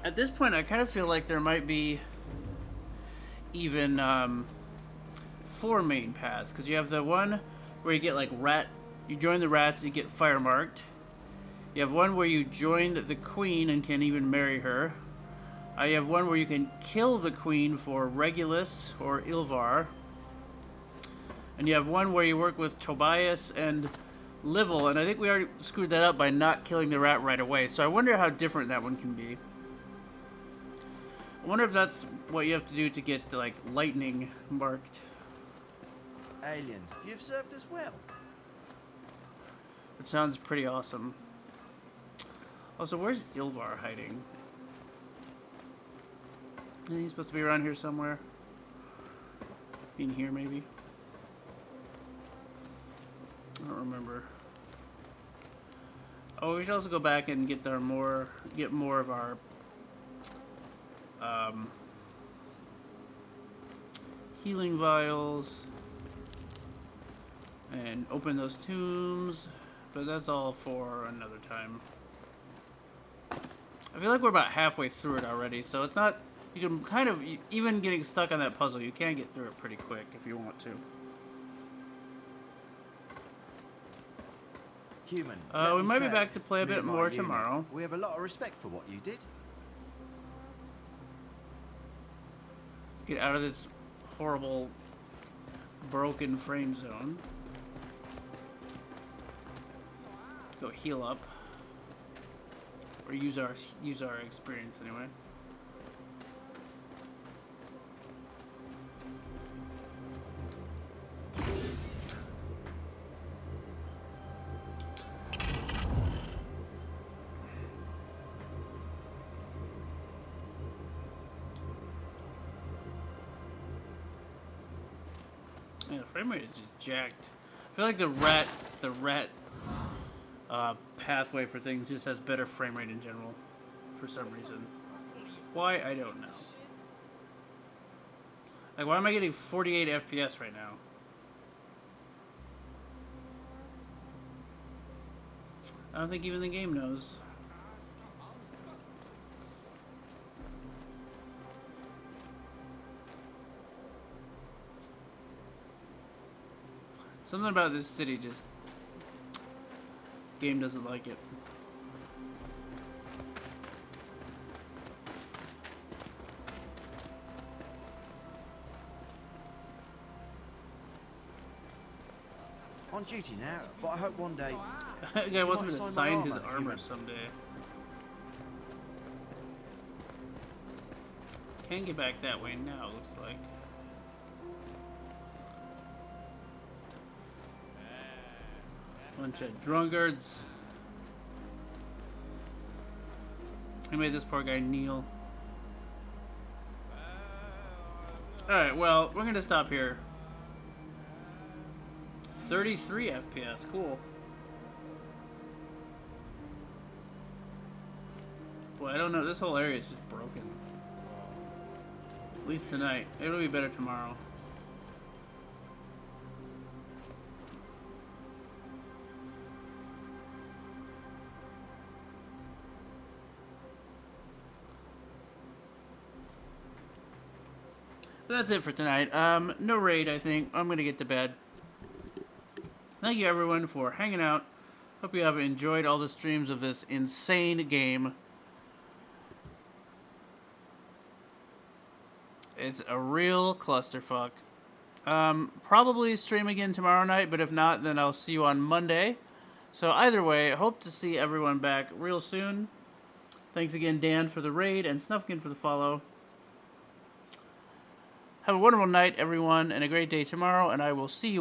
At this point, I kind of feel like there might be even 4 main paths, because you have the one where you get like you join the rats and you get fire marked. You have one where you joined the queen and can even marry her. You have one where you can kill the queen for Regulus or Ilvar. And you have one where you work with Tobias and Livel, and I think we already screwed that up by not killing the rat right away, so I wonder how different that one can be. I wonder if that's what you have to do to get, like, lightning marked. Alien, you've served us well. Which sounds pretty awesome. Also, where's Ilvar hiding? He's supposed to be around here somewhere. In here, maybe? I don't remember. Oh, we should also go back and get more of our healing vials and open those tombs, but that's all for another time. I feel like we're about halfway through it already, so it's not. You can kind of, even getting stuck on that puzzle, you can get through it pretty quick if you want to. Human. We might be back to play a bit more tomorrow. We have a lot of respect for what you did. Let's get out of this horrible broken frame zone. Go heal up. Or use our experience anyway. Yeah, the frame rate is just jacked. I feel like the rat pathway for things just has better frame rate in general, for some reason. Why, I don't know. Like, why am I getting 48 FPS right now? I don't think even the game knows. Something about this city just... Game doesn't like it. On duty now, but I hope one day... That guy wants me to sign his armor someday. Can't get back that way now, looks like. Bunch of drunkards. I made this poor guy kneel. Alright, well, we're gonna stop here. 33 FPS, cool. Boy, I don't know, this whole area is just broken. At least tonight. It'll be better tomorrow. But that's it for tonight. No raid, I think. I'm gonna get to bed. Thank you everyone for hanging out. Hope you have enjoyed all the streams of this insane game. It's a real clusterfuck. Probably stream again tomorrow night, but if not, then I'll see you on Monday. So either way, I hope to see everyone back real soon. Thanks again, Dan, for the raid, and Snuffkin for the follow. Have a wonderful night, everyone, and a great day tomorrow, and I will see you